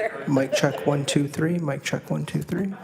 there. Mic check 1 2 3. Mic check 1 2 3.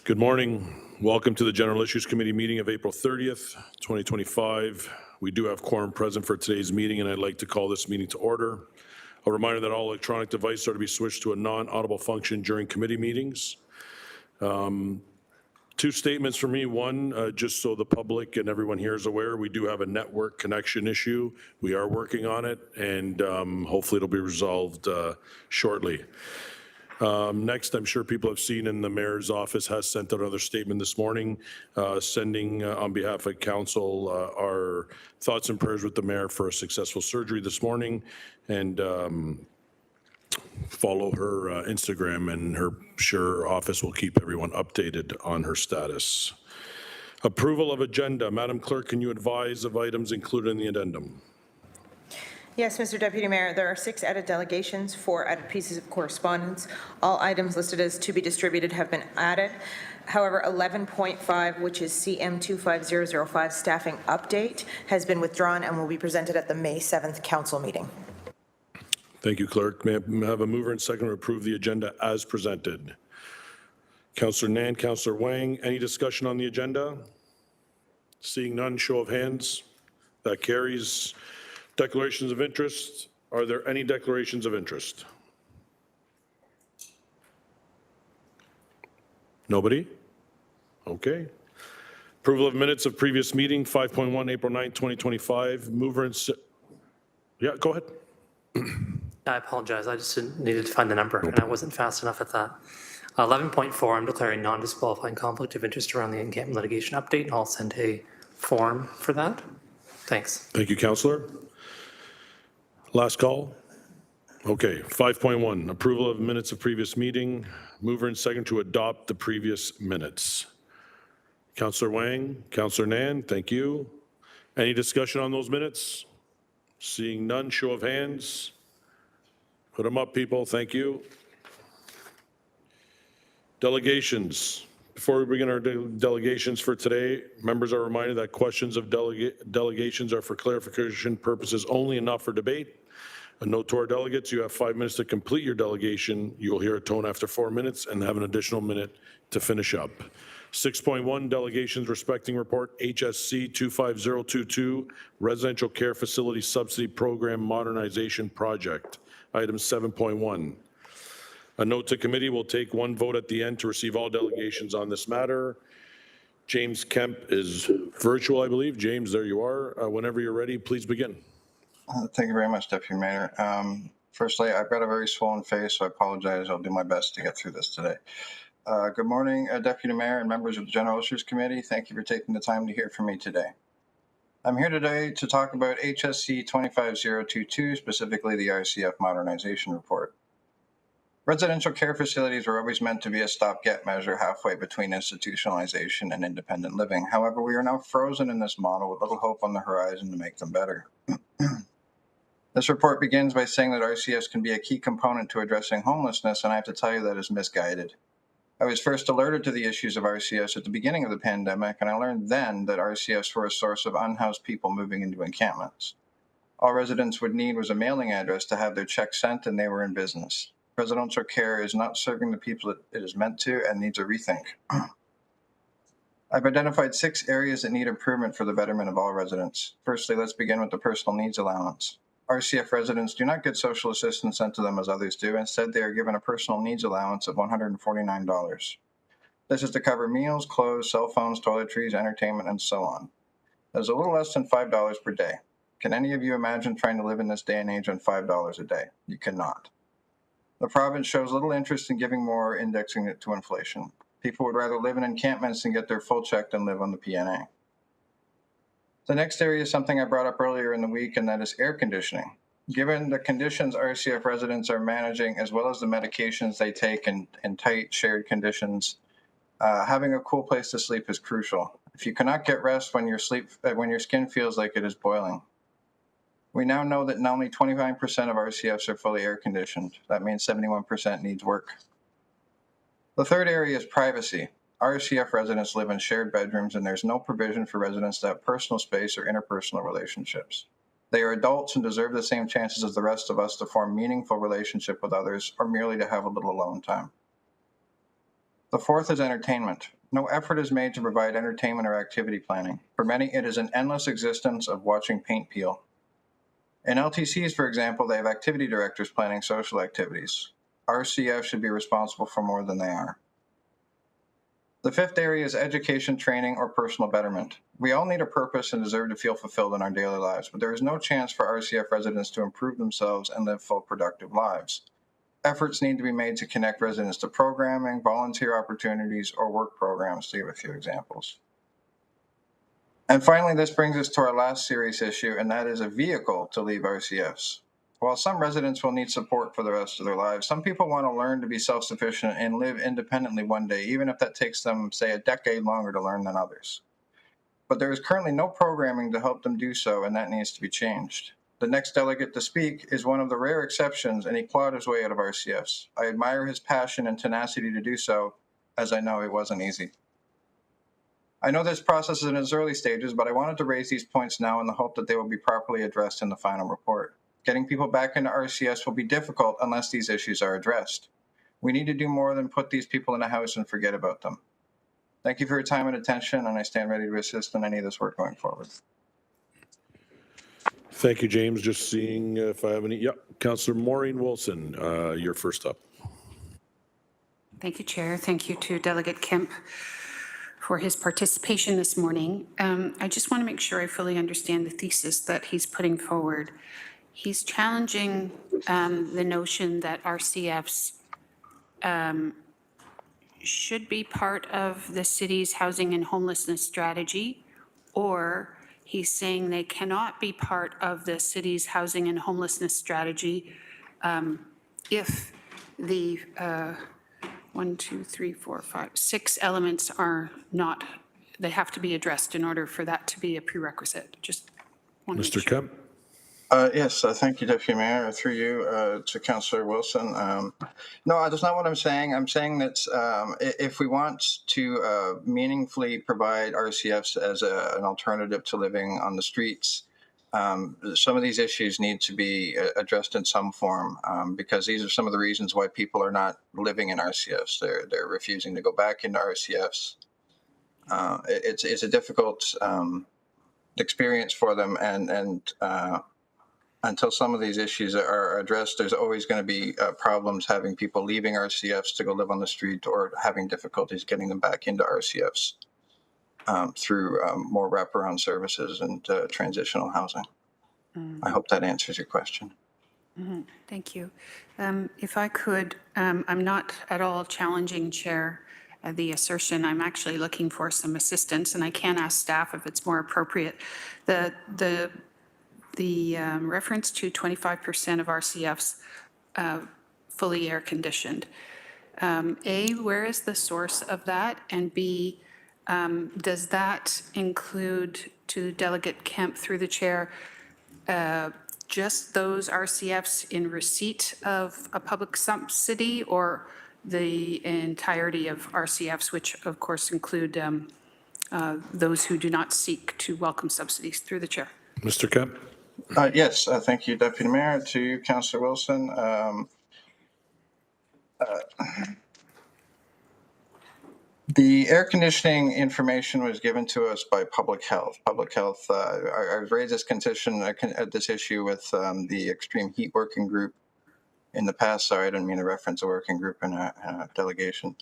Good morning. Welcome to the General Issues Committee meeting of April 30th, 2025. We do have quorum present for today's meeting, and I'd like to call this meeting to order. A reminder that all electronic devices are to be switched to a non-audible function during committee meetings. Two statements for me. One, just so the public and everyone here is aware, we do have a network connection issue. We are working on it, and hopefully it'll be resolved shortly. Next, I'm sure people have seen in the mayor's office has sent out another statement this morning, sending on behalf of council our thoughts and prayers with the mayor for a successful surgery this morning, and follow her Instagram, and her office will keep everyone updated on her status. Approval of agenda. Madam Clerk, can you advise of items included in the addendum? Yes, Mr. Deputy Mayor, there are 6 added delegations, 4 added pieces of correspondence. All items listed as to be distributed have been added. However, 11.5, which is CM 25005 staffing update, has been withdrawn and will be presented at the May 7th council meeting. Thank you, Clerk. May I have a mover and second to approve the agenda as presented? Councillor Nan, Councillor Wang, any discussion on the agenda? Seeing none, show of hands. That carries. Declarations of interest. Are there any declarations of interest? Nobody? Okay. Approval of minutes of previous meeting, 5.1, April 9, 2025. Mover and yeah, go ahead. I apologize. I just needed to find the number, and I wasn't fast enough at that. 11.4, I'm declaring non-disqualifying conflict of interest around the Encampment litigation update, and I'll send a form for that. Thanks. Thank you, Councillor. Last call. Okay, 5.1, approval of minutes of previous meeting. Mover and second to adopt the previous minutes. Councillor Wang, Councillor Nan, thank you. Any discussion on those minutes? Seeing none, show of hands. Put them up, people. Thank you. Delegations. Before we begin our delegations for today, members are reminded that questions of delegations are for clarification purposes only and not for debate. A note to our delegates, you have 5 minutes to complete your delegation. You will hear a tone after 4 minutes and have an additional minute to finish up. 6.1, delegations respecting report HSC 25022, Residential Care Facility Subsidy Program Modernization Project. Item 7.1. A note to committee, will take 1 vote at the end to receive all delegations on this matter. James Kemp is virtual, I believe. James, there you are. Whenever you're ready, please begin. Thank you very much, Deputy Mayor. Firstly, I've got a very swollen face, so I apologize. I'll do my best to get through this today. Good morning, Deputy Mayor and members of the General Issues Committee. Thank you for taking the time to hear from me today. I'm here today to talk about HSC 25022, specifically the RCF Modernization Report. Residential care facilities were always meant to be a stopgap measure halfway between institutionalization and independent living. However, we are now frozen in this model with little hope on the horizon to make them better. This report begins by saying that RCFs can be a key component to addressing homelessness, and I have to tell you that is misguided. I was first alerted to the issues of RCFs at the beginning of the pandemic, and I learned then that RCFs were a source of unhoused people moving into encampments. All residents would need was a mailing address to have their check sent, and they were in business. Residential care is not serving the people it is meant to and needs a rethink. I've identified 6 areas that need improvement for the betterment of all residents. Firstly, let's begin with the personal needs allowance. RCF residents do not get social assistance sent to them as others do. Instead, they are given a personal needs allowance of $149. This is to cover meals, clothes, cell phones, toiletries, entertainment, and so on. That is a little less than $5 per day. Can any of you imagine trying to live in this day and age on $5 a day? You cannot. The province shows little interest in giving more or indexing it to inflation. People would rather live in encampments and get their full check than live on the PNA. The next area is something I brought up earlier in the week, and that is air conditioning. Given the conditions RCF residents are managing, as well as the medications they take in tight shared conditions, having a cool place to sleep is crucial. If you cannot get rest when your skin feels like it is boiling. We now know that only 29% of RCFs are fully air conditioned. That means 71% needs work. The third area is privacy. RCF residents live in shared bedrooms, and there's no provision for residents to have personal space or interpersonal relationships. They are adults and deserve the same chances as the rest of us to form meaningful relationship with others or merely to have a little alone time. The fourth is entertainment. No effort is made to provide entertainment or activity planning. For many, it is an endless existence of watching paint peel. In LTCs, for example, they have activity directors planning social activities. RCF should be responsible for more than they are. The fifth area is education, training, or personal betterment. We all need a purpose and deserve to feel fulfilled in our daily lives, but there is no chance for RCF residents to improve themselves and live full, productive lives. Efforts need to be made to connect residents to programming, volunteer opportunities, or work programs, to give a few examples. And finally, this brings us to our last serious issue, and that is a vehicle to leave RCFs. While some residents will need support for the rest of their lives, some people want to learn to be self-sufficient and live independently one day, even if that takes them, say, a decade longer to learn than others. But there is currently no programming to help them do so, and that needs to be changed. The next delegate to speak is one of the rare exceptions, and he clawed his way out of RCFs. I admire his passion and tenacity to do so, as I know it wasn't easy. I know this process is in its early stages, but I wanted to raise these points now in the hope that they will be properly addressed in the final report. Getting people back into RCS will be difficult unless these issues are addressed. We need to do more than put these people in a house and forget about them. Thank you for your time and attention, and I stand ready to assist in any of this work going forward. Thank you, James. Just seeing if I have any. Yep, Councillor Maureen Wilson, you're first up. Thank you, Chair. Thank you to Delegate Kemp for his participation this morning. I just want to make sure I fully understand the thesis that he's putting forward. He's challenging the notion that RCFs should be part of the city's housing and homelessness strategy, or he's saying they cannot be part of the city's housing and homelessness strategy if the 6 elements are not, they have to be addressed in order for that to be a prerequisite. Just want to make Mr. sure. Kemp? Yes, thank you, Deputy Mayor. Through you to Councillor Wilson. No, that's not what I'm saying. I'm saying that if we want to meaningfully provide RCFs as an alternative to living on the streets, some of these issues need to be addressed in some form because these are some of the reasons why people are not living in RCFs. They're refusing to go back into RCFs. It's a difficult experience for them, and until some of these issues are addressed, there's always going to be problems having people leaving RCFs to go live on the street or having difficulties getting them back into RCFs through more wraparound services and transitional housing. I hope that answers your question. Thank you. If I could, I'm not at all challenging, Chair, the assertion. I'm actually looking for some assistance, and I can ask staff if it's more appropriate. The reference to 25% of RCFs fully air conditioned. A, where is the source of that? And B, does that include, to Delegate Kemp through the chair, just those RCFs in receipt of a public subsidy, or the entirety of RCFs, which of course include those who do not seek to welcome subsidies? Through the chair. Mr. Kemp? Yes, thank you, Deputy Mayor. To you, Councillor Wilson. The air conditioning information was given to us by Public Health. Public Health, I've raised this issue with the Extreme Heat Working Group in the past. Sorry, I didn't mean to reference a working group in a delegation.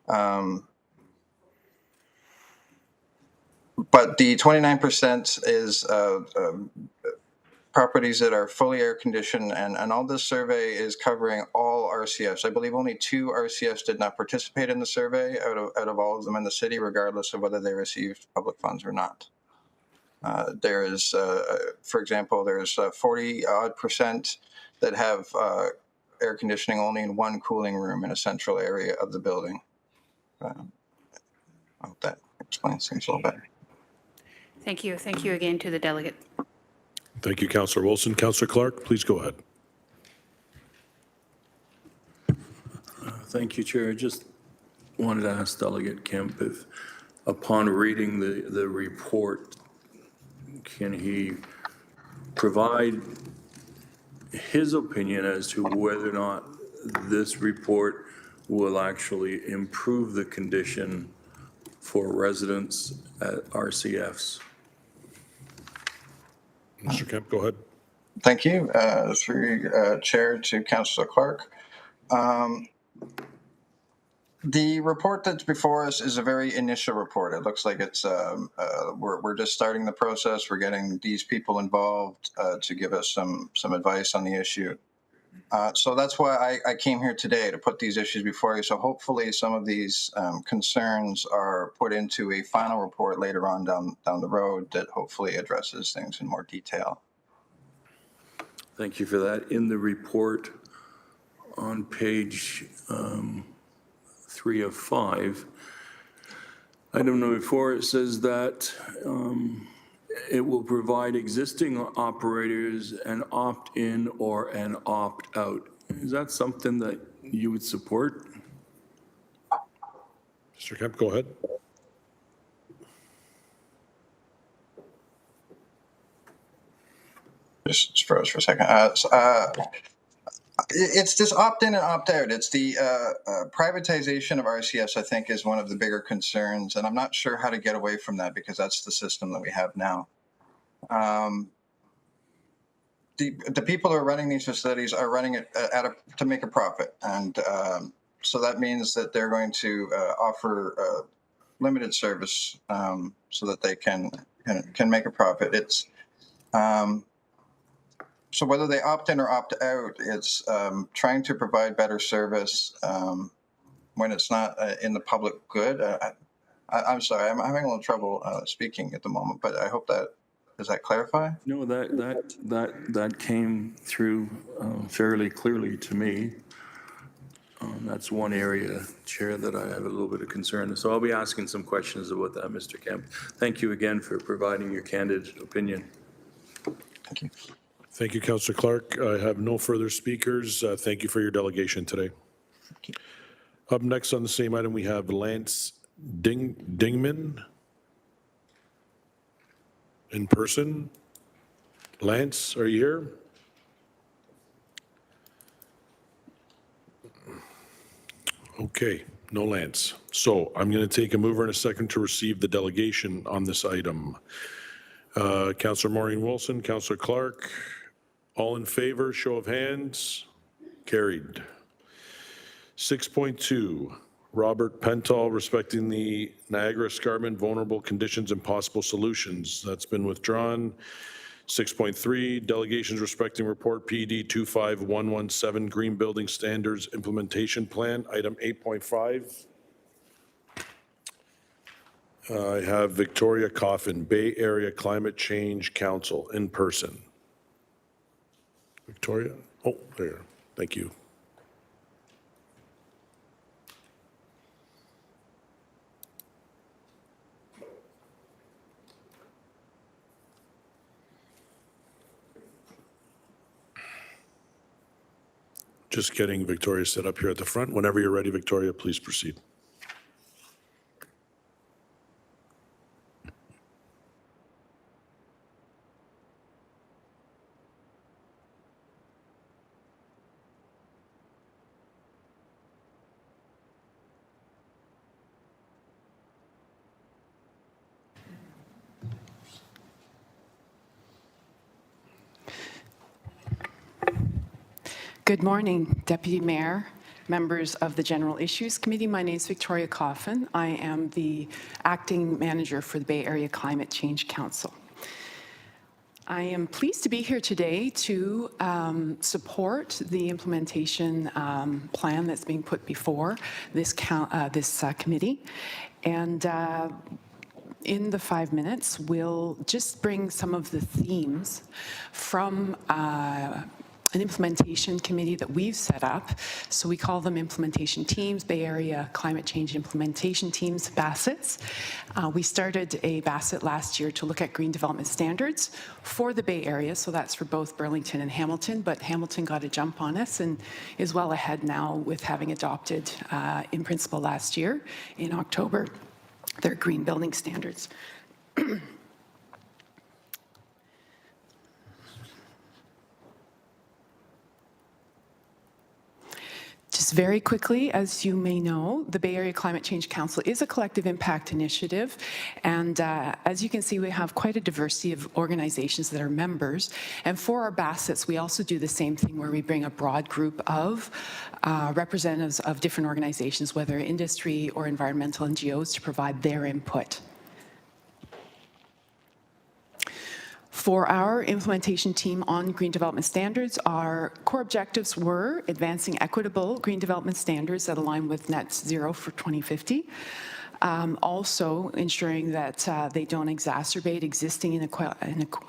But the 29% is properties that are fully air conditioned, and all this survey is covering all RCFs. I believe only 2 RCFs did not participate in the survey out of all of them in the city, regardless of whether they received public funds or not. There is, for example, there's 40% that have air conditioning only in one cooling room in a central area of the building. I hope that explains things a little better. Thank you. Thank you again to the delegate. Thank you, Councillor Wilson. Councillor Clark, please go ahead. Thank you, Chair. I just wanted to ask Delegate Kemp if, upon reading the report, can he provide his opinion as to whether or not this report will actually improve the condition for residents at RCFs? Mr. Kemp, go ahead. Thank you. Through Chair to Councillor Clark. The report that's before us is a very initial report. It looks like it's we're just starting the process. We're getting these people involved to give us some advice on the issue. So that's why I came here today, to put these issues before you. So hopefully some of these concerns are put into a final report later on down the road that hopefully addresses things in more detail. Thank you for that. In the report on page 3 of 5, item number 4, it says that it will provide existing operators an opt-in or an opt-out. Is that something that you would support? Mr. Kemp, go ahead. Just froze for a second. It's this opt-in and opt-out. It's the privatization of RCS, I think, is one of the bigger concerns, and I'm not sure how to get away from that because that's the system that we have now. The people who are running these facilities are running it to make a profit, and so that means that they're going to offer limited service so that they can make a profit. It's so whether they opt in or opt out, it's trying to provide better service when it's not in the public good. I'm sorry, I'm having a little trouble speaking at the moment, but I hope does that clarify? No, that came through fairly clearly to me. That's one area, Chair, that I have a little bit of concern. So I'll be asking some questions about that, Mr. Kemp. Thank you again for providing your candid opinion. Thank you. Thank you, Councillor Clark. I have no further speakers. Thank you for your delegation today. Up next on the same item, we have Lance Dingman in person. Lance, are you here? Okay, no Lance. So I'm going to take a mover and a second to receive the delegation on this item. Councillor Maureen Wilson, Councillor Clark, all in favor, show of hands, carried. 6.2, Robert Pental, respecting the Niagara Escarpment vulnerable conditions and possible solutions. That's been withdrawn. 6.3, delegations respecting report PD 25117, Green Building Standards Implementation Plan, item 8.5. I have Victoria Coffin, Bay Area Climate Change Council, in person. Victoria? Oh, there. Thank you. Just getting Victoria set up here at the front. Whenever you're ready, Victoria, please proceed. Good morning, Deputy Mayor, members of the General Issues Committee. My name is Victoria Coffin. I am the Acting Manager for the Bay Area Climate Change Council. I am pleased to be here today to support the implementation plan that's being put before this committee. And in the 5 minutes, we'll just bring some of the themes from an implementation committee that we've set up. So we call them implementation teams, Bay Area Climate Change Implementation Teams, BASITs. We started a BASIT last year to look at green development standards for the Bay Area, so that's for both Burlington and Hamilton, but Hamilton got a jump on us and is well ahead now with having adopted in principle last year in October their green building standards. To Just very quickly, as you may know, the Bay Area Climate Change Council is a collective impact initiative, and as you can see, we have quite a diversity of organizations that are members. And for our baskets, we also do the same thing where we bring a broad group of representatives of different organizations, whether industry or environmental NGOs, to provide their input. For our implementation team on green development standards, our core objectives were advancing equitable green development standards that align with net zero for 2050, also ensuring that they don't exacerbate existing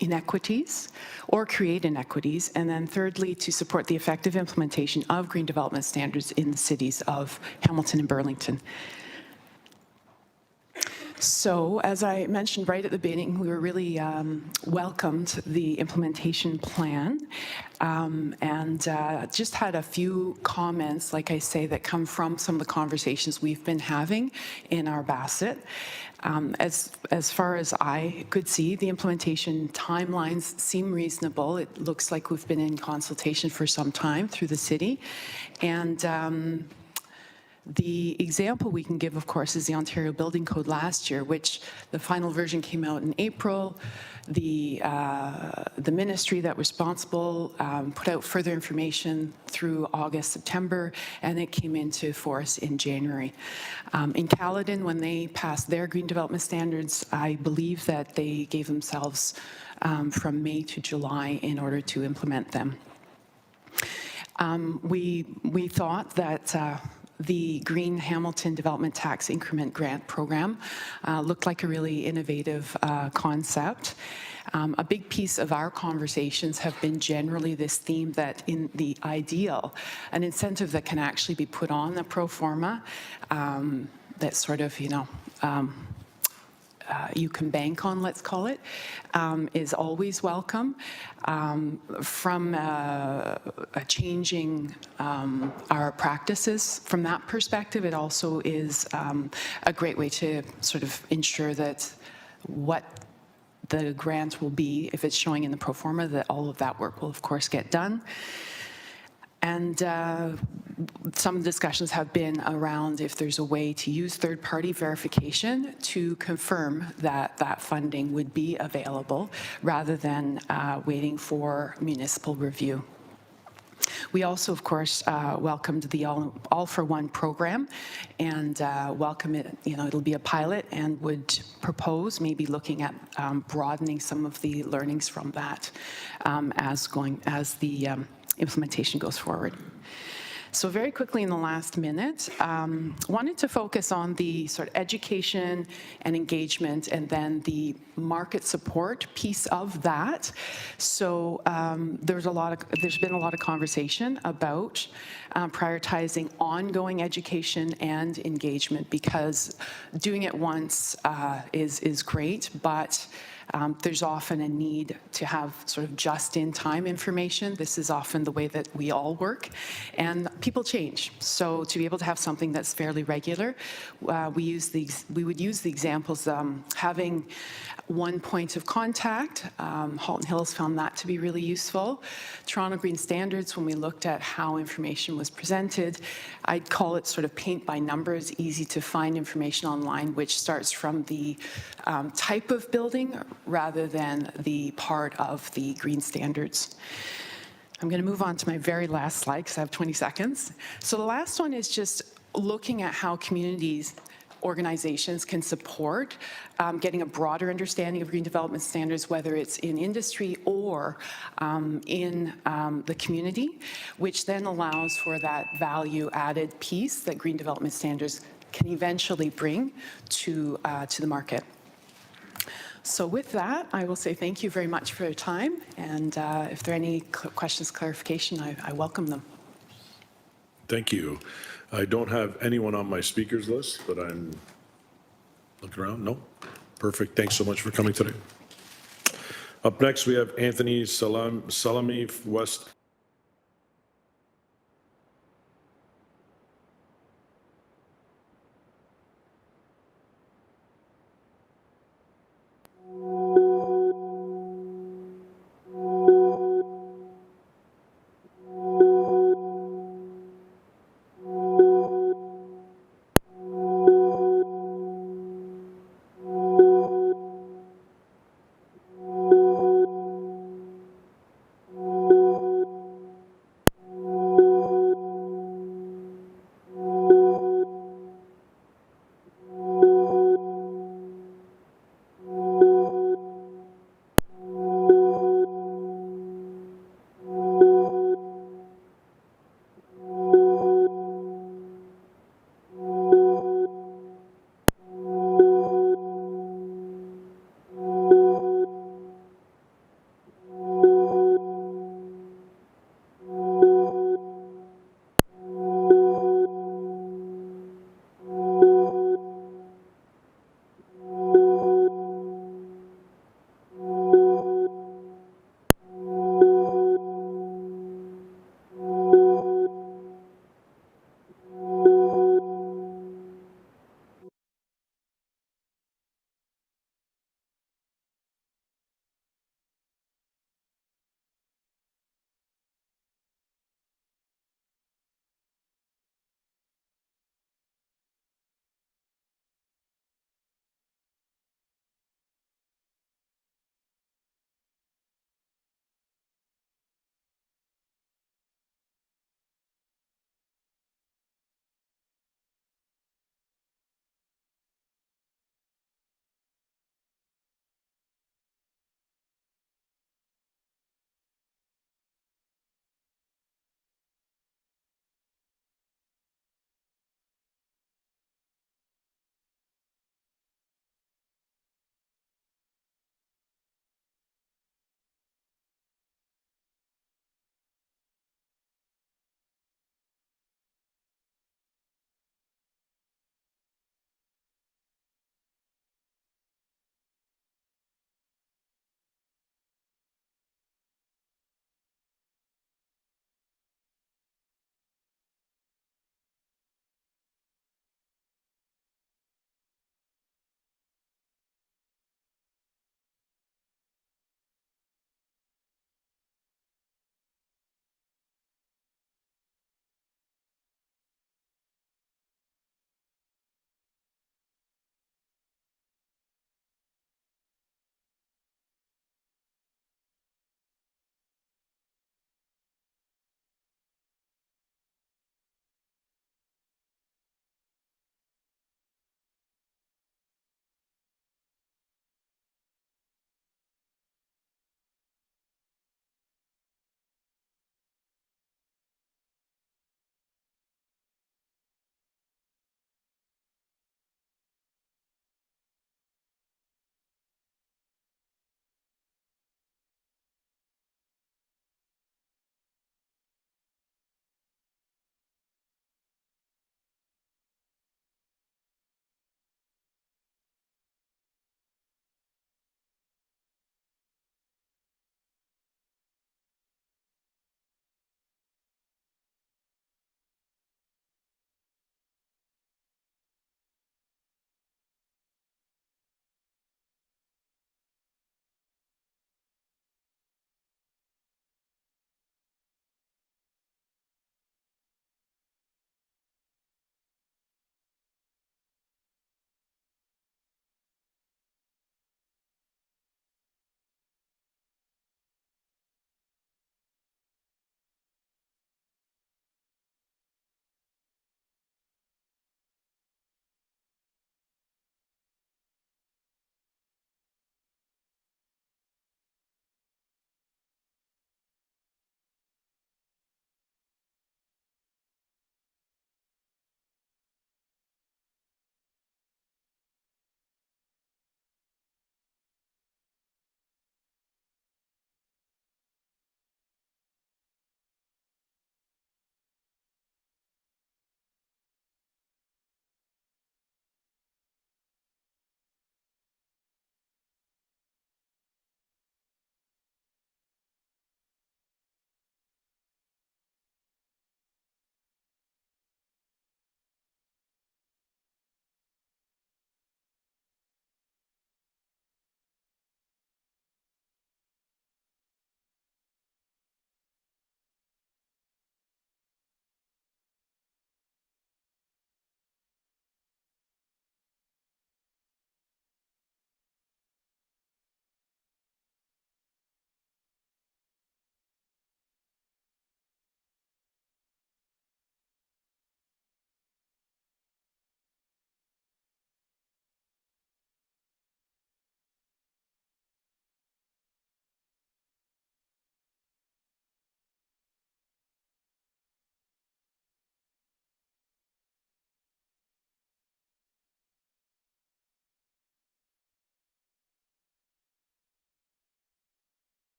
inequities or create inequities, and then thirdly, to support the effective implementation of green development standards in the cities of Hamilton and Burlington. So, as I mentioned right at the beginning, we were really welcomed the implementation plan and just had a few comments, like I say, that come from some of the conversations we've been having in our basket. As far as I could see, the implementation timelines seem reasonable. It looks like we've been in consultation for some time through the city. And the example we can give, of course, is the Ontario Building Code last year, which the final version came out in April. The ministry that was responsible put out further information through August, September, and it came into force in January. In Caledon, when they passed their green development standards, I believe that they gave themselves from May to July in order to implement them. We thought that the Green Hamilton Development Tax Increment Grant Program looked like a really innovative concept. A big piece of our conversations have been generally this theme that in the ideal, an incentive that can actually be put on the pro forma that sort of, you can bank on, let's call it, is always welcome. From changing our practices from that perspective, it also is a great way to sort of ensure that what the grant will be, if it's showing in the pro forma, that all of that work will, of course, get done. And some discussions have been around if there's a way to use third-party verification to confirm that that funding would be available rather than waiting for municipal review. We also, of course, welcomed the All for One program and welcome it, it'll be a pilot and would propose maybe looking at broadening some of the learnings from that as the implementation goes forward. So very quickly in the last minute, wanted to focus on the sort of education and engagement and then the market support piece of that. So there's been a lot of conversation about prioritizing ongoing education and engagement, because doing it once is great, but there's often a need to have sort of just-in-time information. This is often the way that we all work, and people change. So to be able to have something that's fairly regular, we would use the examples having one point of contact. Halton Hills found that to be really useful. Toronto Green Standards, when we looked at how information was presented, I'd call it sort of paint by numbers, easy to find information online, which starts from the type of building rather than the part of the green standards. I'm going to move on to my very last slide because I have 20 seconds. So the last one is just looking at how communities, organizations can support getting a broader understanding of green development standards, whether it's in industry or in the community, which then allows for that value-added piece that green development standards can eventually bring to the market. So with that, I will say thank you very much for your time, and if there are any questions, clarification, I welcome them. Thank you. I don't have anyone on my speakers list, but I'm looking around. No? Perfect. Thanks so much for coming today. Up next, we have Anthony Salami West.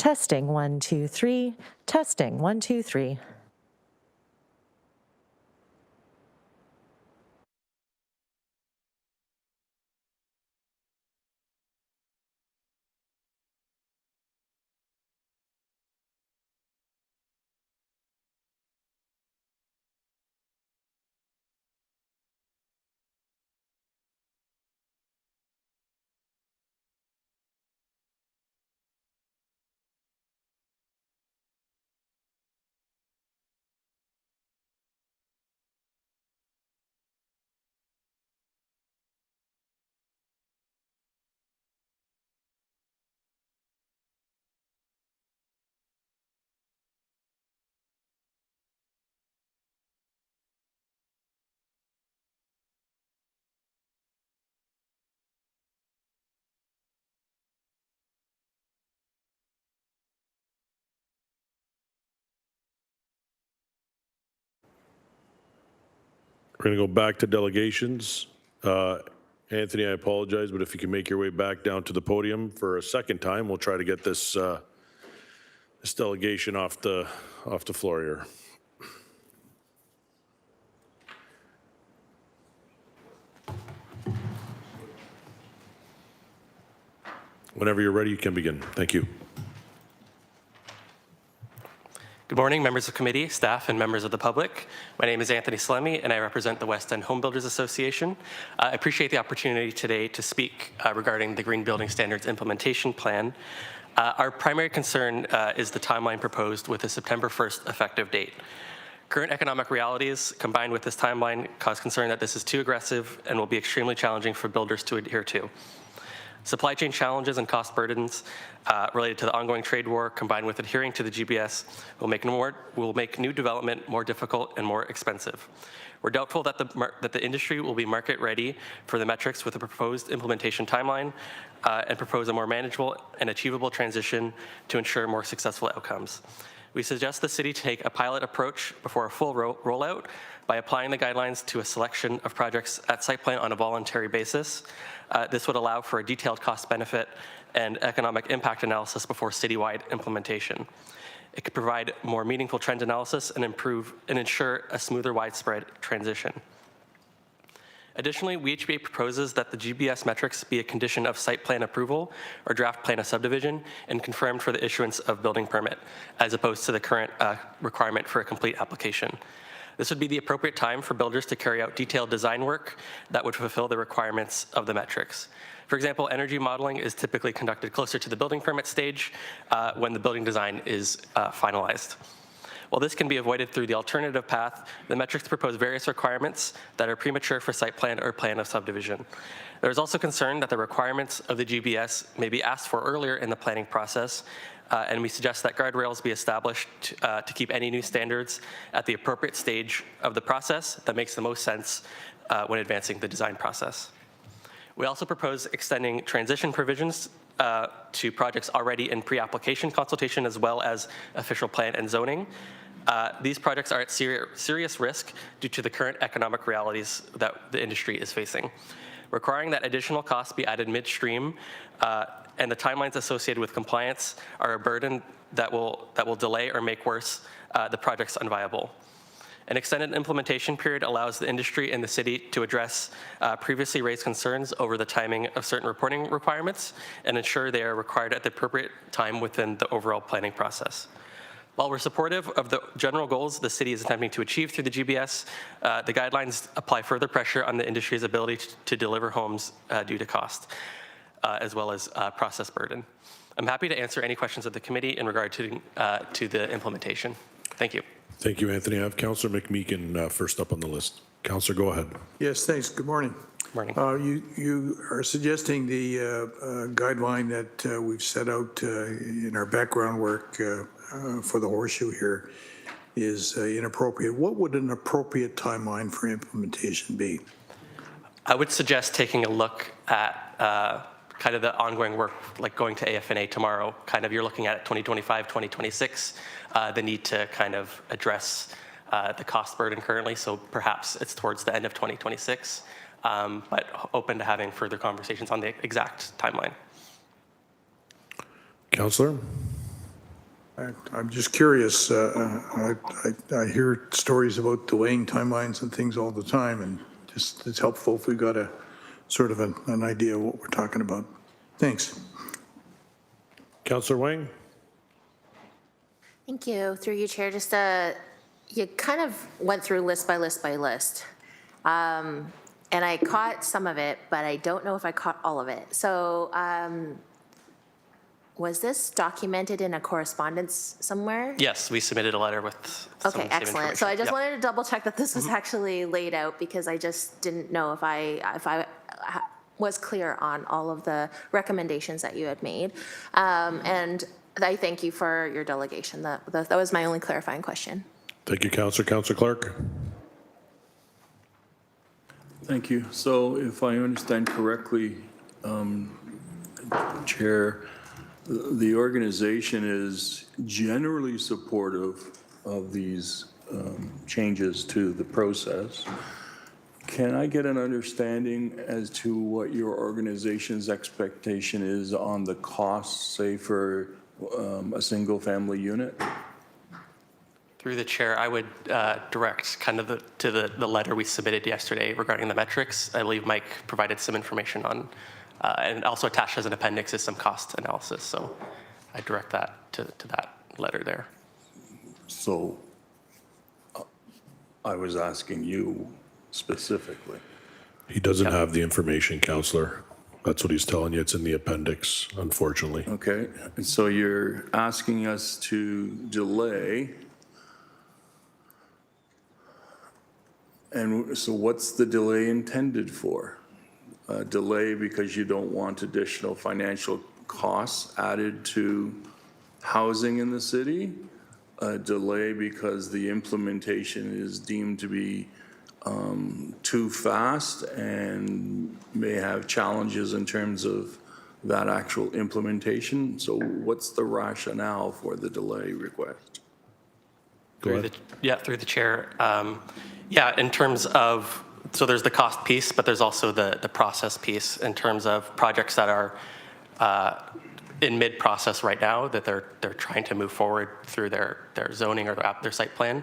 Testing 1 2 3. Testing 1 2 3. We're going to go back to delegations. Anthony, I apologize, but if you can make your way back down to the podium for a second time, we'll try to get this this delegation off the floor here. Whenever you're ready, you can begin. Thank you. Good morning, members of committee, staff, and members of the public. My name is Anthony Slemy, and I represent the West End Homebuilders Association. I appreciate the opportunity today to speak regarding the Green Building Standards Implementation Plan. Our primary concern is the timeline proposed with a September 1st effective date. Current economic realities combined with this timeline cause concern that this is too aggressive and will be extremely challenging for builders to adhere to. Supply chain challenges and cost burdens related to the ongoing trade war combined with adhering to the GBS will make new development more difficult and more expensive. We're doubtful that the industry will be market ready for the metrics with the proposed implementation timeline and propose a more manageable and achievable transition to ensure more successful outcomes. We suggest the city take a pilot approach before a full rollout by applying the guidelines to a selection of projects at site plan on a voluntary basis. This would allow for a detailed cost benefit and economic impact analysis before citywide implementation. It could provide more meaningful trend analysis and ensure a smoother widespread transition. Additionally, WHBA proposes that the GBS metrics be a condition of site plan approval or draft plan of subdivision and confirmed for the issuance of building permit, as opposed to the current requirement for a complete application. This would be the appropriate time for builders to carry out detailed design work that would fulfill the requirements of the metrics. For example, energy modeling is typically conducted closer to the building permit stage when the building design is finalized. While this can be avoided through the alternative path, the metrics propose various requirements that are premature for site plan or plan of subdivision. There is also concern that the requirements of the GBS may be asked for earlier in the planning process, and we suggest that guardrails be established to keep any new standards at the appropriate stage of the process that makes the most sense when advancing the design process. We also propose extending transition provisions to projects already in pre-application consultation as well as official plan and zoning. These projects are at serious risk due to the current economic realities that the industry is facing. Requiring that additional costs be added midstream and the timelines associated with compliance are a burden that will delay or make worse the projects unviable. An extended implementation period allows the industry and the city to address previously raised concerns over the timing of certain reporting requirements and ensure they are required at the appropriate time within the overall planning process. While we're supportive of the general goals the city is attempting to achieve through the GBS, the guidelines apply further pressure on the industry's ability to deliver homes due to cost, as well as process burden. I'm happy to answer any questions of the committee in regard to the implementation. Thank you. Thank you, Anthony. I have Councillor McMeekin first up on the list. Councillor, go ahead. Yes, thanks. Good morning. Morning. You are suggesting the guideline that we've set out in our background work for the horseshoe here is inappropriate. What would an appropriate timeline for implementation be? I would suggest taking a look at kind of the ongoing work, like going to AFNA tomorrow, kind of you're looking at 2025, 2026, the need to kind of address the cost burden currently, so perhaps it's towards the end of 2026, but open to having further conversations on the exact timeline. Councillor? I'm just curious. I hear stories about delaying timelines and things all the time, and just it's helpful if we got a sort of an idea of what we're talking about. Thanks. Councillor Wang? Thank you. Through you, Chair, just you kind of went through list by list by list. And I caught some of it, but I don't know if I caught all of it. So was this documented in a correspondence somewhere? Yes, we submitted a letter with some of the Okay, same excellent. So I just information. Yep. wanted to double check that this was actually laid out because I just didn't know if I was clear on all of the recommendations that you had made. And I thank you for your delegation. That was my only clarifying question. Thank you, Councillor. Councillor Clark? Thank you. So if I understand correctly, Chair, the organization is generally supportive of these changes to the process. Can I get an understanding as to what your organization's expectation is on the costs, say, for a single-family unit? Through the chair, I would direct kind of to the letter we submitted yesterday regarding the metrics. I believe Mike provided some information on, and also attached as an appendix is some cost analysis. So I direct that to that letter there. So I was asking you specifically. He doesn't have the information, Councillor. That's what he's telling you. It's in the appendix, unfortunately. Okay, and so you're asking us to delay. And so what's the delay intended for? Delay because you don't want additional financial costs added to housing in the city? Delay because the implementation is deemed to be too fast and may have challenges in terms of that actual implementation? So what's the rationale for the delay request? Go ahead. Through the chair. In terms of, so there's the cost piece, but there's also the process piece in terms of projects that are in mid-process right now that they're trying to move forward through their zoning or their site plan,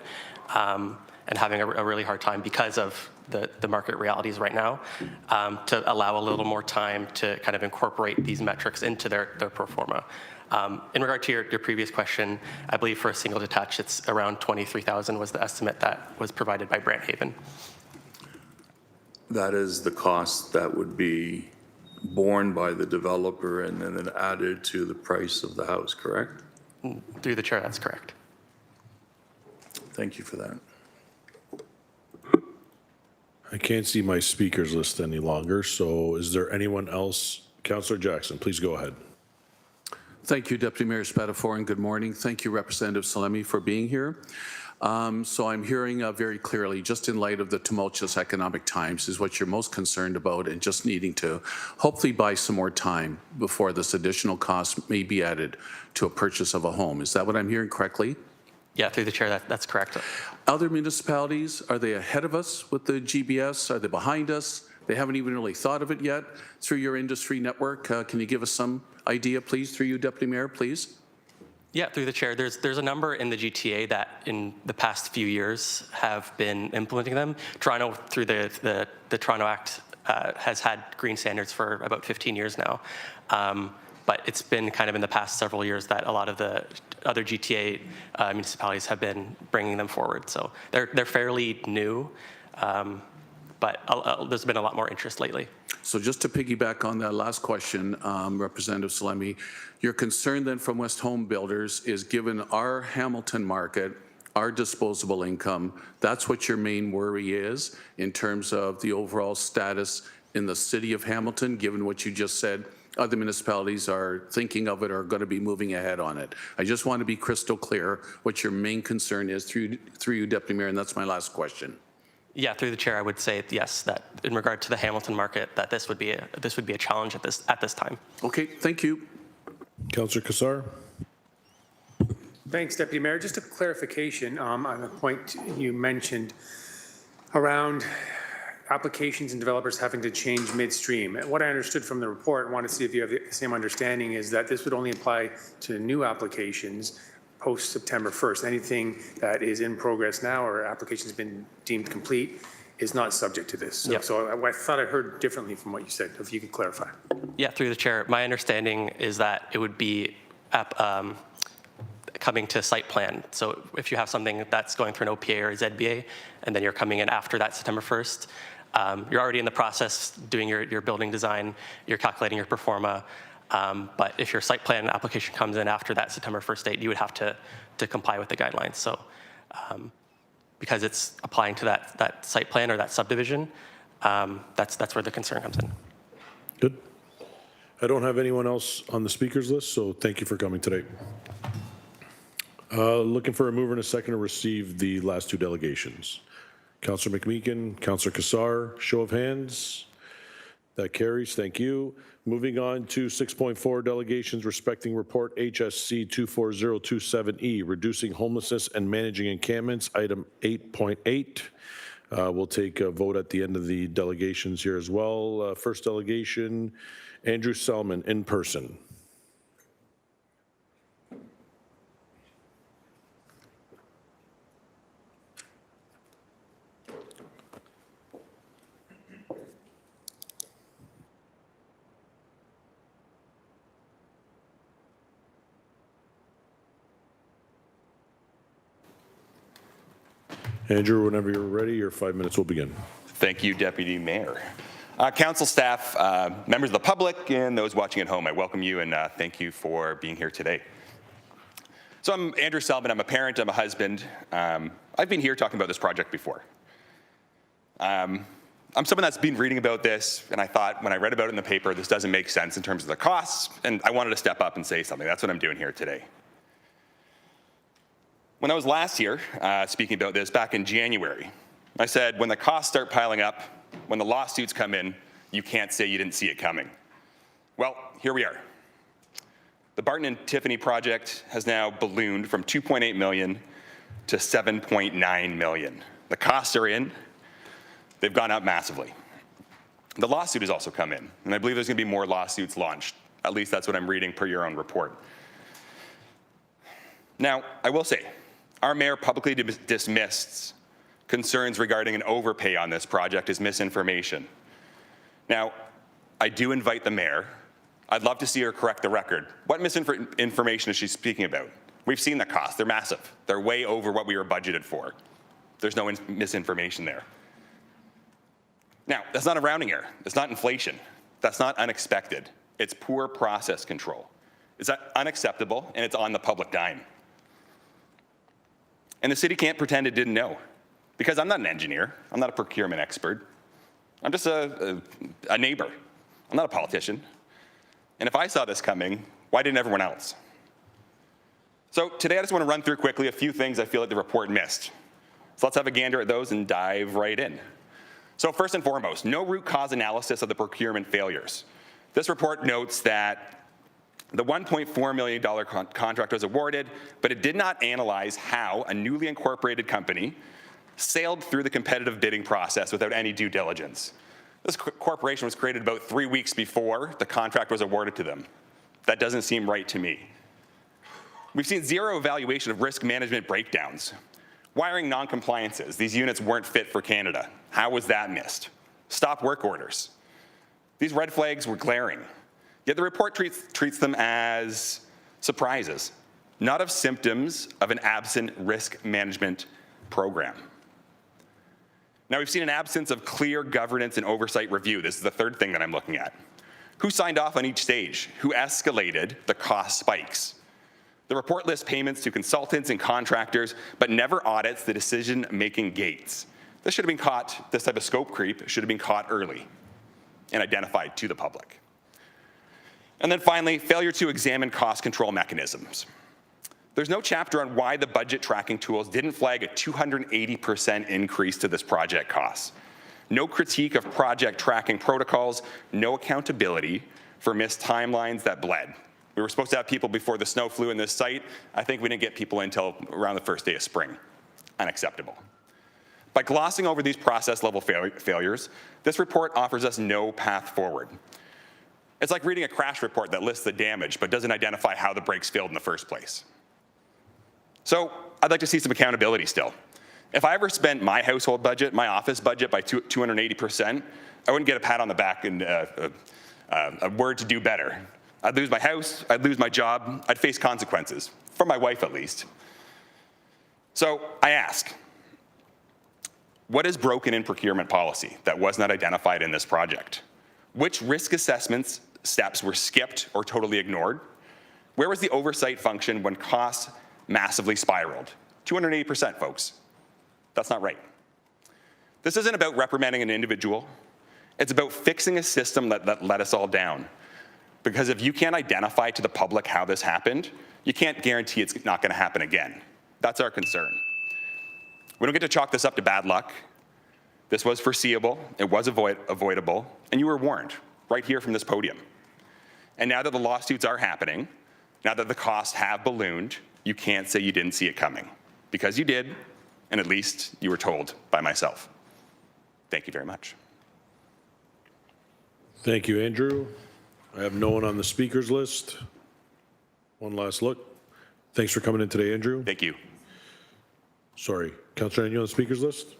and having a really hard time because of the market realities right now, to allow a little more time to kind of incorporate these metrics into their pro forma. In regard to your previous question, I believe for a single detached, it's around 23,000 was the estimate that was provided by Brant Haven. That is the cost that would be borne by the developer and then added to the price of the house, correct? Through the chair, that's correct. Thank you for that. I can't see my speakers list any longer, so is there anyone else? Councillor Jackson, please go ahead. Thank you, Deputy Mayor Spatafor, and good morning. Thank you, Representative Salemi, for being here. So I'm hearing very clearly, just in light of the tumultuous economic times, is what you're most concerned about and just needing to hopefully buy some more time before this additional cost may be added to a purchase of a home. Is that what I'm hearing correctly? Yeah, through the chair, that's correct. Other municipalities, are they ahead of us with the GBS? Are they behind us? They haven't even really thought of it yet through your industry network. Can you give us some idea, please, through you, Deputy Mayor, please? Yeah, through the chair, there's a number in the GTA that in the past few years have been implementing them. Toronto, through the Toronto Act, has had green standards for about 15 years now. But it's been kind of in the past several years that a lot of the other GTA municipalities have been bringing them forward. So they're fairly new, but there's been a lot more interest lately. So just to piggyback on that last question, Representative Salemi, your concern then from West Homebuilders is given our Hamilton market, our disposable income, that's what your main worry is in terms of the overall status in the city of Hamilton, given what you just said, other municipalities are thinking of it or are going to be moving ahead on it. I just want to be crystal clear what your main concern is through you, Deputy Mayor, and that's my last question. Yeah, through the chair, I would say yes, that in regard to the Hamilton market, that this would be a challenge at this time. Okay, thank you. Councillor Kassar? Thanks, Deputy Mayor. Just a clarification on the point you mentioned around applications and developers having to change midstream. What I understood from the report, and want to see if you have the same understanding, is that this would only apply to new applications post-September 1st. Anything that is in progress now or application's been deemed complete is not subject to this. So, Yep. so I thought I heard differently from what you said, if you could clarify. Yeah, through the chair, my understanding is that it would be coming to site plan. So if you have something that's going through an OPA or a ZBA, and then you're coming in after that September 1st, you're already in the process doing your building design, you're calculating your performa, but if your site plan application comes in after that September 1st date, you would have to comply with the guidelines. So because it's applying to that site plan or that subdivision, that's where the concern comes in. Good. I don't have anyone else on the speakers list, so thank you for coming today. Looking for a mover and a second to receive the last two delegations. Councillor McMeekin, Councillor Kassar, show of hands. That carries, thank you. Moving on to 6.4 delegations respecting report HSC 24027E, reducing homelessness and managing encampments, item 8.8. We'll take a vote at the end of the delegations here as well. First delegation, Andrew Selman, in person. Andrew, whenever you're ready, your 5 minutes will begin. Thank you, Deputy Mayor. Council staff, members of the public, and those watching at home, I welcome you and thank you for being here today. So I'm Andrew Selman, I'm a parent, I'm a husband. I've been here talking about this project before. I'm someone that's been reading about this, and I thought when I read about it in the paper, this doesn't make sense in terms of the costs, and I wanted to step up and say something. That's what I'm doing here today. When I was last here speaking about this back in January, I said, when the costs start piling up, when the lawsuits come in, you can't say you didn't see it coming. Well, here we are. The Barton and Tiffany project has now ballooned from $2.8 million to $7.9 million. The costs are in. They've gone up massively. The lawsuit has also come in, and I believe there's going to be more lawsuits launched. At least that's what I'm reading per your own report. Now, I will say, our mayor publicly dismissed concerns regarding an overpay on this project as misinformation. Now, I do invite the mayor. I'd love to see her correct the record. What misinformation is she speaking about? We've seen the costs. They're massive. They're way over what we were budgeted for. There's no misinformation there. Now, that's not a rounding error. It's not inflation. That's not unexpected. It's poor process control. It's unacceptable, and it's on the public dime. And the city can't pretend it didn't know, because I'm not an engineer. I'm not a procurement expert. I'm just a neighbor. I'm not a politician. And if I saw this coming, why didn't everyone else? So today I just want to run through quickly a few things I feel like the report missed. So let's have a gander at those and dive right in. So first and foremost, no root cause analysis of the procurement failures. This report notes that the $1.4 million contract was awarded, but it did not analyze how a newly incorporated company sailed through the competitive bidding process without any due diligence. This corporation was created about 3 weeks before the contract was awarded to them. That doesn't seem right to me. We've seen zero evaluation of risk management breakdowns. Wiring non-compliances. These units weren't fit for Canada. How was that missed? Stop work orders. These red flags were glaring. Yet the report treats them as surprises, not of symptoms of an absent risk management program. Now, we've seen an absence of clear governance and oversight review. This is the third thing that I'm looking at. Who signed off on each stage? Who escalated the cost spikes? The report lists payments to consultants and contractors, but never audits the decision-making gates. This should have been caught, this type of scope creep should have been caught early and identified to the public. And then finally, failure to examine cost control mechanisms. There's no chapter on why the budget tracking tools didn't flag a 280% increase to this project cost. No critique of project tracking protocols, no accountability for missed timelines that bled. We were supposed to have people before the snow flew in this site. I think we didn't get people until around the first day of spring. Unacceptable. By glossing over these process level failures, this report offers us no path forward. It's like reading a crash report that lists the damage but doesn't identify how the brakes failed in the first place. So I'd like to see some accountability still. If I ever spent my household budget, my office budget by 280%, I wouldn't get a pat on the back and a word to do better. I'd lose my house, I'd lose my job, I'd face consequences, from my wife at least. So I ask, what is broken in procurement policy that was not identified in this project? Which risk assessments steps were skipped or totally ignored? Where was the oversight function when costs massively spiraled? 280%, folks. That's not right. This isn't about reprimanding an individual. It's about fixing a system that let us all down. Because if you can't identify to the public how this happened, you can't guarantee it's not going to happen again. That's our concern. We don't get to chalk this up to bad luck. This was foreseeable, it was avoidable, and you were warned right here from this podium. And now that the lawsuits are happening, now that the costs have ballooned, you can't say you didn't see it coming, because you did, and at least you were told by myself. Thank you very much. Thank you, Andrew. I have no one on the speakers list. One last look. Thanks for coming in today, Andrew. Thank you. Sorry, Councillor, are you on the speakers list?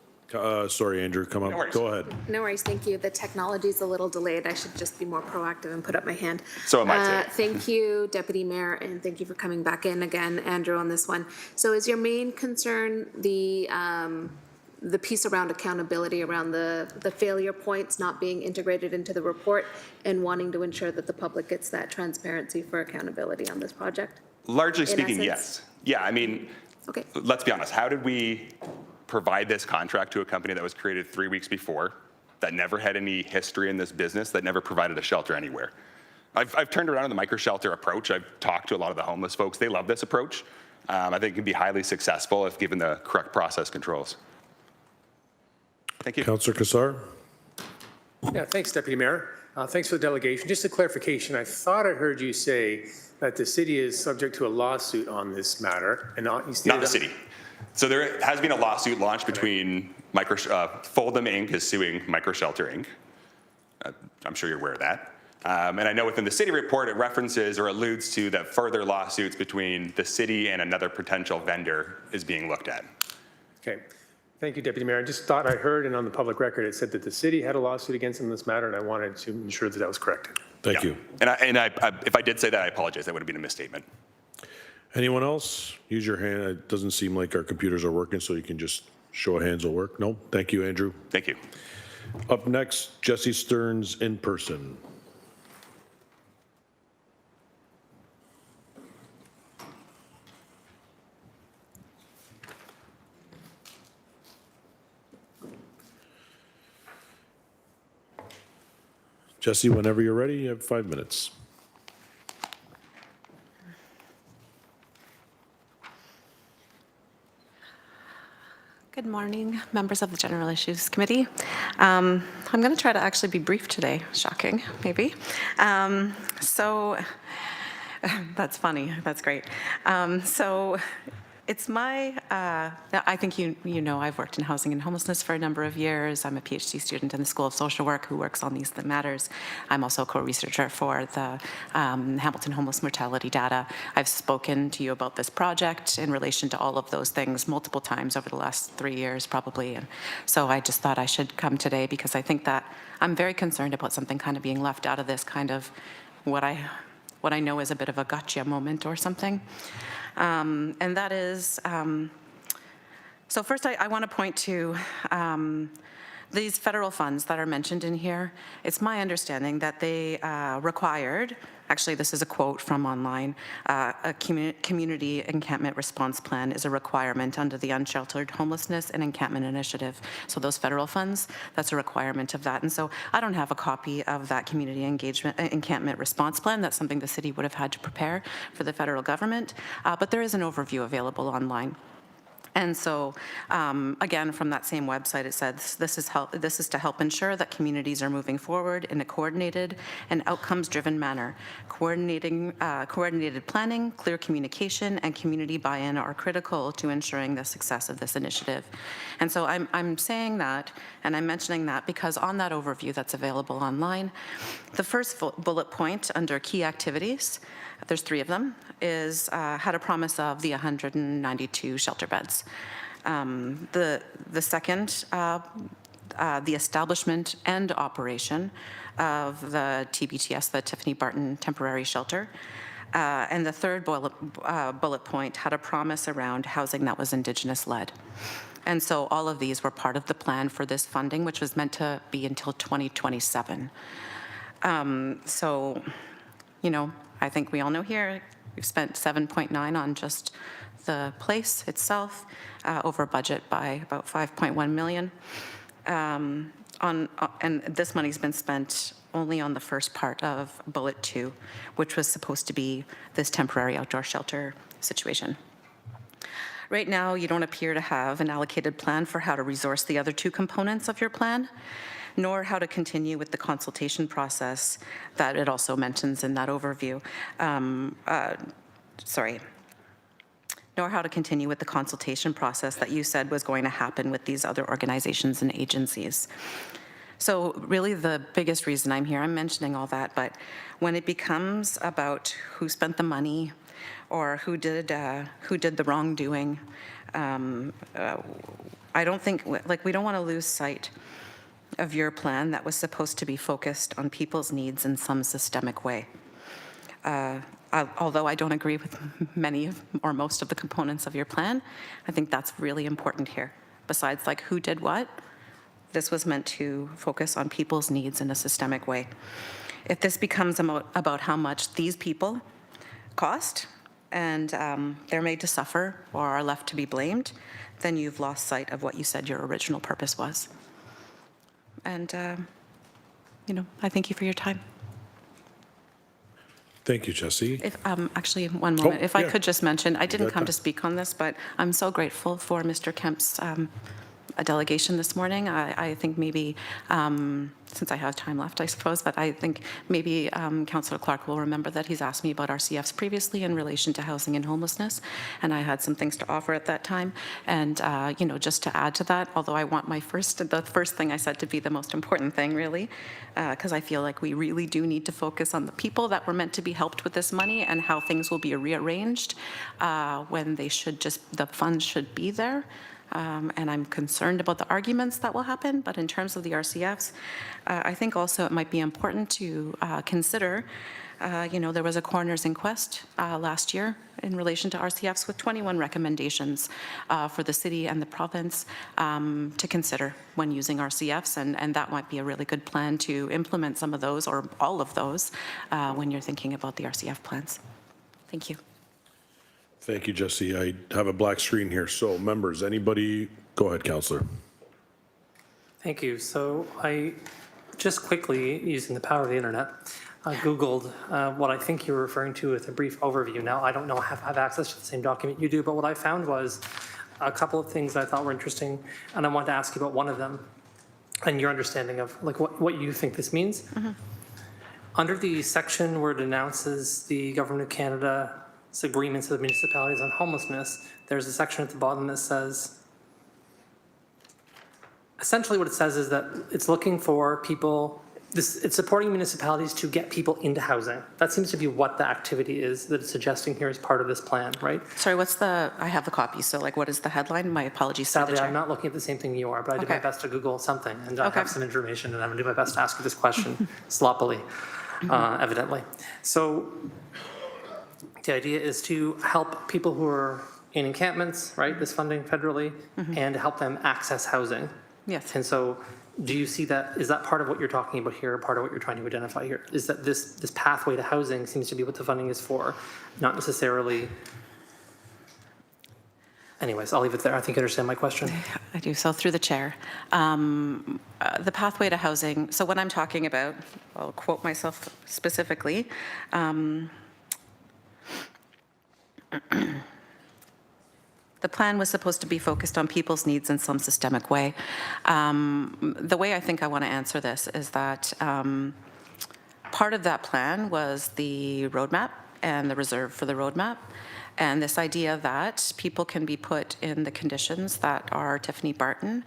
Sorry, Andrew, come up. No worries. Go ahead. No worries, thank you. The technology's a little delayed. I should just be more proactive and put up my hand. So am I too. Thank you, Deputy Mayor, and thank you for coming back in again, Andrew, on this one. So is your main concern the piece around accountability, around the failure points not being integrated into the report, and wanting to ensure that the public gets that transparency for accountability on this project? Largely speaking, essence? yes. Yeah, I mean, Okay. let's be honest. How did we provide this contract to a company that was created 3 weeks before, that never had any history in this business, that never provided a shelter anywhere? I've turned around on the micro-shelter approach. I've talked to a lot of the homeless folks. They love this approach. I think it can be highly successful if given the correct process controls. Thank you. Councillor Kassar? Yeah, thanks, Deputy Mayor. Thanks for the delegation. Just a clarification, I thought I heard you say that the city is subject to a lawsuit on this matter, and not the city. So there has been a lawsuit launched between Foldham Inc. is suing Microshelter Inc. I'm sure you're aware of that. And I know within the city report, it references or alludes to that further lawsuits between the city and another potential vendor is being looked at. Okay. Thank you, Deputy Mayor. I just thought I heard, and on the public record, it said that the city had a lawsuit against them in this matter, and I wanted to ensure that that was correct. Thank you. And if I did say that, I apologize. That would have been a misstatement. Anyone else? Use your hand. It doesn't seem like our computers are working, so you can just show of hands will work. No? Thank you, Andrew. Thank you. Up next, Jesse Stearns in person. Jesse, whenever you're ready, you have 5 minutes. Good morning, members of the General Issues Committee. I'm going to try to actually be brief today. Shocking, maybe. So that's funny. That's great. So it's my, I think you know I've worked in housing and homelessness for a number of years. I'm a PhD student in the School of Social Work who works on these matters. I'm also a co-researcher for the Hamilton homeless mortality data. I've spoken to you about this project in relation to all of those things multiple times over the last 3 years probably. And so I just thought I should come today because I think that I'm very concerned about something kind of being left out of this kind of what I know is a bit of a gotcha moment or something. And that is, so first I want to point to these federal funds that are mentioned in here. It's my understanding that they required, actually this is a quote from online, a community encampment response plan is a requirement under the Unsheltered Homelessness and Encampment Initiative. So those federal funds, that's a requirement of that. And so I don't have a copy of that community encampment response plan. That's something the city would have had to prepare for the federal government. But there is an overview available online. And so, again, from that same website, it says this is to help ensure that communities are moving forward in a coordinated and outcomes-driven manner. Coordinated planning, clear communication, and community buy-in are critical to ensuring the success of this initiative. And so I'm saying that, and I'm mentioning that because on that overview that's available online, the first bullet point under key activities, there's 3 of them, is had a promise of the 192 shelter beds. The second, the establishment and operation of the TBTS, the Tiffany Barton Temporary Shelter. And the third bullet point had a promise around housing that was Indigenous-led. And so all of these were part of the plan for this funding, which was meant to be until 2027. So, you know, I think we all know here, we've spent 7.9 on just the place itself, over budget by about 5.1 million. And this money's been spent only on the first part of bullet 2, which was supposed to be this temporary outdoor shelter situation. Right now, you don't appear to have an allocated plan for how to resource the other 2 components of your plan, nor how to continue with the consultation process that it also mentions in that overview. Nor how to continue with the consultation process that you said was going to happen with these other organizations and agencies. So really the biggest reason I'm here, I'm mentioning all that, but when it becomes about who spent the money or who did the wrongdoing, I don't think, like, we don't want to lose sight of your plan that was supposed to be focused on people's needs in some systemic way. Although I don't agree with many or most of the components of your plan, I think that's really important here. Besides, like, who did what, this was meant to focus on people's needs in a systemic way. If this becomes about how much these people cost and they're made to suffer or are left to be blamed, then you've lost sight of what you said your original purpose was. And, you know, I thank you for your time. Thank you, Jesse. If, actually, one moment. If I yeah. could just mention, I didn't got come time. to speak on this, but I'm so grateful for Mr. Kemp's delegation this morning. I think maybe, since I have time left, I suppose, but I think maybe Councillor Clark will remember that he's asked me about RCFs previously in relation to housing and homelessness, and I had some things to offer at that time. And, you know, just to add to that, although I want the first thing I said to be the most important thing, really, because I feel like we really do need to focus on the people that were meant to be helped with this money and how things will be rearranged when they should the funds should be there. And I'm concerned about the arguments that will happen, but in terms of the RCFs, I think also it might be important to consider, you know, there was a coroner's inquest last year in relation to RCFs with 21 recommendations for the city and the province to consider when using RCFs, and that might be a really good plan to implement some of those or all of those when you're thinking about the RCF plans. Thank you. Thank you, Jesse. I have a black screen here. So members, anybody, go ahead, Councillor. Thank you. So I just quickly, using the power of the internet, Googled what I think you're referring to with a brief overview. Now, I don't know if I have access to the same document you do, but what I found was a couple of things that I thought were interesting, and I wanted to ask you about one of them and your understanding of like what you think this means. Mm-hmm. Under the section where it announces the Government of Canada's agreements with municipalities on homelessness, there's a section at the bottom that says, essentially what it says is that it's looking for people, it's supporting municipalities to get people into housing. That seems to be what the activity is that it's suggesting here as part of this plan, right? Sorry, I have the copy, so like what is the headline? My apologies. Sadly, I'm not looking at the same thing you are, but I did my best to Google something, and I have some information, and I'm gonna do my best to ask you this question sloppily, evidently. So the idea is to help people who are in encampments, right, this funding federally, and to help them access housing. Yes. And so do you see that, is that part of what you're talking about here, part of what you're trying to identify here? Is that this pathway to housing seems to be what the funding is for, not necessarily. Anyways, I'll leave it there. I think you understand my question. I do. So through the chair, the pathway to housing. So what I'm talking about, I'll quote myself specifically. The the plan was supposed to be focused on people's needs in some systemic way. The way I think I want to answer this is that part of that plan was the roadmap and the reserve for the roadmap. And this idea that people can be put in the conditions that are Tiffany Barton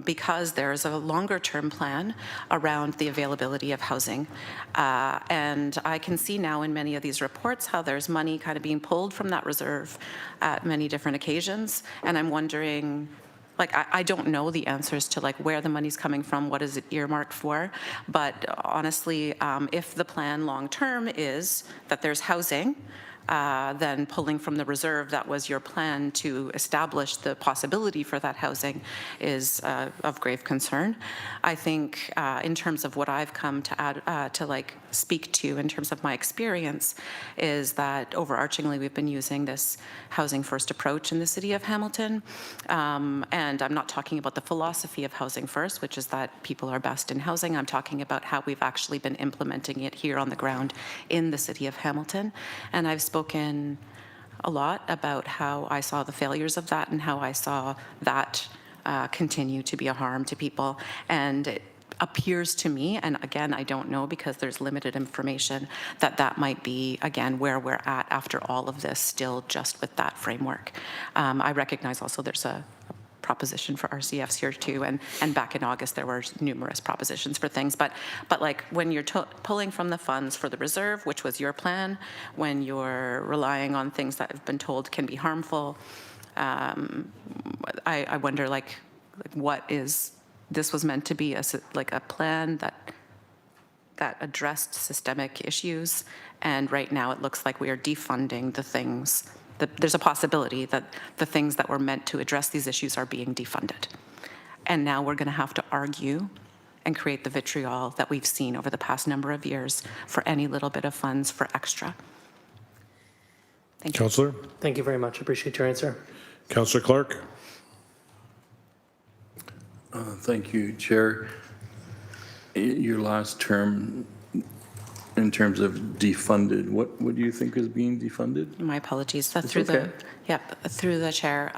because there's a longer term plan around the availability of housing. And I can see now in many of these reports how there's money kind of being pulled from that reserve at many different occasions. And I'm wondering, like, I don't know the answers to like where the money's coming from, what is it earmarked for, but honestly, if the plan long-term is that there's housing, then pulling from the reserve that was your plan to establish the possibility for that housing is of grave concern. I think in terms of what I've come to add, to like speak to in terms of my experience is that overarchingly we've been using this housing first approach in the city of Hamilton. And I'm not talking about the philosophy of housing first, which is that people are best in housing. I'm talking about how we've actually been implementing it here on the ground in the city of Hamilton. And I've spoken a lot about how I saw the failures of that and how I saw that continue to be a harm to people. And it appears to me, and again, I don't know because there's limited information, that that might be, again, where we're at after all of this, still just with that framework. I recognize also there's a proposition for RCFs here too, and back in August there were numerous propositions for things, but like when you're pulling from the funds for the reserve, which was your plan, when you're relying on things that have been told can be harmful, I wonder like what is, this was meant to be a plan that addressed systemic issues, and right now it looks like we are defunding the things. There's a possibility that the things that were meant to address these issues are being defunded. And now we're going to have to argue and create the vitriol that we've seen over the past number of years for any little bit of funds for extra. Thank you. Councillor? Thank you very much. Appreciate your answer. Councillor Clark? Thank you, Chair. Your last term, in terms of defunded, what do you think is being defunded? My apologies. Through the chair.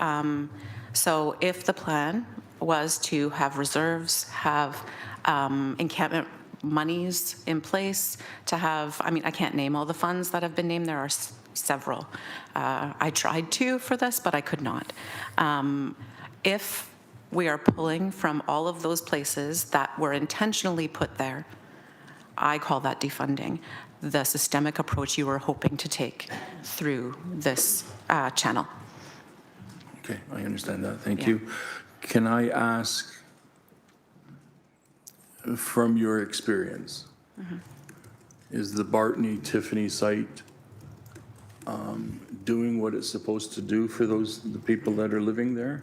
So if the plan was to have reserves, have encampment monies in place, to have, I mean, I can't name all the funds that have been named. There are several. I tried to for this, but I could not. If we are pulling from all of those places that were intentionally put there, I call that defunding the systemic approach you were hoping to take through this channel. Okay, I understand that. Thank you. Can I ask, from your experience, is the Barton Tiffany site doing what it's supposed to do for the people that are living there?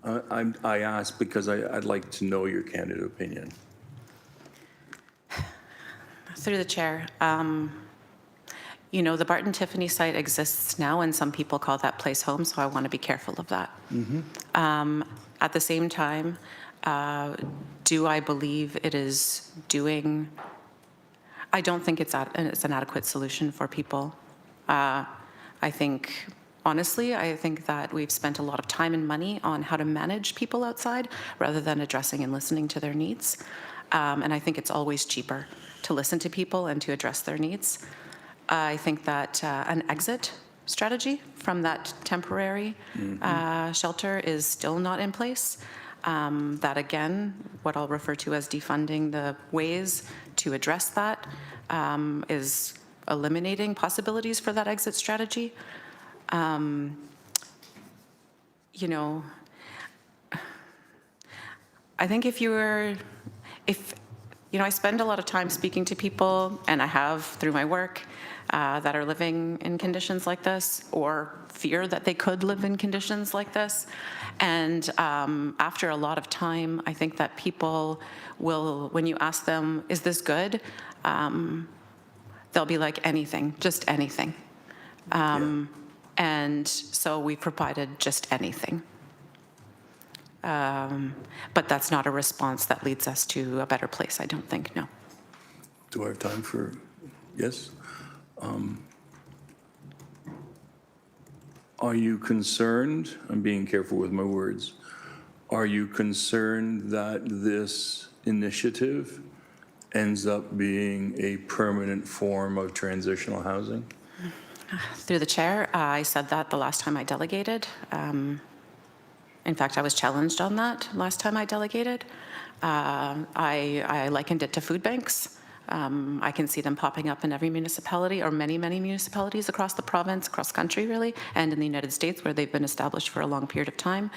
I ask because I'd like to know your candid opinion. Through the chair, you know, the Barton Tiffany site exists now, and some people call that place home, so I want to be careful of that. At the same time, do I believe it is doing, I don't think it's an adequate solution for people. I think, honestly, I think that we've spent a lot of time and money on how to manage people outside rather than addressing and listening to their needs. And I think it's always cheaper to listen to people and to address their needs. I think that an exit strategy from that temporary shelter is still not in place. That again, what I'll refer to as defunding the ways to address that is eliminating possibilities for that exit strategy. You know, I think if you know, I spend a lot of time speaking to people, and I have through my work, that are living in conditions like this or fear that they could live in conditions like this. And after a lot of time, I think that people will, when you ask them, is this good? They'll be like, anything, just anything. And so we provided just anything. But that's not a response that leads us to a better place, I don't think, no. Do I have time for, yes? Are you concerned, I'm being careful with my words, are you concerned that this initiative ends up being a permanent form of transitional housing? Through the chair, I said that the last time I delegated. In fact, I was challenged on that last time I delegated. I likened it to food banks. I can see them popping up in every municipality, or many, many municipalities across the province, across country really, and in the United States where they've been established for a long period of time.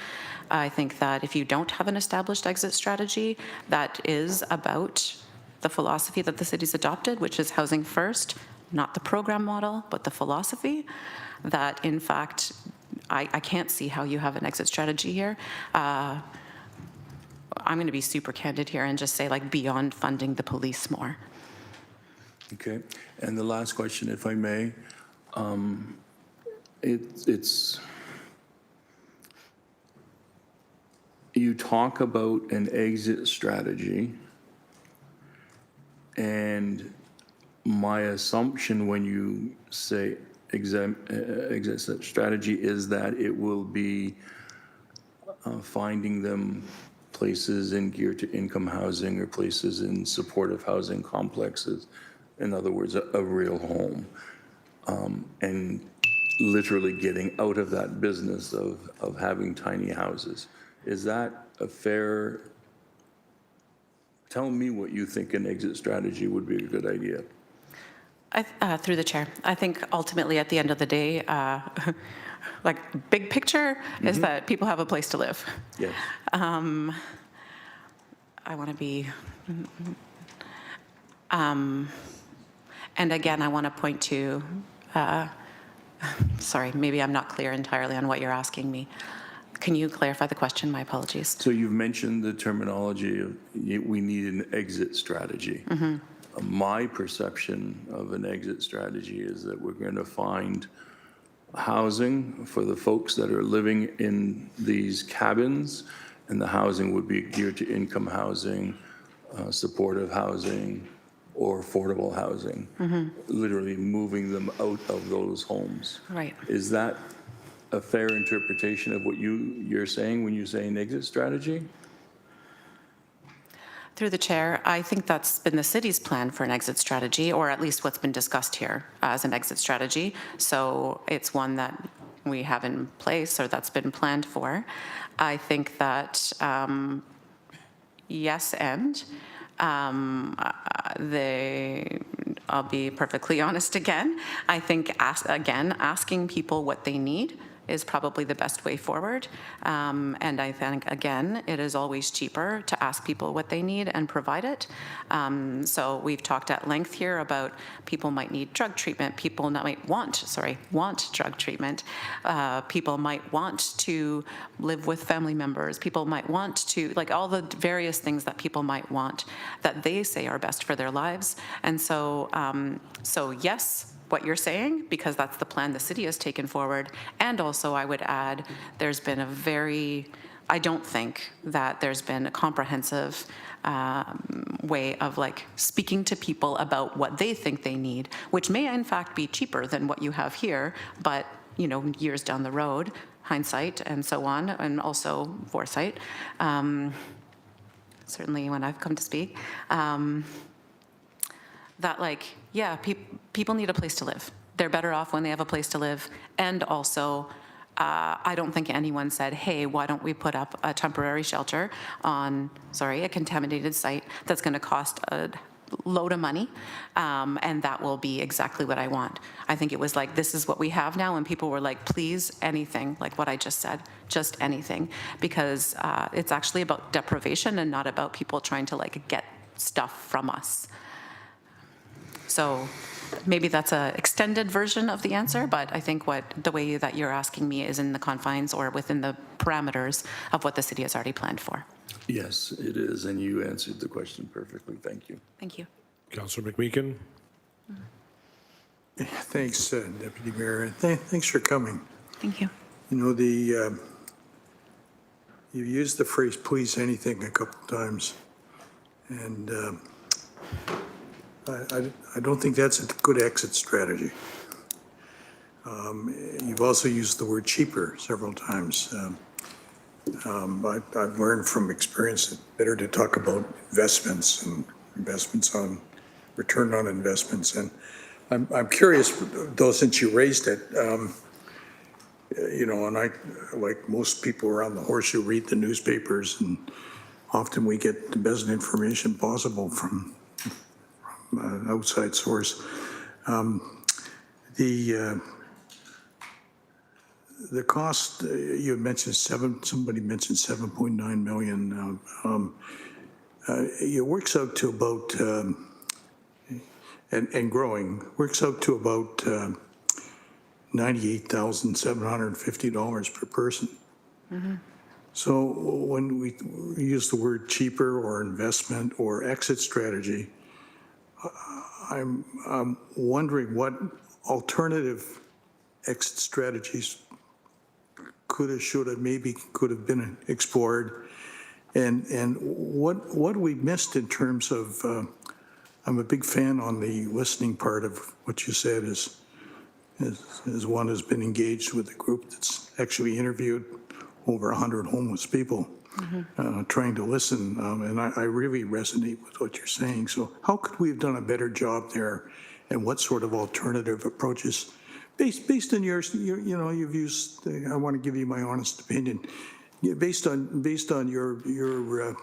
I think that if you don't have an established exit strategy that is about the philosophy that the city's adopted, which is housing first, not the program model, but the philosophy, that in fact, I can't see how you have an exit strategy here. I'm going to be super candid here and just say, like, beyond funding the police more. Okay, and the last question, if I may, it's, you talk about an exit strategy, and my assumption when you say exit strategy is that it will be finding them places in geared to income housing or places in supportive housing complexes. In other words, a real home, and literally getting out of that business of having tiny houses. Is that a fair, tell me what you think an exit strategy would be a good idea. Through the chair, I think ultimately at the end of the day, like big picture is that people have a place to live. Yes. I want to be, and again, I want to point to, sorry, maybe I'm not clear entirely on what you're asking me. Can you clarify the question? My apologies. So you've mentioned the terminology of we need an exit strategy. My perception of an exit strategy is that we're going to find housing for the folks that are living in these cabins, and the housing would be geared to income housing, supportive housing, or affordable housing, literally moving them out of those homes. Right. Is that a fair interpretation of what you're saying when you say an exit strategy? Through the chair, I think that's been the city's plan for an exit strategy, or at least what's been discussed here as an exit strategy. So it's one that we have in place, or that's been planned for. I think that yes, and I'll be perfectly honest again. I think asking people what they need is probably the best way forward. And I think, again, it is always cheaper to ask people what they need and provide it. So we've talked at length here about people might need drug treatment, people might want drug treatment, people might want to live with family members, people might want to, like all the various things that people might want that they say are best for their lives. And so, yes, what you're saying, because that's the plan the city has taken forward. And also I would add, there's been I don't think that there's been a comprehensive way of like speaking to people about what they think they need, which may in fact be cheaper than what you have here, but you know, years down the road, hindsight and so on, and also foresight, certainly when I've come to speak, that like, yeah, people need a place to live. They're better off when they have a place to live. And also, I don't think anyone said, hey, why don't we put up a temporary shelter on, a contaminated site that's going to cost a load of money, and that will be exactly what I want. I think it was like, this is what we have now, and people were like, please, anything, like what I just said, just anything, because it's actually about deprivation and not about people trying to like get stuff from us. So maybe that's an extended version of the answer, but I think the way that you're asking me is in the confines or within the parameters of what the city has already planned for. Yes, it is, and you answered the question perfectly. Thank you. Thank you. Councillor McMeekin. Thanks, Deputy Mayor, and thanks for coming. Thank you. You know, you used the phrase "please anything" a couple of times, and I don't think that's a good exit strategy. You've also used the word cheaper several times. I've learned from experience that better to talk about investments and investments on return on investments. And I'm curious, though, since you raised it, and I, like most people around the horseshoe, read the newspapers, and often we get the best information possible from an outside source. The cost, you had mentioned somebody mentioned 7.9 million. It works out to about, and growing, works out to about $98,750 per person. Mm-hmm. So when we use the word cheaper or investment or exit strategy, I'm wondering what alternative exit strategies could have, should have, maybe could have been explored, and what we missed in terms of. I'm a big fan on the listening part of what you said. As one who's been engaged with a group that's actually interviewed over 100 homeless people, trying to listen, and I really resonate with what you're saying. So how could we have done a better job there, and what sort of alternative approaches, based on you've used, I want to give you my honest opinion, based on your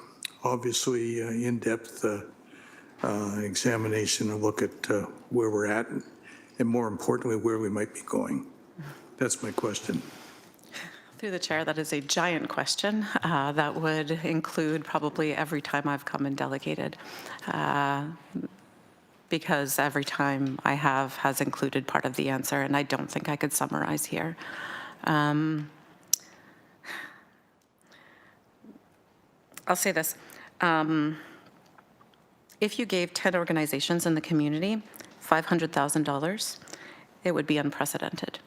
obviously in-depth examination, a look at where we're at, and more importantly, where we might be going. That's my question. Through the chair, that is a giant question that would include probably every time I've come and delegated, because every time I have has included part of the answer, and I don't think I could summarize here. I'll say this. If you gave 10 organizations in the community $500,000, it would be unprecedented.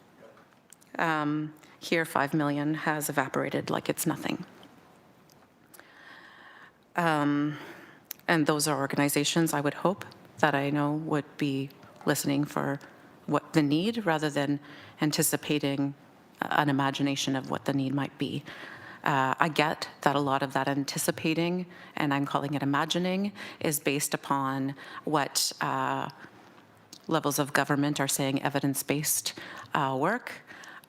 Here, 5 million has evaporated like it's nothing. And those are organizations, I would hope, that I know would be listening for what the need rather than anticipating an imagination of what the need might be. I get that a lot of that anticipating, and I'm calling it imagining, is based upon what levels of government are saying evidence-based work.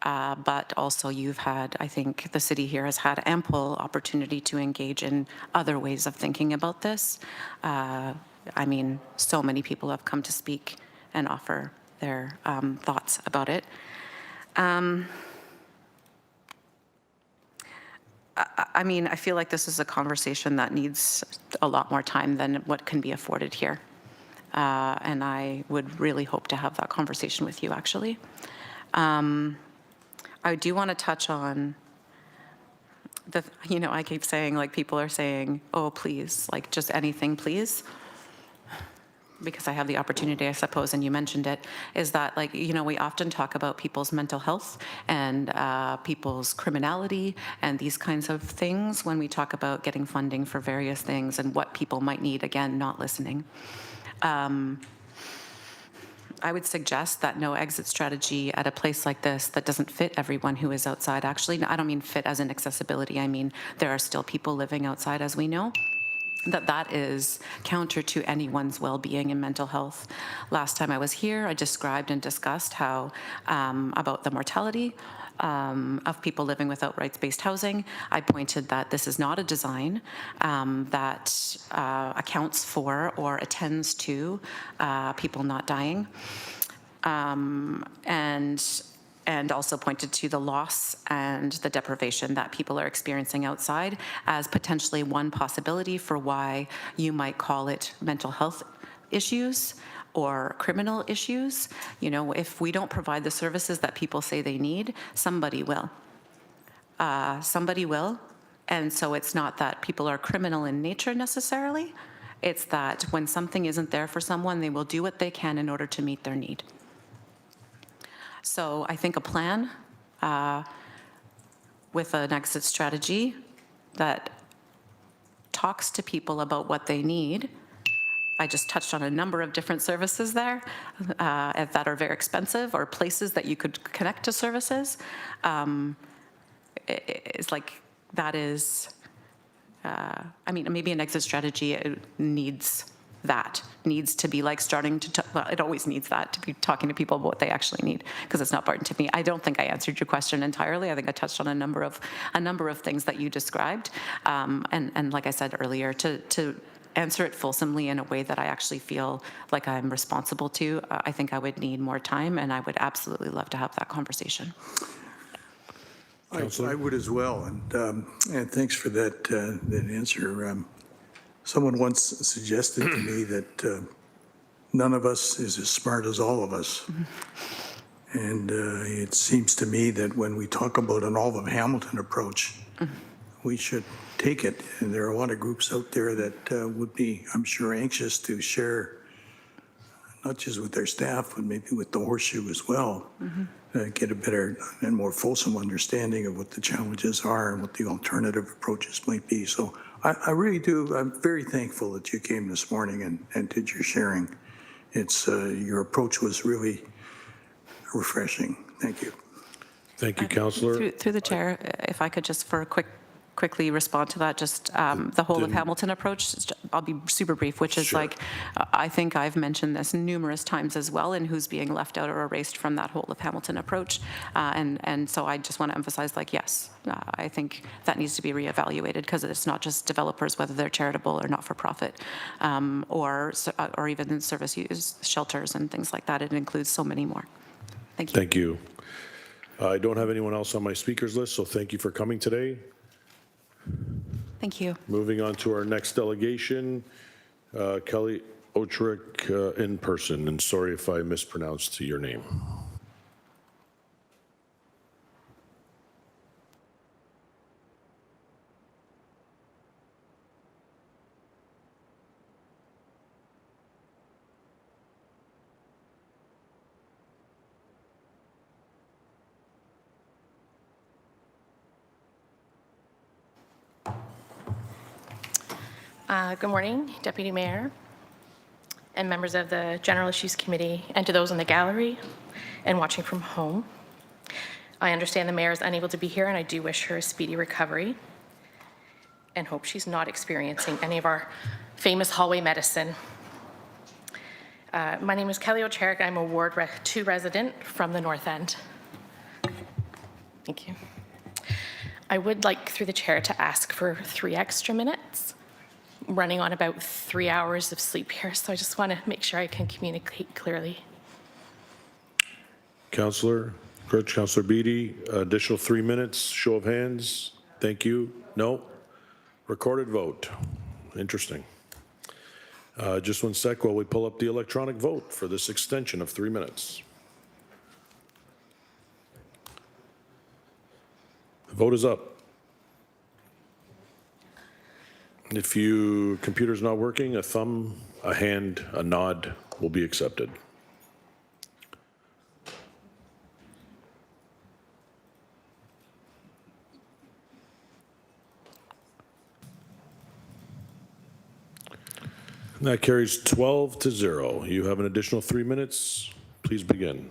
But also you've had, I think the city here has had ample opportunity to engage in other ways of thinking about this. I mean, so many people have come to speak and offer their thoughts about it. I mean, I feel like this is a conversation that needs a lot more time than what can be afforded here. And I would really hope to have that conversation with you, actually. I do want to touch on I keep saying, like, people are saying, oh, please, like, just anything, please. Because I have the opportunity, I suppose, and you mentioned it, is that, like, we often talk about people's mental health and people's criminality and these kinds of things when we talk about getting funding for various things and what people might need, again, not listening. I would suggest that no exit strategy at a place like this that doesn't fit everyone who is outside. Actually, I don't mean fit as in accessibility. I mean, there are still people living outside, as we know. That is counter to anyone's well-being and mental health. Last time I was here, I described and discussed how about the mortality of people living without rights-based housing. I pointed that this is not a design that accounts for or attends to people not dying, and also pointed to the loss and the deprivation that people are experiencing outside as potentially one possibility for why you might call it mental health issues or criminal issues. If we don't provide the services that people say they need, somebody will. Somebody will. And so it's not that people are criminal in nature necessarily. It's that when something isn't there for someone, they will do what they can in order to meet their need. So I think a plan with an exit strategy that talks to people about what they need I just touched on a number of different services there that are very expensive, or places that you could connect to services. It's like that is, I mean, maybe an exit strategy needs to be like starting to, well, it always needs that, to be talking to people about what they actually need, because it's not burden to me. I don't think I answered your question entirely. I think I touched on a number of things that you described. And like I said earlier, to answer it fulsomely in a way that I actually feel like I'm responsible to, I think I would need more time, and I would absolutely love to have that conversation. I would as well, and thanks for that answer. Someone once suggested to me that none of us is as smart as all of us. And it seems to me that when we talk about an all of Hamilton approach, we should take it. And there are a lot of groups out there that would be, I'm sure, anxious to share, not just with their staff, but maybe with the Horseshoe as well, get a better and more fulsome understanding of what the challenges are and what the alternative approaches might be. So I really do, I'm very thankful that you came this morning and did your sharing. It's, your approach was really refreshing. Thank you. Thank you, Councillor. Through the chair, if I could just for a quickly respond to that, just the whole of Hamilton approach, I'll be super brief, which is like, I think I've mentioned this numerous times as well, and who's being left out or erased from that whole of Hamilton approach. And so I just want to emphasize, like, yes, I think that needs to be reevaluated, because it's not just developers, whether they're charitable or not-for-profit, or even service use shelters and things like that. It includes so many more. Thank you. Thank you. I don't have anyone else on my speakers list, so thank you for coming today. Thank you. Moving on to our next delegation, Kelly Otrick in person, and sorry if I mispronounced your name. Good morning, Deputy Mayor and members of the General Issues Committee, and to those in the gallery and watching from home. I understand the Mayor is unable to be here, and I do wish her a speedy recovery and hope she's not experiencing any of our famous hallway medicine. My name is Kelly Otrick. I'm a Ward 2 resident from the North End. Thank you. I would like, through the chair, to ask for 3 extra minutes. Running on about 3 hours of sleep here, so I just want to make sure I can communicate clearly. Councillor Crouch, Councillor Beatty, additional 3 minutes, show of hands. Thank you. No? Recorded vote. Interesting. Just 1 sec while we pull up the electronic vote for this extension of 3 minutes. The vote is up. If your computer's not working, a thumb, a hand, a nod will be accepted. And that carries 12-0. You have an additional 3 minutes. Please begin.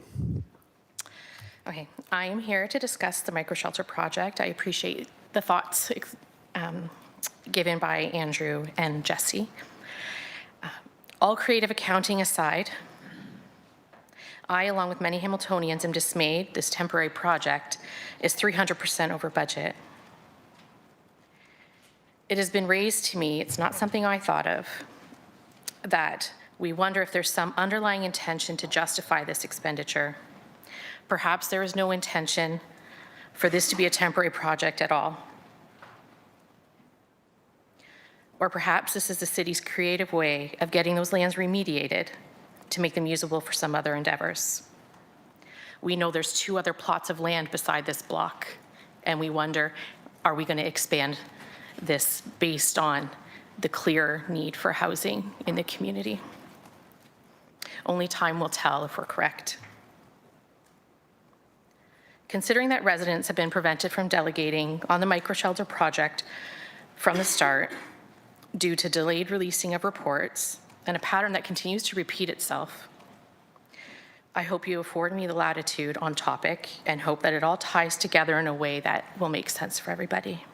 Okay, I am here to discuss the microshelter project. I appreciate the thoughts given by Andrew and Jesse. All creative accounting aside, I, along with many Hamiltonians, am dismayed this temporary project is 300% over budget. It has been raised to me, it's not something I thought of, that we wonder if there's some underlying intention to justify this expenditure. Perhaps there is no intention for this to be a temporary project at all. Or perhaps this is the city's creative way of getting those lands remediated to make them usable for some other endeavors. We know there's 2 other plots of land beside this block, and we wonder, are we going to expand this based on the clear need for housing in the community? Only time will tell if we're correct. Considering that residents have been prevented from delegating on the microshelter project from the start, due to delayed releasing of reports and a pattern that continues to repeat itself. I hope you afford me the latitude on topic and hope that it all ties together in a way that will make sense for everybody.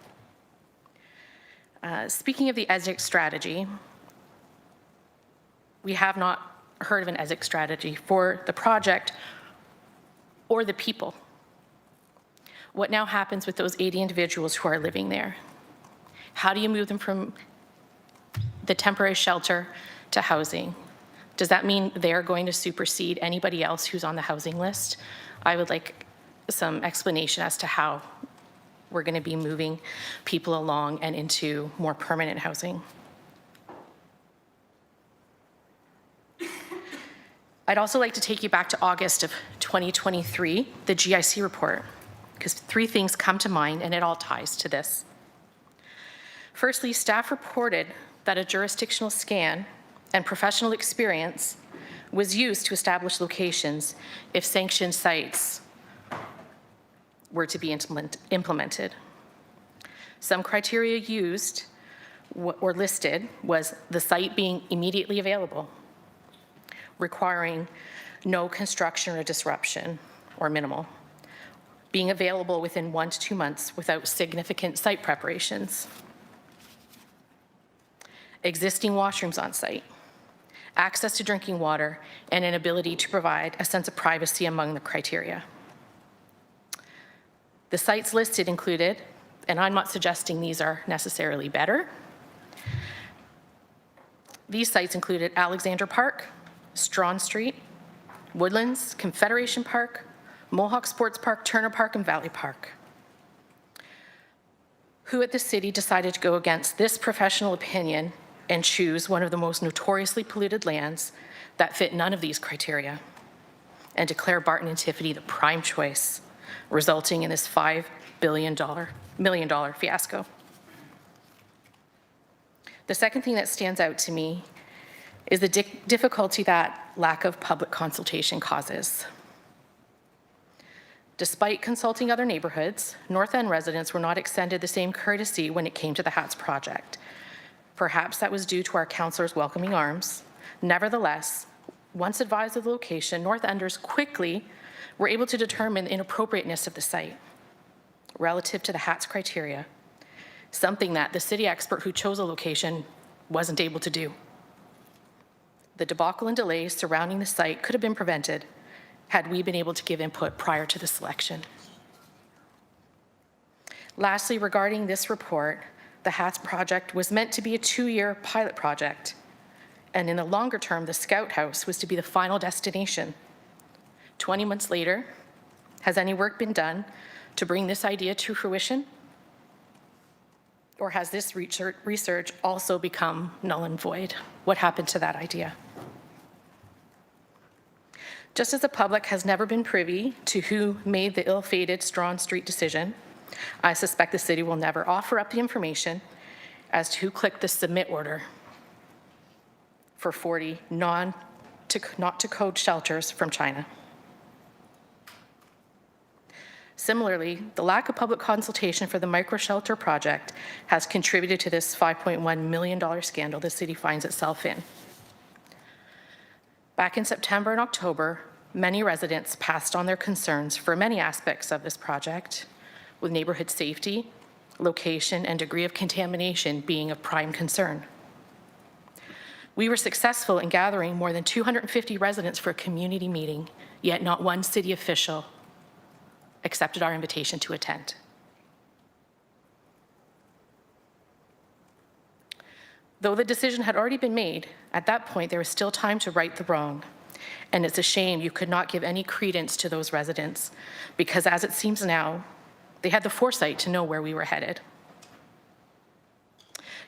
Speaking of the exit strategy, we have not heard of an exit strategy for the project or the people. What now happens with those 80 individuals who are living there? How do you move them from the temporary shelter to housing? Does that mean they're going to supersede anybody else who's on the housing list? I would like some explanation as to how we're going to be moving people along and into more permanent housing. I'd also like to take you back to August of 2023, the GIC report, because 3 things come to mind and it all ties to this. Firstly, staff reported that a jurisdictional scan and professional experience was used to establish locations if sanctioned sites were to be implemented. Some criteria used or listed was the site being immediately available, requiring no construction or disruption, or minimal, being available within 1 to 2 months without significant site preparations, existing washrooms on site, access to drinking water, and an ability to provide a sense of privacy among the criteria. The sites listed included, and I'm not suggesting these are necessarily better, these sites included Alexander Park, Strawn Street, Woodlands, Confederation Park, Mohawk Sports Park, Turner Park, and Valley Park. Who at the city decided to go against this professional opinion and choose one of the most notoriously polluted lands that fit none of these criteria and declare Barton and Tiffany the prime choice, resulting in this $5 million fiasco? The second thing that stands out to me is the difficulty that lack of public consultation causes. Despite consulting other neighborhoods, North End residents were not extended the same courtesy when it came to the Hats project. Perhaps that was due to our councillors' welcoming arms. Nevertheless, once advised of the location, North Enders quickly were able to determine the inappropriateness of the site relative to the Hats criteria, something that the city expert who chose a location wasn't able to do. The debacle and delays surrounding the site could have been prevented had we been able to give input prior to the selection. Lastly, regarding this report, the Hats project was meant to be a 2-year pilot project, and in the longer term, the Scout House was to be the final destination. 20 months later, has any work been done to bring this idea to fruition? Or has this research also become null and void? What happened to that idea? Just as the public has never been privy to who made the ill-fated Strawn Street decision, I suspect the city will never offer up the information as to who clicked the submit order for 40 not-to-code shelters from China. Similarly, the lack of public consultation for the micro-shelter project has contributed to this $5.1 million scandal the city finds itself in. Back in September and October, many residents passed on their concerns for many aspects of this project, with neighborhood safety, location, and degree of contamination being of prime concern. We were successful in gathering more than 250 residents for a community meeting, yet not one city official accepted our invitation to attend. Though the decision had already been made, at that point there was still time to right the wrong. And it's a shame you could not give any credence to those residents, because as it seems now, they had the foresight to know where we were headed.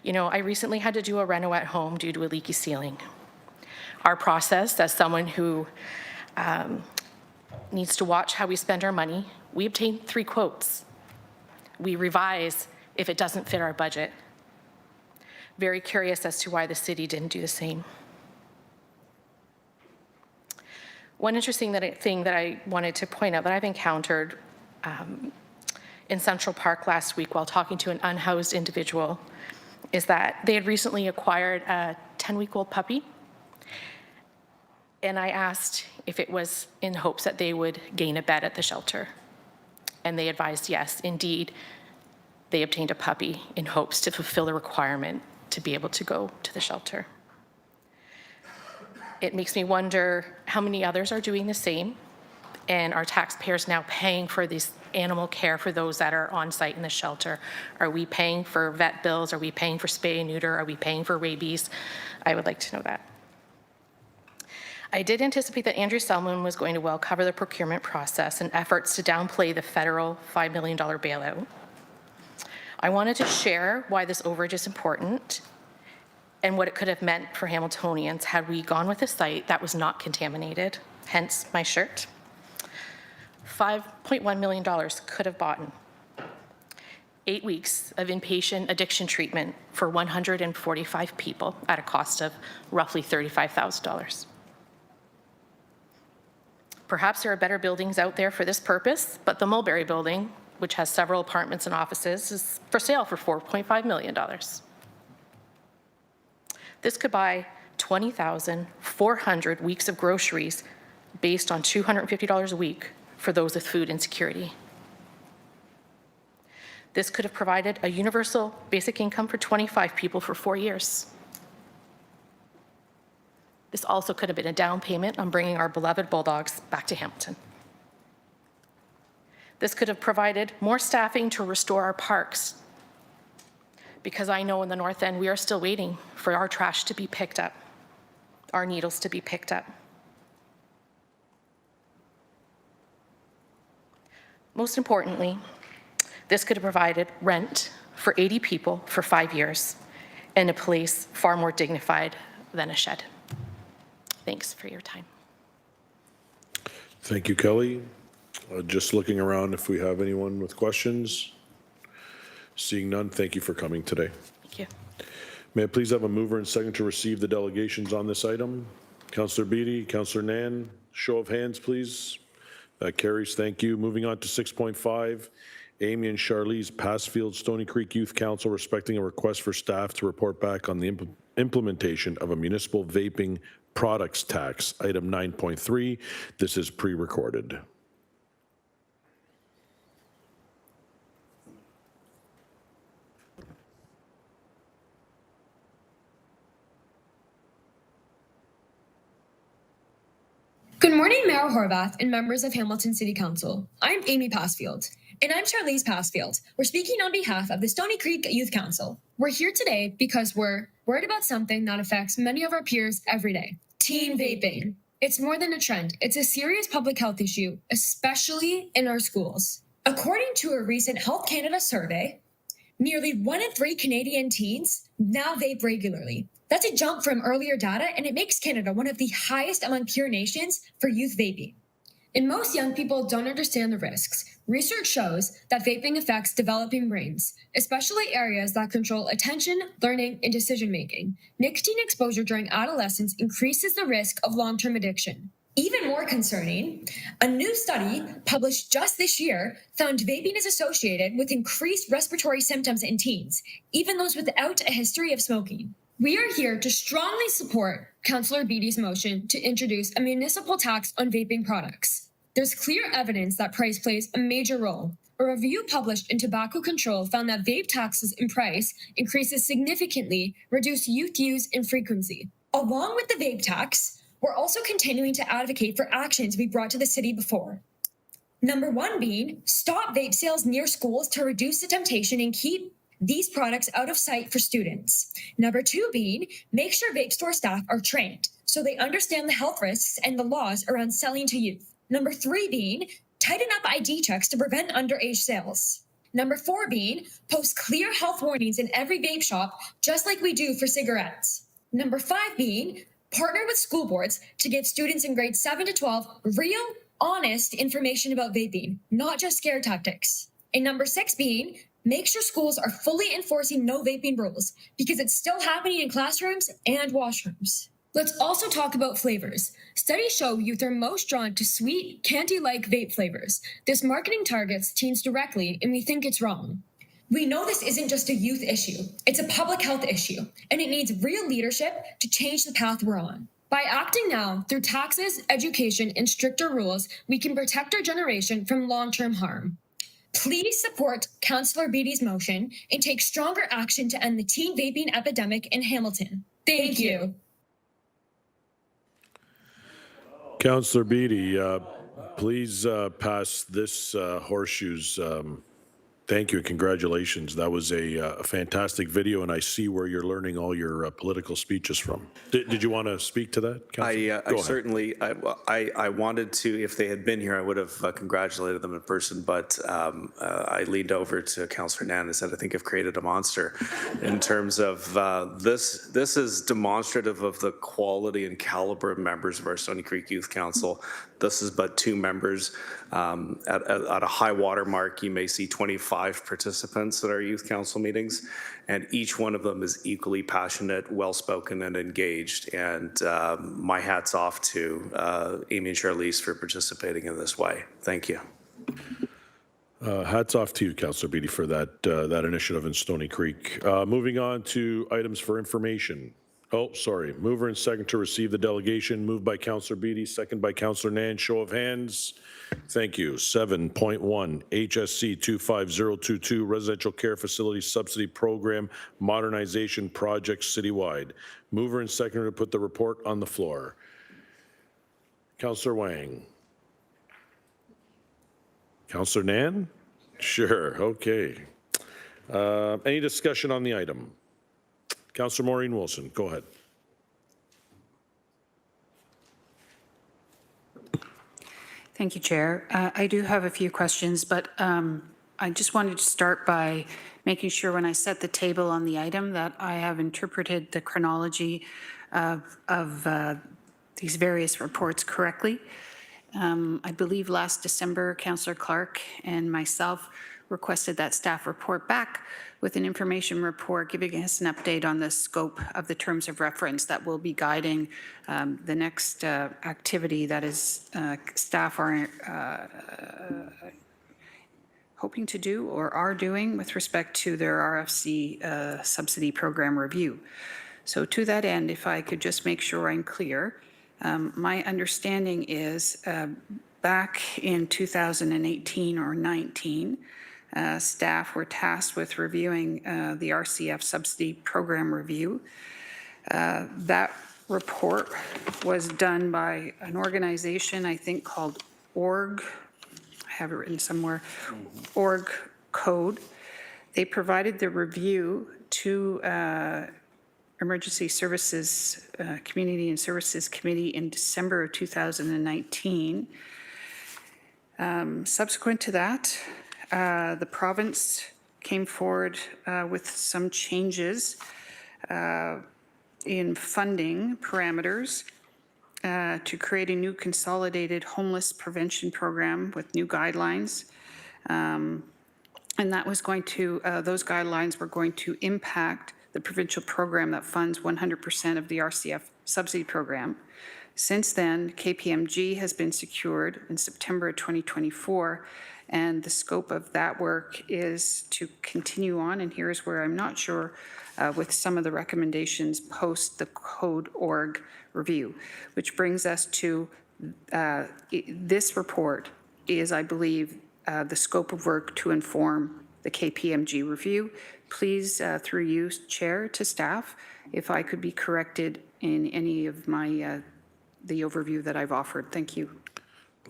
You know, I recently had to do a reno at home due to a leaky ceiling. Our process, as someone who needs to watch how we spend our money, we obtain 3 quotes. We revise if it doesn't fit our budget. Very curious as to why the city didn't do the same. One interesting thing that I wanted to point out that I've encountered in Central Park last week while talking to an unhoused individual is that they had recently acquired a 10-week-old puppy And I asked if it was in hopes that they would gain a bed at the shelter. And they advised yes, indeed, they obtained a puppy in hopes to fulfill the requirement to be able to go to the shelter. It makes me wonder how many others are doing the same, and are taxpayers now paying for this animal care for those that are on site in the shelter? Are we paying for vet bills? Are we paying for spay and neuter? Are we paying for rabies? I would like to know that. I did anticipate that Andrew Selman was going to well cover the procurement process and efforts to downplay the federal $5 million bailout. I wanted to share why this overage is important and what it could have meant for Hamiltonians had we gone with a site that was not contaminated, hence my shirt. $5.1 million could have bought 8 weeks of inpatient addiction treatment for 145 people at a cost of roughly $35,000. Perhaps there are better buildings out there for this purpose, but the Mulberry Building, which has several apartments and offices, is for sale for $4.5 million. This could buy 20,400 weeks of groceries based on $250 a week for those with food insecurity. This could have provided a universal basic income for 25 people for 4 years. This also could have been a down payment on bringing our beloved Bulldogs back to Hamilton. This could have provided more staffing to restore our parks, because I know in the North End we are still waiting for our trash to be picked up, our needles to be picked up. Most importantly, this could have provided rent for 80 people for 5 years in a place far more dignified than a shed. Thanks for your time. Thank you, Kelly. Just looking around if we have anyone with questions. Seeing none, thank you for coming today. Thank you. May I please have a mover and second to receive the delegations on this item? Councillor Beatty, Councillor Nan, show of hands, please. That carries, thank you. Moving on to 6.5, Amy and Charlize Passfield, Stony Creek Youth Council, respecting a request for staff to report back on the implementation of a municipal vaping products tax, item 9.3. This is pre-recorded. Good morning, Mayor Horvath and members of Hamilton City Council. I'm Amy Passfield. And I'm Charlize Passfield. We're speaking on behalf of the Stony Creek Youth Council. We're here today because we're worried about something that affects many of our peers every day: teen vaping. It's more than a trend. It's a serious public health issue, especially in our schools. According to a recent Health Canada survey, nearly 1 in 3 Canadian teens now vape regularly. That's a jump from earlier data, and it makes Canada one of the highest among peer nations for youth vaping. And most young people don't understand the risks. Research shows that vaping affects developing brains, especially areas that control attention, learning, and decision-making. Nicotine exposure during adolescence increases the risk of long-term addiction. Even more concerning, a new study published just this year found vaping is associated with increased respiratory symptoms in teens, even those without a history of smoking. We are here to strongly support Councillor Beatty's motion to introduce a municipal tax on vaping products. There's clear evidence that price plays a major role. A review published in Tobacco Control found that vape taxes in price increases significantly reduce youth use and frequency. Along with the vape tax, we're also continuing to advocate for actions we brought to the city before. Number 1 being, stop vape sales near schools to reduce the temptation and keep these products out of sight for students. Number 2 being, make sure vape store staff are trained so they understand the health risks and the laws around selling to youth. Number 3 being, tighten up ID checks to prevent underage sales. Number 4 being, post clear health warnings in every vape shop, just like we do for cigarettes. Number 5 being, partner with school boards to give students in grades 7 to 12 real, honest information about vaping, not just scare tactics. And number 6 being, make sure schools are fully enforcing no vaping rules, because it's still happening in classrooms and washrooms. Let's also talk about flavors. Studies show youth are most drawn to sweet, candy-like vape flavors. This marketing targets teens directly, and we think it's wrong. We know this isn't just a youth issue. It's a public health issue, and it needs real leadership to change the path we're on. By acting now through taxes, education, and stricter rules, we can protect our generation from long-term harm. Please support Councillor Beatty's motion and take stronger action to end the teen vaping epidemic in Hamilton. Thank you. Councillor Beatty, please pass this horseshoes. Thank you and congratulations. That was a fantastic video, and I see where you're learning all your political speeches from. Did you want to speak to that, Councillor? I certainly, I wanted to, if they had been here, I would have congratulated them in person, but I leaned over to Councillor Nan and said, I think I've created a monster in terms of this is demonstrative of the quality and caliber of members of our Stony Creek Youth Council. This is but 2 members. At a high water mark, you may see 25 participants at our youth council meetings, and each one of them is equally passionate, well-spoken, and engaged. And my hat's off to Amy and Charlize for participating in this way. Thank you. Hats off to you, Councillor Beatty, for that initiative in Stony Creek. Moving on to items for information. Oh, sorry. Mover and second to receive the delegation. Moved by Councillor Beatty, second by Councillor Nan. Show of hands. Thank you. 7.1 HSC 25022 Residential Care Facility Subsidy Program Modernization Project Citywide. Mover and seconder to put the report on the floor. Councillor Wang. Councillor Nan? Sure. Okay. Any discussion on the item? Councillor Maureen Wilson, go ahead. Thank you, Chair. I do have a few questions, but I just wanted to start by making sure when I set the table on the item that I have interpreted the chronology of these various reports correctly. I believe last December, Councillor Clark and myself requested that staff report back with an information report giving us an update on the scope of the terms of reference that will be guiding the next activity that is staff are hoping to do or are doing with respect to their RFC subsidy program review. So to that end, if I could just make sure I'm clear, my understanding is back in 2018 or 19, staff were tasked with reviewing the RCF subsidy program review. That report was done by an organization, I think, called ORG. I have it written somewhere. ORG Code. They provided the review to Emergency Services Community and Services Committee in December of 2019. Subsequent to that, the province came forward with some changes in funding parameters to create a new consolidated homeless prevention program with new guidelines. And that was going to, those guidelines were going to impact the provincial program that funds 100% of the RCF subsidy program. Since then, KPMG has been secured in September of 2024, and the scope of that work is to continue on, and here's where I'm not sure with some of the recommendations post the Code Org review, which brings us to this report is, I believe, the scope of work to inform the KPMG review. Please, through you, Chair, to staff, if I could be corrected in any of my the overview that I've offered. Thank you.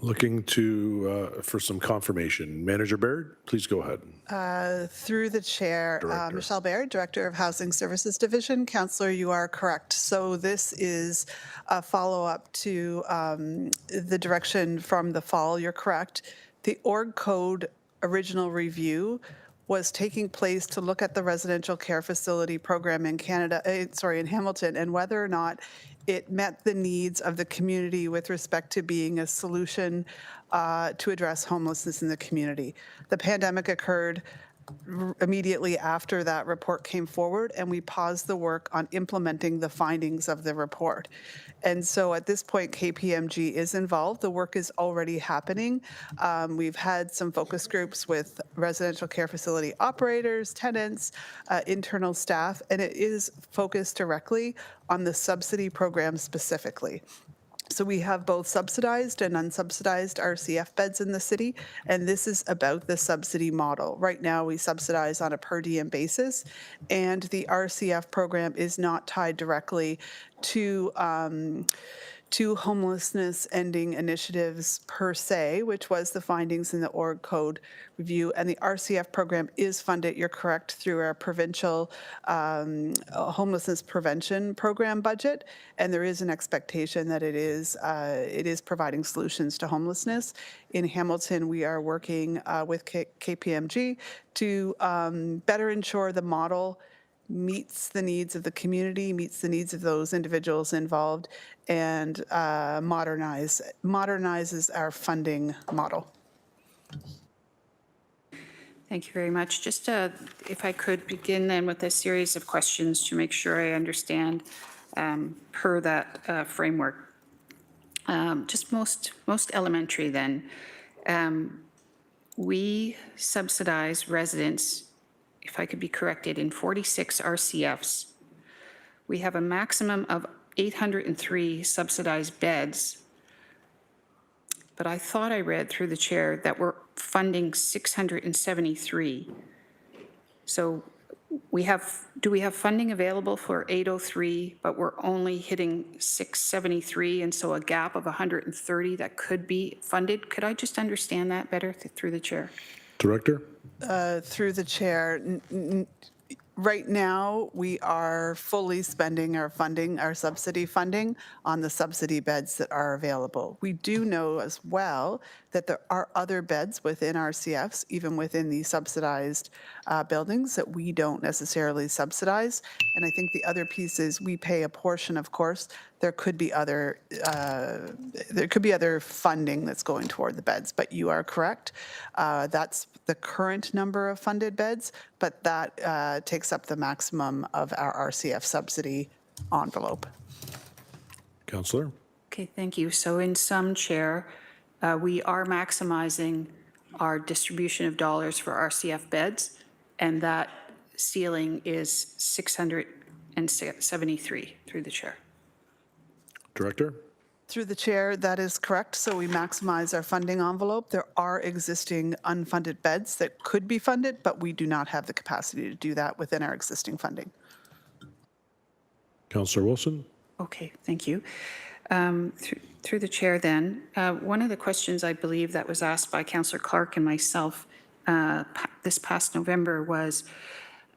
Looking to for some confirmation. Manager Baird, please go ahead. Through the chair, Michelle Baird, Director of Housing Services Division. Councillor, you are correct. So this is a follow-up to the direction from the fall. You're correct. The Org Code original review was taking place to look at the residential care facility program in Canada, in Hamilton, and whether or not it met the needs of the community with respect to being a solution to address homelessness in the community. The pandemic occurred. immediately after that report came forward, and we paused the work on implementing the findings of the report. And so at this point, KPMG is involved. The work is already happening. We've had some focus groups with residential care facility operators, tenants, internal staff, and it is focused directly on the subsidy program specifically. So we have both subsidized and unsubsidized RCF beds in the city, and this is about the subsidy model. Right now, we subsidize on a per diem basis, and the RCF program is not tied directly to homelessness ending initiatives per se, which was the findings in the org code review. And the RCF program is funded, you're correct, through our provincial homelessness prevention program budget. And there is an expectation that it is providing solutions to homelessness. In Hamilton, we are working with KPMG to better ensure the model meets the needs of the community, meets the needs of those individuals involved, and modernizes our funding model. Thank you very much. Just if I could begin then with a series of questions to make sure I understand per that framework. Just most elementary then. We subsidize residents, if I could be corrected, in 46 RCFs. We have a maximum of 803 subsidized beds, but I thought I read through the chair that we're funding 673. So do we have funding available for 803, but we're only hitting 673, and so a gap of 130 that could be funded? Could I just understand that better through the chair? Director? Through the chair, right now, we are fully spending our funding, our subsidy funding, on the subsidy beds that are available. We do know as well that there are other beds within RCFs, even within the subsidized buildings, that we don't necessarily subsidize. And I think the other piece is we pay a portion, of course. There could be other funding that's going toward the beds, but you are correct. That's the current number of funded beds, but that takes up the maximum of our RCF subsidy envelope. Councillor? Okay, thank you. So in sum, Chair, we are maximizing our distribution of dollars for RCF beds, and that ceiling is 673 through the chair. Director? Through the chair, that is correct. So we maximize our funding envelope. There are existing unfunded beds that could be funded, but we do not have the capacity to do that within our existing funding. Councillor Wilson? Okay, thank you. Through the chair then, one of the questions I believe that was asked by Councillor Clark and myself this past November was,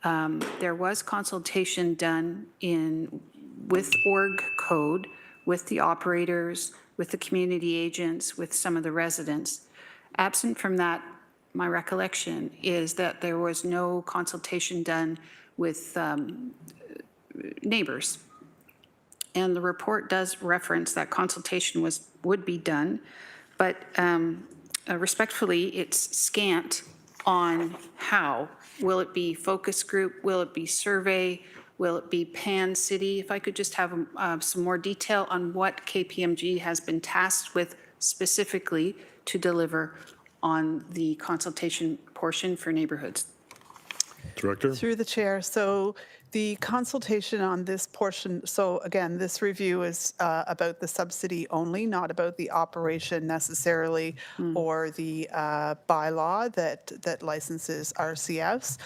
there was consultation done with org code, with the operators, with the community agents, with some of the residents. Absent from that, my recollection is that there was no consultation done with neighbors. And the report does reference that consultation would be done, but respectfully, it's scant on how. Will it be focus group? Will it be survey? Will it be Pan City? If I could just have some more detail on what KPMG has been tasked with specifically to deliver on the consultation portion for neighborhoods. Director? Through the chair. So the consultation on this portion, so again, this review is about the subsidy only, not about the operation necessarily or the bylaw that licenses RCFs.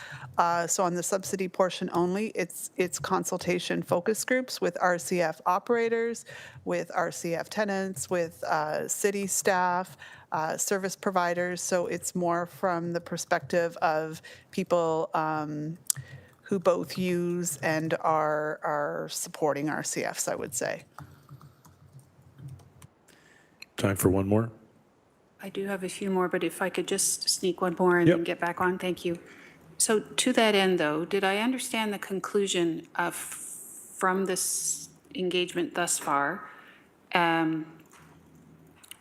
So on the subsidy portion only, it's consultation focus groups with RCF operators, with RCF tenants, with city staff, service providers. So it's more from the perspective of people who both use and are supporting RCFs, I would say. Time for one more. I do have a few more, but if I could just sneak one more and then get back on, thank you. So to that end, though, did I understand the conclusion from this engagement thus far? I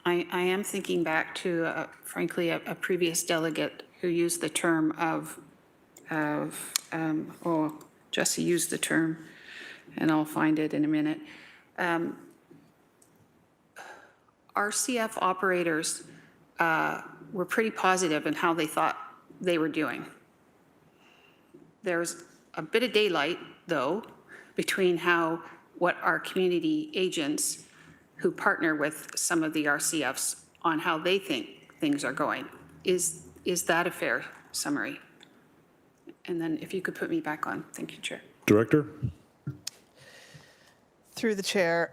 am thinking back to, frankly, a previous delegate who used the term of of, Jesse used the term, and I'll find it in a minute. RCF operators were pretty positive in how they thought they were doing. There's a bit of daylight, though, between what our community agents who partner with some of the RCFs on how they think things are going. Is that a fair summary? And then if you could put me back on. Thank you, Chair. Director? Through the chair.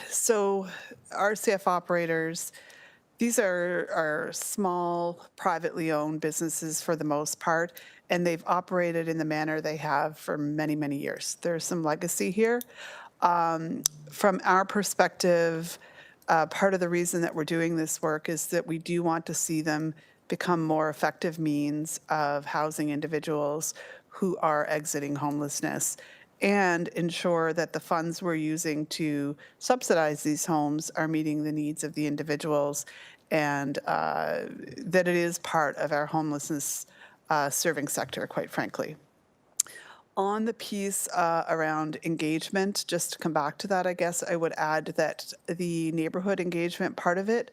So RCF operators, these are small, privately owned businesses for the most part, and they've operated in the manner they have for many, many years. There's some legacy here. From our perspective, part of the reason that we're doing this work is that we do want to see them become more effective means of housing individuals who are exiting homelessness, and ensure that the funds we're using to subsidize these homes are meeting the needs of the individuals, and that it is part of our homelessness serving sector, quite frankly. On the piece around engagement, just to come back to that, I guess I would add that the neighborhood engagement part of it,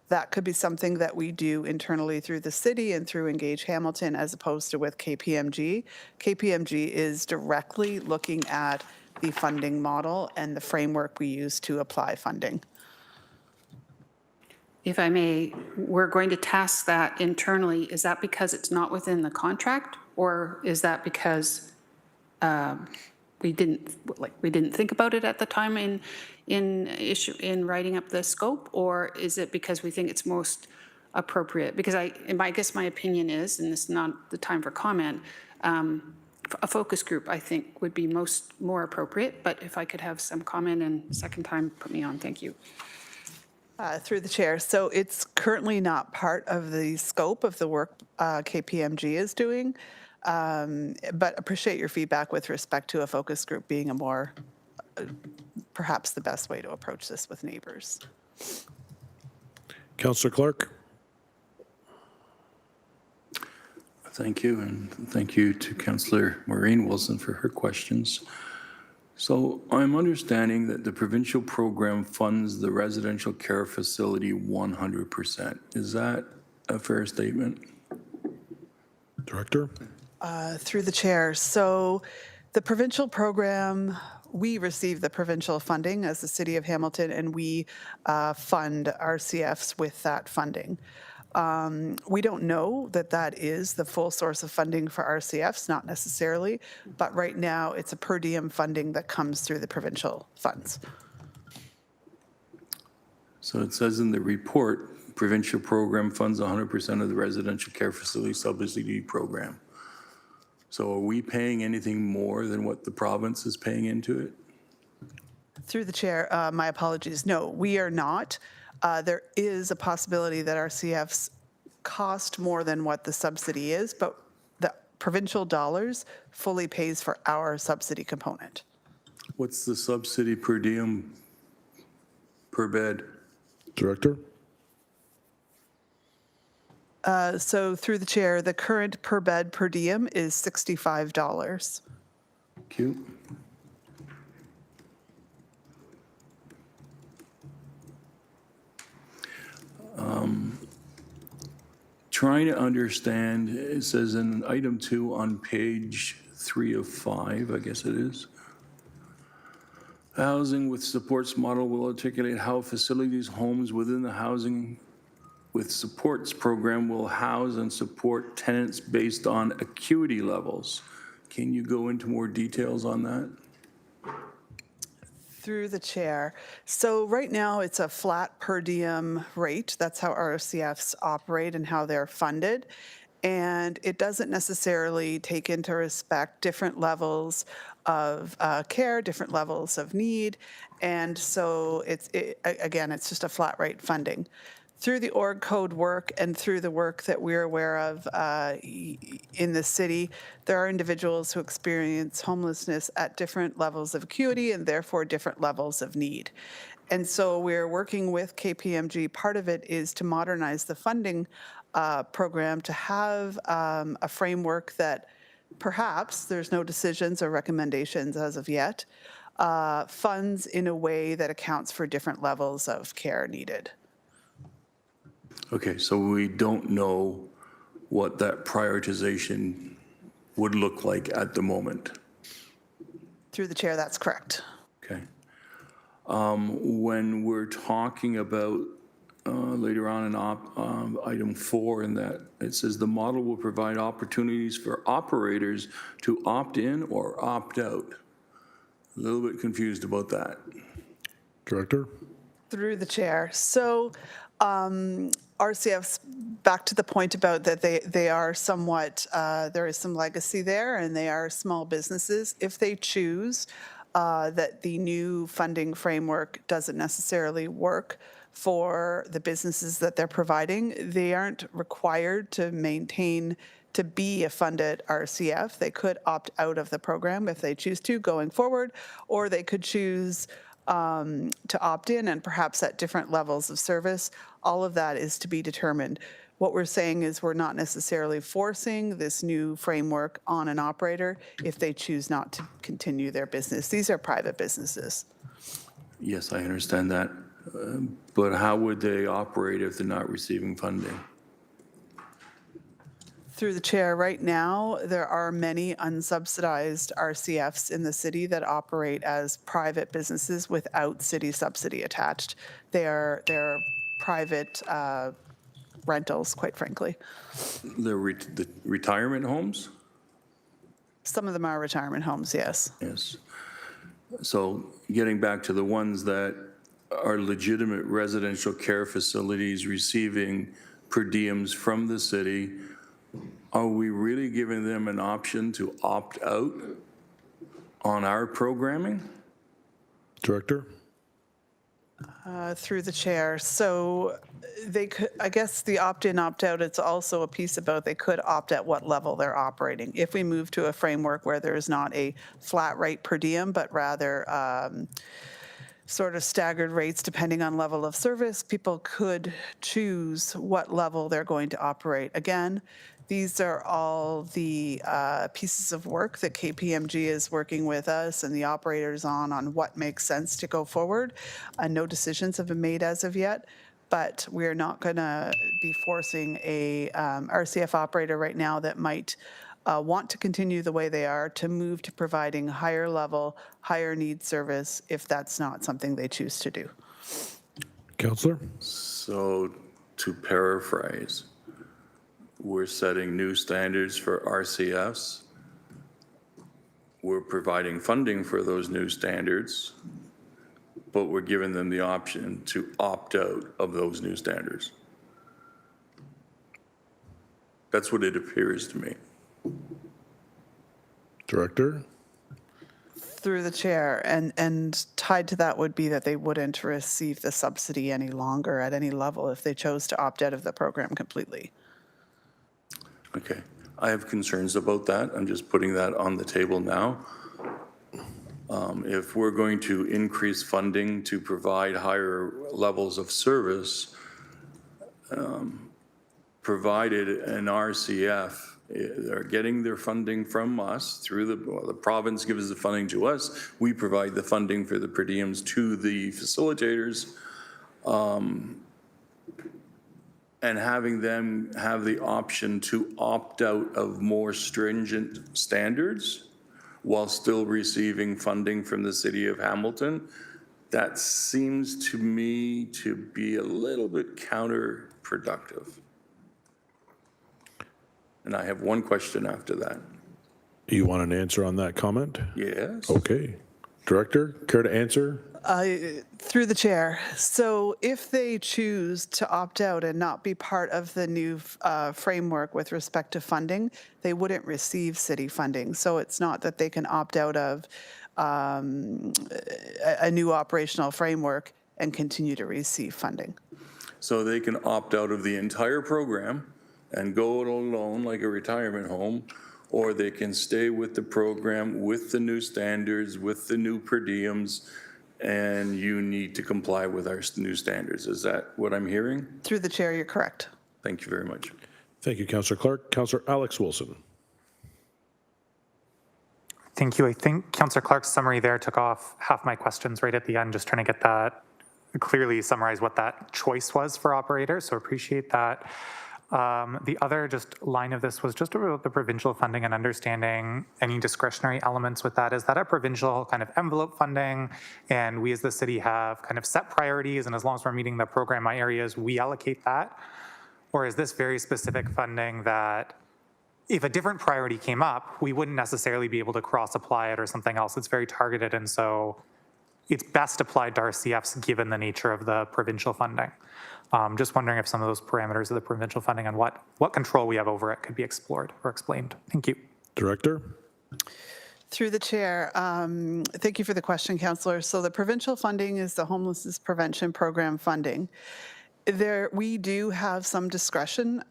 that could be something that we do internally through the city and through Engage Hamilton as opposed to with KPMG. KPMG is directly looking at the funding model and the framework we use to apply funding. If I may, we're going to task that internally. Is that because it's not within the contract, or is that because we didn't think about it at the time in writing up the scope, or is it because we think it's most appropriate? Because I guess my opinion is, and this is not the time for comment, a focus group I think would be more appropriate. But if I could have some comment, and second time, put me on. Thank you. Through the chair. So it's currently not part of the scope of the work KPMG is doing, but appreciate your feedback with respect to a focus group being a more, perhaps the best way to approach this with neighbors. Councillor Clark? Thank you, and thank you to Councillor Maureen Wilson for her questions. So I'm understanding that the provincial program funds the residential care facility 100%. Is that a fair statement? Director? Through the chair. So the provincial program, we receive the provincial funding as the City of Hamilton, and we fund RCFs with that funding. We don't know that that is the full source of funding for RCFs, not necessarily, but right now it's a per diem funding that comes through the provincial funds. So it says in the report, provincial program funds 100% of the residential care facility subsidy program. So are we paying anything more than what the province is paying into it? Through the chair, my apologies. No, we are not. There is a possibility that RCFs cost more than what the subsidy is, but the provincial dollars fully pays for our subsidy component. What's the subsidy per diem per bed? Director? So through the chair, the current per bed per diem is $65. Thank you. Trying to understand, it says in item 2 on page 3 of 5, I guess it is. Housing with supports model will articulate how facilities, homes within the housing with supports program will house and support tenants based on acuity levels. Can you go into more details on that? Through the chair. So right now it's a flat per diem rate. That's how RCFs operate and how they're funded. And it doesn't necessarily take into respect different levels of care, different levels of need. And so again, it's just a flat rate funding. Through the org code work and through the work that we're aware of in the city, there are individuals who experience homelessness at different levels of acuity and therefore different levels of need. And so we're working with KPMG. Part of it is to modernize the funding program to have a framework that perhaps, there's no decisions or recommendations as of yet, funds in a way that accounts for different levels of care needed. Okay, so we don't know what that prioritization would look like at the moment. Through the chair, that's correct. Okay. When we're talking about later on in item 4, in that it says the model will provide opportunities for operators to opt in or opt out. A little bit confused about that. Director? Through the chair. So RCFs, back to the point about that they are somewhat, there is some legacy there, and they are small businesses. If they choose that the new funding framework doesn't necessarily work for the businesses that they're providing, they aren't required to maintain to be a funded RCF. They could opt out of the program if they choose to going forward, or they could choose to opt in, and perhaps at different levels of service. All of that is to be determined. What we're saying is we're not necessarily forcing this new framework on an operator if they choose not to continue their business. These are private businesses. Yes, I understand that. But how would they operate if they're not receiving funding? Through the chair, right now, there are many unsubsidized RCFs in the city that operate as private businesses without city subsidy attached. They're private rentals, quite frankly. The retirement homes? Some of them are retirement homes, yes. Yes. So getting back to the ones that are legitimate residential care facilities receiving per diems from the city, are we really giving them an option to opt out on our programming? Director? Through the chair. So they could, I guess the opt-in, opt-out, it's also a piece about they could opt at what level they're operating. If we move to a framework where there's not a flat rate per diem, but rather sort of staggered rates depending on level of service, people could choose what level they're going to operate. Again, these are all the pieces of work that KPMG is working with us and the operators on what makes sense to go forward. No decisions have been made as of yet, but we're not going to be forcing a RCF operator right now that might want to continue the way they are to move to providing higher level, higher need service if that's not something they choose to do. Councillor? So to paraphrase, we're setting new standards for RCFs. We're providing funding for those new standards, but we're giving them the option to opt out of those new standards. That's what it appears to me. Director? Through the chair, and tied to that would be that they wouldn't receive the subsidy any longer at any level if they chose to opt out of the program completely. Okay, I have concerns about that. I'm just putting that on the table now. If we're going to increase funding to provide higher levels of service, provided an RCF, they're getting their funding from us through the province gives the funding to us. We provide the funding for the per diems to the facilitators. And having them have the option to opt out of more stringent standards while still receiving funding from the city of Hamilton, that seems to me to be a little bit counterproductive. And I have one question after that. You want an answer on that comment? Yes. Okay. Director, care to answer? Through the chair. So if they choose to opt out and not be part of the new framework with respect to funding, they wouldn't receive city funding. So it's not that they can opt out of a new operational framework and continue to receive funding. So they can opt out of the entire program and go it alone like a retirement home, or they can stay with the program with the new standards, with the new per diems, and you need to comply with our new standards. Is that what I'm hearing? Through the chair, you're correct. Thank you very much. Thank you, Councillor Clark. Councillor Alex Wilson. Thank you. I think Councillor Clark's summary there took off half my questions right at the end, just trying to get that clearly summarize what that choice was for operators, so appreciate that. The other just line of this was just about the provincial funding and understanding any discretionary elements with that. Is that a provincial kind of envelope funding, and we as the city have kind of set priorities, and as long as we're meeting the program areas, we allocate that? Or is this very specific funding that if a different priority came up, we wouldn't necessarily be able to cross-apply it or something else? It's very targeted, and so it's best applied to RCFs given the nature of the provincial funding. Just wondering if some of those parameters of the provincial funding and what control we have over it could be explored or explained. Thank you. Director? Through the chair, thank you for the question, Councillor. So the provincial funding is the Homelessness Prevention Program funding. We do have some discretion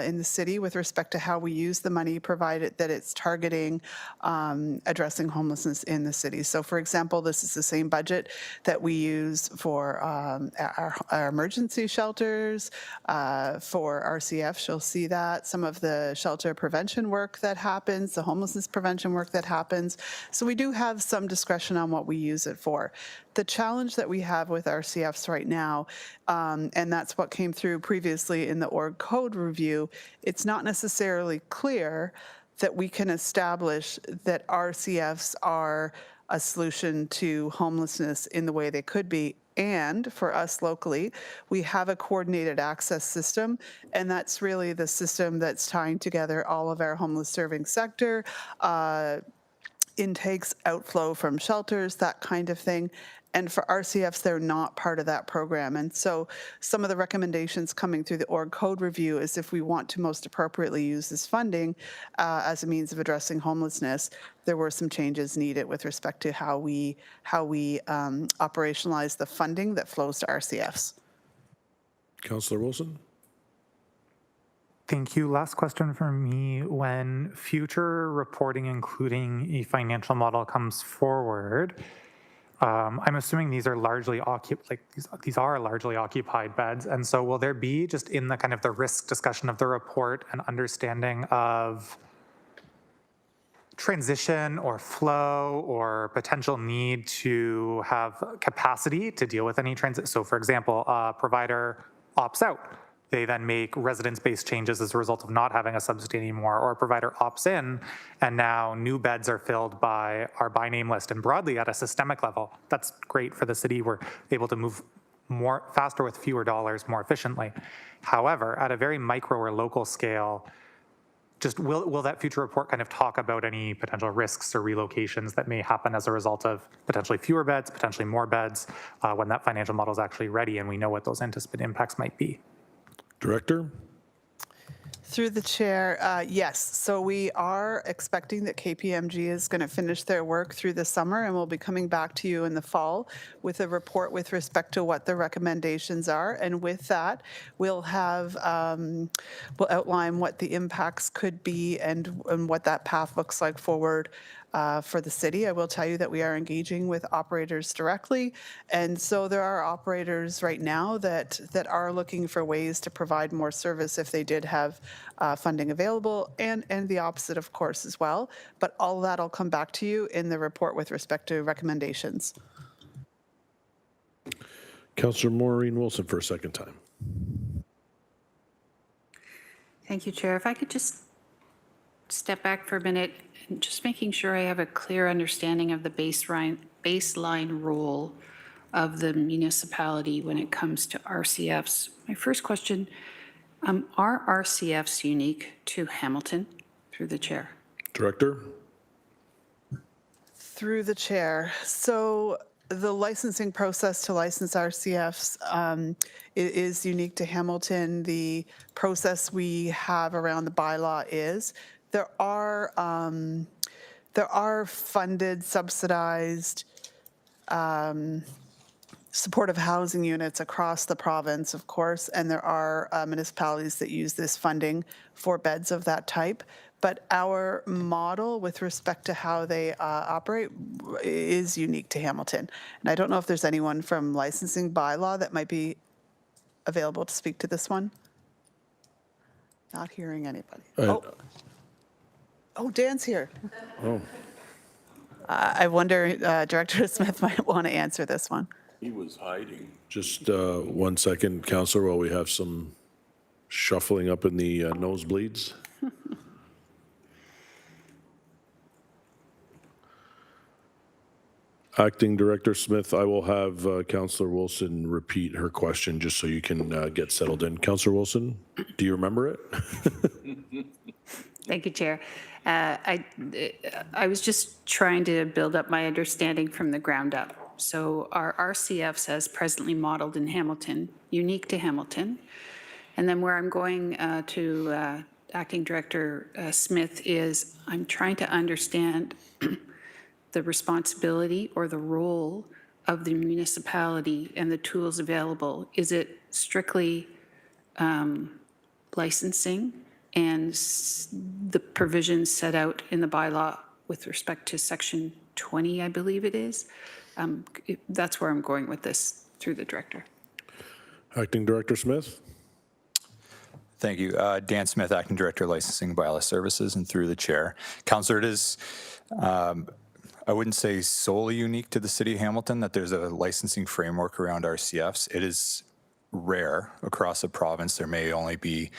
in the city with respect to how we use the money, provided that it's targeting addressing homelessness in the city. So for example, this is the same budget that we use for our emergency shelters, for RCF, you'll see that, some of the shelter prevention work that happens, the homelessness prevention work that happens. So we do have some discretion on what we use it for. The challenge that we have with RCFs right now, and that's what came through previously in the org code review, it's not necessarily clear that we can establish that RCFs are a solution to homelessness in the way they could be. And for us locally, we have a coordinated access system, and that's really the system that's tying together all of our homeless serving sector, intakes, outflow from shelters, that kind of thing. And for RCFs, they're not part of that program. And so some of the recommendations coming through the org code review is if we want to most appropriately use this funding as a means of addressing homelessness, there were some changes needed with respect to how we operationalize the funding that flows to RCFs. Councillor Wilson? Thank you. Last question from me. When future reporting, including a financial model, comes forward, I'm assuming these are largely occupied beds, and so will there be, just in the kind of the risk discussion of the report, an understanding of transition or flow or potential need to have capacity to deal with any transit? So for example, a provider opts out. They then make residence-based changes as a result of not having a subsidy anymore, or a provider opts in, and now new beds are filled by our by name list. And broadly at a systemic level, that's great for the city. We're able to move more faster with fewer dollars more efficiently. However, at a very micro or local scale, just will that future report kind of talk about any potential risks or relocations that may happen as a result of potentially fewer beds, potentially more beds, when that financial model is actually ready and we know what those anticipated impacts might be? Director? Through the chair, yes. So we are expecting that KPMG is going to finish their work through the summer, and we'll be coming back to you in the fall with a report with respect to what the recommendations are. And with that, we'll outline what the impacts could be and what that path looks like forward for the city. I will tell you that we are engaging with operators directly, and so there are operators right now that are looking for ways to provide more service if they did have funding available, and the opposite, of course, as well. But all of that will come back to you in the report with respect to recommendations. Councillor Maureen Wilson for a second time. Thank you, Chair. If I could just step back for a minute, and just making sure I have a clear understanding of the baseline role of the municipality when it comes to RCFs. My first question, are RCFs unique to Hamilton? Through the chair. Director? Through the chair. So the licensing process to license RCFs is unique to Hamilton. The process we have around the bylaw is there are funded, subsidized supportive housing units across the province, of course, and there are municipalities that use this funding for beds of that type. But our model with respect to how they operate is unique to Hamilton. And I don't know if there's anyone from licensing bylaw that might be available to speak to this one. Not hearing anybody. Oh, Dan's here. Oh. I wonder, Director Smith might want to answer this one. He was hiding. Just 1 second, Councillor, while we have some shuffling up in the nosebleeds. Acting Director Smith, I will have Councillor Wilson repeat her question just so you can get settled in. Councillor Wilson, do you remember it? Thank you, Chair. I was just trying to build up my understanding from the ground up. So our RCFs as presently modeled in Hamilton, unique to Hamilton. And then where I'm going to Acting Director Smith is I'm trying to understand the responsibility or the role of the municipality and the tools available. Is it strictly licensing and the provisions set out in the bylaw with respect to section 20, I believe it is? That's where I'm going with this through the director. Acting Director Smith? Thank you. Dan Smith, Acting Director, Licensing and Bylaw Services, and through the chair. Councillor, it is, I wouldn't say solely unique to the City of Hamilton that there's a licensing framework around RCFs. It is rare across the province. There may only be,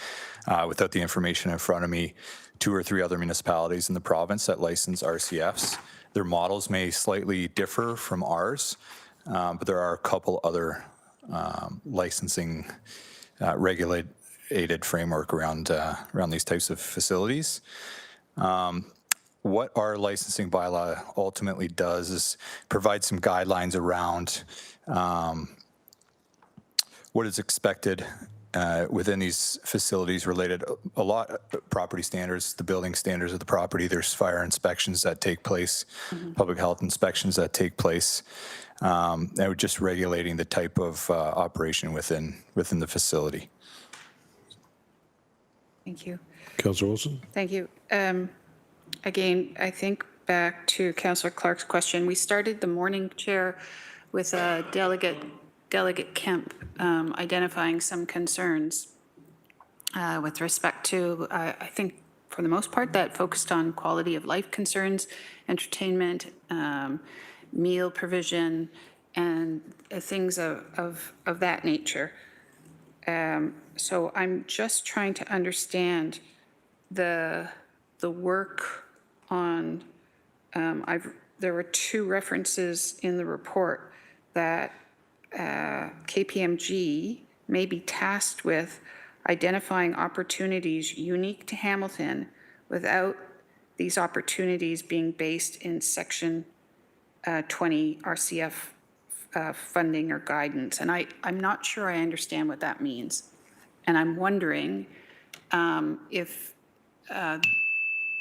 without the information in front of me, 2 or 3 other municipalities in the province that license RCFs. Their models may slightly differ from ours, but there are a couple other licensing regulated framework around these types of facilities. What our licensing bylaw ultimately does is provide some guidelines around what is expected within these facilities related a lot property standards, the building standards of the property. There's fire inspections that take place, public health inspections that take place. And we're just regulating the type of operation within the facility. Thank you. Councillor Wilson? Thank you. Again, I think back to Councillor Clark's question. We started the morning, Chair, with Delegate Kemp identifying some concerns with respect to, I think for the most part, that focused on quality of life concerns, entertainment, meal provision, and things of that nature. So I'm just trying to understand the work on, there were 2 references in the report that KPMG may be tasked with identifying opportunities unique to Hamilton without these opportunities being based in section 20 RCF funding or guidance. And I'm not sure I understand what that means. And I'm wondering if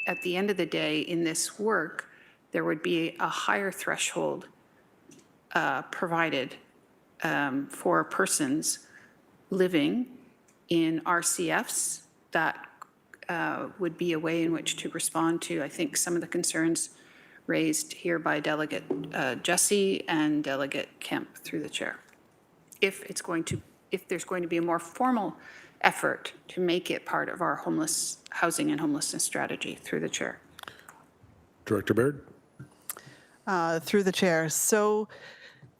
at the end of the day in this work, there would be a higher threshold provided for persons living in RCFs that would be a way in which to respond to, I think, some of the concerns raised here by Delegate Jesse and Delegate Kemp through the chair. If there's going to be a more formal effort to make it part of our homeless housing and homelessness strategy through the chair. Director Baird? Through the chair. So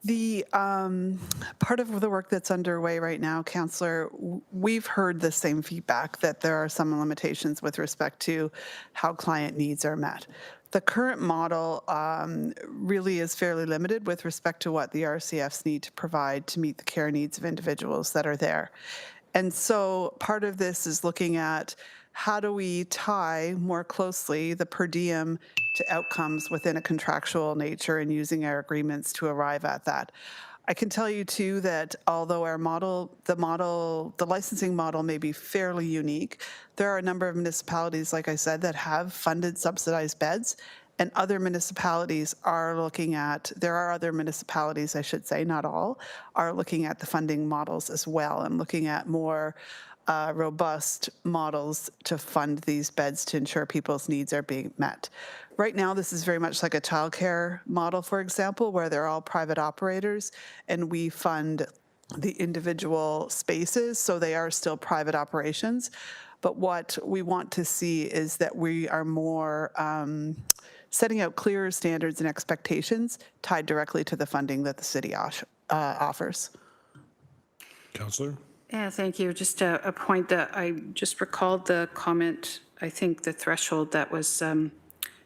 the part of the work that's underway right now, Councillor, we've heard the same feedback that there are some limitations with respect to how client needs are met. The current model really is fairly limited with respect to what the RCFs need to provide to meet the care needs of individuals that are there. And so part of this is looking at how do we tie more closely the per diem to outcomes within a contractual nature and using our agreements to arrive at that. I can tell you too that although our the licensing model may be fairly unique, there are a number of municipalities, like I said, that have funded subsidized beds, and other municipalities are looking at, there are other municipalities, I should say, not all, are looking at the funding models as well and looking at more robust models to fund these beds to ensure people's needs are being met. Right now, this is very much like a childcare model, for example, where they're all private operators and we fund the individual spaces, so they are still private operations. But what we want to see is that we are more setting out clearer standards and expectations tied directly to the funding that the city offers. Councillor? Yeah, thank you. Just a point that I just recalled the comment, I think the threshold that was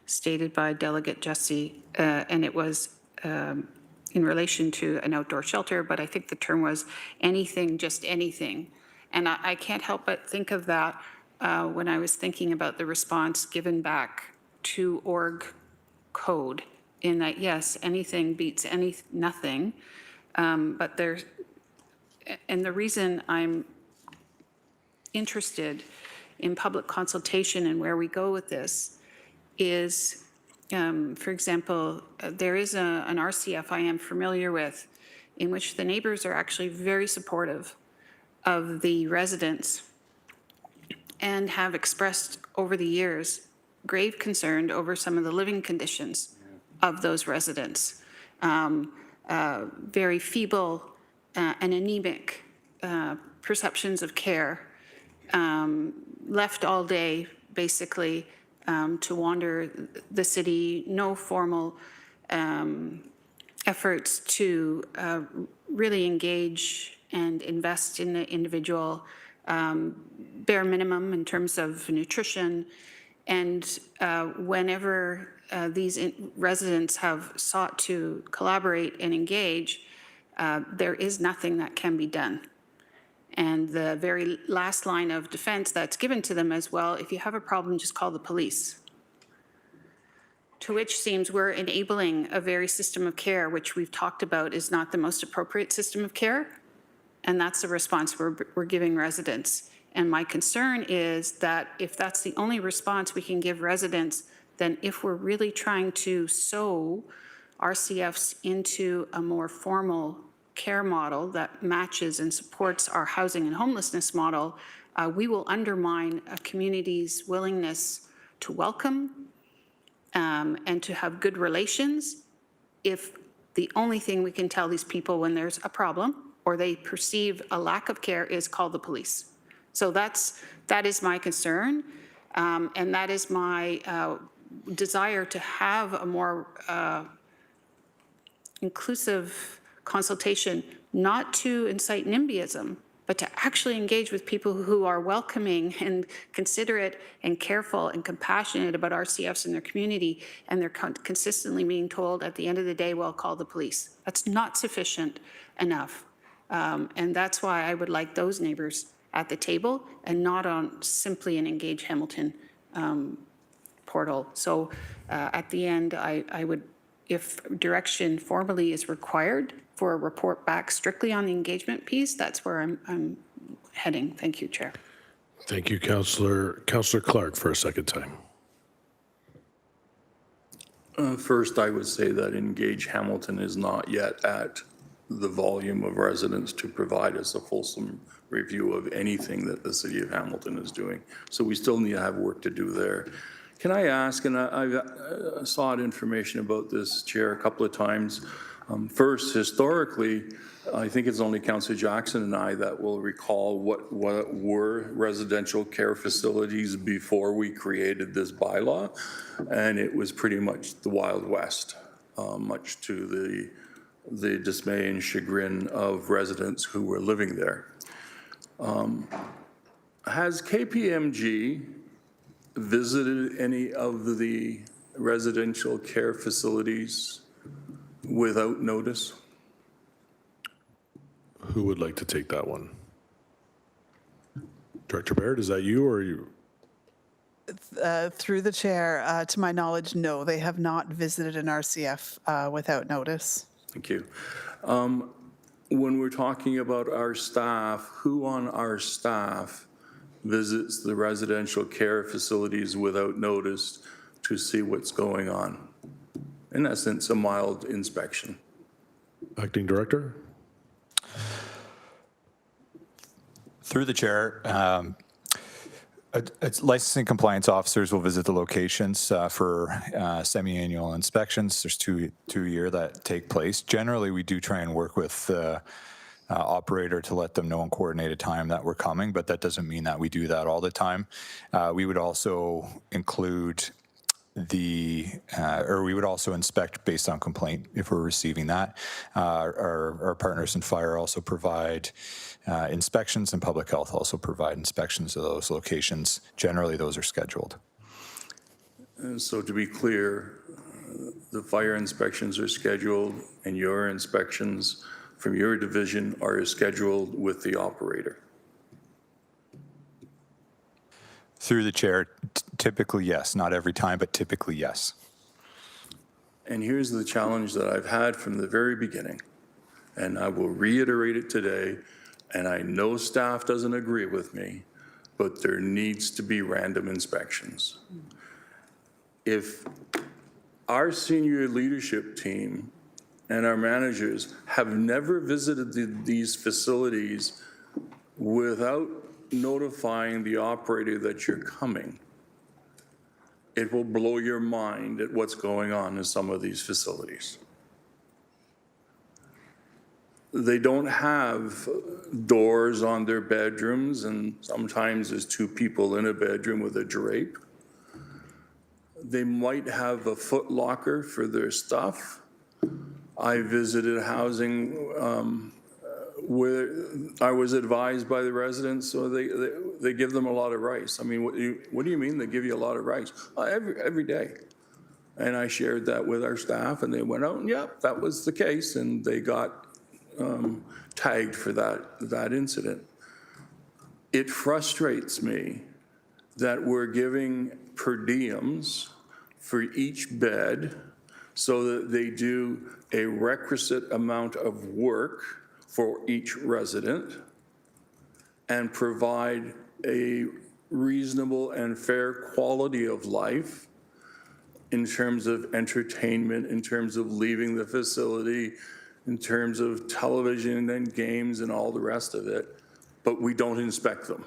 stated by Delegate Jesse, and it was in relation to an outdoor shelter, but I think the term was anything, just anything. And I can't help but think of that when I was thinking about the response given back to org code, in that, yes, anything beats nothing, but there's, and the reason I'm interested in public consultation and where we go with this is, for example, there is an RCF I am familiar with in which the neighbors are actually very supportive of the residents and have expressed over the years grave concern over some of the living conditions of those residents. Very feeble and anemic perceptions of care, left all day basically to wander the city, no formal efforts to really engage and invest in the individual, bare minimum in terms of nutrition. And whenever these residents have sought to collaborate and engage, there is nothing that can be done. And the very last line of defense that's given to them as well, if you have a problem, just call the police. To which seems we're enabling a very system of care, which we've talked about is not the most appropriate system of care. And that's the response we're giving residents. And my concern is that if that's the only response we can give residents, then if we're really trying to sew RCFs into a more formal care model that matches and supports our housing and homelessness model, we will undermine a community's willingness to welcome and to have good relations if the only thing we can tell these people when there's a problem or they perceive a lack of care is call the police. So that is my concern, and that is my desire to have a more inclusive consultation, not to incite NIMBYism, but to actually engage with people who are welcoming and considerate and careful and compassionate about RCFs in their community, and they're consistently being told at the end of the day, well, call the police. That's not sufficient enough. And that's why I would like those neighbors at the table and not on simply an Engage Hamilton portal. So at the end, I would, if direction formally is required for a report back strictly on the engagement piece, that's where I'm heading. Thank you, Chair. Thank you, Councillor. Councillor Clark for a second time. First, I would say that Engage Hamilton is not yet at the volume of residents to provide us a fulsome review of anything that the City of Hamilton is doing. So we still need to have work to do there. Can I ask, and I've sought information about this, Chair, a couple of times. First, historically, I think it's only Councillor Jackson and I that will recall what were residential care facilities before we created this bylaw, and it was pretty much the Wild West, much to the dismay and chagrin of residents who were living there. Has KPMG visited any of the residential care facilities without notice? Who would like to take that one? Director Baird, is that you or are you? Through the chair, to my knowledge, no, they have not visited an RCF without notice. Thank you. When we're talking about our staff, who on our staff visits the residential care facilities without notice to see what's going on? In essence, a mild inspection. Acting Director? Through the chair, licensing compliance officers will visit the locations for semi-annual inspections. There's two a year that take place. Generally, we do try and work with the operator to let them know in coordinated time that we're coming, but that doesn't mean that we do that all the time. We would also include or we would also inspect based on complaint if we're receiving that. Our partners in fire also provide inspections, and public health also provide inspections of those locations. Generally, those are scheduled. And so to be clear, the fire inspections are scheduled and your inspections from your division are scheduled with the operator. Through the chair, typically yes. Not every time, but typically yes. And here's the challenge that I've had from the very beginning, and I will reiterate it today, and I know staff doesn't agree with me, but there needs to be random inspections. If our senior leadership team and our managers have never visited these facilities without notifying the operator that you're coming, it will blow your mind at what's going on in some of these facilities. They don't have doors on their bedrooms, and sometimes there's two people in a bedroom with a drape. They might have a foot locker for their stuff. I visited housing where I was advised by the residents, so they give them a lot of rice. I mean, what do you mean they give you a lot of rice? Every day. And I shared that with our staff, and they went out, and yeah, that was the case, and they got tagged for that incident. It frustrates me that we're giving per diems for each bed so that they do a requisite amount of work for each resident and provide a reasonable and fair quality of life in terms of entertainment, in terms of leaving the facility, in terms of television and games and all the rest of it, but we don't inspect them.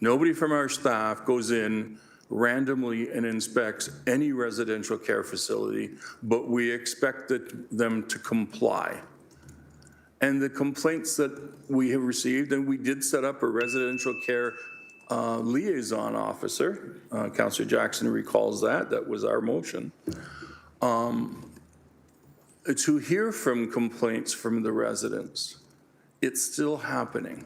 Nobody from our staff goes in randomly and inspects any residential care facility, but we expect them to comply. And the complaints that we have received, and we did set up a residential care liaison officer, Councillor Jackson recalls that was our motion, to hear from complaints from the residents. It's still happening.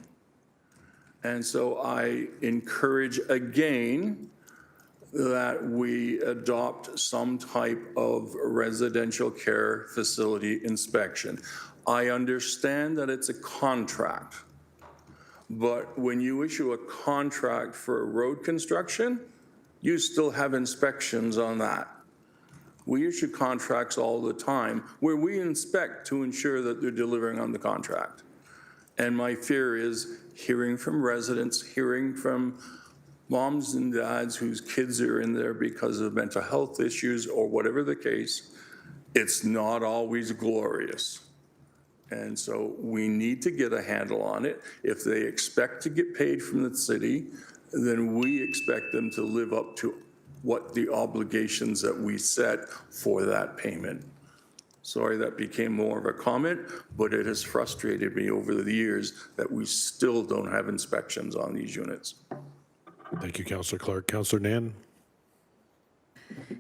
And so I encourage again that we adopt some type of residential care facility inspection. I understand that it's a contract, but when you issue a contract for road construction, you still have inspections on that. We issue contracts all the time where we inspect to ensure that they're delivering on the contract. And my fear is hearing from residents, hearing from moms and dads whose kids are in there because of mental health issues or whatever the case, it's not always glorious. And so we need to get a handle on it. If they expect to get paid from the city, then we expect them to live up to what the obligations that we set for that payment. Sorry that became more of a comment, but it has frustrated me over the years that we still don't have inspections on these units. Thank you, Councillor Clark. Councillor Nan?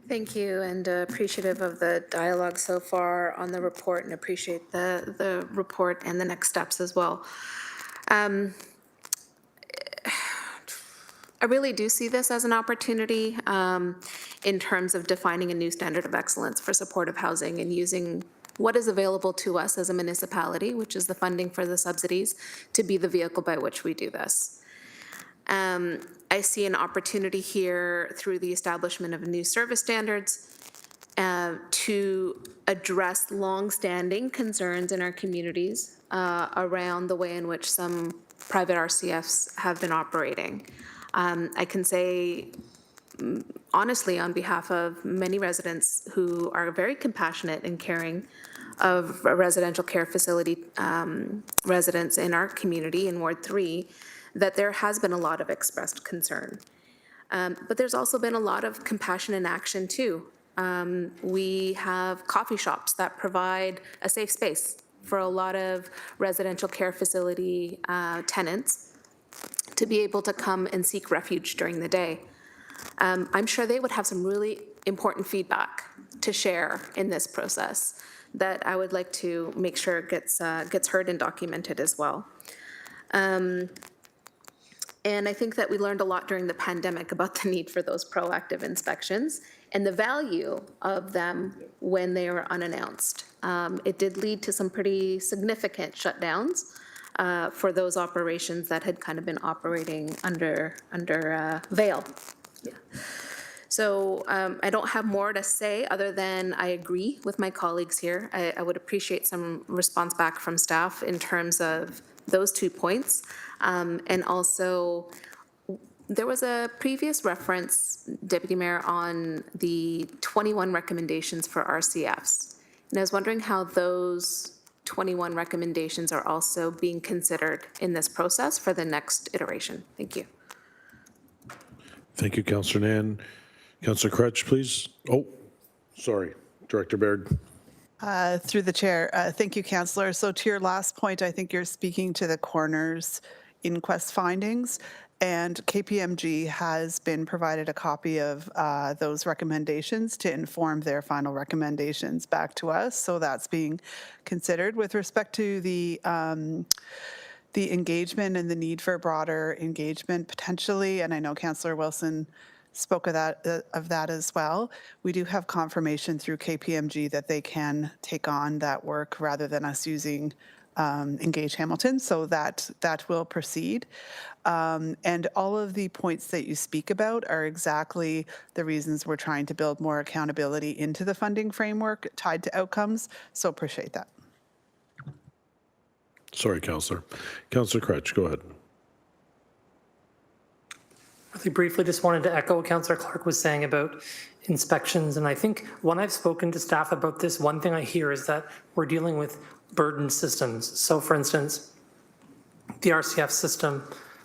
Thank you, and appreciative of the dialogue so far on the report, and appreciate the report and the next steps as well. I really do see this as an opportunity in terms of defining a new standard of excellence for supportive housing and using what is available to us as a municipality, which is the funding for the subsidies, to be the vehicle by which we do this. I see an opportunity here through the establishment of new service standards to address long-standing concerns in our communities around the way in which some private RCFs have been operating. I can say honestly on behalf of many residents who are very compassionate and caring of residential care facility residents in our community in Ward 3, that there has been a lot of expressed concern. But there's also been a lot of compassion and action too. We have coffee shops that provide a safe space for a lot of residential care facility tenants to be able to come and seek refuge during the day. I'm sure they would have some really important feedback to share in this process that I would like to make sure gets heard and documented as well. And I think that we learned a lot during the pandemic about the need for those proactive inspections and the value of them when they were unannounced. It did lead to some pretty significant shutdowns for those operations that had kind of been operating under veil. Yeah. So I don't have more to say other than I agree with my colleagues here. I would appreciate some response back from staff in terms of those 2 points. And also, there was a previous reference, Deputy Mayor, on the 21 recommendations for RCFs. And I was wondering how those 21 recommendations are also being considered in this process for the next iteration. Thank you. Thank you, Councillor Nan. Councillor Crutch, please. Oh, sorry, Director Baird. Through the chair, thank you, Councillor. So to your last point, I think you're speaking to the coroner's inquest findings, and KPMG has been provided a copy of those recommendations to inform their final recommendations back to us. So that's being considered. With respect to the engagement and the need for broader engagement potentially, and I know Councillor Wilson spoke of that as well. We do have confirmation through KPMG that they can take on that work rather than us using Engage Hamilton, so that will proceed. And all of the points that you speak about are exactly the reasons we're trying to build more accountability into the funding framework tied to outcomes, so appreciate that. Sorry, Councillor. Councillor Crutch, go ahead. Really briefly, just wanted to echo what Councillor Clark was saying about inspections. And I think when I've spoken to staff about this, one thing I hear is that we're dealing with burdened systems. So for instance, the RCF system,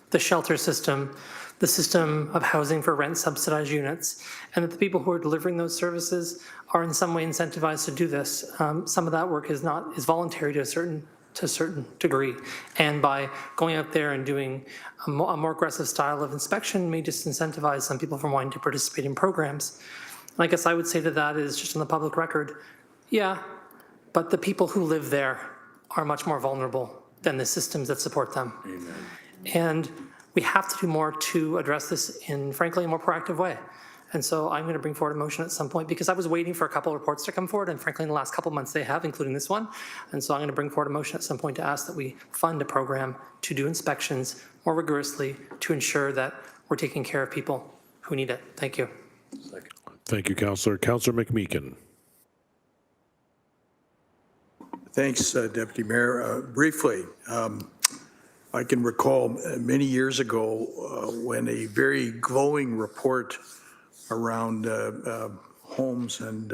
the shelter system, the system of housing for rent subsidized units, and that the people who are delivering those services are in some way incentivized to do this. Some of that work is voluntary to a certain degree, and by going out there and doing a more aggressive style of inspection may just incentivize some people from wanting to participate in programs. And I guess I would say to that is just on the public record, yeah, but the people who live there are much more vulnerable than the systems that support them. Amen. And we have to do more to address this in, frankly, a more proactive way. And so I'm going to bring forward a motion at some point because I was waiting for a couple of reports to come forward, and frankly in the last couple of months they have, including this one. And so I'm going to bring forward a motion at some point to ask that we fund a program to do inspections more rigorously to ensure that we're taking care of people who need it. Thank you. Thank you, Councillor. Councillor McMeekin. Thanks, Deputy Mayor. Briefly, I can recall many years ago when a very glowing report around homes and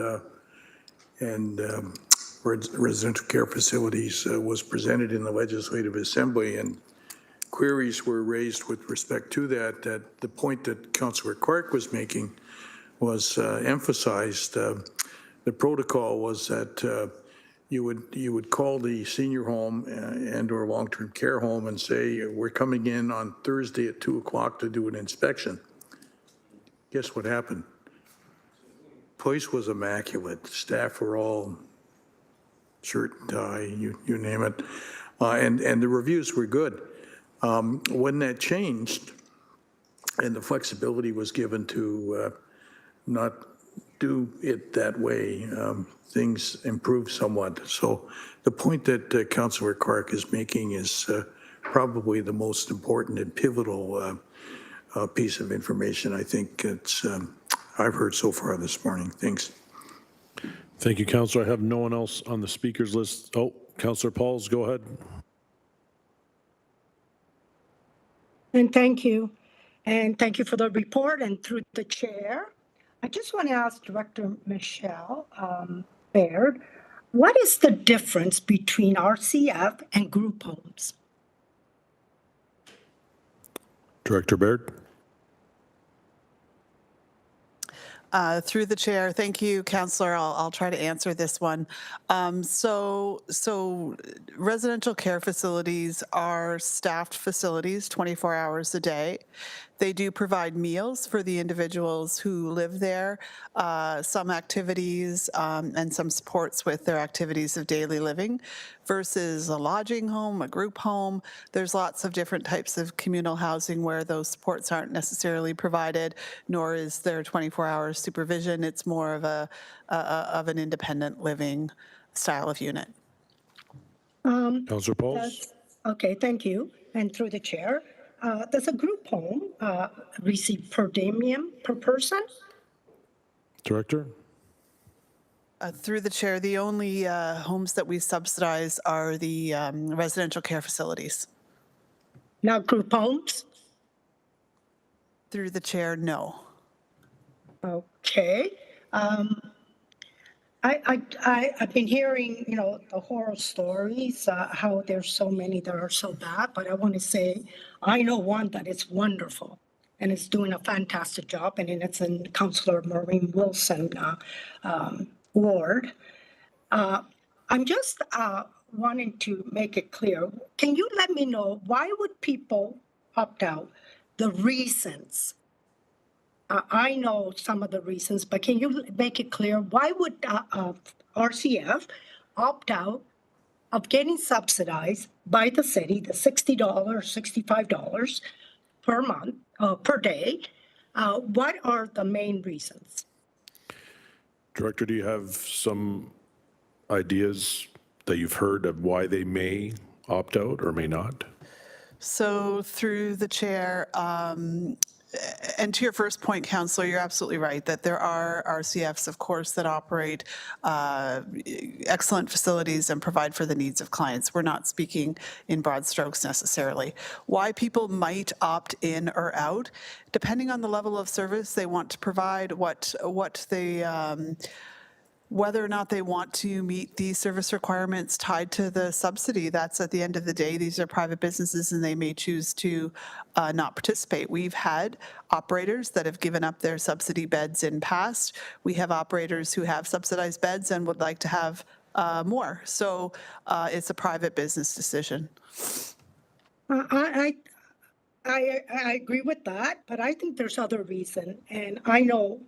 residential care facilities was presented in the Legislative Assembly, and queries were raised with respect to that. That the point that Councillor Clark was making was emphasized. The protocol was that you would call the senior home and or long-term care home and say, we're coming in on Thursday at 2 o'clock to do an inspection. Guess what happened? Place was immaculate. Staff were all shirt and tie, you name it. And the reviews were good. When that changed and the flexibility was given to not do it that way, things improved somewhat. So the point that Councillor Clark is making is probably the most important and pivotal piece of information I think I've heard so far this morning. Thanks. Thank you, Councillor. I have no one else on the speakers list. Oh, Councillor Pauls, go ahead. And thank you. And thank you for the report. And through the chair, I just want to ask Director Michelle Baird, what is the difference between RCF and group homes? Director Baird. Through the chair, thank you, Councillor. I'll try to answer this one. So residential care facilities are staffed facilities 24 hours a day. They do provide meals for the individuals who live there, some activities, and some supports with their activities of daily living versus a lodging home, a group home. There's lots of different types of communal housing where those supports aren't necessarily provided, nor is there 24-hour supervision. It's more of an independent living style of unit. Councillor Pauls? Okay, thank you. And through the chair, does a group home receive per diem per person? Director? Through the chair, the only homes that we subsidize are the residential care facilities. Not group homes? Through the chair, no. Okay. I've been hearing, the horror stories, how there's so many that are so bad, but I want to say, I know one that is wonderful and is doing a fantastic job, and it's in Councillor Maureen Wilson ward. I'm just wanting to make it clear. Can you let me know, why would people opt out? The reasons. I know some of the reasons, but can you make it clear, why would RCF opt out of getting subsidized by the city, the $60, $65 per month, per day? What are the main reasons? Director, do you have some ideas that you've heard of why they may opt out or may not? So through the chair, and to your first point, Councillor, you're absolutely right that there are RCFs, of course, that operate excellent facilities and provide for the needs of clients. We're not speaking in broad strokes necessarily. Why people might opt in or out, depending on the level of service they want to provide, whether or not they want to meet the service requirements tied to the subsidy. That's at the end of the day, these are private businesses and they may choose to not participate. We've had operators that have given up their subsidy beds in past. We have operators who have subsidized beds and would like to have more. So it's a private business decision. I agree with that, but I think there's other reason, and I know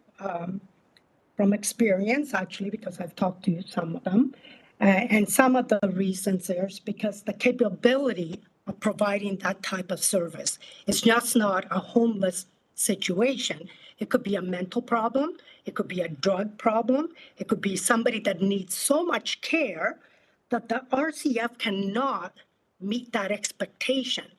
from experience, actually, because I've talked to some of them, and some of the reasons is because the capability of providing that type of service is just not a homeless situation. It could be a mental problem, it could be a drug problem, it could be somebody that needs so much care that the RCF cannot meet that expectation.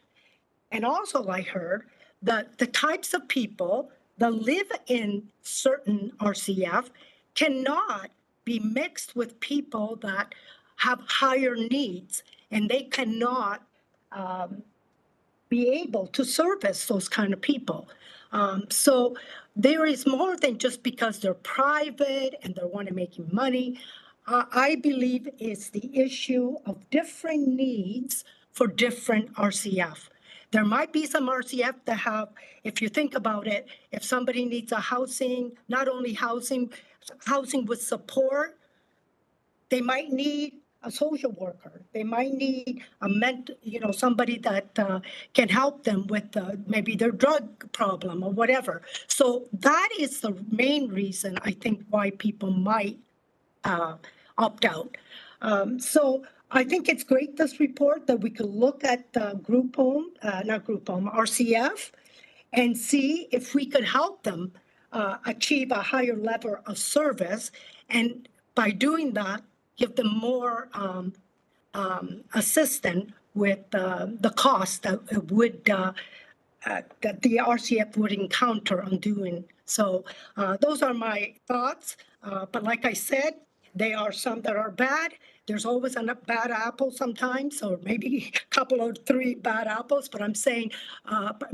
And also I heard that the types of people that live in certain RCF cannot be mixed with people that have higher needs, and they cannot be able to service those kind of people. So there is more than just because they're private and they want to make money. I believe it's the issue of different needs for different RCF. There might be some RCF that have, if you think about it, if somebody needs a housing, not only housing with support, they might need a social worker. They might need a somebody that can help them with maybe their drug problem or whatever. So that is the main reason I think why people might opt out. So I think it's great, this report, that we could look at RCF, and see if we could help them achieve a higher level of service. And by doing that, give them more assistance with the cost that it would that the RCF would encounter on doing. So those are my thoughts. But like I said, there are some that are bad. There's always a bad apple sometimes, or maybe a couple or three bad apples. But I'm saying,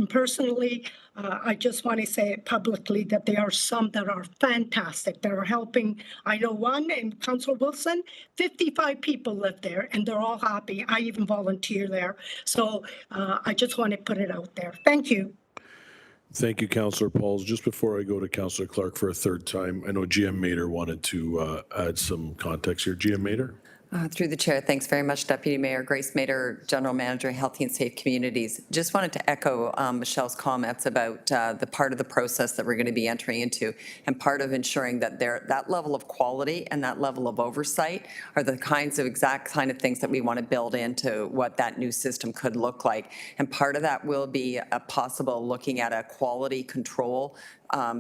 personally, I just want to say publicly that there are some that are fantastic, that are helping. I know one in Councillor Wilson, 55 people live there, and they're all happy. I even volunteer there. So I just want to put it out there. Thank you. Thank you, Councillor Pauls. Just before I go to Councillor Clark for a third time, I know GM Mader wanted to add some context here. GM Mader? Through the chair, thanks very much, Deputy Mayor. Grace Mader, General Manager, Healthy and Safe Communities. Just wanted to echo Michelle's comments about the part of the process that we're going to be entering into, and part of ensuring that that level of quality and that level of oversight are the exact kind of things that we want to build into what that new system could look like. And part of that will be a possible looking at a quality control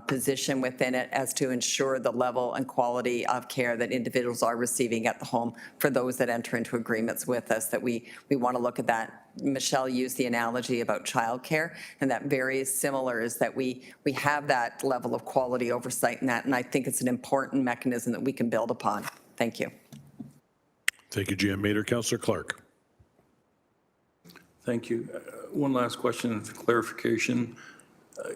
position within it as to ensure the level and quality of care that individuals are receiving at the home for those that enter into agreements with us, that we want to look at that. Michelle used the analogy about childcare, and that very similar is that we have that level of quality oversight in that, and I think it's an important mechanism that we can build upon. Thank you. Thank you, GM Mader. Councillor Clark. Thank you. One last question for clarification.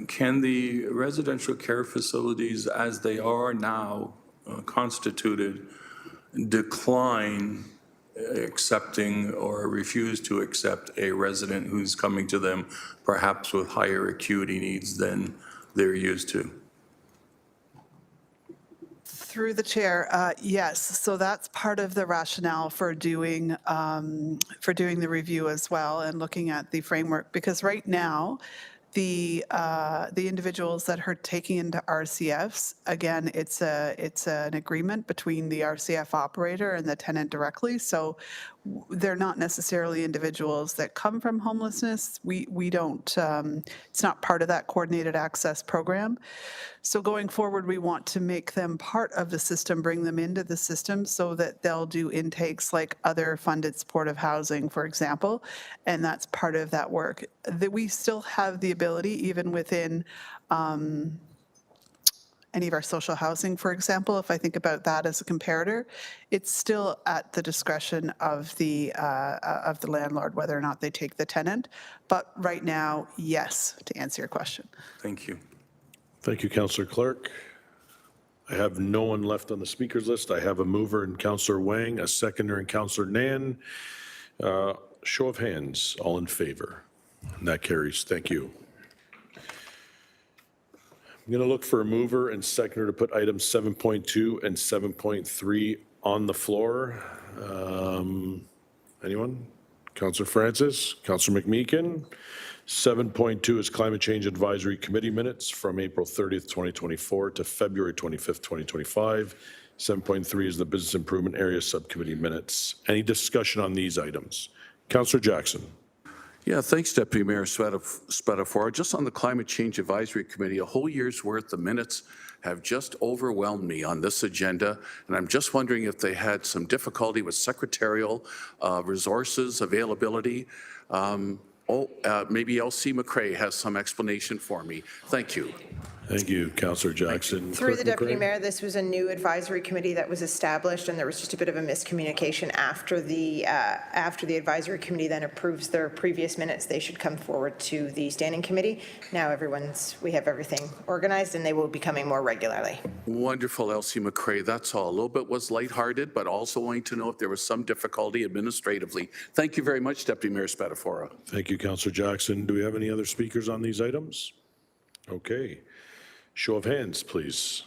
Can the residential care facilities, as they are now constituted, decline accepting or refuse to accept a resident who's coming to them perhaps with higher acuity needs than they're used to? Through the chair, yes. So that's part of the rationale for doing the review as well and looking at the framework, because right now, the individuals that are taking into RCFs, again, it's an agreement between the RCF operator and the tenant directly. So they're not necessarily individuals that come from homelessness. We don't, it's not part of that coordinated access program. So going forward, we want to make them part of the system, bring them into the system so that they'll do intakes like other funded supportive housing, for example, and that's part of that work. That we still have the ability, even within any of our social housing, for example, if I think about that as a comparator, it's still at the discretion of the landlord whether or not they take the tenant. But right now, yes, to answer your question. Thank you. Thank you, Councillor Clark. I have no one left on the speakers list. I have a mover in Councillor Wang, a seconder in Councillor Nan. Show of hands, all in favor. And that carries. Thank you. I'm going to look for a mover and seconder to put items 7.2 and 7.3 on the floor. Anyone? Councillor Francis, Councillor McMeekin. 7.2 is Climate Change Advisory Committee minutes from April 30th, 2024 to February 25th, 2025. 7.3 is the Business Improvement Area Subcommittee minutes. Any discussion on these items? Councillor Jackson. Yeah, thanks, Deputy Mayor Spadafora. Just on the Climate Change Advisory Committee, a whole year's worth of minutes have just overwhelmed me on this agenda, and I'm just wondering if they had some difficulty with secretarial resources availability. Maybe LC McCrae has some explanation for me. Thank you. Thank you, Councillor Jackson. Through the Deputy McCrae? Mayor, this was a new advisory committee that was established, and there was just a bit of a miscommunication after the advisory committee then approves their previous minutes. They should come forward to the standing committee. Now we have everything organized, and they will be coming more regularly. Wonderful, LC McCrae. That's all. A little bit was lighthearted, but also wanting to know if there was some difficulty administratively. Thank you very much, Deputy Mayor Spadafora. Thank you, Councillor Jackson. Do we have any other speakers on these items? Okay. Show of hands, please.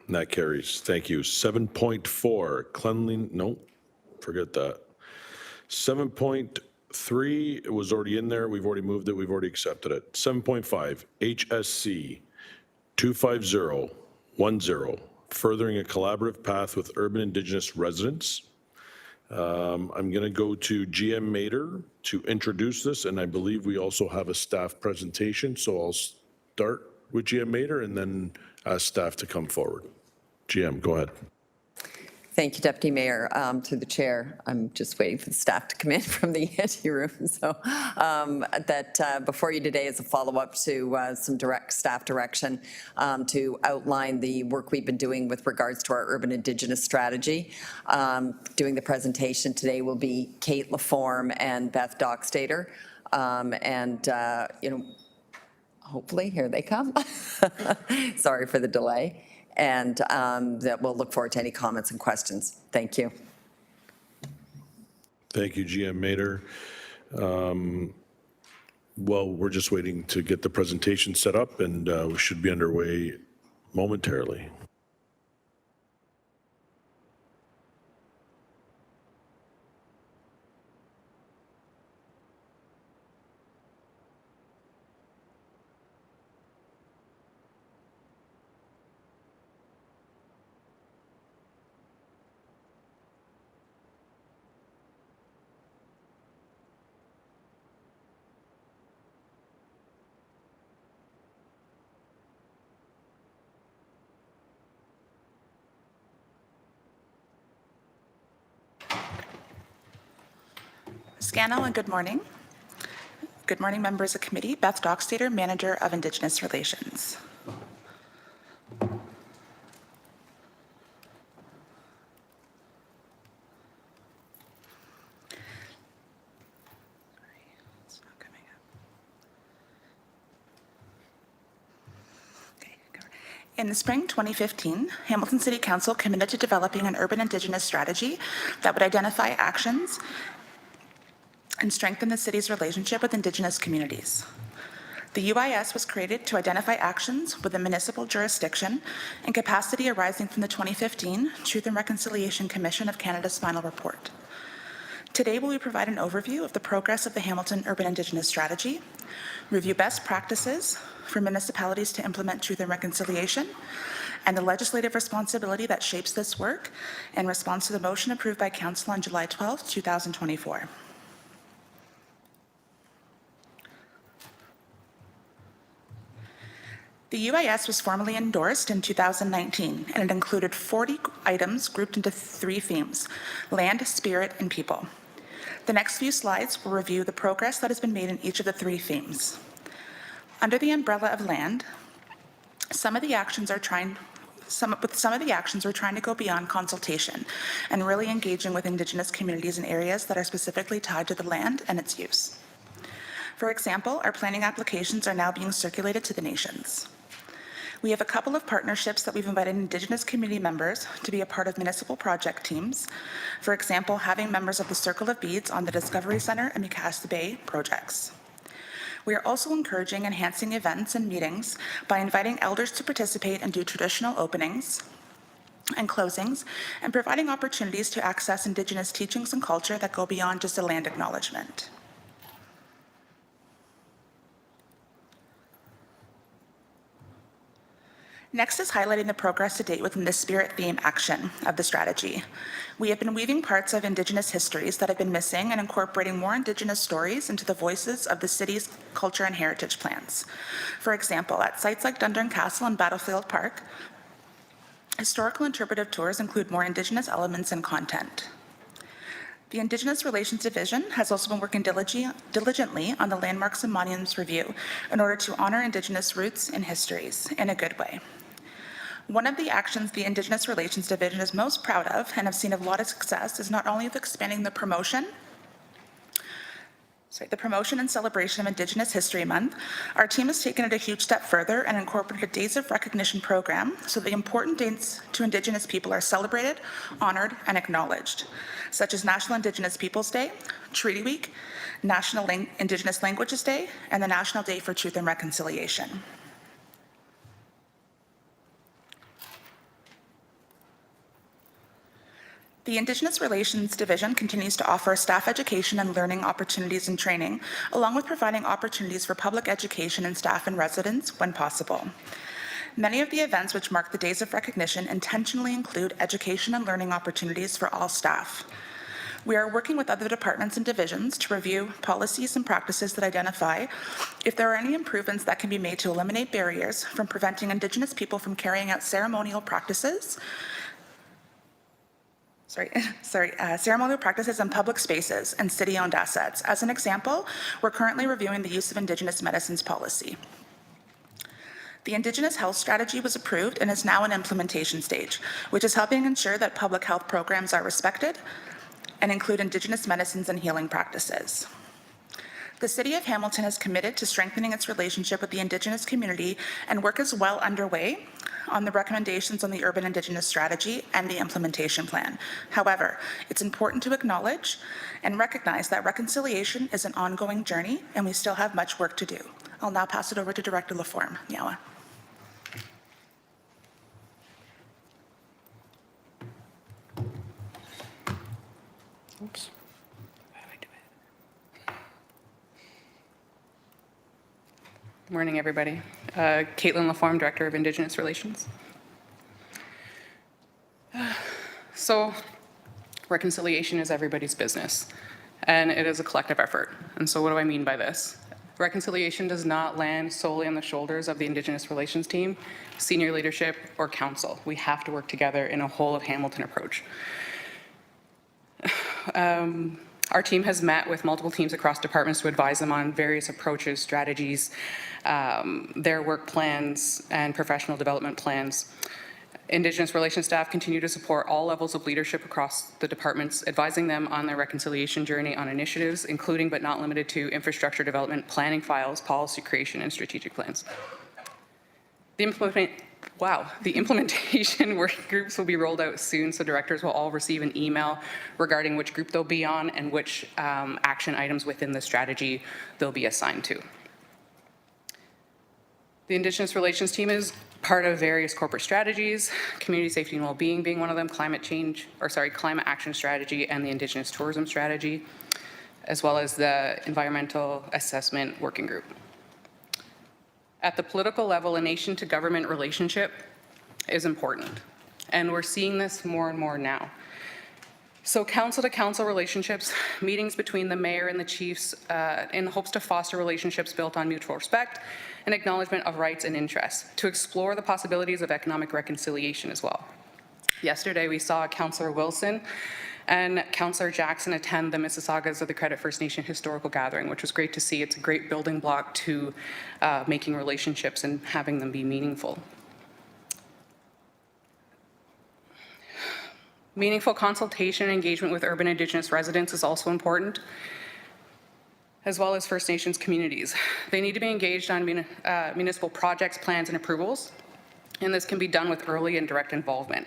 And that carries. Thank you. 7.4, cleanliness. No, forget that. 7.3, it was already in there. We've already moved it. We've already accepted it. 7.5, HSC 25010, furthering a collaborative path with urban Indigenous residents. I'm going to go to GM Mader to introduce this, and I believe we also have a staff presentation, so I'll start with GM Mader and then ask staff to come forward. GM, go ahead. Thank you, Deputy Mayor. Through the chair, I'm just waiting for the staff to come in from the anteroom. So before you today is a follow-up to some direct staff direction to outline the work we've been doing with regards to our urban Indigenous strategy. Doing the presentation today will be Kate Laforme and Beth Dockstader. Hopefully, here they come. Sorry for the delay. And that we'll look forward to any comments and questions. Thank you. Thank you, GM Mader. Well, we're just waiting to get the presentation set up, and we should be underway momentarily. Scannell, and good morning. Good morning, members of committee. Beth Dockstader, Manager of Indigenous Relations. In the spring 2015, Hamilton City Council committed to developing an urban Indigenous strategy that would identify actions and strengthen the city's relationship with Indigenous communities. The UIS was created to identify actions within municipal jurisdiction and capacity arising from the 2015 Truth and Reconciliation Commission of Canada's final report. Today, we will provide an overview of the progress of the Hamilton Urban Indigenous Strategy, review best practices for municipalities to implement truth and reconciliation, and the legislative responsibility that shapes this work in response to the motion approved by Council on July 12, 2024. The UIS was formally endorsed in 2019, and it included 40 items grouped into 3 themes: land, spirit, and people. The next few slides will review the progress that has been made in each of the 3 themes. Under the umbrella of land, some of the actions we're trying to go beyond consultation and really engaging with Indigenous communities in areas that are specifically tied to the land and its use. For example, our planning applications are now being circulated to the nations. We have a couple of partnerships that we've invited Indigenous community members to be a part of municipal project teams. For example, having members of the Circle of Beads on the Discovery Center and Mikasa Bay projects. We are also encouraging enhancing events and meetings by inviting elders to participate and do traditional openings and closings, and providing opportunities to access Indigenous teachings and culture that go beyond just a land acknowledgement. Next is highlighting the progress to date within the spirit theme action of the strategy. We have been weaving parts of Indigenous histories that have been missing and incorporating more Indigenous stories into the voices of the city's culture and heritage plans. For example, at sites like Dundurn Castle and Battlefield Park, historical interpretive tours include more Indigenous elements and content. The Indigenous Relations Division has also been working diligently on the Landmarks and Monuments Review in order to honor Indigenous roots and histories in a good way. One of the actions the Indigenous Relations Division is most proud of and have seen a lot of success is not only expanding the promotion and celebration of Indigenous History Month, our team has taken it a huge step further and incorporated a Days of Recognition program so the important dates to Indigenous people are celebrated, honored, and acknowledged, such as National Indigenous Peoples Day, Treaty Week, National Indigenous Languages Day, and the National Day for Truth and Reconciliation. The Indigenous Relations Division continues to offer staff education and learning opportunities and training, along with providing opportunities for public education and staff and residents when possible. Many of the events which mark the Days of Recognition intentionally include education and learning opportunities for all staff. We are working with other departments and divisions to review policies and practices that identify if there are any improvements that can be made to eliminate barriers from preventing Indigenous people from carrying out ceremonial practices in public spaces and city-owned assets. As an example, we're currently reviewing the use of Indigenous medicines policy. The Indigenous Health Strategy was approved and is now in implementation stage, which is helping ensure that public health programs are respected and include Indigenous medicines and healing practices. The City of Hamilton is committed to strengthening its relationship with the Indigenous community, and work is well underway on the recommendations on the Urban Indigenous Strategy and the implementation plan. However, it's important to acknowledge and recognize that reconciliation is an ongoing journey and we still have much work to do. I'll now pass it over to Director Laforme. Nyawa. Oops. Good morning, everybody. Caitlin Laforme, Director of Indigenous Relations. So, reconciliation is everybody's business, and it is a collective effort. And so what do I mean by this? Reconciliation does not land solely on the shoulders of the Indigenous Relations team, senior leadership, or council. We have to work together in a whole of Hamilton approach. Our team has met with multiple teams across departments to advise them on various approaches, strategies, their work plans, and professional development plans. Indigenous relations staff continue to support all levels of leadership across the departments, advising them on their reconciliation journey on initiatives, including but not limited to infrastructure development, planning files, policy creation, and strategic plans. The implementation working groups will be rolled out soon, so directors will all receive an email regarding which group they'll be on and which action items within the strategy they'll be assigned to. The Indigenous relations team is part of various corporate strategies, community safety and well-being being one of them, climate action strategy, and the Indigenous tourism strategy, as well as the environmental assessment working group. At the political level, a nation to government relationship is important, and we're seeing this more and more now. So council to council relationships, meetings between the mayor and the chiefs in hopes to foster relationships built on mutual respect and acknowledgement of rights and interests, to explore the possibilities of economic reconciliation as well. Yesterday, we saw Councillor Wilson and Councillor Jackson attend the Mississaugas of the Credit First Nation historical gathering, which was great to see. It's a great building block to making relationships and having them be meaningful. Meaningful consultation and engagement with urban Indigenous residents is also important, as well as First Nations communities. They need to be engaged on municipal projects, plans, and approvals, and this can be done with early and direct involvement.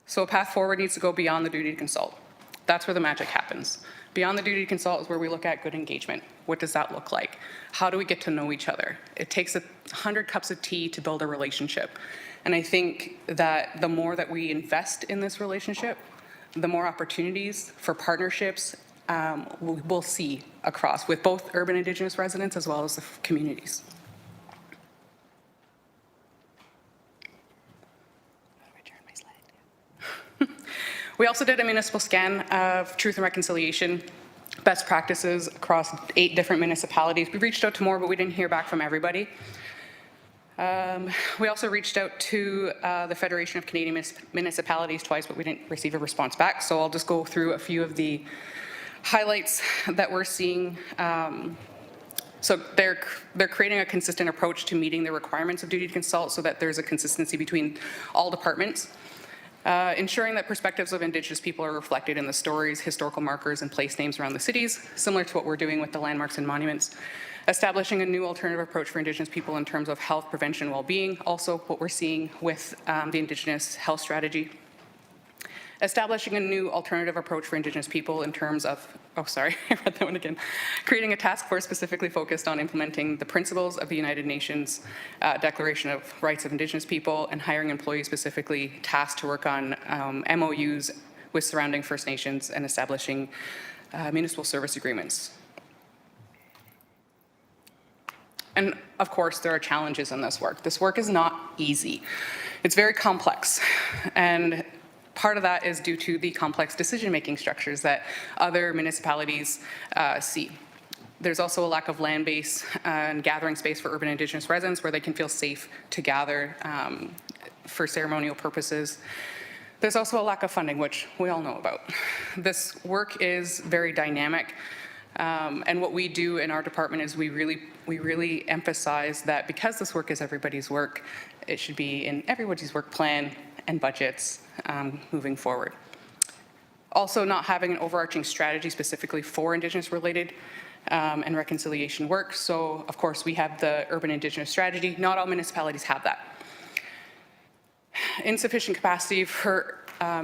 So a path forward needs to go beyond the duty to consult. That's where the magic happens. Beyond the duty to consult is where we look at good engagement. What does that look like? How do we get to know each other? It takes 100 cups of tea to build a relationship. And I think that the more that we invest in this relationship, the more opportunities for partnerships we'll see across with both urban Indigenous residents as well as the communities. We also did a municipal scan of truth and reconciliation best practices across 8 different municipalities. We reached out to more, but we didn't hear back from everybody. We also reached out to the Federation of Canadian Municipalities twice, but we didn't receive a response back. So I'll just go through a few of the highlights that we're seeing. So they're creating a consistent approach to meeting the requirements of duty to consult so that there's a consistency between all departments. Ensuring that perspectives of Indigenous people are reflected in the stories, historical markers, and place names around the cities, similar to what we're doing with the landmarks and monuments. Establishing a new alternative approach for Indigenous people in terms of health, prevention, and well-being, also what we're seeing with the Indigenous health strategy. Establishing a new alternative approach for Indigenous people in terms of, I read that one again. Creating a task force specifically focused on implementing the principles of the United Nations Declaration of Rights of Indigenous People, and hiring employees specifically tasked to work on MOUs with surrounding First Nations and establishing municipal service agreements. And of course, there are challenges in this work. This work is not easy. It's very complex. And part of that is due to the complex decision-making structures that other municipalities see. There's also a lack of land base and gathering space for urban Indigenous residents where they can feel safe to gather for ceremonial purposes. There's also a lack of funding, which we all know about. This work is very dynamic. And what we do in our department is we really emphasize that because this work is everybody's work, it should be in everybody's work plan and budgets moving forward. Also, not having an overarching strategy specifically for Indigenous related and reconciliation work. So, of course, we have the urban Indigenous strategy. Not all municipalities have that. Insufficient capacity for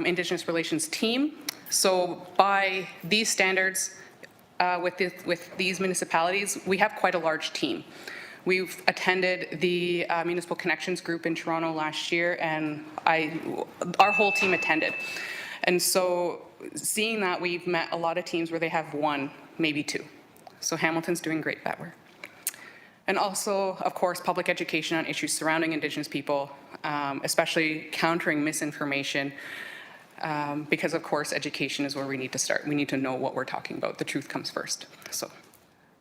Indigenous relations team. So by these standards, with these municipalities, we have quite a large team. We've attended the Municipal Connections group in Toronto last year, and our whole team attended. And so seeing that, we've met a lot of teams where they have 1, maybe 2. So Hamilton's doing great that work. And also, of course, public education on issues surrounding Indigenous people, especially countering misinformation, because of course education is where we need to start. We need to know what we're talking about. The truth comes first. So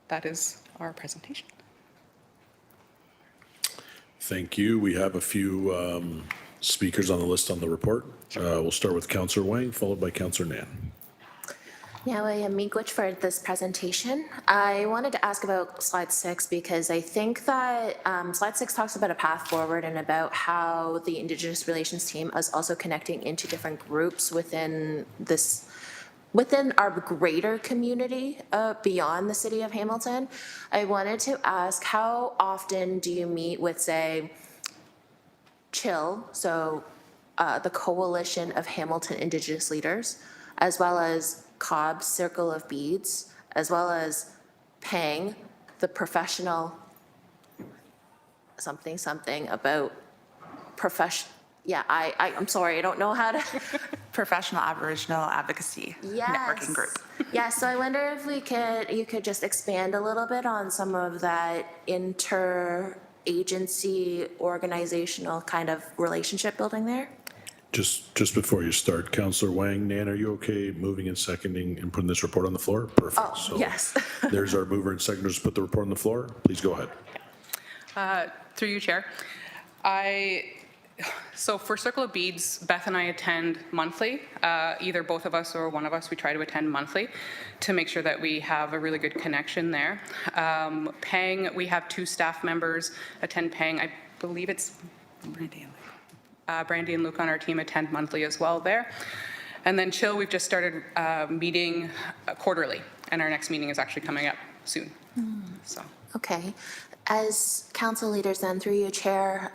that is our presentation. Thank you. We have a few speakers on the list on the report. We'll start with Councillor Wang, followed by Councillor Nan. Yeah, William Miigwich for this presentation. I wanted to ask about slide 6 because I think that slide 6 talks about a path forward and about how the Indigenous Relations team is also connecting into different groups within our greater community beyond the city of Hamilton. I wanted to ask, how often do you meet with, say, CHIL, so the Coalition of Hamilton Indigenous Leaders, as well as COB's Circle of Beads, as well as PANG, the professional something about I'm sorry, I don't know how to. Professional Aboriginal Advocacy Networking Group. Yeah, so I wonder if you could just expand a little bit on some of that inter-agency organizational kind of relationship building there. Just before you start, Councillor Wang, Nan, are you okay moving and seconding and putting this report on the floor? Perfect. Oh, So yes. there's our mover and seconders to put the report on the floor. Please go ahead. Through you, Chair. So for Circle of Beads, Beth and I attend monthly. Either both of us or one of us, we try to attend monthly to make sure that we have a really good connection there. PANG, we have 2 staff members attend PANG. I believe it's Brandy and Luke on our team attend monthly as well there. And then CHIL, we've just started meeting quarterly, and our next meeting is actually coming up soon. So. Okay. As council leaders then, through you, Chair,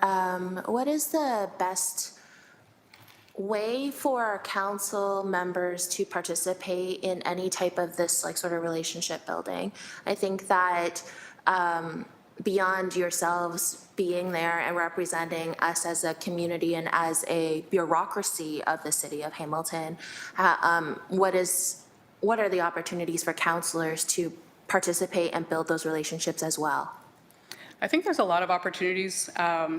what is the best way for council members to participate in any type of this sort of relationship building? I think that beyond yourselves being there and representing us as a community and as a bureaucracy of the city of Hamilton, what are the opportunities for councillors to participate and build those relationships as well? I think there's a lot of opportunities.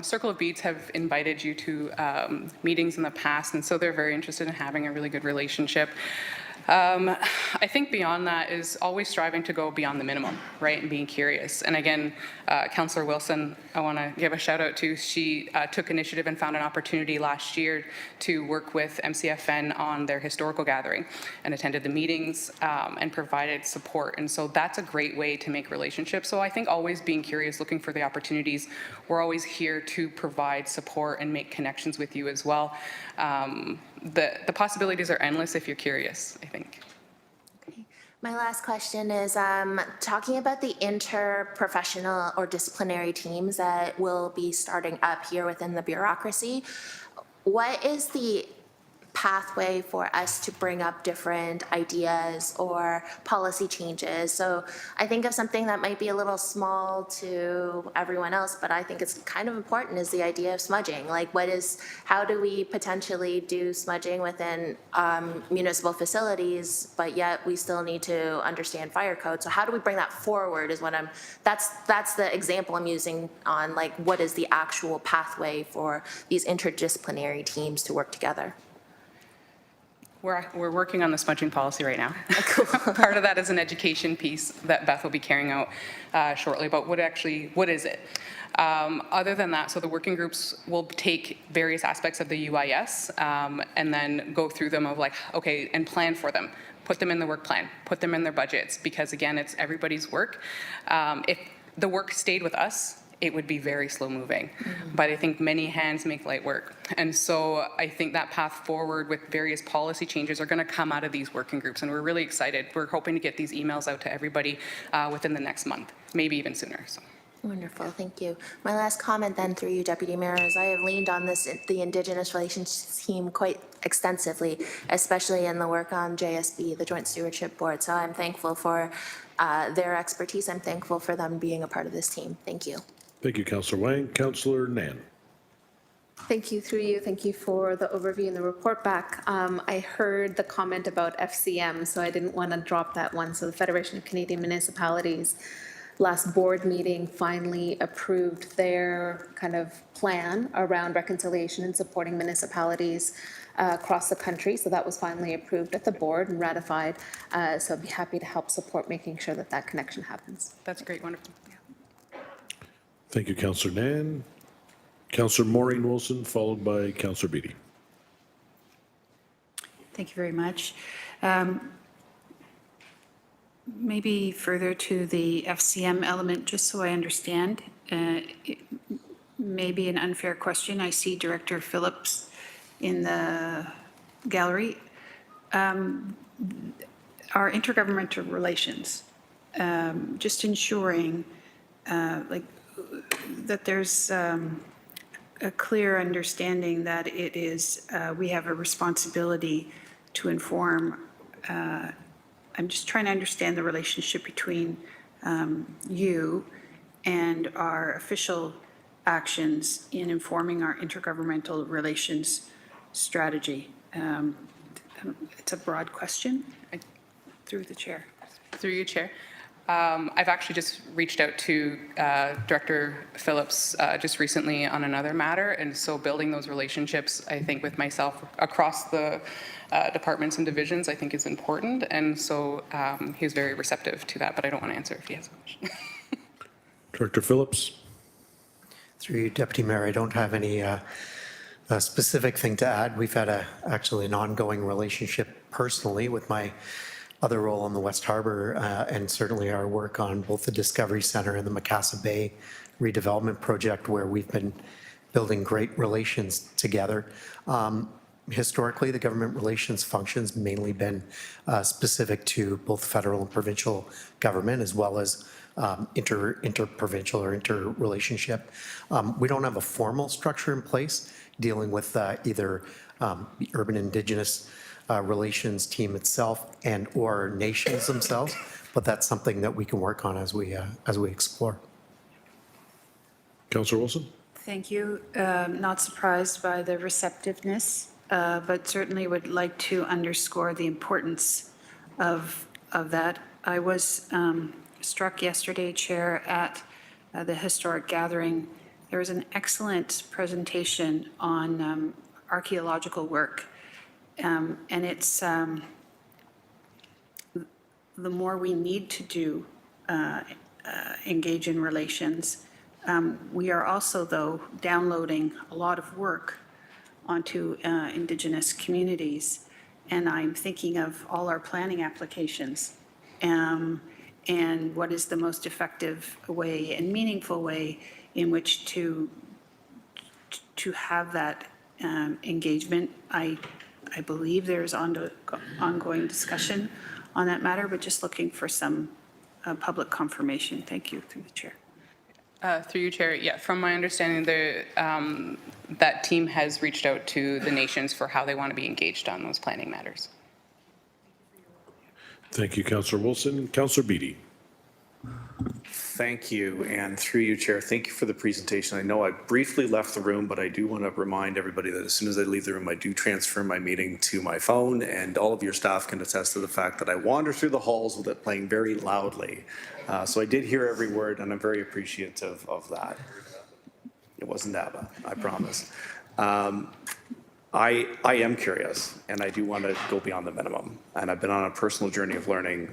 Circle of Beads have invited you to meetings in the past, and so they're very interested in having a really good relationship. I think beyond that is always striving to go beyond the minimum, right, and being curious. And again, Councillor Wilson, I want to give a shout out to. She took initiative and found an opportunity last year to work with MCFN on their historical gathering and attended the meetings and provided support. And so that's a great way to make relationships. So I think always being curious, looking for the opportunities. We're always here to provide support and make connections with you as well. The possibilities are endless if you're curious, I think. Okay. My last question is talking about the interprofessional or disciplinary teams that will be starting up here within the bureaucracy. What is the pathway for us to bring up different ideas or policy changes? So I think of something that might be a little small to everyone else, but I think it's kind of important, is the idea of smudging. Like, how do we potentially do smudging within municipal facilities, but yet we still need to understand fire code? So how do we bring that forward is that's the example I'm using on, like, what is the actual pathway for these interdisciplinary teams to work together? We're working on the smudging policy right now. Part of that is an education piece that Beth will be carrying out shortly about what is it? Other than that, so the working groups will take various aspects of the UIS and then go through them of and plan for them. Put them in the work plan, put them in their budgets, because again, it's everybody's work. If the work stayed with us, it would be very slow moving. But I think many hands make light work. And so I think that path forward with various policy changes are going to come out of these working groups. And we're really excited. We're hoping to get these emails out to everybody within the next month, maybe even sooner. So. Wonderful, thank you. My last comment then, through you, Deputy Mayor, is I have leaned on the Indigenous Relations team quite extensively, especially in the work on JSB, the Joint Stewardship Board. So I'm thankful for their expertise. I'm thankful for them being a part of this team. Thank you. Thank you, Councillor Wang. Councillor Nan. Thank you, through you. Thank you for the overview and the report back. I heard the comment about FCM, so I didn't want to drop that one. So the Federation of Canadian Municipalities last board meeting finally approved their kind of plan around reconciliation and supporting municipalities across the country. So that was finally approved at the board and ratified. So I'd be happy to help support making sure that that connection happens. That's great, wonderful. Thank you, Councillor Nan. Councillor Maureen Wilson, followed by Councillor Beattie. Thank you very much. Maybe further to the FCM element, just so I understand, it may be an unfair question. I see Director Phillips in the gallery. Our intergovernmental relations, just ensuring that there's a clear understanding that it is, we have a responsibility to inform. I'm just trying to understand the relationship between you and our official actions in informing our intergovernmental relations strategy. It's a broad question. Through the chair. Through you, Chair. I've actually just reached out to Director Phillips just recently on another matter, and so building those relationships, I think, with myself across the departments and divisions, I think is important, and so he's very receptive to that, but I don't want to answer if he has a question. Director Phillips. Through you, Deputy Mayor, I don't have any specific thing to add. We've had actually an ongoing relationship personally with my other role on the West Harbour and certainly our work on both the Discovery Centre and the Macassa Bay redevelopment project, where we've been building great relations together. Historically, the government relations function's mainly been specific to both federal and provincial government, as well as interprovincial or interrelationship. We don't have a formal structure in place dealing with either the urban indigenous relations team itself and or nations themselves, but that's something that we can work on as we explore. Councillor Wilson. Thank you. Not surprised by the receptiveness, but certainly would like to underscore the importance of that. I was struck yesterday, Chair, at the historic gathering. There was an excellent presentation on archaeological work. And it's the more we need to do engage in relations. We are also, though, downloading a lot of work onto Indigenous communities. And I'm thinking of all our planning applications and what is the most effective way and meaningful way in which to have that engagement. I believe there's ongoing discussion on that matter, but just looking for some public confirmation. Thank you, through the chair. Through you, Chair. Yeah, from my understanding, that team has reached out to the nations for how they want to be engaged on those planning matters. Thank you, Councillor Wilson. Councillor Beattie. Thank you, and through you, Chair, thank you for the presentation. I know I briefly left the room, but I do want to remind everybody that as soon as I leave the room, I do transfer my meeting to my phone, and all of your staff can attest to the fact that I wander through the halls with it playing very loudly. So I did hear every word, and I'm very appreciative of that. It wasn't ABBA, I promise. I am curious, and I do want to go beyond the minimum. And I've been on a personal journey of learning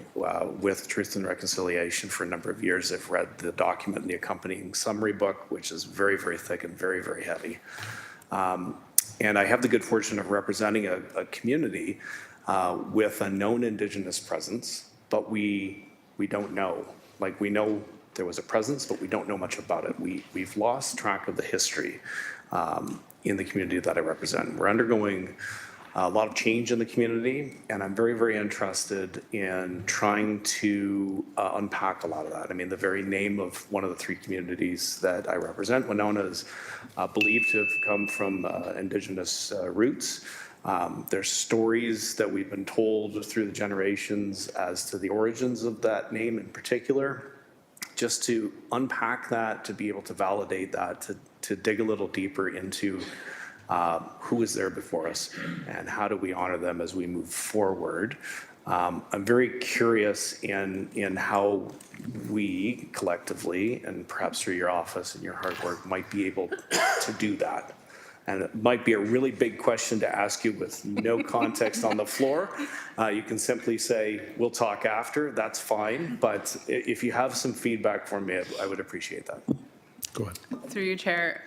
with Truth and Reconciliation for a number of years. I've read the document and the accompanying summary book, which is very, very thick and very, very heavy. And I have the good fortune of representing a community with a known Indigenous presence, but we don't know. Like, we know there was a presence, but we don't know much about it. We've lost track of the history in the community that I represent. We're undergoing a lot of change in the community, and I'm very, very interested in trying to unpack a lot of that. I mean, the very name of one of the three communities that I represent, Winona, is believed to have come from Indigenous roots. There's stories that we've been told through the generations as to the origins of that name in particular. Just to unpack that, to be able to validate that, to dig a little deeper into who is there before us and how do we honor them as we move forward. I'm very curious in how we collectively, and perhaps through your office and your hard work, might be able to do that. And it might be a really big question to ask you with no context on the floor. You can simply say, we'll talk after, that's fine. But if you have some feedback for me, I would appreciate that. Go ahead. Through you, Chair.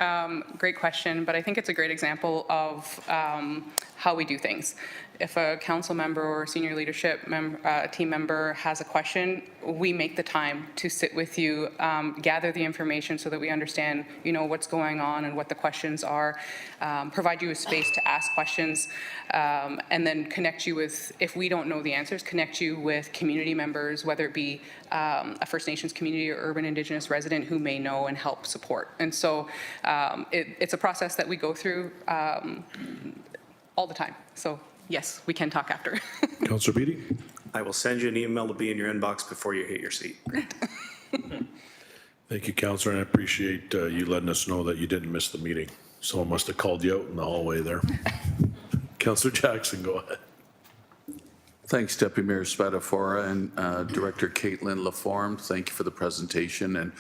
Great question, but I think it's a great example of how we do things. If a council member or senior leadership team member has a question, we make the time to sit with you, gather the information so that we understand, what's going on and what the questions are, provide you with space to ask questions, and then connect you with, if we don't know the answers, connect you with community members, whether it be a First Nations community or urban Indigenous resident who may know and help support. And so it's a process that we go through all the time. So yes, we can talk after. Councillor Beattie? I will send you an email to be in your inbox before you hit your seat. Thank you, Councillor, and I appreciate you letting us know that you didn't miss the meeting. Someone must have called you out in the hallway there. Councillor Jackson, go ahead. Thanks, Deputy Mayor Spadafora and Director Caitlin Laforme. Thank you for the presentation. And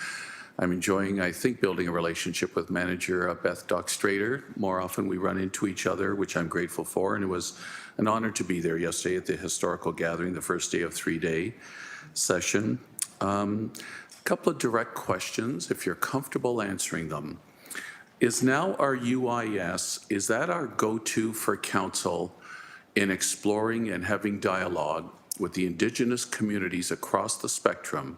I'm enjoying, I think, building a relationship with Manager Beth Dock-Strader. More often we run into each other, which I'm grateful for. And it was an honor to be there yesterday at the historical gathering, the first day of 3-day session. A couple of direct questions, if you're comfortable answering them. Is now our UIS, is that our go-to for council in exploring and having dialogue with the Indigenous communities across the spectrum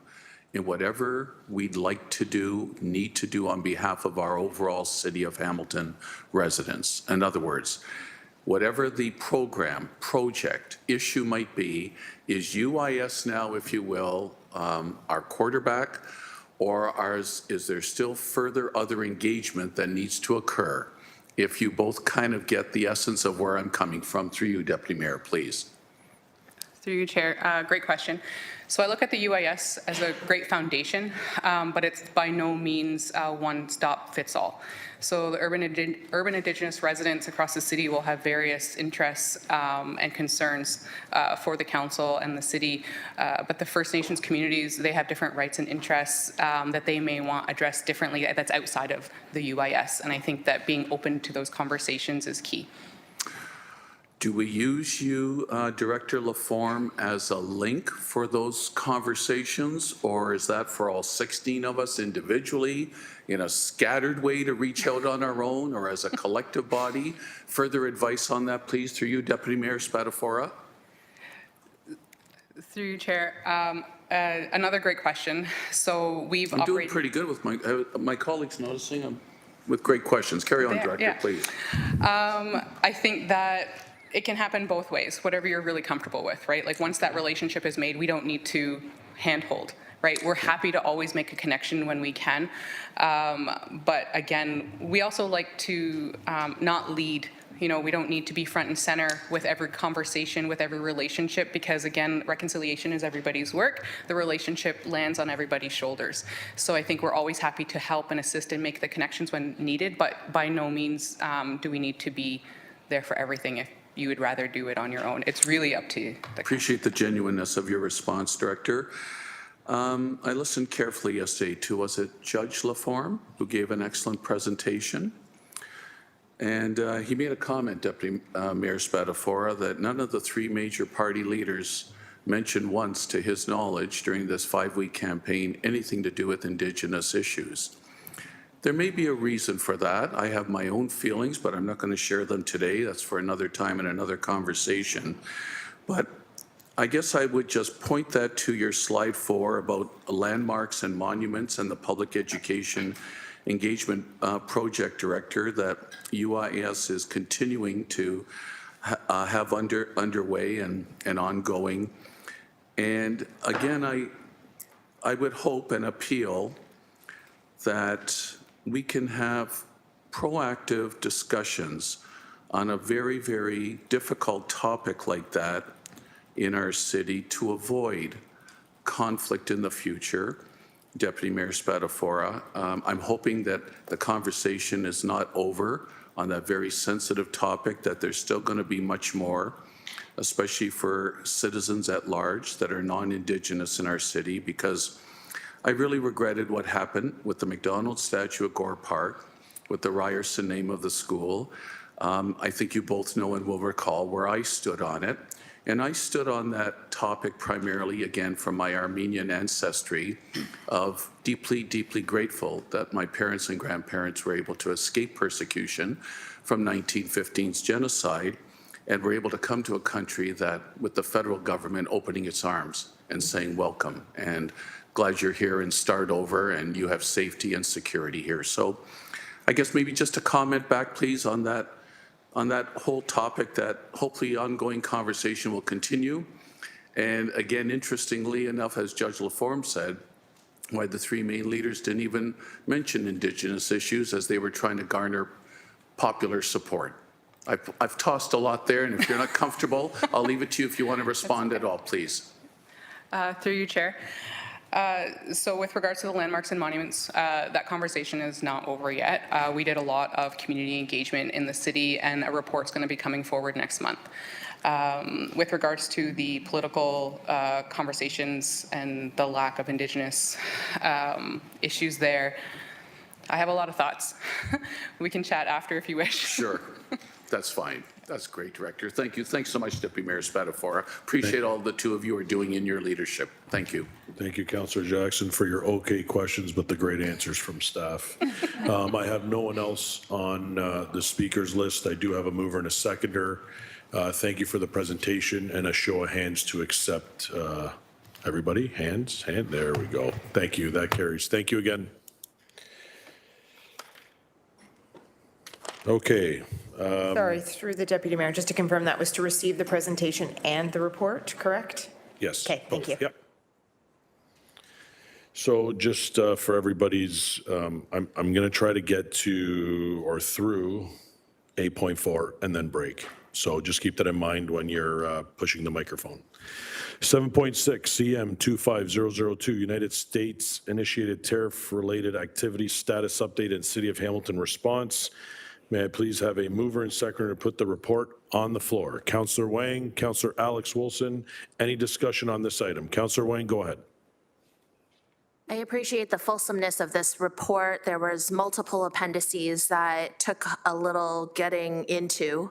in whatever we'd like to do, need to do on behalf of our overall City of Hamilton residents? In other words, whatever the program, project, issue might be, is UIS now, if you will, our quarterback, or is there still further other engagement that needs to occur? If you both kind of get the essence of where I'm coming from, through you, Deputy Mayor, please. Through you, Chair. Great question. So I look at the UIS as a great foundation, but it's by no means one stop fits all. So the urban Indigenous residents across the city will have various interests and concerns for the council and the city, but the First Nations communities, they have different rights and interests that they may want addressed differently that's outside of the UIS. And I think that being open to those conversations is key. Do we use you, Director Laforme, as a link for those conversations, or is that for all 16 of us individually in a scattered way to reach out on our own, or as a collective body? Further advice on that, please, through you, Deputy Mayor Spadafora. Through you, Chair. Another great question. So we've I'm doing pretty good with my colleagues noticing I'm with great questions. Carry on, Director, please. I think that it can happen both ways, whatever you're really comfortable with, right? Like once that relationship is made, we don't need to handhold, right? We're happy to always make a connection when we can. But again, we also like to not lead. We don't need to be front and center with every conversation, with every relationship, because again, reconciliation is everybody's work. The relationship lands on everybody's shoulders. So I think we're always happy to help and assist and make the connections when needed, but by no means do we need to be there for everything if you would rather do it on your own. It's really up to the Appreciate the genuineness of your response, Director. I listened carefully yesterday to, was it Judge Laforme, who gave an excellent presentation? And he made a comment, Deputy Mayor Spadafora, that none of the three major party leaders mentioned once, to his knowledge, during this 5-week campaign, anything to do with Indigenous issues. There may be a reason for that. I have my own feelings, but I'm not going to share them today. That's for another time and another conversation. But I guess I would just point that to your slide 4 about landmarks and monuments and the public education engagement project director that UIS is continuing to have underway and ongoing. And again, I would hope and appeal that we can have proactive discussions on a very, very difficult topic like that in our city to avoid conflict in the future. Deputy Mayor Spadafora, I'm hoping that the conversation is not over on that very sensitive topic, that there's still going to be much more, especially for citizens at large that are non-Indigenous in our city, because I really regretted what happened with the McDonald's statue at Gore Park, with the Ryerson name of the school. I think you both know and will recall where I stood on it. And I stood on that topic primarily, again, from my Armenian ancestry, of deeply, deeply grateful that my parents and grandparents were able to escape persecution from 1915's genocide. and we're able to come to a country that, with the federal government opening its arms and saying welcome, and glad you're here and start over, and you have safety and security here. So I guess maybe just a comment back, please, on that whole topic, that hopefully ongoing conversation will continue. And again, interestingly enough, as Judge Laforme said, why the three main leaders didn't even mention indigenous issues as they were trying to garner popular support. I've tossed a lot there, and if you're not comfortable, I'll leave it to you if you want to respond at all, please. Through you, Chair. So with regards to the landmarks and monuments, that conversation is not over yet. We did a lot of community engagement in the city, and a report's going to be coming forward next month. With regards to the political conversations and the lack of Indigenous issues there, I have a lot of thoughts. We can chat after if you wish. Sure, that's fine. That's great, Director. Thank you. Thanks so much, Deputy Mayor Spadafora. Appreciate all the two of you are doing in your leadership. Thank you. Thank you, Councillor Jackson, for your okay questions, but the great answers from staff. I have no one else on the speakers list. I do have a mover and a seconder. Thank you for the presentation, and a show of hands to accept. Everybody, hands, there we go. Thank you, that carries. Thank you again. Okay. Sorry, through the Deputy Mayor, just to confirm, that was to receive the presentation and the report, correct? Yes. Okay, thank you. Yep. So just for everybody's, I'm going to try to get to or through 8.4 and then break. So just keep that in mind when you're pushing the microphone. 7.6 CM 25002, United States initiated tariff-related activity status update and City of Hamilton response. May I please have a mover and seconder to put the report on the floor? Councillor Wang, Councillor Alex Wilson, any discussion on this item? Councillor Wang, go ahead. I appreciate the fulsomeness of this report. There was multiple appendices that took a little getting into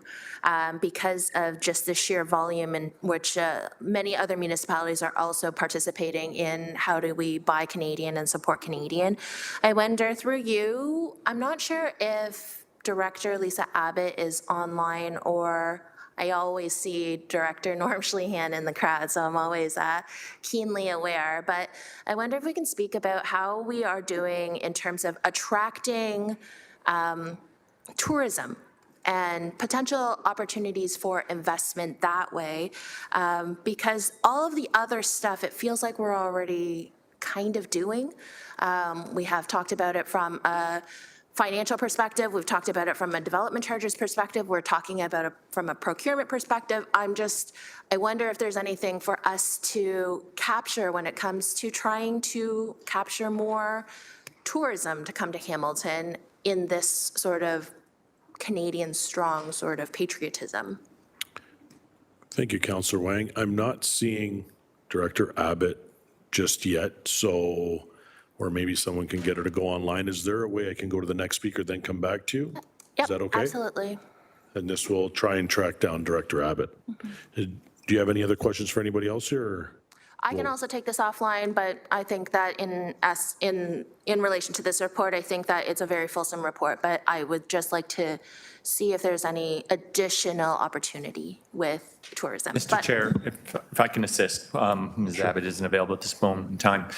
because of just the sheer volume in which many other municipalities are also participating in how do we buy Canadian and support Canadian. I wonder through you, I'm not sure if Director Lisa Abbott is online, or I always see Director Norm Schlehan in the crowd, so I'm always keenly aware. But I wonder if we can speak about how we are doing in terms of attracting tourism and potential opportunities for investment that way, because all of the other stuff, it feels like we're already kind of doing. We have talked about it from a financial perspective, we've talked about it from a development charges perspective, we're talking about it from a procurement perspective. I wonder if there's anything for us to capture when it comes to trying to capture more tourism to come to Hamilton in this sort of Canadian strong sort of patriotism. Thank you, Councillor Wang. I'm not seeing Director Abbott just yet, so or maybe someone can get her to go online. Is there a way I can go to the next speaker, then come back to you? Yep, Is that okay? absolutely. And this will try and track down Director Abbott. Do you have any other questions for anybody else here? Or? I can also take this offline, but I think that in relation to this report, I think that it's a very fulsome report, but I would just like to see if there's any additional opportunity with tourism. Mr. Chair, if I can assist, Ms. Abbott isn't available at this moment in time.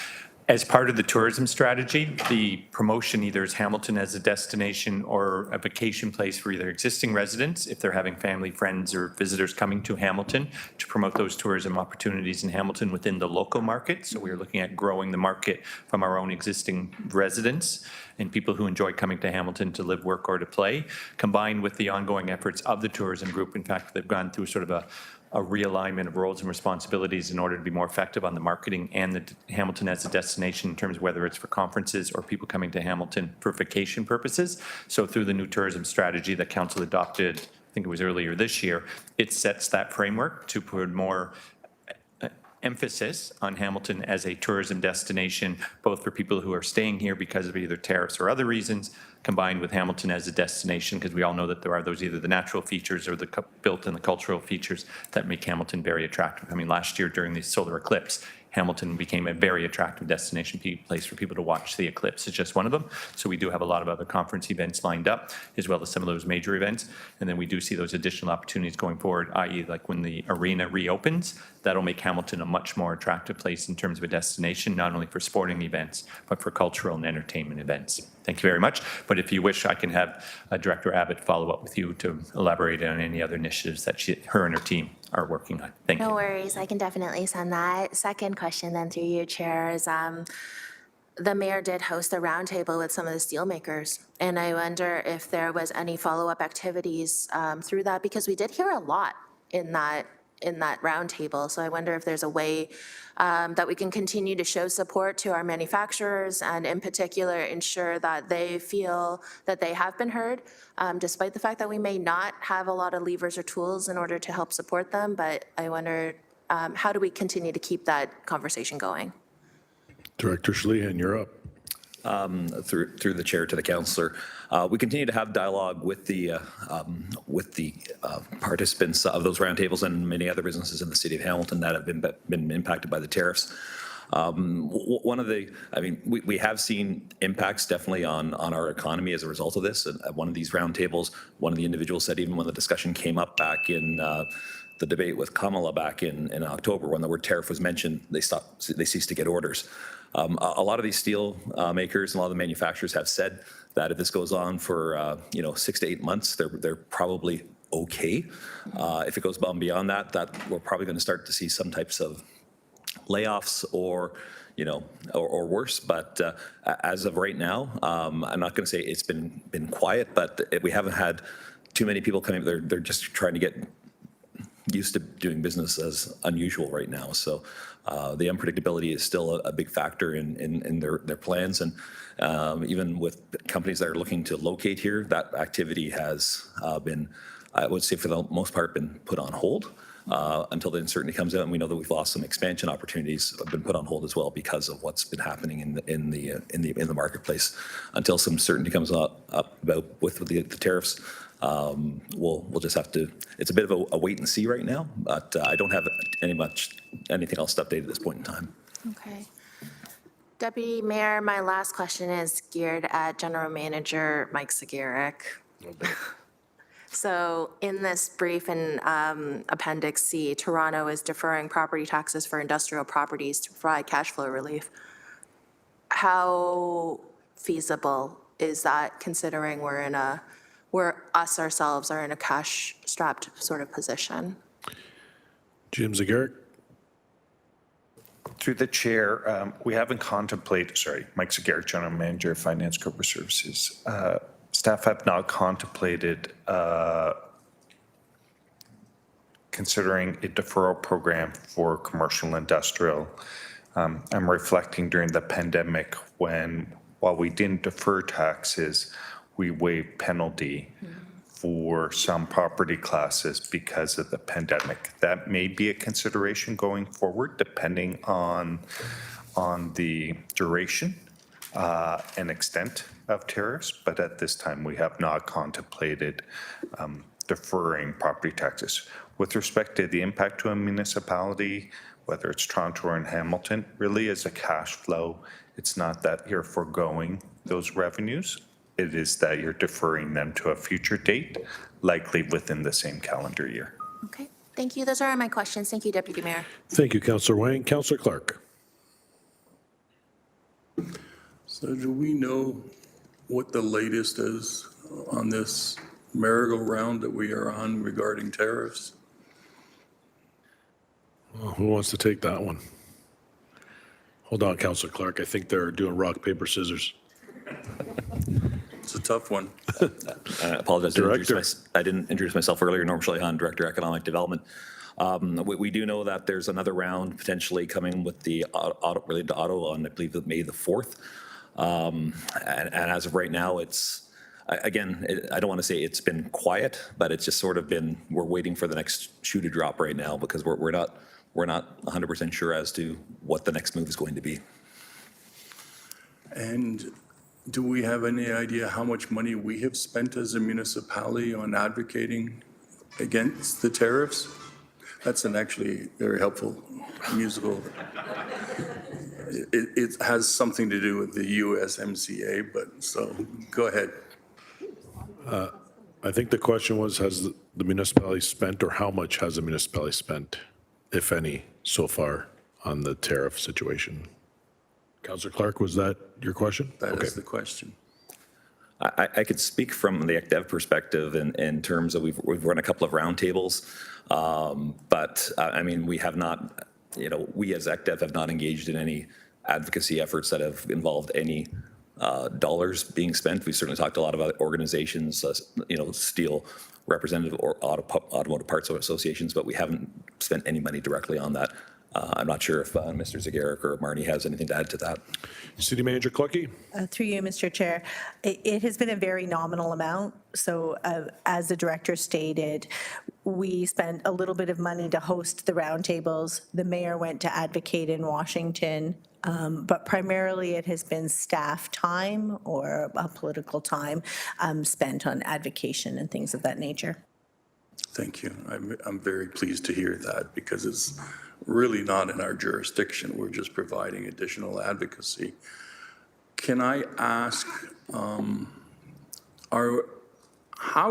As part of the tourism strategy, the promotion either is Hamilton as a destination or a vacation place for either existing residents, if they're having family, friends, or visitors coming to Hamilton, to promote those tourism opportunities in Hamilton within the local market. So we are looking at growing the market from our own existing residents and people who enjoy coming to Hamilton to live, work, or to play, combined with the ongoing efforts of the tourism group. In fact, they've gone through sort of a realignment of roles and responsibilities in order to be more effective on the marketing and the Hamilton as a destination in terms of whether it's for conferences or people coming to Hamilton for vacation purposes. So through the new tourism strategy that Council adopted, I think it was earlier this year, it sets that framework to put more emphasis on Hamilton as a tourism destination, both for people who are staying here because of either tariffs or other reasons, combined with Hamilton as a destination, because we all know that there are those either the natural features or the built and the cultural features that make Hamilton very attractive. I mean, last year during the solar eclipse, Hamilton became a very attractive destination place for people to watch the eclipse. It's just one of them. So we do have a lot of other conference events lined up, as well as some of those major events. And then we do see those additional opportunities going forward, i.e. like when the arena reopens, that'll make Hamilton a much more attractive place in terms of a destination, not only for sporting events, but for cultural and entertainment events. Thank you very much. But if you wish, I can have Director Abbott follow up with you to elaborate on any other initiatives that her and her team are working on. Thank you. No worries, I can definitely send that. Second question then through you, Chair, is the mayor did host a roundtable with some of the steelmakers, and I wonder if there was any follow-up activities through that, because we did hear a lot in that roundtable. So I wonder if there's a way that we can continue to show support to our manufacturers and in particular ensure that they feel that they have been heard, despite the fact that we may not have a lot of levers or tools in order to help support them. But I wonder, how do we continue to keep that conversation going? Director Schlehan, you're up. Through the chair to the councillor, we continue to have dialogue with the participants of those roundtables and many other businesses in the city of Hamilton that have been impacted by the tariffs. We have seen impacts definitely on our economy as a result of this. And at one of these roundtables, one of the individuals said even when the discussion came up back in the debate with Kamala back in October, when the word tariff was mentioned, they ceased to get orders. A lot of these steel makers and a lot of the manufacturers have said that if this goes on for 6 to 8 months, they're probably okay. If it goes beyond that, we're probably going to start to see some types of layoffs or worse. But as of right now, I'm not going to say it's been quiet, but we haven't had too many people coming. They're just trying to get used to doing business as unusual right now. So the unpredictability is still a big factor in their plans. And even with companies that are looking to locate here, that activity has been, I would say for the most part, been put on hold until the uncertainty comes out. And we know that we've lost some expansion opportunities have been put on hold as well because of what's been happening in the marketplace. Until some certainty comes up about with the tariffs, we'll just have to, it's a bit of a wait and see right now, but I don't have anything else to update at this point in time. Okay. Deputy Mayor, my last question is geared at General Manager Mike Zagarek. So in this brief in Appendix C, Toronto is deferring property taxes for industrial properties to provide cash flow relief. How feasible is that, considering we're ourselves are in a cash-strapped sort of position? Jim Zagarek. Through the chair, we haven't contemplated, Mike Zagarek, General Manager of Finance Corporate Services. Staff have not contemplated considering a deferral program for commercial industrial. I'm reflecting during the pandemic while we didn't defer taxes, we waived penalty for some property classes because of the pandemic. That may be a consideration going forward, depending on the duration and extent of tariffs, but at this time we have not contemplated deferring property taxes. With respect to the impact to a municipality, whether it's Toronto or in Hamilton, really is a cash flow. It's not that you're foregoing those revenues. It is that you're deferring them to a future date, likely within the same calendar year. Okay, thank you. Those are my questions. Thank you, Deputy Mayor. Thank you, Councillor Wang. Councillor Clark. So do we know what the latest is on this merry-go-round that we are on regarding tariffs? Well, who wants to take that one? Hold on, Councillor Clark. I think they're doing rock, paper, scissors. It's a tough one. I apologize. I didn't introduce myself earlier. Norm Schleihan, Director of Economic Development. We do know that there's another round potentially coming with the auto related to auto on, I believe, May the 4th. And as of right now, it's, again, I don't want to say it's been quiet, but it's just sort of been, we're waiting for the next shoe to drop right now because we're not 100% sure as to what the next move is going to be. And do we have any idea how much money we have spent as a municipality on advocating against the tariffs? That's an actually very helpful musical. It has something to do with the USMCA, but so go ahead. I think the question was, has the municipality spent, or how much has the municipality spent, if any, so far on the tariff situation? Councillor Clark, was that your question? That is the question. I could speak from the ECDEV perspective in terms of we've run a couple of roundtables, but I mean, we have not, we as ECDEV have not engaged in any advocacy efforts that have involved any dollars being spent. We've certainly talked a lot about organizations, steel representative or automotive parts associations, but we haven't spent any money directly on that. I'm not sure if Mr. Zagaric or Marnie has anything to add to that. City Manager Clucky? Through you, Mr. Chair. It has been a very nominal amount. So as the director stated, we spent a little bit of money to host the roundtables. The mayor went to advocate in Washington, but primarily it has been staff time or political time spent on advocation and things of that nature. Thank you. I'm very pleased to hear that because it's really not in our jurisdiction. We're just providing additional advocacy. Can I ask, how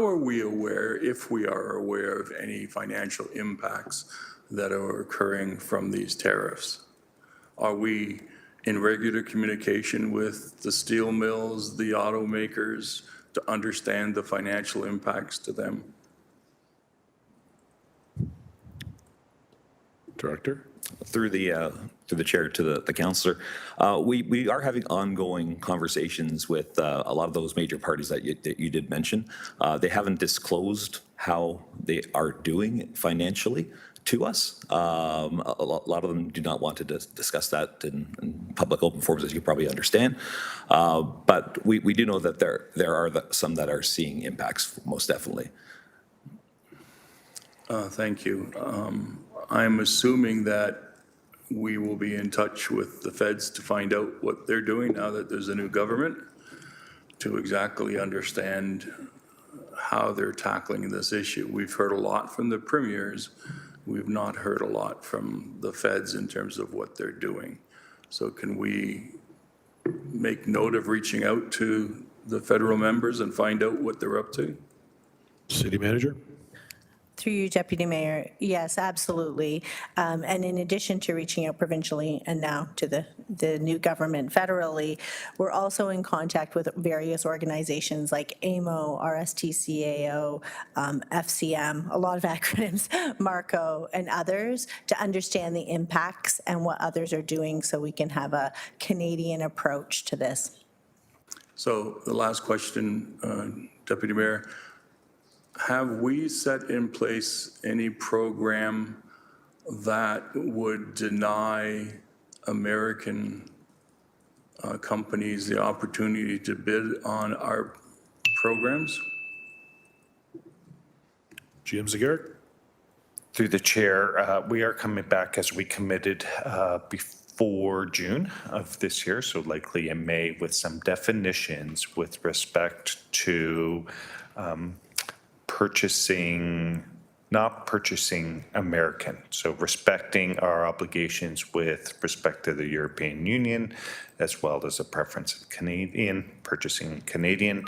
are we aware, if we are aware of any financial impacts that are occurring from these tariffs? Are we in regular communication with the steel mills, the automakers, to understand the financial impacts to them? Director? Through the chair to the councillor, we are having ongoing conversations with a lot of those major parties that you did mention. They haven't disclosed how they are doing financially to us. A lot of them do not want to discuss that in public open forums, as you probably understand. But we do know that there are some that are seeing impacts, most definitely. Thank you. I'm assuming that we will be in touch with the feds to find out what they're doing now that there's a new government, to exactly understand how they're tackling this issue. We've heard a lot from the premiers. We've not heard a lot from the feds in terms of what they're doing. So can we make note of reaching out to the federal members and find out what they're up to? City Manager? Through you, Deputy Mayor, yes, absolutely. And in addition to reaching out provincially and now to the new government federally, we're also in contact with various organizations like AMO, RSTCAO, FCM, a lot of acronyms, MARCO, and others to understand the impacts and what others are doing so we can have a Canadian approach to this. So the last question, Deputy Mayor. Have we set in place any program that would deny American companies the opportunity to bid on our programs? GM Zagaric? Through the chair, we are coming back as we committed before June of this year, so likely in May, with some definitions with respect to not purchasing American, so respecting our obligations with respect to the European Union, as well as a preference of purchasing Canadian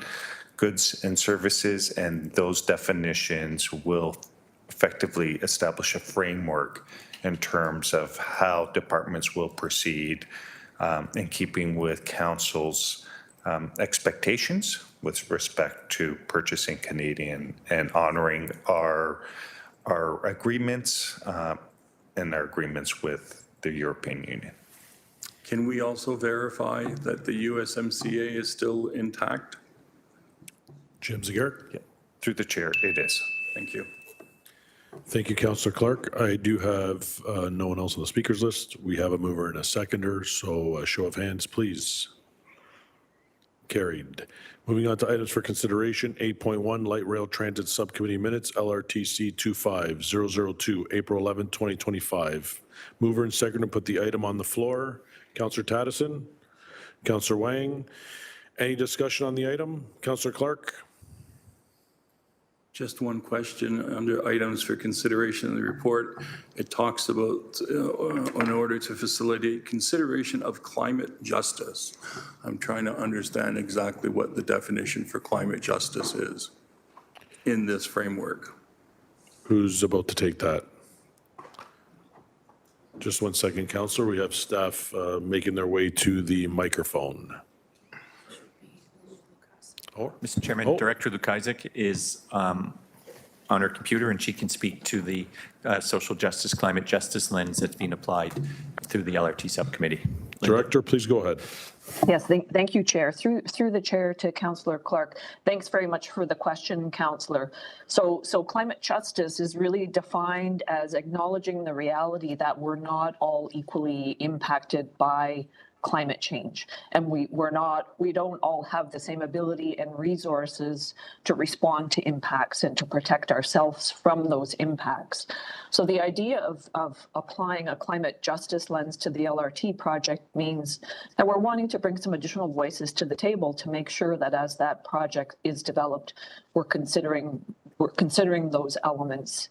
goods and services, and those definitions will effectively establish a framework in terms of how departments will proceed in keeping with council's expectations with respect to purchasing Canadian and honoring our agreements and our agreements with the European Union. Can we also verify that the USMCA is still intact? Jim Zagaric? Yeah. Through the chair, it is. Thank you. Thank you, Councillor Clark. I do have no one else on the speakers list. We have a mover and a seconder, so a show of hands, please. Carried. Moving on to items for consideration, 8.1 Light Rail Transit Subcommittee Minutes, LRTC 25002, April 11, 2025. Mover and seconder put the item on the floor. Councillor Taddison, Councillor Wang. Any discussion on the item? Councillor Clark? Just one question under items for consideration in the report. It talks about in order to facilitate consideration of climate justice. I'm trying to understand exactly what the definition for climate justice is in this framework. Who's about to take that? Just 1 second, Counselor. We have staff making their way to the microphone. Mr. Chairman, Oh. Director Lukajczyk is on her computer, and she can speak to the social justice, climate justice lens that's being applied through the LRT subcommittee. Director, please go ahead. Yes, thank you, Chair. Through the Chair to Councillor Clark, thanks very much for the question, Councillor. So climate justice is really defined as acknowledging the reality that we're not all equally impacted by climate change, and we don't all have the same ability and resources to respond to impacts and to protect ourselves from those impacts. So the idea of applying a climate justice lens to the LRT project means that we're wanting to bring some additional voices to the table to make sure that as that project is developed, we're considering those elements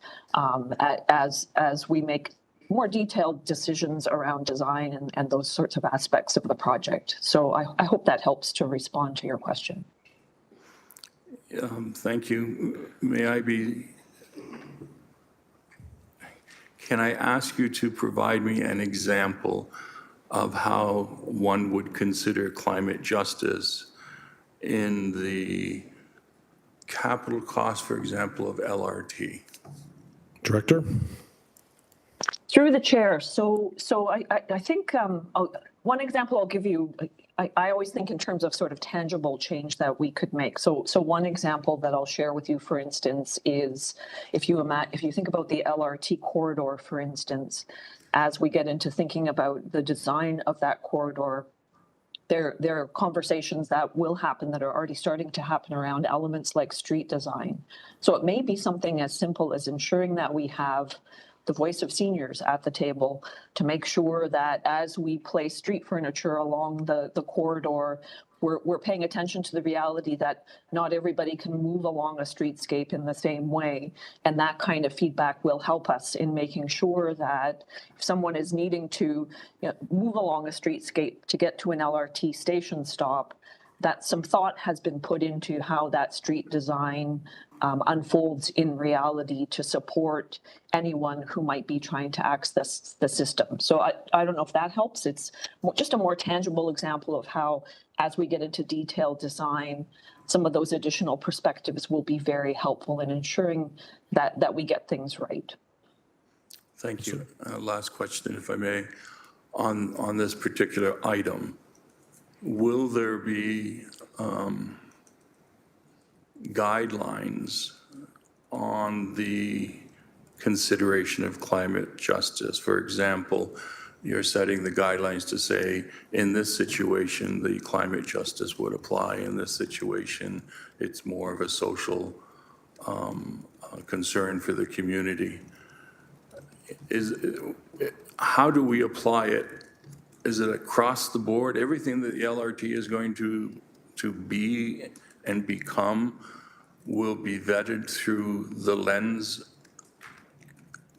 as we make more detailed decisions around design and those sorts of aspects of the project. So I hope that helps to respond to your question. Thank you. Can I ask you to provide me an example of how one would consider climate justice in the capital cost, for example, of LRT? Director? Through the Chair, so I think one example I'll give you, I always think in terms of sort of tangible change that we could make. So one example that I'll share with you, for instance, is if you think about the LRT corridor, for instance, as we get into thinking about the design of that corridor, there are conversations that will happen that are already starting to happen around elements like street design. So it may be something as simple as ensuring that we have the voice of seniors at the table to make sure that as we place street furniture along the corridor, we're paying attention to the reality that not everybody can move along a streetscape in the same way. And that kind of feedback will help us in making sure that if someone is needing to move along a streetscape to get to an LRT station stop, that some thought has been put into how that street design unfolds in reality to support anyone who might be trying to access the system. So I don't know if that helps. It's just a more tangible example of how, as we get into detailed design, some of those additional perspectives will be very helpful in ensuring that we get things right. Thank you. Last question, if I may. On this particular item, will there be guidelines on the consideration of climate justice? For example, you're setting the guidelines to say, in this situation, the climate justice would apply. In this situation, it's more of a social concern for the community. How do we apply it? Is it across the board? Everything that the LRT is going to be and become will be vetted through the lens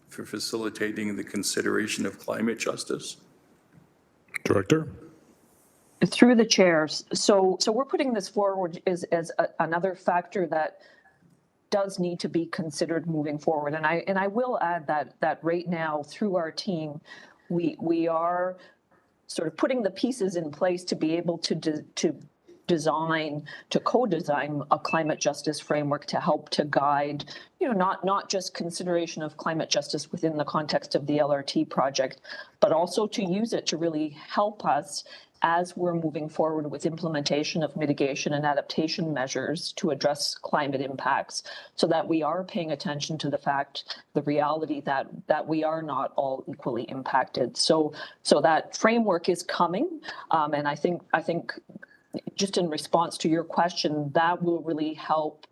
for facilitating the consideration of climate justice? Director? Through the chairs. So we're putting this forward as another factor that does need to be considered moving forward. And I will add that right now through our team, we are sort of putting the pieces in place to be able to co-design a climate justice framework to help to guide, not just consideration of climate justice within the context of the LRT project, but also to use it to really help us as we're moving forward with implementation of mitigation and adaptation measures to address climate impacts, so that we are paying attention to the reality that we are not all equally impacted. So that framework is coming, and I think just in response to your question, that will really help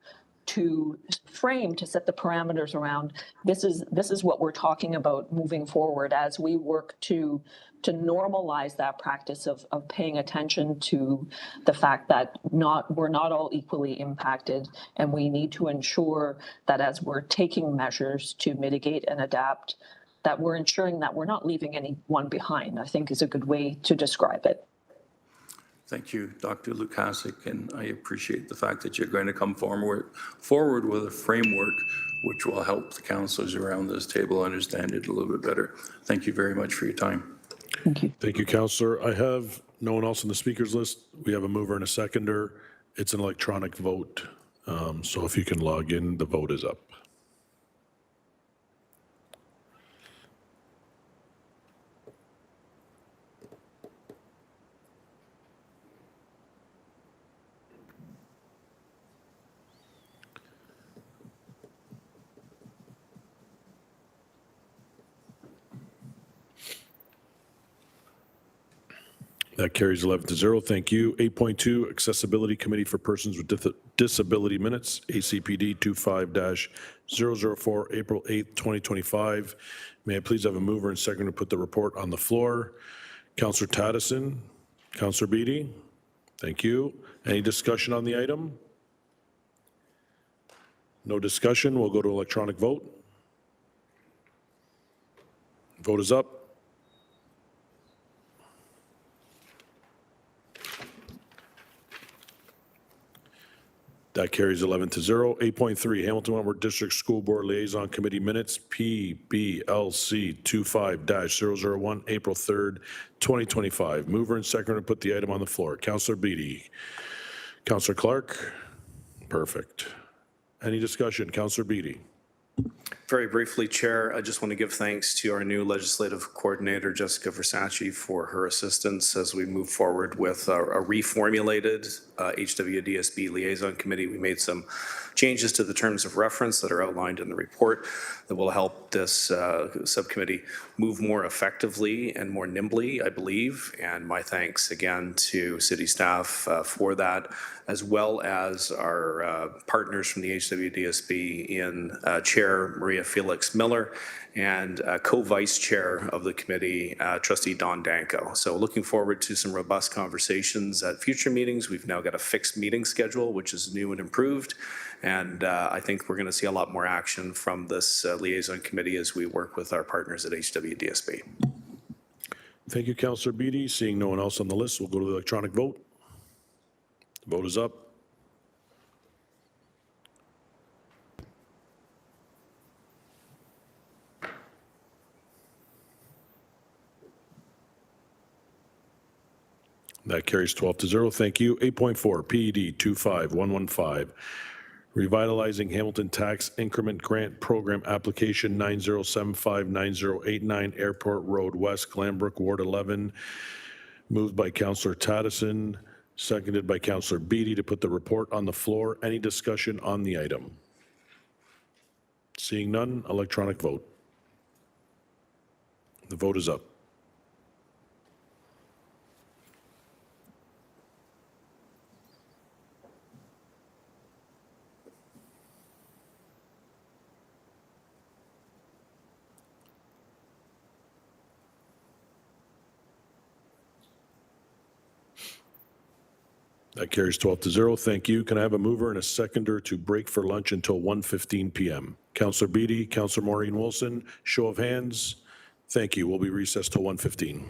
to frame, to set the parameters around, this is what we're talking about moving forward as we work to normalize that practice of paying attention to the fact that we're not all equally impacted, and we need to ensure that as we're taking measures to mitigate and adapt, that we're ensuring that we're not leaving anyone behind, I think is a good way to describe it. Thank you, Dr. Lukasik, and I appreciate the fact that you're going to come forward with a framework which will help the councillors around this table understand it a little bit better. Thank you very much for your time. Thank you. Thank you, Councillor. I have no one else on the speakers list. We have a mover and a seconder. It's an electronic vote. So if you can log in, the vote is up. That carries 11-0. Thank you. 8.2, Accessibility Committee for Persons with Disability Minutes, ACPD 25-004, April 8th, 2025. May I please have a mover and second to put the report on the floor? Councillor Taddison, Councillor Beatty. Thank you. Any discussion on the item? No discussion. We'll go to electronic vote. Vote is up. That carries 11-0. 8.3, Hamilton Wentworth District School Board Liaison Committee Minutes, PBLC 25-001, April 3rd, 2025. Mover and seconder to put the item on the floor. Councillor Beatty. Councillor Clark? Perfect. Any discussion? Councillor Beatty. Very briefly, Chair, I just want to give thanks to our new legislative coordinator, Jessica Versace, for her assistance as we move forward with a reformulated HWDSB liaison committee. We made some changes to the terms of reference that are outlined in the report that will help this subcommittee move more effectively and more nimbly, I believe. And my thanks again to city staff for that, as well as our partners from the HWDSB in Chair Maria Felix Miller and co-vice chair of the committee, Trustee Don Danko. So looking forward to some robust conversations at future meetings. We've now got a fixed meeting schedule, which is new and improved. And I think we're going to see a lot more action from this liaison committee as we work with our partners at HWDSB. Thank you, Councillor Beatty. Seeing no one else on the list, we'll go to the electronic vote. The vote is up. That carries 12-0. Thank you. 8.4, PED 25115. Revitalizing Hamilton Tax Increment Grant Program Application 90759089, Airport Road West, Glanbrook, Ward 11. Moved by Councillor Taddison, seconded by Councillor Beatty to put the report on the floor. Any discussion on the item? Seeing none, electronic vote. The vote is up. That carries 12-0. Thank you. Can I have a mover and a seconder to break for lunch until 1:15 p.m.? Councillor Beatty, Councillor Maureen Wilson, show of hands. Thank you. We'll be recessed till 1:15.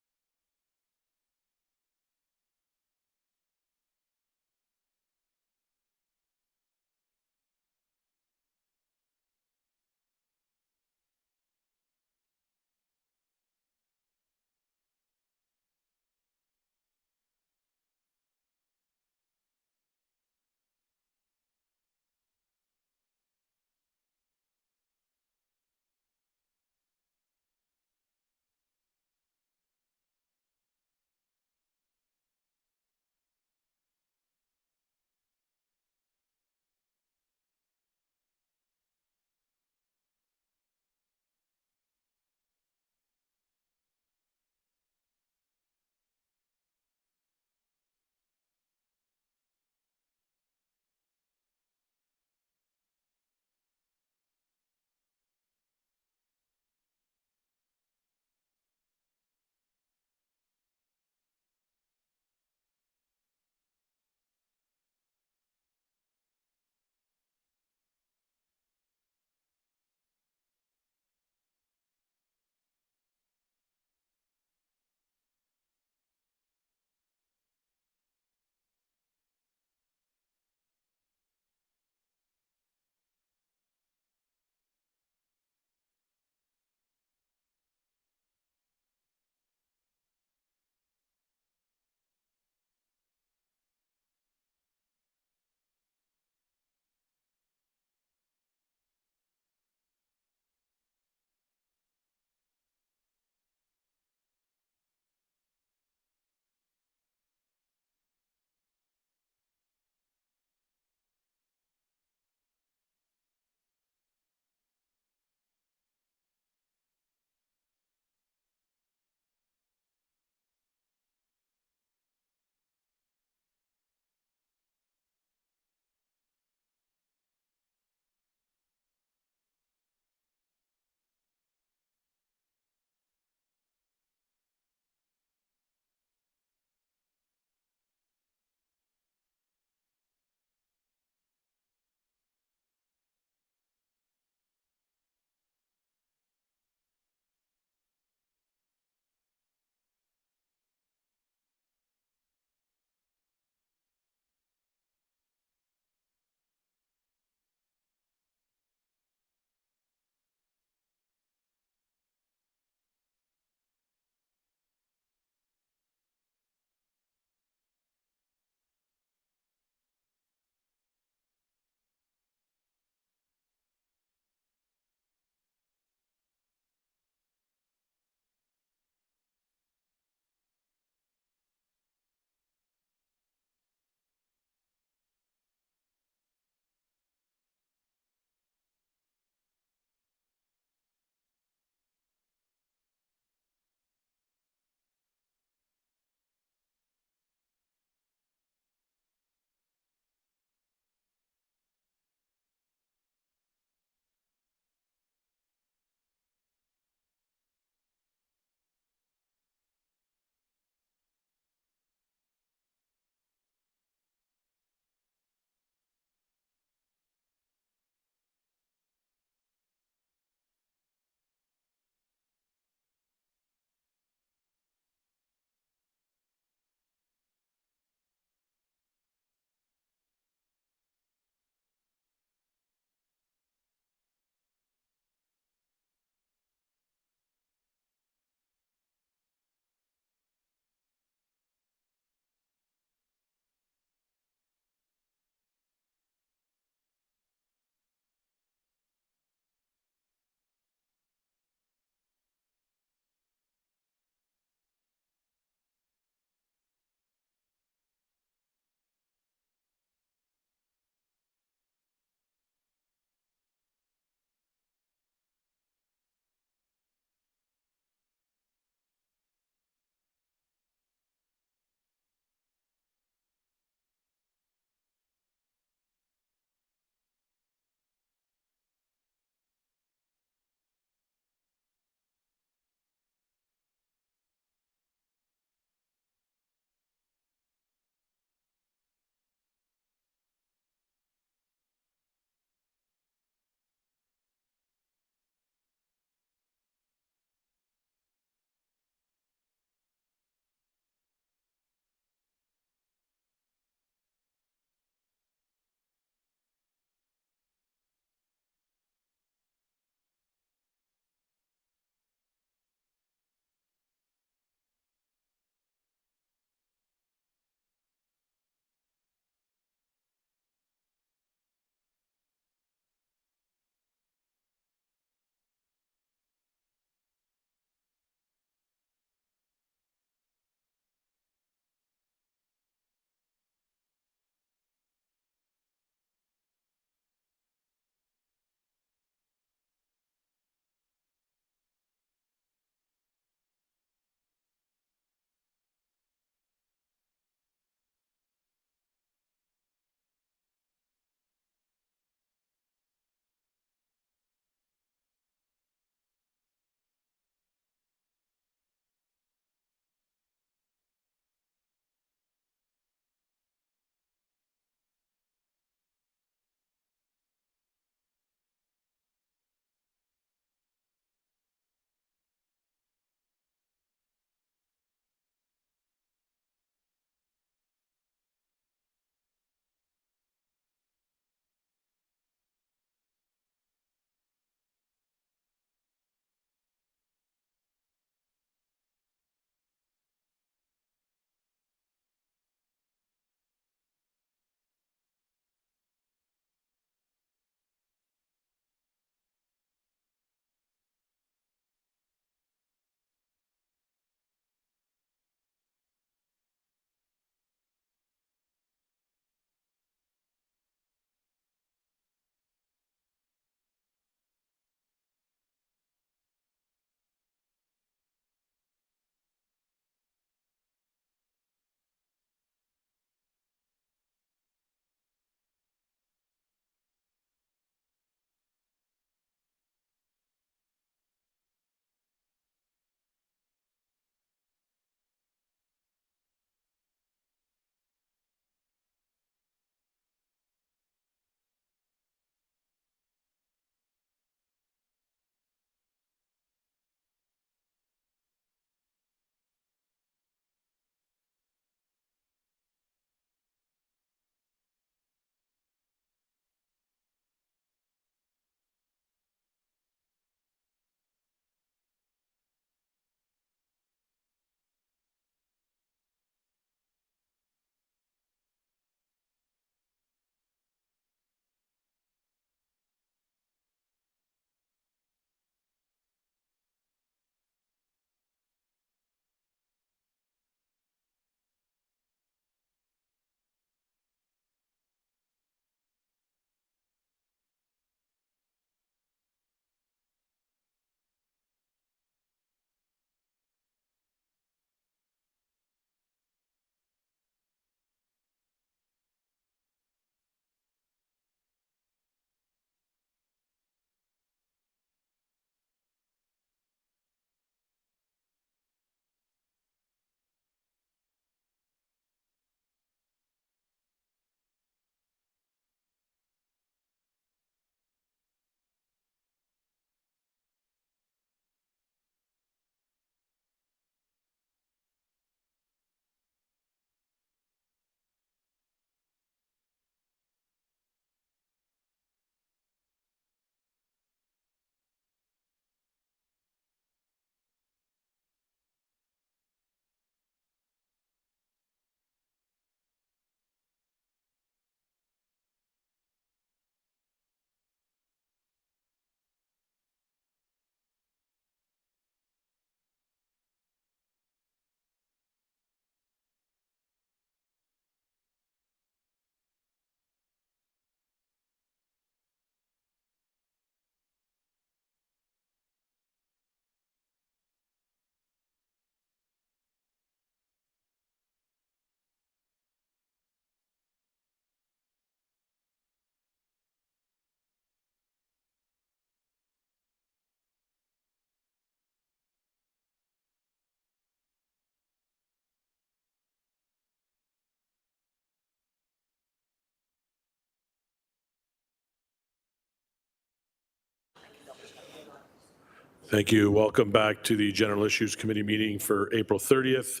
Thank you. Welcome back to the General Issues Committee meeting for April 30th.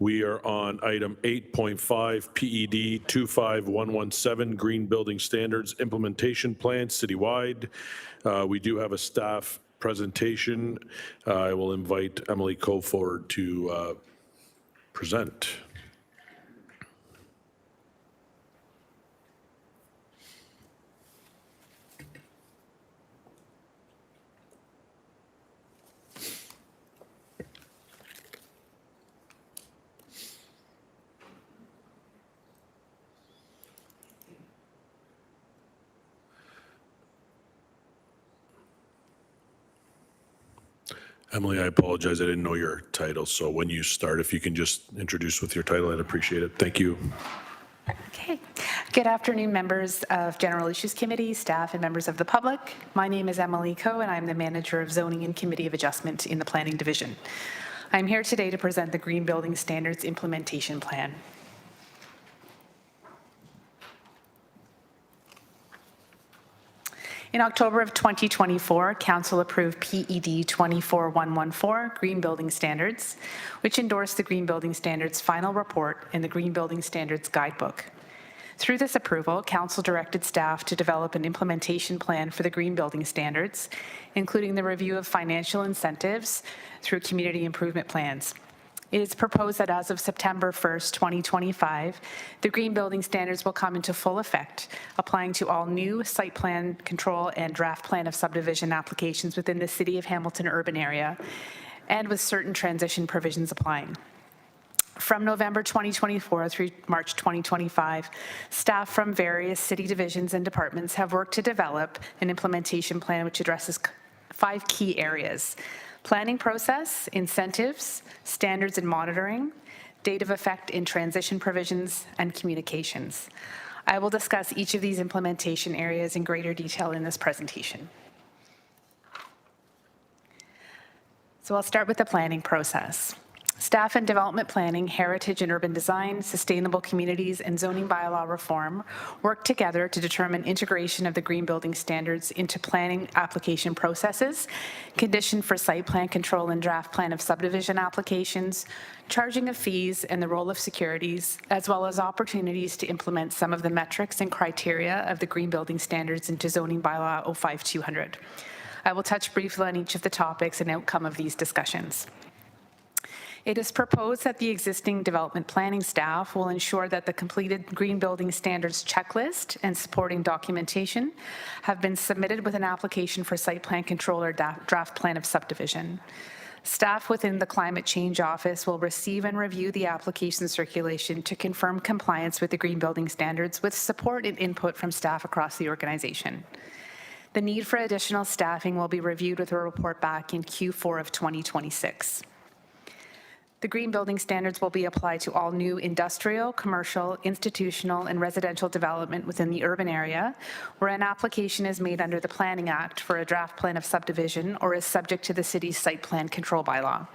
We are on item 8.5 PED 25117 Green Building Standards Implementation Plan citywide. We do have a staff presentation. I will invite Emily Coe forward to present. Emily, I apologize. I didn't know your title. So when you start, if you can just introduce with your title, I'd appreciate it. Thank you. Okay. Good afternoon, members of General Issues Committee, staff, and members of the public. My name is Emily Coe, and I'm the Manager of Zoning and Committee of Adjustment in the Planning Division. I'm here today to present the Green Building Standards Implementation Plan. In October of 2024, Council approved PED 24114 Green Building Standards, which endorsed the Green Building Standards Final Report and the Green Building Standards Guidebook. Through this approval, Council directed staff to develop an implementation plan for the Green Building Standards, including the review of financial incentives through community improvement plans. It is proposed that as of September 1st, 2025, the Green Building Standards will come into full effect, applying to all new site plan control and draft plan of subdivision applications within the City of Hamilton urban area, and with certain transition provisions applying. From November 2024 through March 2025, staff from various city divisions and departments have worked to develop an implementation plan which addresses 5 key areas: planning process, incentives, standards and monitoring, date of effect in transition provisions, and communications. I will discuss each of these implementation areas in greater detail in this presentation. So I'll start with the planning process. Staff and development planning, heritage and urban design, sustainable communities, and zoning bylaw reform work together to determine integration of the green building standards into planning application processes, condition for site plan control and draft plan of subdivision applications, charging of fees, and the role of securities, as well as opportunities to implement some of the metrics and criteria of the green building standards into zoning bylaw 05200. I will touch briefly on each of the topics and outcome of these discussions. It is proposed that the existing development planning staff will ensure that the completed green building standards checklist and supporting documentation have been submitted with an application for site plan control or draft plan of subdivision. Staff within the Climate Change Office will receive and review the application circulation to confirm compliance with the green building standards with support and input from staff across the organization. The need for additional staffing will be reviewed with a report back in Q4 of 2026. The green building standards will be applied to all new industrial, commercial, institutional, and residential development within the urban area where an application is made under the Planning Act for a draft plan of subdivision or is subject to the city's site plan control bylaw.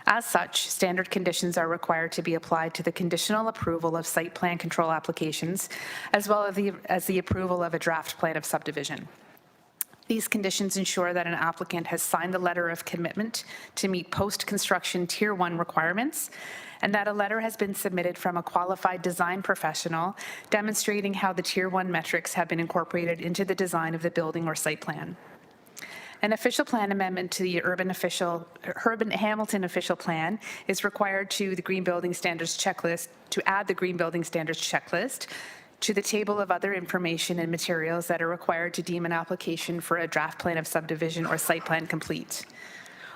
As such, standard conditions are required to be applied to the conditional approval of site plan control applications, as well as the approval of a draft plan of subdivision. These conditions ensure that an applicant has signed the letter of commitment to meet post-construction Tier 1 requirements, and that a letter has been submitted from a qualified design professional demonstrating how the Tier 1 metrics have been incorporated into the design of the building or site plan. An official plan amendment to the Urban Hamilton official plan is required to the Green Building Standards checklist, to add the Green Building Standards checklist to the table of other information and materials that are required to deem an application for a draft plan of subdivision or site plan complete.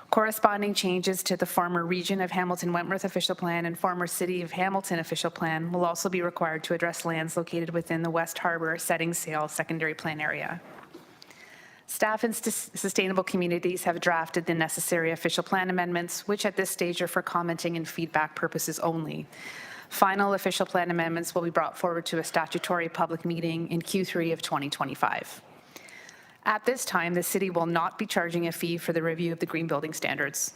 Corresponding changes to the former Region of Hamilton-Wentworth official plan and former City of Hamilton official plan will also be required to address lands located within the West Harbour Setting Sail secondary plan area. Staff and sustainable communities have drafted the necessary official plan amendments, which at this stage are for commenting and feedback purposes only. Final official plan amendments will be brought forward to a statutory public meeting in Q3 of 2025. At this time, the city will not be charging a fee for the review of the green building standards.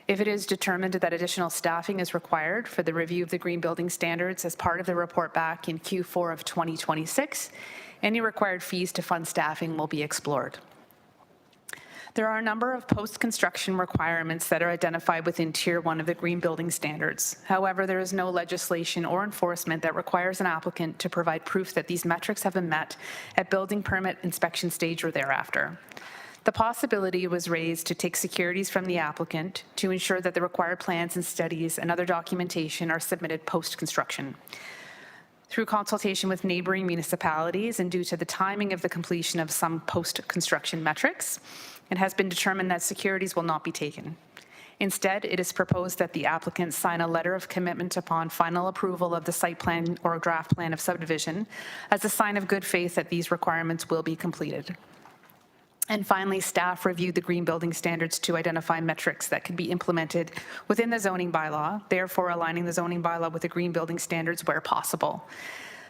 If it is determined that additional staffing is required for the review of the green building standards as part of the report back in Q4 of 2026, any required fees to fund staffing will be explored. There are a number of post-construction requirements that are identified within Tier 1 of the Green Building Standards. However, there is no legislation or enforcement that requires an applicant to provide proof that these metrics have been met at building permit inspection stage or thereafter. The possibility was raised to take securities from the applicant to ensure that the required plans and studies and other documentation are submitted post-construction. Through consultation with neighboring municipalities and due to the timing of the completion of some post-construction metrics, it has been determined that securities will not be taken. Instead, it is proposed that the applicant sign a letter of commitment upon final approval of the site plan or draft plan of subdivision as a sign of good faith that these requirements will be completed. And finally, staff reviewed the green building standards to identify metrics that could be implemented within the zoning bylaw, therefore aligning the zoning bylaw with the green building standards where possible.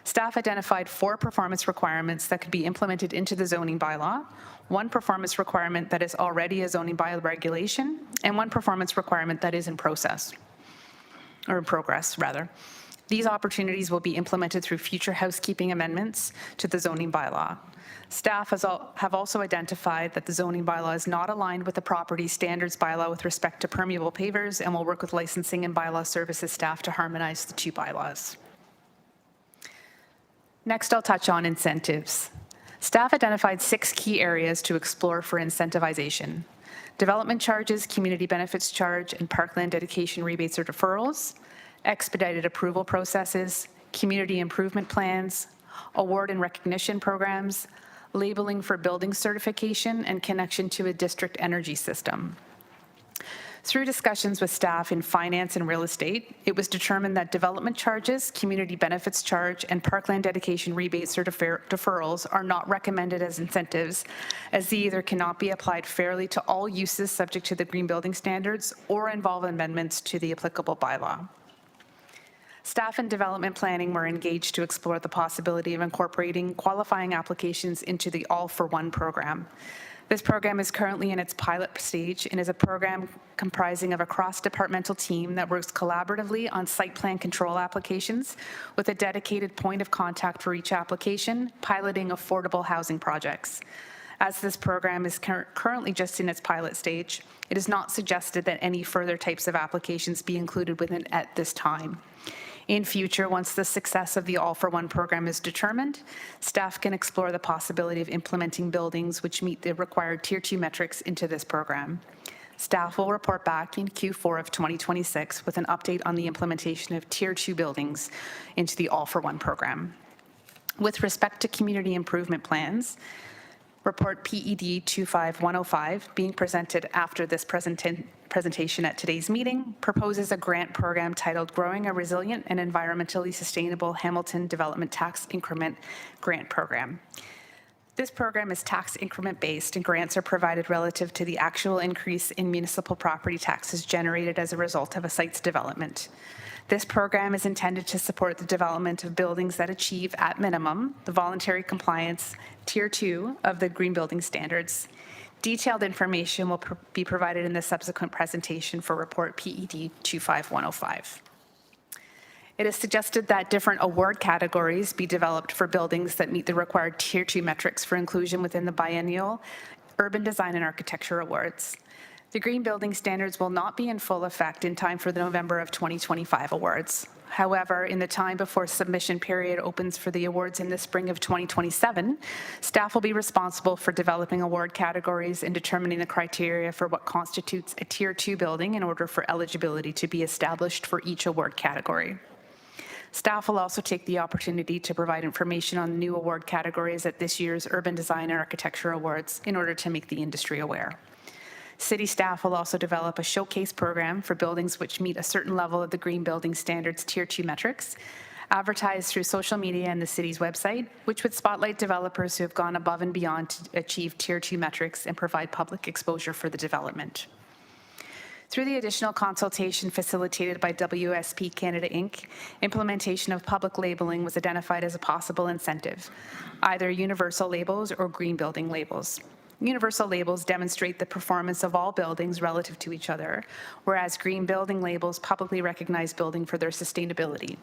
Staff identified 4 performance requirements that could be implemented into the zoning bylaw, 1 performance requirement that is already a zoning bylaw regulation, and 1 performance requirement that is in progress. These opportunities will be implemented through future housekeeping amendments to the zoning bylaw. Staff have also identified that the zoning bylaw is not aligned with the property standards bylaw with respect to permeable pavers and will work with licensing and bylaw services staff to harmonize the 2 bylaws. Next, I'll touch on incentives. Staff identified 6 key areas to explore for incentivization: development charges, community benefits charge, and parkland dedication rebates or deferrals, expedited approval processes, community improvement plans, award and recognition programs, labeling for building certification, and connection to a district energy system. Through discussions with staff in finance and real estate, it was determined that development charges, community benefits charge, and parkland dedication rebates or deferrals are not recommended as incentives, as they either cannot be applied fairly to all uses subject to the green building standards or involve amendments to the applicable bylaw. Staff and development planning were engaged to explore the possibility of incorporating qualifying applications into the All for One program. This program is currently in its pilot stage and is a program comprising of a cross-departmental team that works collaboratively on site plan control applications with a dedicated point of contact for each application, piloting affordable housing projects. As this program is currently just in its pilot stage, it is not suggested that any further types of applications be included within at this time. In future, once the success of the All for One program is determined, staff can explore the possibility of implementing buildings which meet the required Tier 2 metrics into this program. Staff will report back in Q4 of 2026 with an update on the implementation of Tier 2 buildings into the All for One program. With respect to community improvement plans, Report PED 25105, being presented after this presentation at today's meeting, proposes a grant program titled Growing a Resilient and Environmentally Sustainable Hamilton Development Tax Increment Grant Program. This program is tax increment based, and grants are provided relative to the actual increase in municipal property taxes generated as a result of a site's development. This program is intended to support the development of buildings that achieve, at minimum, the voluntary compliance Tier 2 of the Green Building Standards. Detailed information will be provided in the subsequent presentation for Report PED 25105. It is suggested that different award categories be developed for buildings that meet the required Tier 2 metrics for inclusion within the biennial Urban Design and Architecture Awards. The Green Building Standards will not be in full effect in time for the November of 2025 awards. However, in the time before submission period opens for the awards in the spring of 2027, staff will be responsible for developing award categories and determining the criteria for what constitutes a Tier 2 building in order for eligibility to be established for each award category. Staff will also take the opportunity to provide information on new award categories at this year's Urban Design and Architecture Awards in order to make the industry aware. City staff will also develop a showcase program for buildings which meet a certain level of the Green Building Standards Tier 2 metrics, advertised through social media and the city's website, which would spotlight developers who have gone above and beyond to achieve Tier 2 metrics and provide public exposure for the development. Through the additional consultation facilitated by WSP Canada Inc., implementation of public labeling was identified as a possible incentive, either universal labels or green building labels. Universal labels demonstrate the performance of all buildings relative to each other, whereas green building labels publicly recognize building for their sustainability.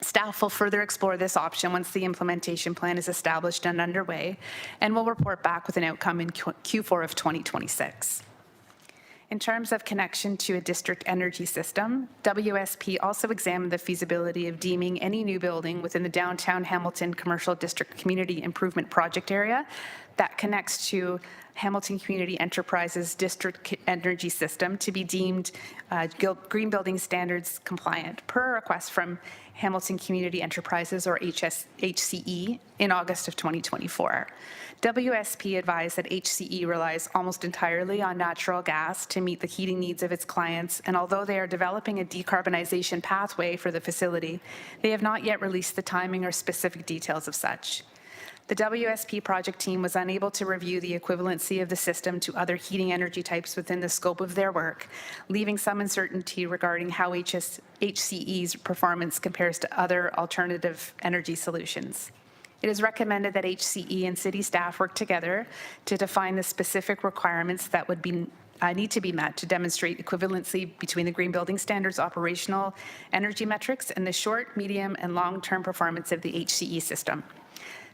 Staff will further explore this option once the implementation plan is established and underway, and will report back with an outcome in Q4 of 2026. In terms of connection to a district energy system, WSP also examined the feasibility of deeming any new building within the downtown Hamilton Commercial District Community Improvement Project area that connects to Hamilton Community Enterprises District Energy System to be deemed Green Building Standards compliant per request from Hamilton Community Enterprises, or HCE, in August of 2024. WSP advised that HCE relies almost entirely on natural gas to meet the heating needs of its clients, and although they are developing a decarbonization pathway for the facility, they have not yet released the timing or specific details of such. The WSP project team was unable to review the equivalency of the system to other heating energy types within the scope of their work, leaving some uncertainty regarding how HCE's performance compares to other alternative energy solutions. It is recommended that HCE and city staff work together to define the specific requirements that would need to be met to demonstrate equivalency between the Green Building Standards operational energy metrics and the short, medium, and long-term performance of the HCE system.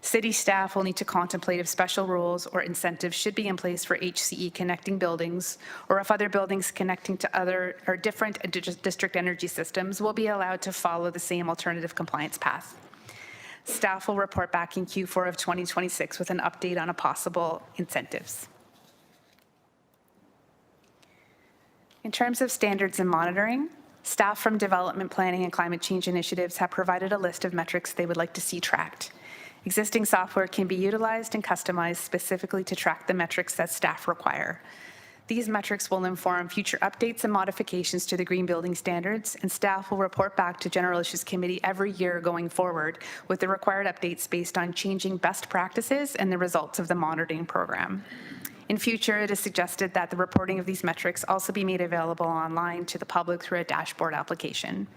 City staff will need to contemplate if special rules or incentives should be in place for HCE connecting buildings, or if other buildings connecting to other or different district energy systems will be allowed to follow the same alternative compliance path. Staff will report back in Q4 of 2026 with an update on possible incentives. In terms of standards and monitoring, staff from Development Planning and Climate Change Initiatives have provided a list of metrics they would like to see tracked. Existing software can be utilized and customized specifically to track the metrics that staff require. These metrics will inform future updates and modifications to the Green Building Standards, and staff will report back to General Issues Committee every year going forward with the required updates based on changing best practices and the results of the monitoring program. In future, it is suggested that the reporting of these metrics also be made available online to the public through a dashboard application.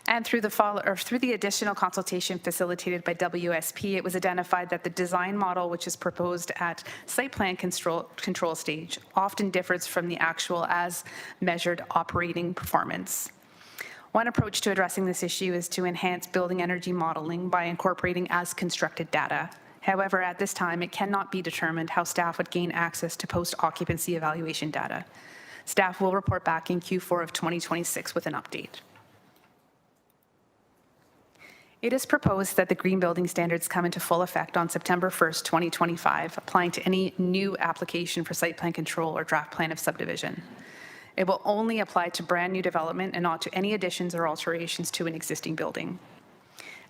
And through the additional consultation facilitated by WSP, it was identified that the design model, which is proposed at site plan control stage, often differs from the actual as measured operating performance. One approach to addressing this issue is to enhance building energy modeling by incorporating as constructed data. However, at this time, it cannot be determined how staff would gain access to post-occupancy evaluation data. Staff will report back in Q4 of 2026 with an update. It is proposed that the Green Building Standards come into full effect on September 1st, 2025, applying to any new application for site plan control or draft plan of subdivision. It will only apply to brand new development and not to any additions or alterations to an existing building.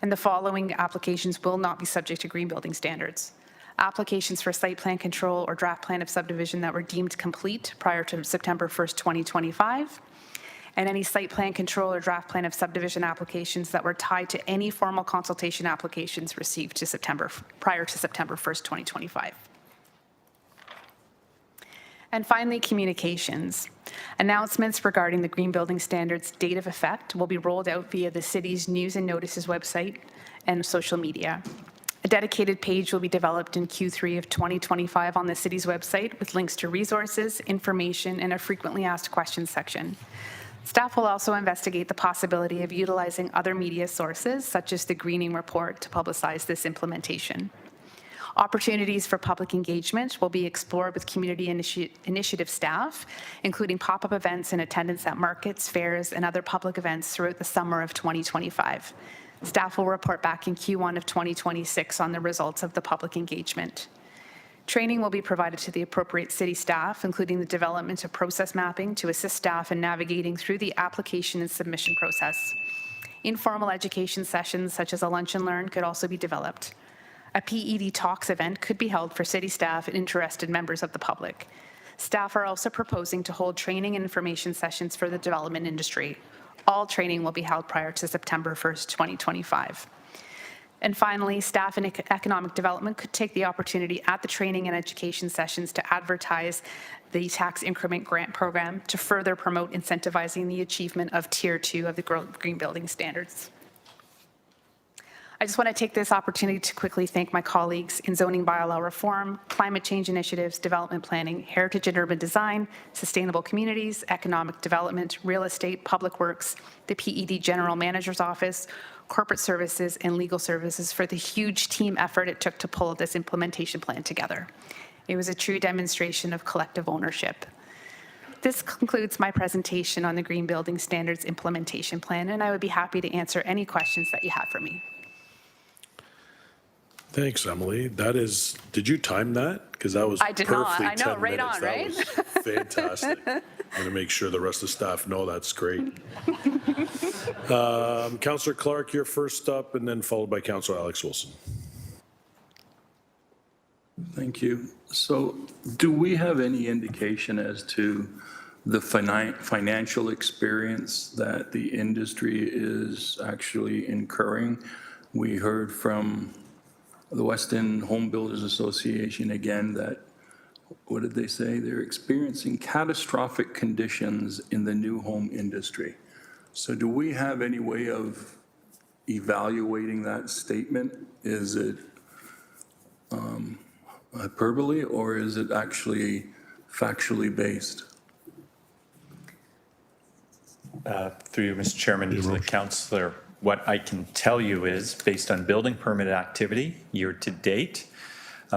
And the following applications will not be subject to Green Building Standards: applications for site plan control or draft plan of subdivision that were deemed complete prior to September 1st, 2025, and any site plan control or draft plan of subdivision applications that were tied to any formal consultation applications received prior to September 1st, 2025. And finally, communications. Announcements regarding the Green Building Standards date of effect will be rolled out via the city's news and notices website and social media. A dedicated page will be developed in Q3 of 2025 on the city's website with links to resources, information, and a frequently asked questions section. Staff will also investigate the possibility of utilizing other media sources, such as the Greening Report, to publicize this implementation. Opportunities for public engagement will be explored with community initiative staff, including pop-up events and attendance at markets, fairs, and other public events throughout the summer of 2025. Staff will report back in Q1 of 2026 on the results of the public engagement. Training will be provided to the appropriate city staff, including the development of process mapping to assist staff in navigating through the application and submission process. Informal education sessions, such as a lunch and learn, could also be developed. A PED Talks event could be held for city staff and interested members of the public. Staff are also proposing to hold training and information sessions for the development industry. All training will be held prior to September 1st, 2025. And finally, staff in economic development could take the opportunity at the training and education sessions to advertise the tax increment grant program to further promote incentivizing the achievement of Tier 2 of the Green Building Standards. I just want to take this opportunity to quickly thank my colleagues in zoning bylaw reform, climate change initiatives, development planning, heritage and urban design, sustainable communities, economic development, real estate, public works, the PED General Manager's Office, corporate services, and legal services for the huge team effort it took to pull this implementation plan together. It was a true demonstration of collective ownership. This concludes my presentation on the Green Building Standards Implementation Plan, and I would be happy to answer any questions that you have for me. Thanks, Emily. That is, did you time that? Because that was I did not. perfectly I know, 10 right minutes. on, That right? was fantastic. I'm going to make sure the rest of the staff know that's great. Councillor Clark, you're first up, and then followed by Councillor Alex Wilson. Thank you. So do we have any indication as to the financial experience that the industry is actually incurring? We heard from the Western Homebuilders Association again that, what did they say? They're experiencing catastrophic conditions in the new home industry. So do we have any way of evaluating that statement? Is it hyperbole, or is it actually factually based? Through you, Mr. Chairman, to the councillor, what I can tell you is, based on building permit activity year to date,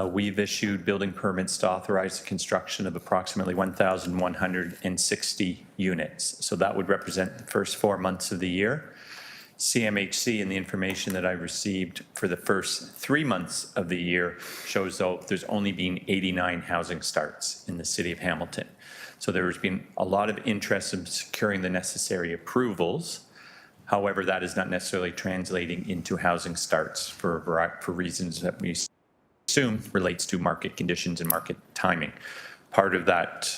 we've issued building permits to authorize the construction of approximately 1,160 units. So that would represent the first 4 months of the year. CMHC and the information that I received for the first 3 months of the year shows, though, there's only been 89 housing starts in the city of Hamilton. So there's been a lot of interest in securing the necessary approvals. However, that is not necessarily translating into housing starts for reasons that we assume relates to market conditions and market timing. Part of that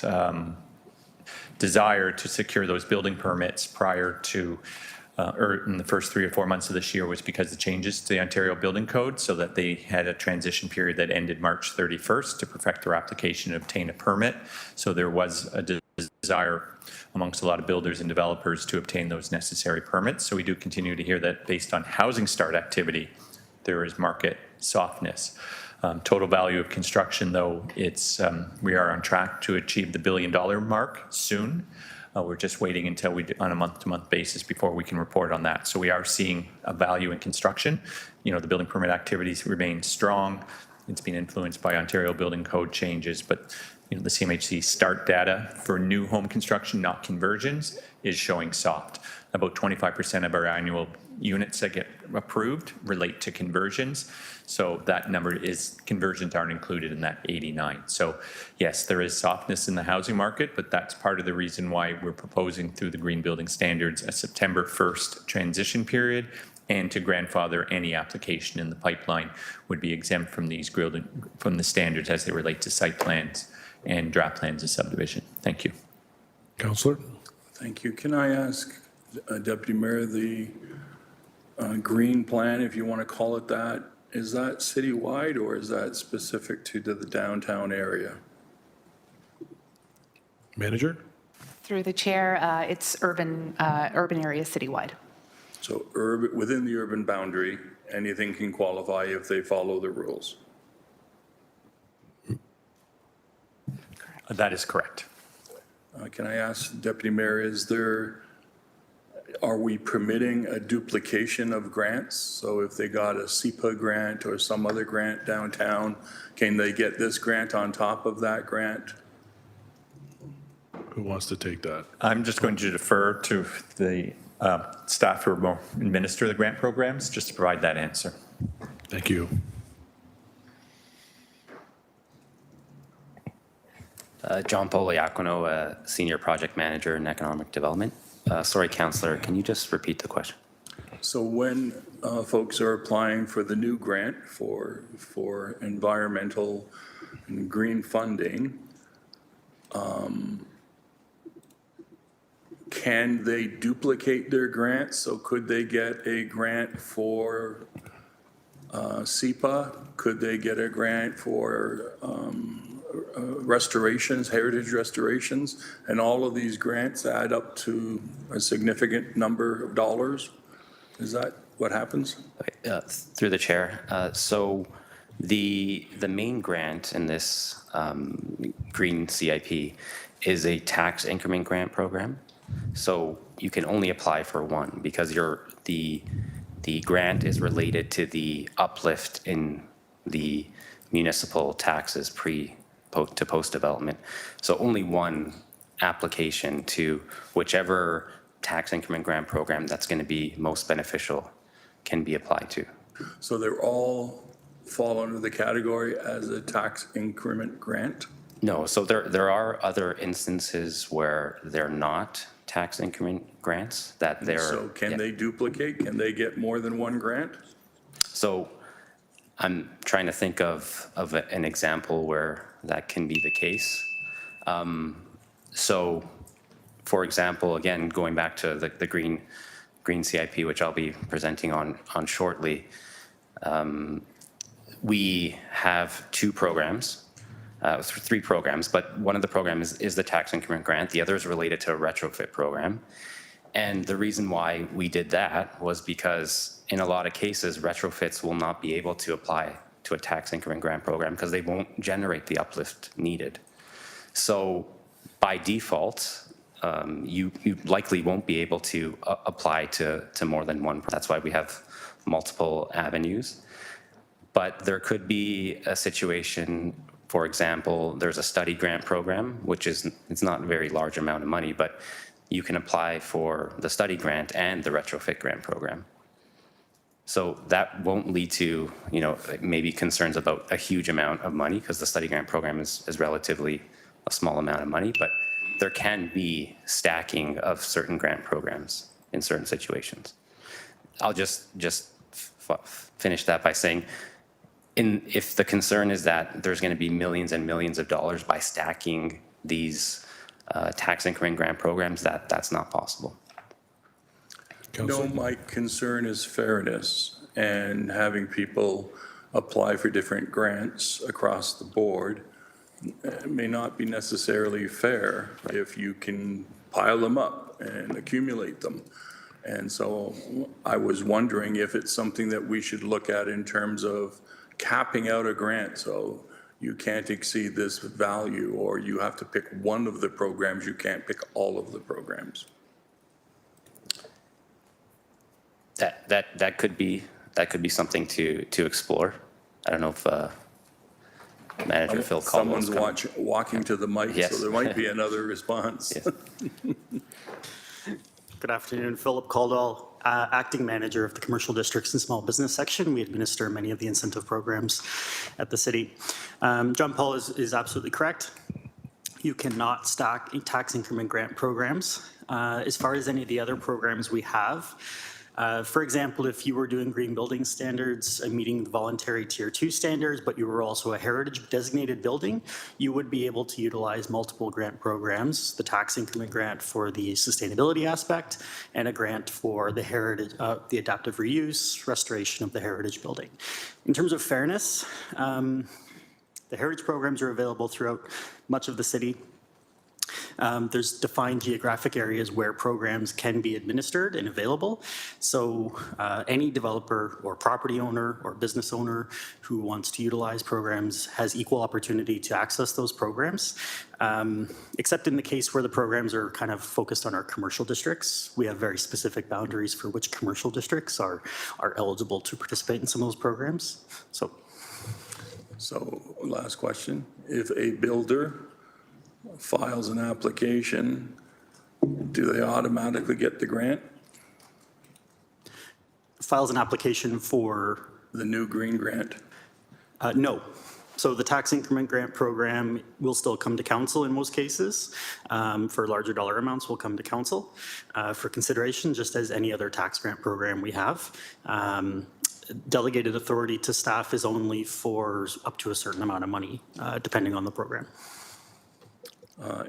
desire to secure those building permits prior to or in the first 3 or 4 months of this year was because of the changes to the Ontario Building Code, so that they had a transition period that ended March 31st to perfect their application and obtain a permit. So there was a desire amongst a lot of builders and developers to obtain those necessary permits. So we do continue to hear that based on housing start activity, there is market softness. Total value of construction, though, it's we are on track to achieve the $1 billion mark soon. We're just waiting until we do on a month-to-month basis before we can report on that. So we are seeing a value in construction. You know, the building permit activities remain strong. It's been influenced by Ontario Building Code changes, but you know, the CMHC start data for new home construction, not conversions, is showing soft. About 25% of our annual units that get approved relate to conversions. So that number is, conversions aren't included in that 89. So yes, there is softness in the housing market, but that's part of the reason why we're proposing through the Green Building Standards a September 1st transition period, and to grandfather any application in the pipeline would be exempt from these from the standards as they relate to site plans and draft plans of subdivision. Thank you. Councillor? Thank you. Can I ask Deputy Mayor, the green plan, if you want to call it that, is that citywide or is that specific to the downtown area? Manager? Through the chair, it's urban area citywide. So urban, within the urban boundary, anything can qualify if they follow the rules? That is correct. Can I ask Deputy Mayor, are we permitting a duplication of grants? So if they got a SEPA grant or some other grant downtown, can they get this grant on top of that grant? Who wants to take that? I'm just going to defer to the staff who will administer the grant programs just to provide that answer. Thank you. John Poliaquino, Senior Project Manager in Economic Development. Sorry, Councillor, can you just repeat the question? So when folks are applying for the new grant for environmental and green funding, can they duplicate their grants? So could they get a grant for SEPA? Could they get a grant for restorations, heritage restorations, and all of these grants add up to a significant number of dollars? Is that what happens? Through the chair. So the main grant in this green CIP is a tax increment grant program. So you can only apply for one because the grant is related to the uplift in the municipal taxes to post-development. So only one application to whichever tax increment grant program that's going to be most beneficial can be applied to. So they're all fall under the category as a tax increment grant? No, so there are other instances where they're not tax increment grants, that they're. So can they duplicate? Can they get more than one grant? So I'm trying to think of an example where that can be the case. So, for example, again, going back to the green CIP, which I'll be presenting on shortly, we have two programs, three programs, but one of the programs is the tax increment grant. The other is related to a retrofit program. And the reason why we did that was because in a lot of cases, retrofits will not be able to apply to a tax increment grant program because they won't generate the uplift needed. So by default, you likely won't be able to apply to more than one. That's why we have multiple avenues. But there could be a situation, for example, there's a study grant program, which it's not a very large amount of money, but you can apply for the study grant and the retrofit grant program. So that won't lead to, maybe concerns about a huge amount of money because the study grant program is relatively a small amount of money, but there can be stacking of certain grant programs in certain situations. I'll just finish that by saying, if the concern is that there's going to be millions and millions of dollars by stacking these tax increment grant programs, that's not possible. No, my concern is fairness and having people apply for different grants across the board may not be necessarily fair if you can pile them up and accumulate them. And so I was wondering if it's something that we should look at in terms of capping out a grant. So you can't exceed this value, or you have to pick one of the programs, you can't pick all of the programs. That could be something to explore. I don't know if Manager Phil Caldwell's Someone's walking to the mic, Yes. so there might be another response. Yes. Good afternoon, Philip Caldwell, Acting Manager of the Commercial Districts and Small Business Section. We administer many of the incentive programs at the city. John Paul is absolutely correct. You cannot stack tax increment grant programs. As far as any of the other programs we have, for example, if you were doing green building standards and meeting the voluntary tier 2 standards, but you were also a heritage designated building, you would be able to utilize multiple grant programs, the tax increment grant for the sustainability aspect and a grant for the heritage, the adaptive reuse, restoration of the heritage building. In terms of fairness, the heritage programs are available throughout much of the city. There's defined geographic areas where programs can be administered and available. So any developer or property owner or business owner who wants to utilize programs has equal opportunity to access those programs. Except in the case where the programs are kind of focused on our commercial districts. We have very specific boundaries for which commercial districts are eligible to participate in some of those programs. So last question, if a builder files an application, do they automatically get the grant? Files an application for? The new green grant? No. So the tax increment grant program will still come to council in most cases. For larger dollar amounts will come to council for consideration, just as any other tax grant program we have. Delegated authority to staff is only for up to a certain amount of money, depending on the program.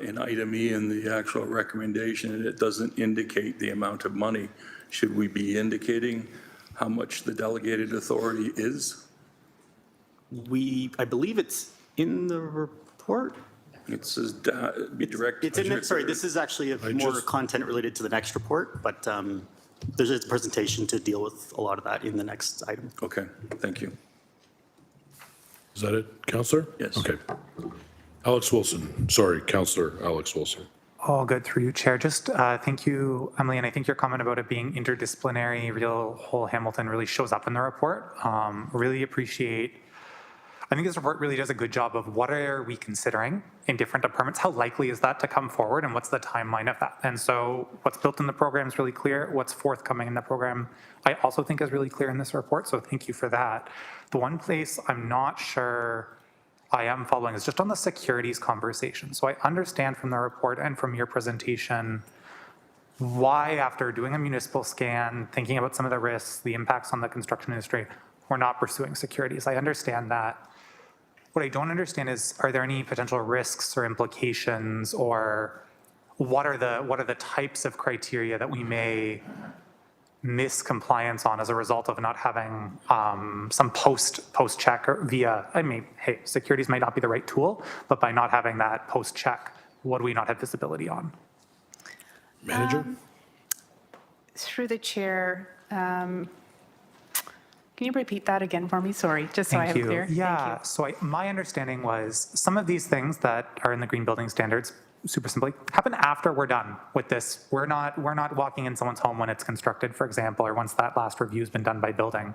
In item E in the actual recommendation, it doesn't indicate the amount of money. Should we be indicating how much the delegated authority is? I believe it's in the report. It says direct. It's in there. Sorry, this is actually more content related to the next report, but there's a presentation to deal with a lot of that in the next item. Okay, thank you. Is that it, Councillor? Yes. Okay. Alex Wilson, sorry, Councillor Alex Wilson. All good through you, Chair. Just thank you, Emily, and I think your comment about it being interdisciplinary, real whole Hamilton really shows up in the report. Really appreciate, I think this report really does a good job of what are we considering in different departments, how likely is that to come forward, and what's the timeline of that? And so what's built in the program is really clear, what's forthcoming in the program I also think is really clear in this report, so thank you for that. The one place I'm not sure I am following is just on the securities conversation. So I understand from the report and from your presentation why, after doing a municipal scan, thinking about some of the risks, the impacts on the construction industry, we're not pursuing securities. I understand that. What I don't understand is, are there any potential risks or implications, or what are the types of criteria that we may miss compliance on as a result of not having some post check or via, I mean, hey, securities might not be the right tool, but by not having that post check, what do we not have visibility on? Manager? Through the chair, can you repeat that again for me? Sorry, just so I have it clear. Yeah, Thank you. so my understanding was some of these things that are in the green building standards, super simply, happen after we're done with this. We're not walking in someone's home when it's constructed, for example, or once that last review's been done by building.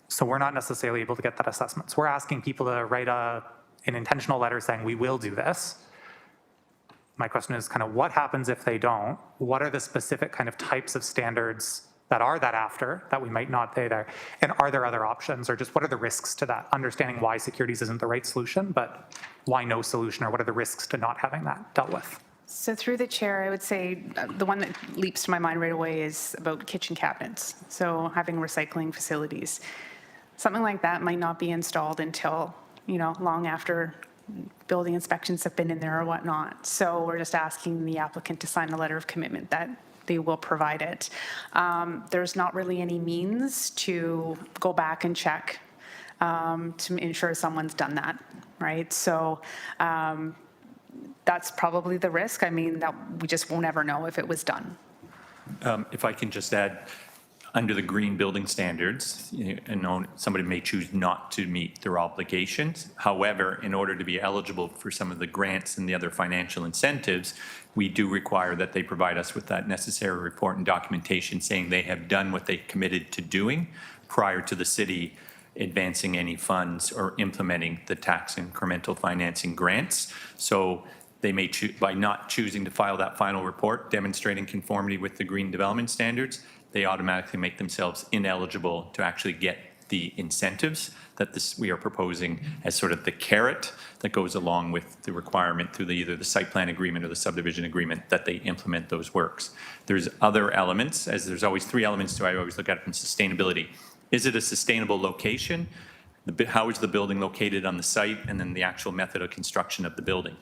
So we're not necessarily able to get that assessment. So we're asking people to write an intentional letter saying, we will do this. My question is kind of what happens if they don't? What are the specific kind of types of standards that are that after that we might not pay there? And are there other options, or just what are the risks to that? Understanding why securities isn't the right solution, but why no solution, or what are the risks to not having that dealt with? So through the chair, I would say the one that leaps to my mind right away is about kitchen cabinets. So having recycling facilities. Something like that might not be installed until, long after building inspections have been in there or whatnot. So we're just asking the applicant to sign a letter of commitment that they will provide it. There's not really any means to go back and check to ensure someone's done that, right? So that's probably the risk. I mean, that we just won't ever know if it was done. If I can just add, under the green building standards, somebody may choose not to meet their obligations. However, in order to be eligible for some of the grants and the other financial incentives, we do require that they provide us with that necessary report and documentation saying they have done what they committed to doing prior to the city advancing any funds or implementing the tax incremental financing grants. So they may choose, by not choosing to file that final report demonstrating conformity with the green development standards, they automatically make themselves ineligible to actually get the incentives that we are proposing as sort of the carrot that goes along with the requirement through either the site plan agreement or the subdivision agreement that they implement those works. There's other elements, as there's always three elements to it. I always look at it from sustainability. Is it a sustainable location? How is the building located on the site? And then the actual method of construction of the building.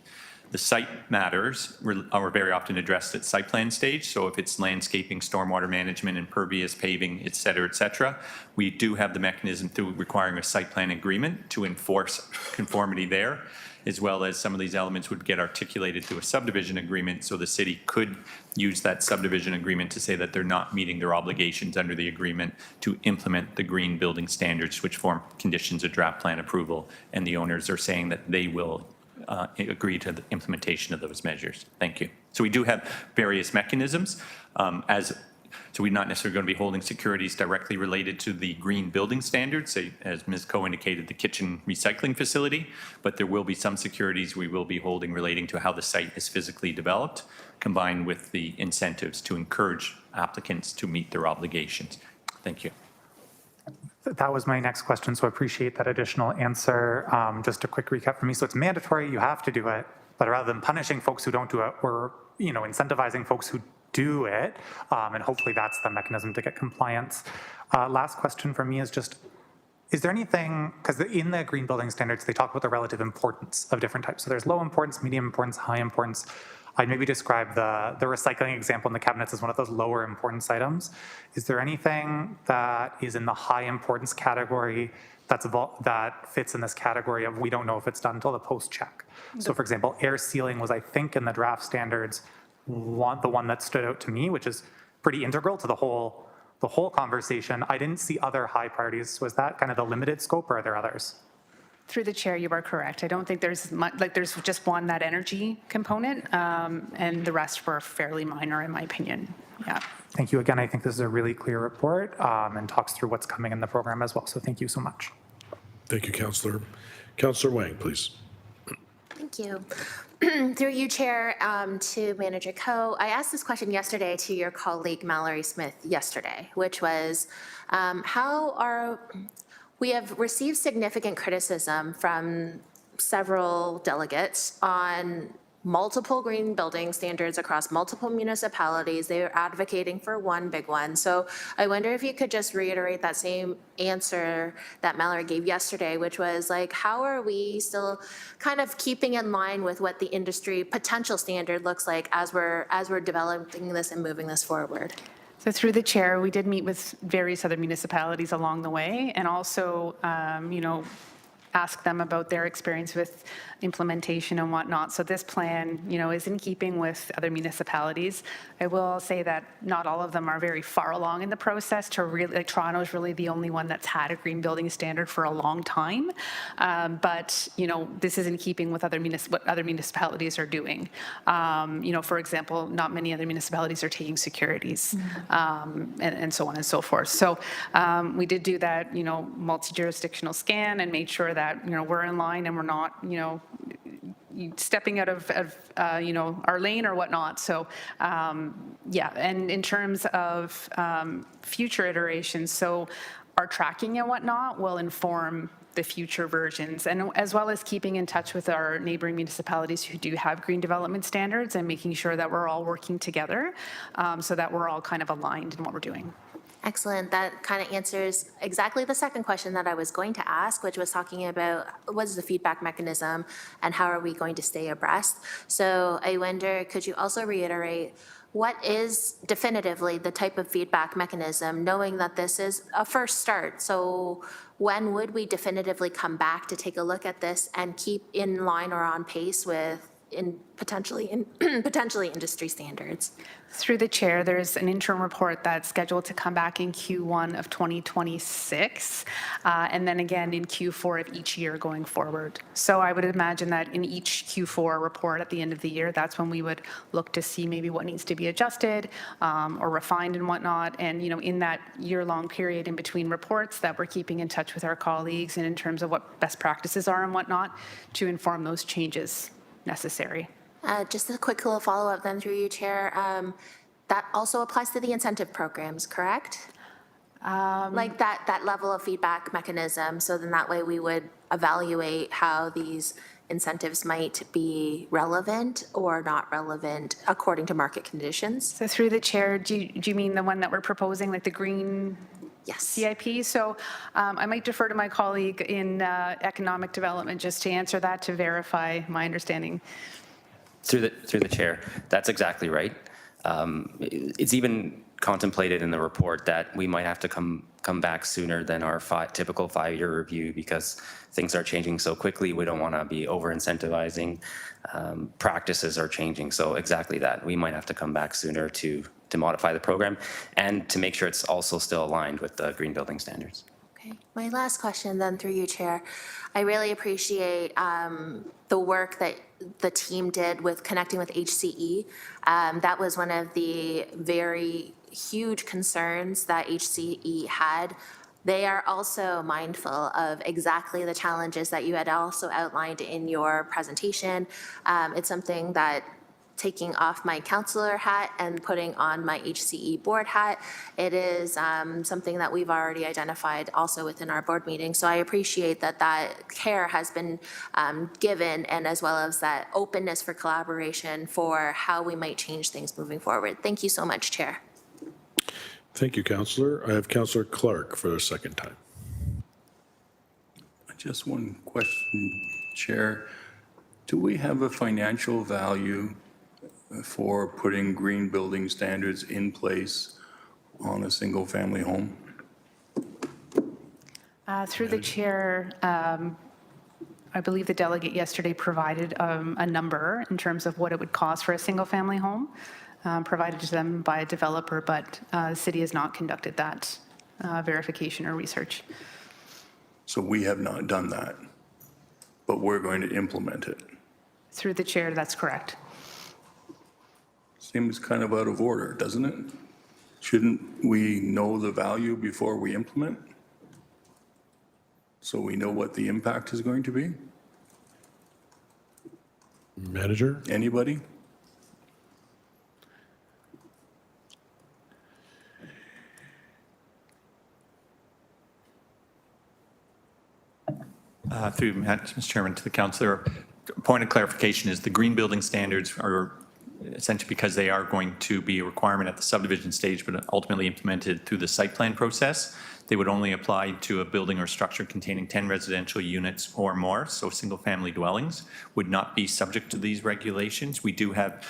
The site matters are very often addressed at site plan stage. So if it's landscaping, stormwater management, impervious paving, et cetera, we do have the mechanism through requiring a site plan agreement to enforce conformity there, as well as some of these elements would get articulated through a subdivision agreement. So the city could use that subdivision agreement to say that they're not meeting their obligations under the agreement to implement the green building standards, which form conditions of draft plan approval. And the owners are saying that they will agree to the implementation of those measures. Thank you. So we do have various mechanisms. So we're not necessarily going to be holding securities directly related to the green building standards, say, as Ms. Coe indicated, the kitchen recycling facility, but there will be some securities we will be holding relating to how the site is physically developed, combined with the incentives to encourage applicants to meet their obligations. Thank you. That was my next question, so I appreciate that additional answer. Just a quick recap for me. So it's mandatory, you have to do it, but rather than punishing folks who don't do it, we're incentivizing folks who do it, and hopefully that's the mechanism to get compliance. Last question for me is just, is there anything, because in the green building standards, they talk about the relative importance of different types. So there's low importance, medium importance, high importance. I'd maybe describe the recycling example in the cabinets as one of those lower importance items. Is there anything that is in the high importance category that fits in this category of we don't know if it's done until the post check? So for example, air sealing was, I think, in the draft standards, the one that stood out to me, which is pretty integral to the whole conversation. I didn't see other high priorities. Was that kind of the limited scope, or are there others? Through the chair, you are correct. I don't think there's much, like there's just one, that energy component, and the rest were fairly minor in my opinion. Yeah. Thank you again. I think this is a really clear report and talks through what's coming in the program as well. So thank you so much. Thank you, Councillor. Councillor Wang, please. Thank you. Through you, Chair, to Manager Coe, I asked this question yesterday to your colleague Mallory Smith yesterday, which was we have received significant criticism from several delegates on multiple green building standards across multiple municipalities. They are advocating for one big one. So I wonder if you could just reiterate that same answer that Mallory gave yesterday, which was like, how are we still kind of keeping in line with what the industry potential standard looks like as we're developing this and moving this forward? So through the chair, we did meet with various other municipalities along the way, and also, ask them about their experience with implementation and whatnot. So this plan, is in keeping with other municipalities. I will say that not all of them are very far along in the process. Toronto is really the only one that's had a green building standard for a long time. But this is in keeping with what other municipalities are doing. For example, not many other municipalities are taking securities, and so on and so forth. So we did do that, multi-jurisdictional scan and made sure that we're in line and we're not stepping out of our lane or whatnot. So and in terms of future iterations, so our tracking and whatnot will inform the future versions, and as well as keeping in touch with our neighboring municipalities who do have green development standards and making sure that we're all working together so that we're all kind of aligned in what we're doing. Excellent. That kind of answers exactly the second question that I was going to ask, which was talking about what is the feedback mechanism and how are we going to stay abreast. So I wonder, could you also reiterate what is definitively the type of feedback mechanism, knowing that this is a first start? So when would we definitively come back to take a look at this and keep in line or on pace with potentially industry standards? Through the chair, there's an interim report that's scheduled to come back in Q1 of 2026, and then again in Q4 of each year going forward. So I would imagine that in each Q4 report at the end of the year, that's when we would look to see maybe what needs to be adjusted or refined and whatnot. And in that year-long period in between reports, that we're keeping in touch with our colleagues and in terms of what best practices are and whatnot to inform those changes necessary. Just a quick little follow-up then through you, Chair. That also applies to the incentive programs, correct? Like that level of feedback mechanism, so then that way we would evaluate how these incentives might be relevant or not relevant according to market conditions. So through the chair, do you mean the one that we're proposing, like the green CIP? So I might defer to my colleague in economic development just to answer that, to verify my understanding. Through the chair, that's exactly right. It's even contemplated in the report that we might have to come back sooner than our typical 5-year review because things are changing so quickly. We don't want to be over-incentivizing. Practices are changing. So exactly that. We might have to come back sooner to modify the program and to make sure it's also still aligned with the green building standards. Okay. My last question then through you, Chair. I really appreciate the work that the team did with connecting with HCE. That was one of the very huge concerns that HCE had. They are also mindful of exactly the challenges that you had also outlined in your presentation. It's something that, taking off my counselor hat and putting on my HCE board hat, it is something that we've already identified also within our board meeting. So I appreciate that care has been given, and as well as that openness for collaboration for how we might change things moving forward. Thank you so much, Chair. Thank you, Councillor. I have Councillor Clark for the second time. Just one question, Chair. Do we have a financial value for putting green building standards in place on a single-family home? Through the chair, I believe the delegate yesterday provided a number in terms of what it would cost for a single-family home. provided to them by a developer, but the city has not conducted that verification or research. So we have not done that, but we're going to implement it. Through the chair, that's correct. Seems kind of out of order, doesn't it? Shouldn't we know the value before we implement? So we know what the impact is going to be? Manager? Anybody? Through Mr. Chairman to the councillor, point of clarification is the green building standards are essentially because they are going to be a requirement at the subdivision stage, but ultimately implemented through the site plan process. They would only apply to a building or structure containing 10 residential units or more, so single-family dwellings would not be subject to these regulations. We do have,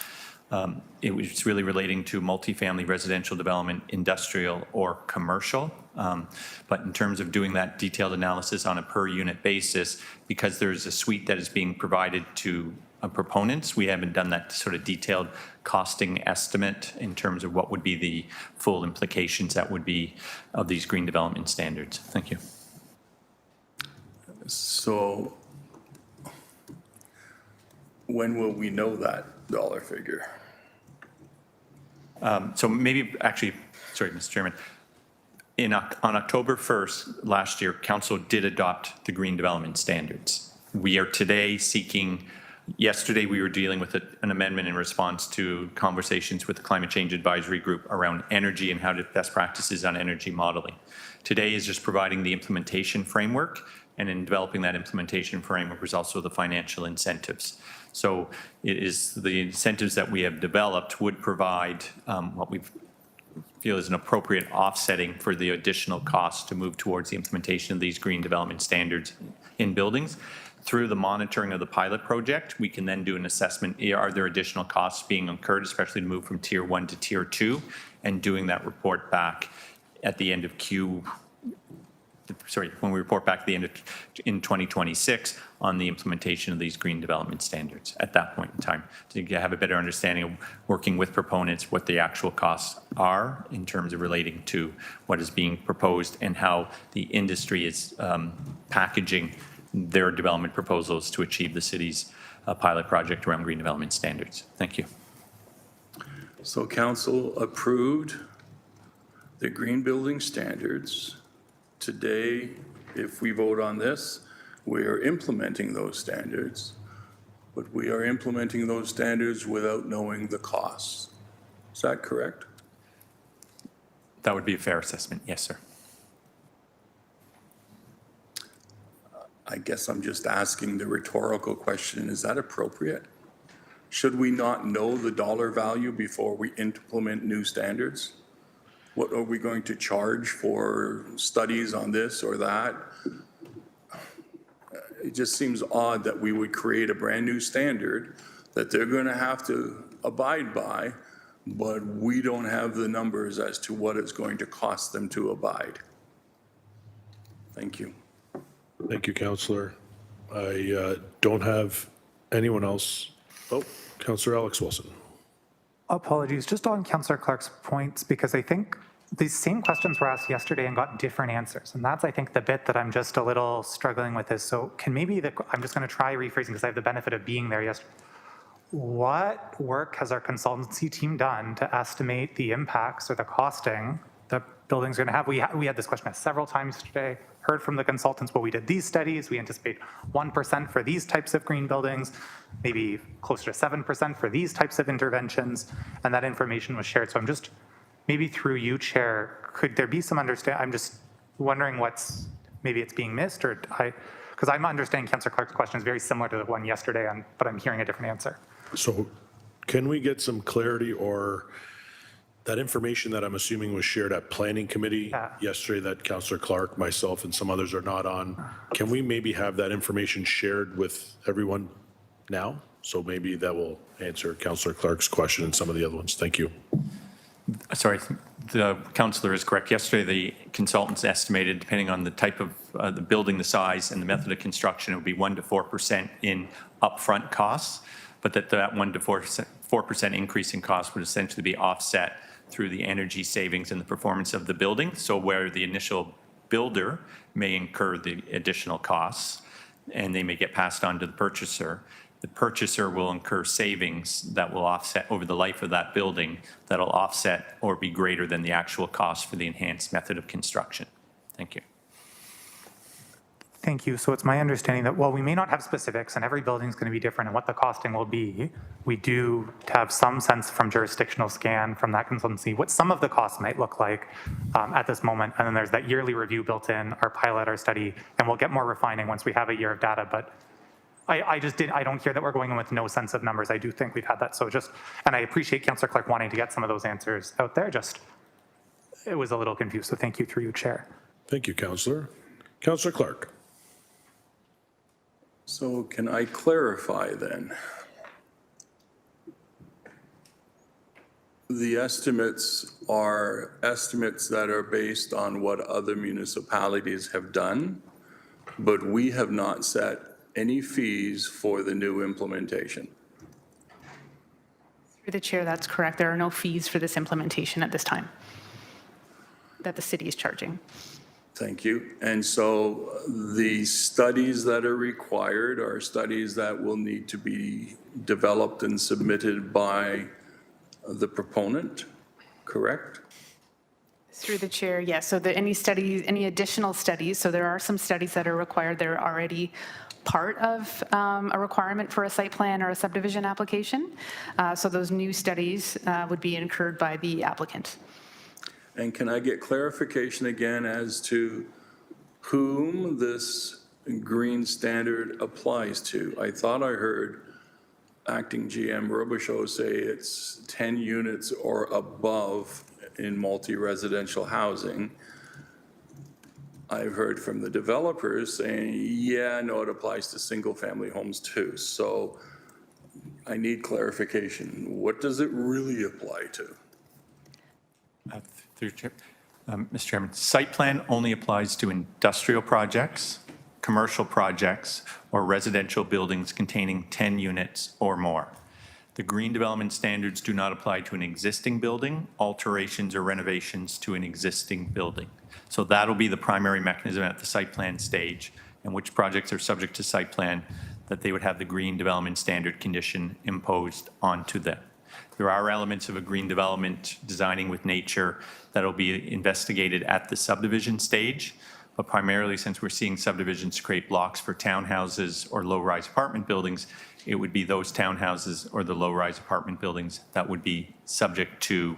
it was really relating to multifamily residential development, industrial or commercial. But in terms of doing that detailed analysis on a per unit basis, because there's a suite that is being provided to proponents, we haven't done that sort of detailed costing estimate in terms of what would be the full implications that would be of these green development standards. Thank you. So when will we know that dollar figure? So maybe actually, sorry, Mr. Chairman, on October 1st last year, Council did adopt the green development standards. We are today seeking, yesterday we were dealing with an amendment in response to conversations with the Climate Change Advisory Group around energy and how to best practices on energy modeling. Today is just providing the implementation framework, and in developing that implementation framework is also the financial incentives. So it is the incentives that we have developed would provide what we feel is an appropriate offsetting for the additional costs to move towards the implementation of these green development standards in buildings. Through the monitoring of the pilot project, we can then do an assessment. Are there additional costs being incurred, especially to move from tier 1 to tier 2, and doing that report back at the end of when we report back at the end of in 2026 on the implementation of these green development standards at that point in time, to have a better understanding of working with proponents what the actual costs are in terms of relating to what is being proposed and how the industry is packaging their development proposals to achieve the city's pilot project around green development standards. Thank you. So council approved the green building standards. Today, if we vote on this, we are implementing those standards, but we are implementing those standards without knowing the costs. Is that correct? That would be a fair assessment. Yes, sir. I guess I'm just asking the rhetorical question, is that appropriate? Should we not know the dollar value before we implement new standards? What are we going to charge for studies on this or that? It just seems odd that we would create a brand new standard that they're going to have to abide by, but we don't have the numbers as to what it's going to cost them to abide. Thank you. Thank you, Councillor. I don't have anyone else. Oh, Councillor Alex Wilson. Apologies, just on Councillor Clark's points, because I think these same questions were asked yesterday and got different answers. And that's, I think, the bit that I'm just a little struggling with is, so can maybe, I'm just going to try rephrasing because I have the benefit of being there yesterday. What work has our consultancy team done to estimate the impacts or the costing that buildings are going to have? We had this question asked several times today, heard from the consultants, well, we did these studies, we anticipate 1% for these types of green buildings, maybe closer to 7% for these types of interventions, and that information was shared. So I'm just, maybe through you, Chair, could there be some understanding? I'm just wondering maybe it's being missed, or because I'm understanding Councillor Clark's question is very similar to the one yesterday, but I'm hearing a different answer. So can we get some clarity, or that information that I'm assuming was shared at Planning Committee yesterday that Councillor Clark, myself, and some others are not on, can we maybe have that information shared with everyone now? So maybe that will answer Councillor Clark's question and some of the other ones. Thank you. Sorry, the councillor is correct. Yesterday, the consultants estimated, depending on the type of the building, the size, and the method of construction, it would be 1% to 4% in upfront costs, but that 1% to 4% increase in cost would essentially be offset through the energy savings and the performance of the building. So where the initial builder may incur the additional costs and they may get passed on to the purchaser will incur savings that will offset over the life of that building that'll offset or be greater than the actual cost for the enhanced method of construction. Thank you. Thank you. So it's my understanding that while we may not have specifics and every building is going to be different and what the costing will be, we do have some sense from jurisdictional scan from that consultancy what some of the costs might look like at this moment. And then there's that yearly review built in, our pilot, our study, and we'll get more refining once we have a year of data. But I don't hear that we're going in with no sense of numbers. I do think we've had that. So and I appreciate Councillor Clark wanting to get some of those answers out there. It was a little confused. So thank you through you, Chair. Thank you, Councillor. Councillor Clark. So can I clarify then? The estimates are estimates that are based on what other municipalities have done, but we have not set any fees for the new implementation. Through the chair, that's correct. There are no fees for this implementation at this time that the city is charging. Thank you. And so the studies that are required are studies that will need to be developed and submitted by the proponent, correct? Through the chair, yes. So any studies, any additional studies, so there are some studies that are required. They're already part of a requirement for a site plan or a subdivision application. So those new studies would be incurred by the applicant. And can I get clarification again as to whom this green standard applies to? I thought I heard Acting GM Robichaud say it's 10 units or above in multi-residential housing. I've heard from the developers saying, yeah, no, it applies to single-family homes too. So I need clarification. What does it really apply to? Through Chair. Mr. Chairman, site plan only applies to industrial projects, commercial projects, or residential buildings containing 10 units or more. The green development standards do not apply to an existing building, alterations or renovations to an existing building. So that'll be the primary mechanism at the site plan stage, and which projects are subject to site plan, that they would have the green development standard condition imposed onto them. There are elements of a green development designing with nature that'll be investigated at the subdivision stage, but primarily since we're seeing subdivisions create blocks for townhouses or low-rise apartment buildings, it would be those townhouses or the low-rise apartment buildings that would be subject to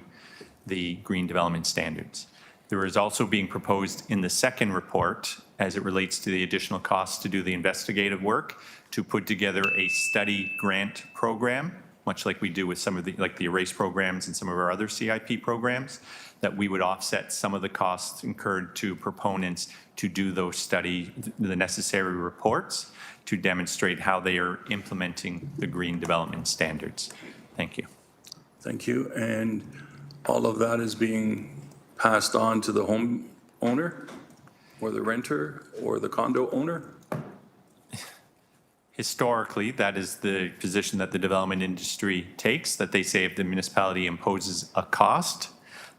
the green development standards. There is also being proposed in the second report, as it relates to the additional costs to do the investigative work, to put together a study grant program, much like we do with some of the, like the ERASE programs and some of our other CIP programs, that we would offset some of the costs incurred to proponents to do those study, the necessary reports to demonstrate how they are implementing the green development standards. Thank you. Thank you. And all of that is being passed on to the home owner or the renter or the condo owner? Historically, that is the position that the development industry takes, that they say if the municipality imposes a cost,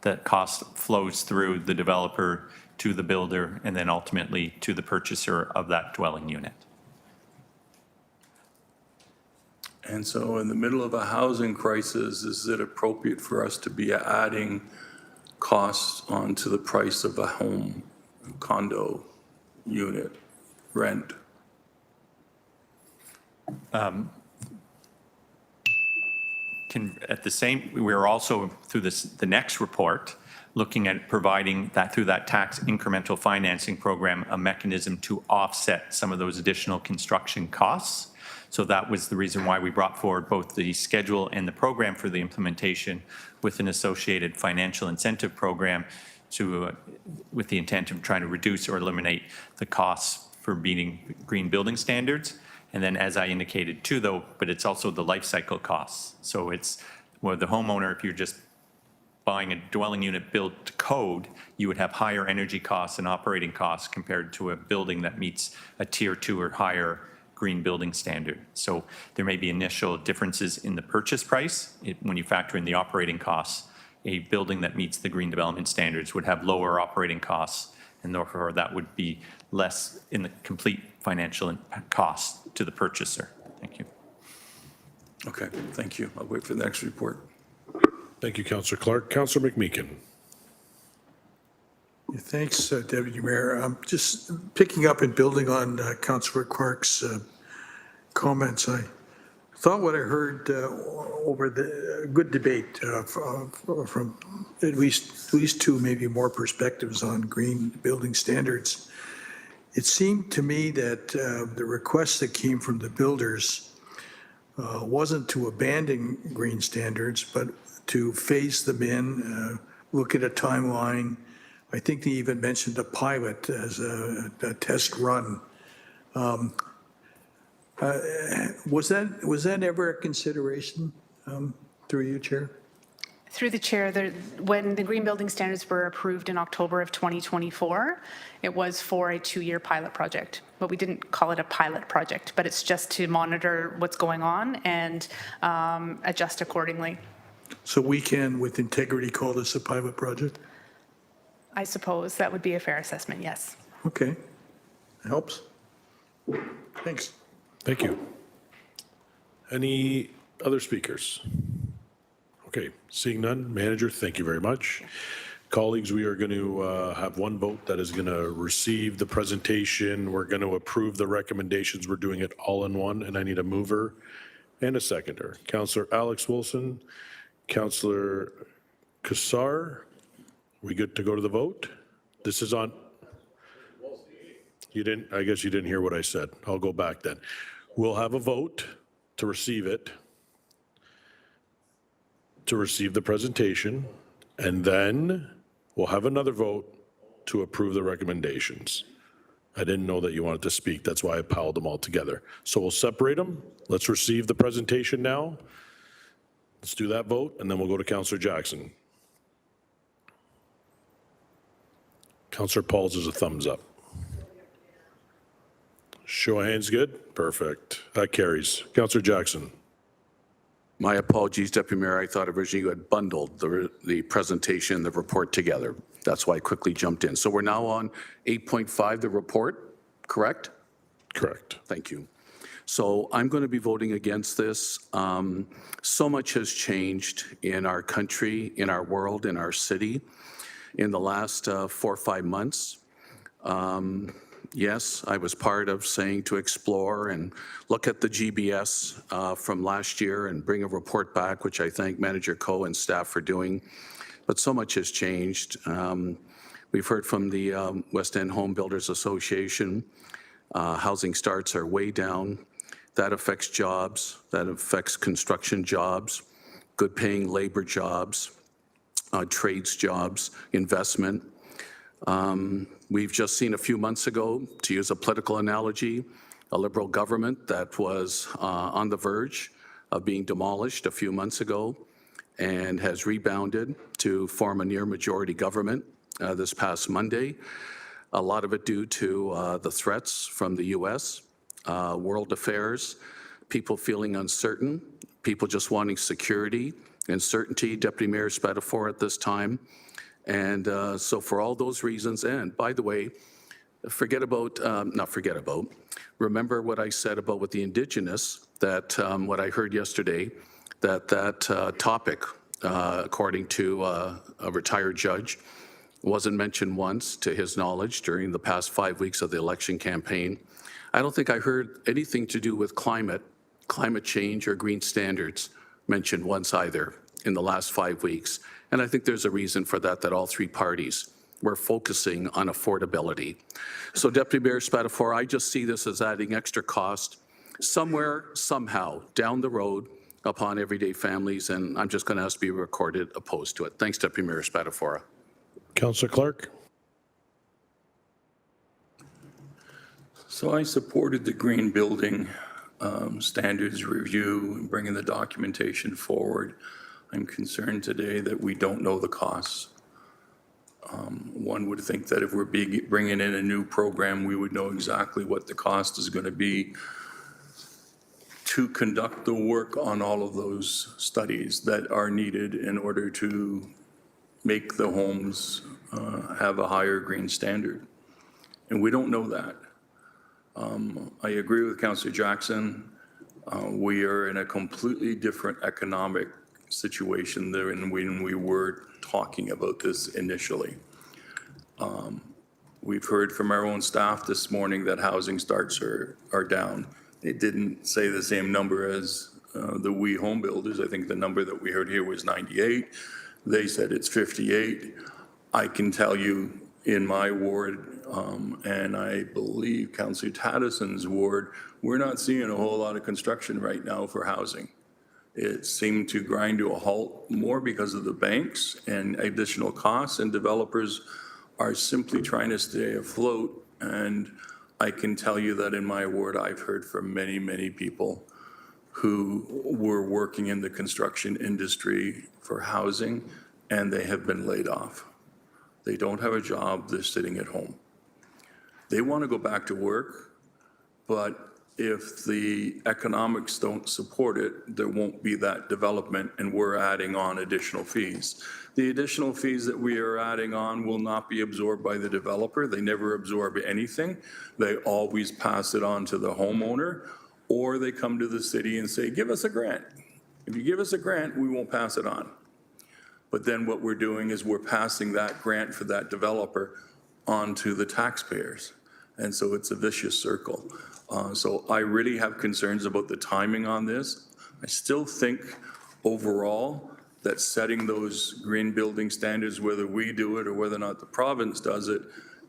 that cost flows through the developer to the builder and then ultimately to the purchaser of that dwelling unit. And so in the middle of a housing crisis, is it appropriate for us to be adding costs onto the price of a home, condo, unit, rent? We're also through the next report looking at providing that through that tax incremental financing program, a mechanism to offset some of those additional construction costs. So that was the reason why we brought forward both the schedule and the program for the implementation with an associated financial incentive program with the intent of trying to reduce or eliminate the costs for meeting green building standards. And then as I indicated too though, but it's also the life cycle costs. So it's well, the homeowner, if you're just buying a dwelling unit built to code, you would have higher energy costs and operating costs compared to a building that meets a tier 2 or higher green building standard. So there may be initial differences in the purchase price. When you factor in the operating costs, a building that meets the green development standards would have lower operating costs, and therefore that would be less in the complete financial cost to the purchaser. Thank you. Okay, thank you. I'll wait for the next report. Thank you, Councillor Clark. Councillor McMeekin. Thanks, Deputy Mayor. Just picking up and building on Councillor Clark's comments. I thought what I heard over the good debate from at least two, maybe more perspectives on green building standards. It seemed to me that the request that came from the builders wasn't to abandon green standards, but to phase them in, look at a timeline. I think they even mentioned a pilot as a test run. Was that ever a consideration through you, Chair? Through the chair, when the green building standards were approved in October of 2024, it was for a 2-year pilot project, but we didn't call it a pilot project, but it's just to monitor what's going on and adjust accordingly. So we can, with integrity, call this a pilot project? I suppose that would be a fair assessment, yes. Okay, helps. Thanks. Thank you. Any other speakers? Okay, seeing none, Manager, thank you very much. Colleagues, we are going to have one vote that is going to receive the presentation. We're going to approve the recommendations. We're doing it all in one, and I need a mover and a seconder. Councillor Alex Wilson, Councillor Kassar, we good to go to the vote? This is on. You didn't, I guess you didn't hear what I said. I'll go back then. We'll have a vote to receive it, to receive the presentation, and then we'll have another vote to approve the recommendations. I didn't know that you wanted to speak. That's why I piled them all together. So we'll separate them. Let's receive the presentation now. Let's do that vote, and then we'll go to Councillor Jackson. Councillor Pauls is a thumbs up. Show of hands good? Perfect. That carries. Councillor Jackson. My apologies, Deputy Mayor. I thought originally you had bundled the presentation, the report together. That's why I quickly jumped in. So we're now on 8.5, the report, correct? Correct. Thank you. So I'm going to be voting against this. So much has changed in our country, in our world, in our city in the last 4 or 5 months. Yes, I was part of saying to explore and look at the GBS from last year and bring a report back, which I thank Manager Coe and staff for doing. But so much has changed. We've heard from the West End Homebuilders Association. Housing starts are way down. That affects jobs. That affects construction jobs, good paying labor jobs, trades jobs, investment. We've just seen a few months ago, to use a political analogy, a Liberal government that was on the verge of being demolished a few months ago and has rebounded to form a near majority government this past Monday. A lot of it due to the threats from the US, world affairs, people feeling uncertain, people just wanting security and certainty. Deputy Mayor Spatafora at this time. And so for all those reasons, and by the way, remember what I said about with the indigenous, that what I heard yesterday, that topic, according to a retired judge, wasn't mentioned once to his knowledge during the past 5 weeks of the election campaign. I don't think I heard anything to do with climate change or green standards mentioned once either in the last 5 weeks. And I think there's a reason for that all 3 parties were focusing on affordability. So Deputy Mayor Spatafora, I just see this as adding extra cost somewhere, somehow, down the road upon everyday families, and I'm just going to ask to be recorded opposed to it. Thanks, Deputy Mayor Spatafora. Councillor Clark. So I supported the green building standards review and bringing the documentation forward. I'm concerned today that we don't know the costs. One would think that if we're bringing in a new program, we would know exactly what the cost is going to be. to conduct the work on all of those studies that are needed in order to make the homes have a higher green standard. And we don't know that. I agree with Councillor Jackson. We are in a completely different economic situation than when we were talking about this initially. We've heard from our own staff this morning that housing starts are down. It didn't say the same number as the We Homebuilders. I think the number that we heard here was 98. They said it's 58. I can tell you in my ward, and I believe Councillor Tattison's ward, we're not seeing a whole lot of construction right now for housing. It seemed to grind to a halt more because of the banks and additional costs, and developers are simply trying to stay afloat. And I can tell you that in my ward, I've heard from many, many people who were working in the construction industry for housing, and they have been laid off. They don't have a job, they're sitting at home. They want to go back to work, but if the economics don't support it, there won't be that development, and we're adding on additional fees. The additional fees that we are adding on will not be absorbed by the developer. They never absorb anything. They always pass it on to the homeowner, or they come to the city and say, give us a grant. If you give us a grant, we won't pass it on. But then what we're doing is we're passing that grant for that developer on to the taxpayers. And so it's a vicious circle. So I really have concerns about the timing on this. I still think overall that setting those green building standards, whether we do it or whether or not the province does it,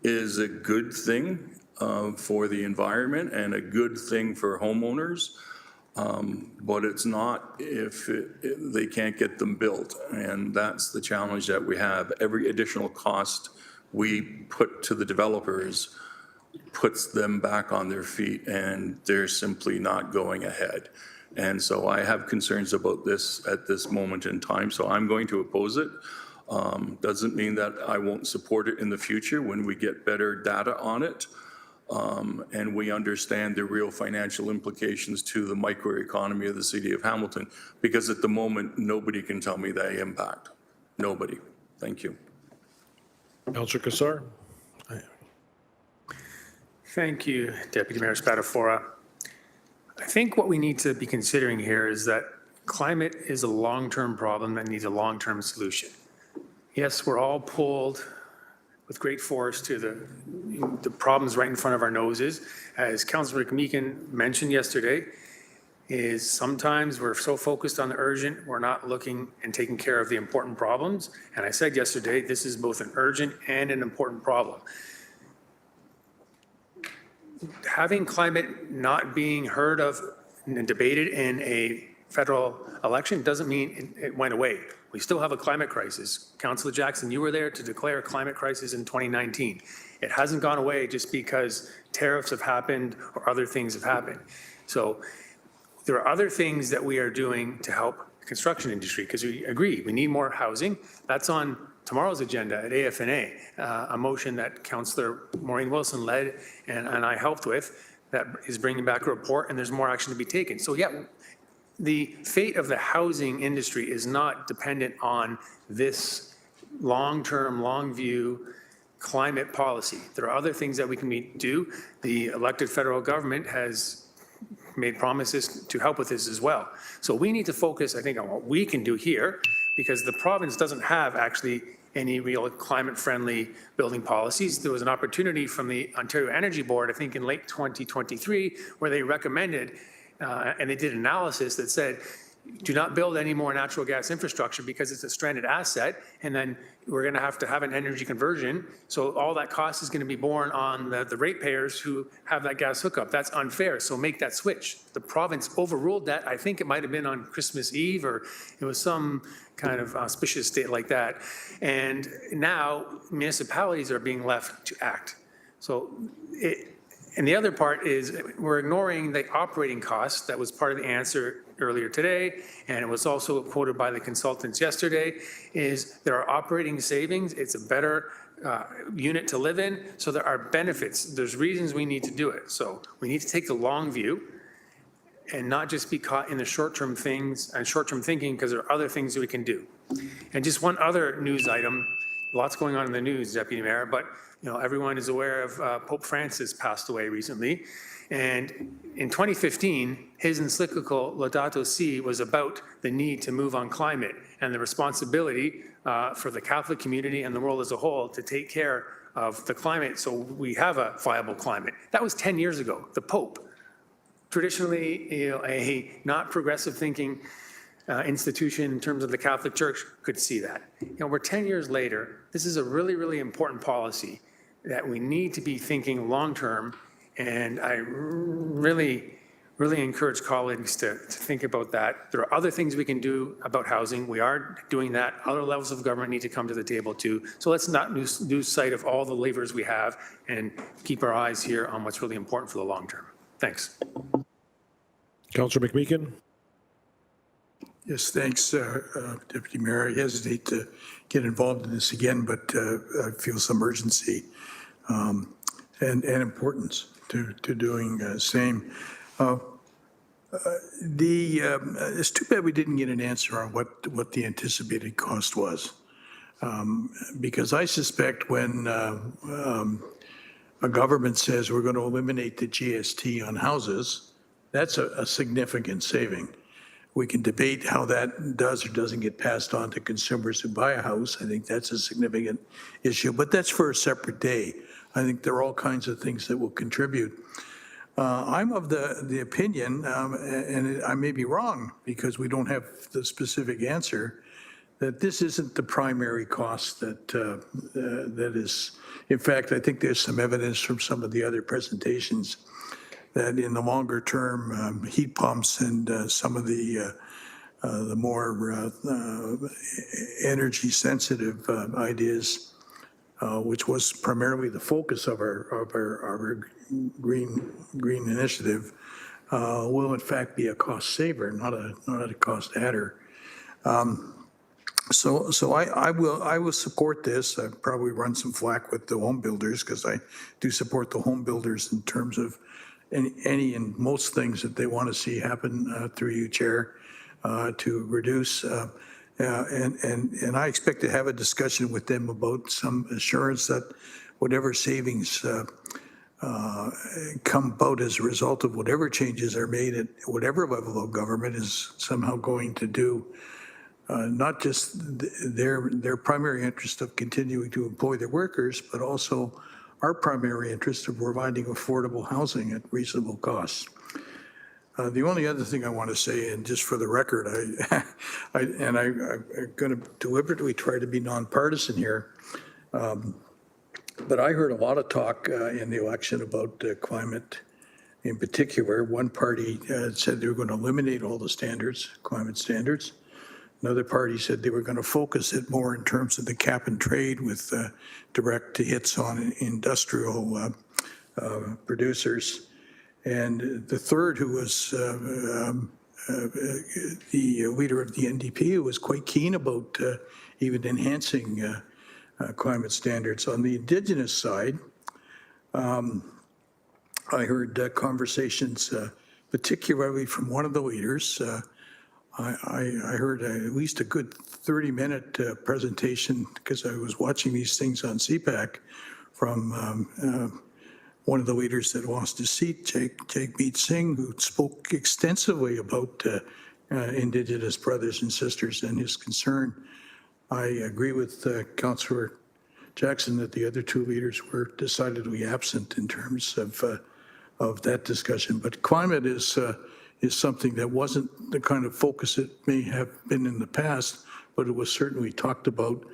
is a good thing for the environment and a good thing for homeowners. But it's not if they can't get them built. And that's the challenge that we have. Every additional cost we put to the developers puts them back on their feet, and they're simply not going ahead. And so I have concerns about this at this moment in time, so I'm going to oppose it. Doesn't mean that I won't support it in the future when we get better data on it, and we understand the real financial implications to the microeconomy of the city of Hamilton, because at the moment, nobody can tell me the impact. Nobody. Thank you. Councillor Kassar. Thank you, Deputy Mayor Spatafora. I think what we need to be considering here is that climate is a long-term problem that needs a long-term solution. Yes, we're all pulled with great force to the problems right in front of our noses. As Councillor McMeekin mentioned yesterday, is sometimes we're so focused on the urgent, we're not looking and taking care of the important problems. And I said yesterday, this is both an urgent and an important problem. Having climate not being heard of and debated in a federal election doesn't mean it went away. We still have a climate crisis. Councillor Jackson, you were there to declare a climate crisis in 2019. It hasn't gone away just because tariffs have happened or other things have happened. So there are other things that we are doing to help the construction industry, because we agree we need more housing. That's on tomorrow's agenda at AFNA, a motion that Councillor Maureen Wilson led and I helped with that is bringing back a report, and there's more action to be taken. So yeah, the fate of the housing industry is not dependent on this long-term, long-view climate policy. There are other things that we can do. The elected federal government has made promises to help with this as well. So we need to focus, I think, on what we can do here, because the province doesn't have actually any real climate-friendly building policies. There was an opportunity from the Ontario Energy Board, I think in late 2023, where they recommended, and they did analysis that said, do not build any more natural gas infrastructure because it's a stranded asset, and then we're going to have an energy conversion. So all that cost is going to be borne on the ratepayers who have that gas hookup. That's unfair. So make that switch. The province overruled that. I think it might have been on Christmas Eve, or it was some kind of auspicious date like that. And now municipalities are being left to act. So and the other part is we're ignoring the operating costs. That was part of the answer earlier today, and it was also quoted by the consultants yesterday, is there are operating savings. It's a better unit to live in, so there are benefits. There's reasons we need to do it. So we need to take the long view, and not just be caught in the short-term things and short-term thinking, because there are other things that we can do. And just one other news item, lots going on in the news, Deputy Mayor, but everyone is aware of Pope Francis passed away recently. And in 2015, his encyclical Laudato Si was about the need to move on climate and the responsibility for the Catholic community and the world as a whole to take care of the climate so we have a viable climate. That was 10 years ago. The Pope, traditionally a not progressive thinking institution in terms of the Catholic Church, could see that. We're 10 years later. This is a really, really important policy that we need to be thinking long-term, and I really encourage colleagues to think about that. There are other things we can do about housing. We are doing that. Other levels of government need to come to the table too. So let's not lose sight of all the levers we have and keep our eyes here on what's really important for the long term. Thanks. Councillor McMeekin? Yes, thanks, Deputy Mayor. I hesitate to get involved in this again, but I feel some urgency and importance to doing the same. It's too bad we didn't get an answer on what the anticipated cost was. Because I suspect when a government says we're going to eliminate the GST on houses, that's a significant saving. We can debate how that does or doesn't get passed on to consumers who buy a house. I think that's a significant issue, but that's for a separate day. I think there are all kinds of things that will contribute. I'm of the opinion, and I may be wrong because we don't have the specific answer, that this isn't the primary cost that is. In fact, I think there's some evidence from some of the other presentations that in the longer term, heat pumps and some of the more energy sensitive ideas, which was primarily the focus of our green initiative, will in fact be a cost saver, not a cost adder. So I will support this. I probably run some flack with the home builders because I do support the home builders in terms of any and most things that they want to see happen through you, Chair, to reduce. And I expect to have a discussion with them about some assurance that whatever savings come about as a result of whatever changes are made at whatever level of government is somehow going to do not just their primary interest of continuing to employ their workers, but also our primary interest of providing affordable housing at reasonable costs. The only other thing I want to say, and just for the record, I'm going to deliberately try to be nonpartisan here, but I heard a lot of talk in the election about climate in particular. One party said they were going to eliminate all the standards, climate standards. Another party said they were going to focus it more in terms of the cap and trade with direct hits on industrial producers. And the third, who was the leader of the NDP, who was quite keen about even enhancing climate standards. On the indigenous side, I heard conversations, particularly from one of the leaders. I heard at least a good 30-minute presentation, because I was watching these things on CPAC, from one of the leaders that lost his seat, Jagmeet Singh, who spoke extensively about Indigenous brothers and sisters and his concern. I agree with Councillor Jackson that the other two leaders were decidedly absent in terms of that discussion. But climate is something that wasn't the kind of focus it may have been in the past, but it was certainly talked about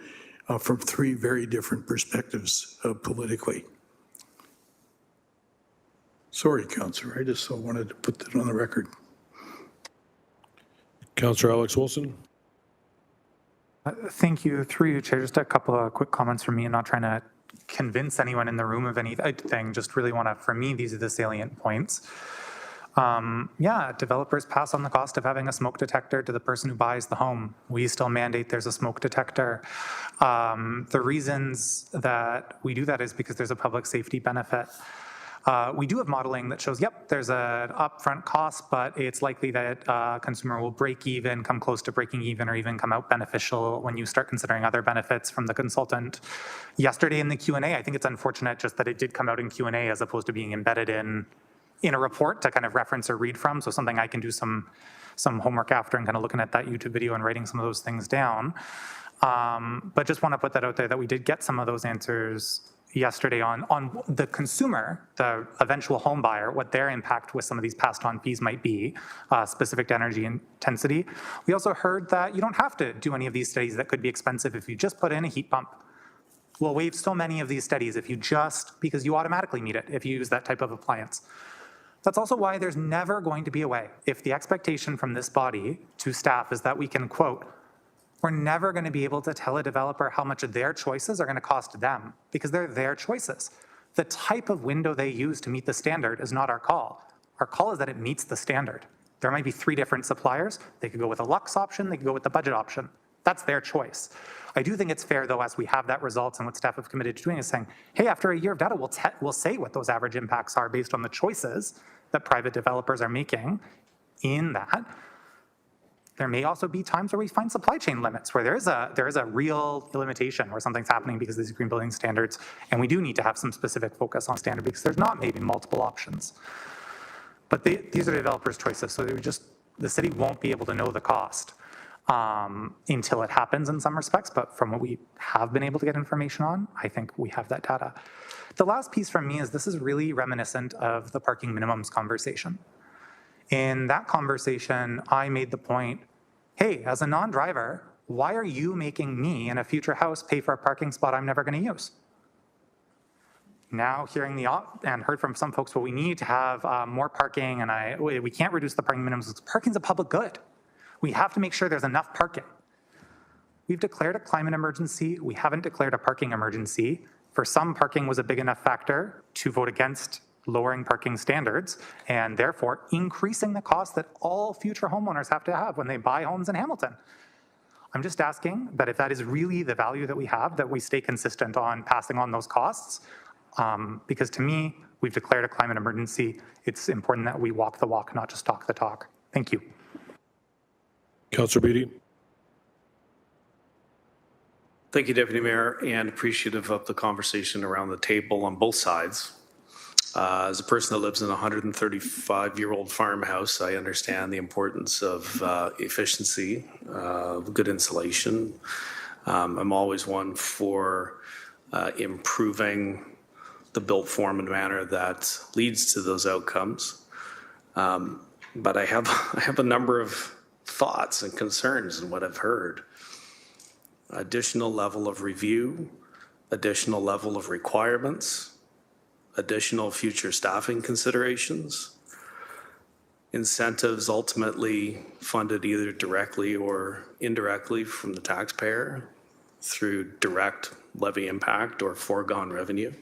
from three very different perspectives politically. Sorry, Councillor, I just wanted to put that on the record. Councillor Alex Wilson. Thank you. Through you, Chair, just a couple of quick comments from me. I'm not trying to convince anyone in the room of anything, just really want to, for me, these are the salient points. Yeah, developers pass on the cost of having a smoke detector to the person who buys the home. We still mandate there's a smoke detector. The reasons that we do that is because there's a public safety benefit. We do have modeling that shows, yep, there's an upfront cost, but it's likely that consumer will break even, come close to breaking even, or even come out beneficial when you start considering other benefits from the consultant. Yesterday in the Q&A, I think it's unfortunate just that it did come out in Q&A as opposed to being embedded in a report to kind of reference or read from. So something I can do some homework after and kind of looking at that YouTube video and writing some of those things down. But just want to put that out there that we did get some of those answers yesterday on the consumer, the eventual home buyer, what their impact with some of these passed on fees might be, specific to energy intensity. We also heard that you don't have to do any of these studies that could be expensive if you just put in a heat pump. We'll waive so many of these studies if you just, because you automatically meet it if you use that type of appliance. That's also why there's never going to be a way, if the expectation from this body to staff is that we can, quote, we're never going to be able to tell a developer how much of their choices are going to cost them, because they're their choices. The type of window they use to meet the standard is not our call. Our call is that it meets the standard. There might be 3 different suppliers. They could go with a Lux option, they could go with the budget option. That's their choice. I do think it's fair, though, as we have that results and what staff have committed to doing is saying, hey, after a year of data, we'll say what those average impacts are based on the choices that private developers are making in that. There may also be times where we find supply chain limits, where there is a real limitation where something's happening because of these green building standards, and we do need to have some specific focus on standard because there's not maybe multiple options. But these are the developers' choices, so the city won't be able to know the cost until it happens in some respects, but from what we have been able to get information on, I think we have that data. The last piece from me is this is really reminiscent of the parking minimums conversation. In that conversation, I made the point, hey, as a non-driver, why are you making me in a future house pay for a parking spot I'm never going to use? Now hearing and heard from some folks, well, we need to have more parking and we can't reduce the parking minimums. Parking's a public good. We have to make sure there's enough parking. We've declared a climate emergency. We haven't declared a parking emergency. For some, parking was a big enough factor to vote against lowering parking standards and therefore increasing the cost that all future homeowners have to have when they buy homes in Hamilton. I'm just asking that if that is really the value that we have, that we stay consistent on passing on those costs, because to me, we've declared a climate emergency. It's important that we walk the walk, not just talk the talk. Thank you. Councillor Beattie. Thank you, Deputy Mayor, and appreciative of the conversation around the table on both sides. As a person that lives in a 135-year-old farmhouse, I understand the importance of efficiency, good insulation. I'm always one for improving the built form and manner that leads to those outcomes. But I have a number of thoughts and concerns in what I've heard. Additional level of review, additional level of requirements, additional future staffing considerations, incentives ultimately funded either directly or indirectly from the taxpayer through direct levy impact or foregone revenue.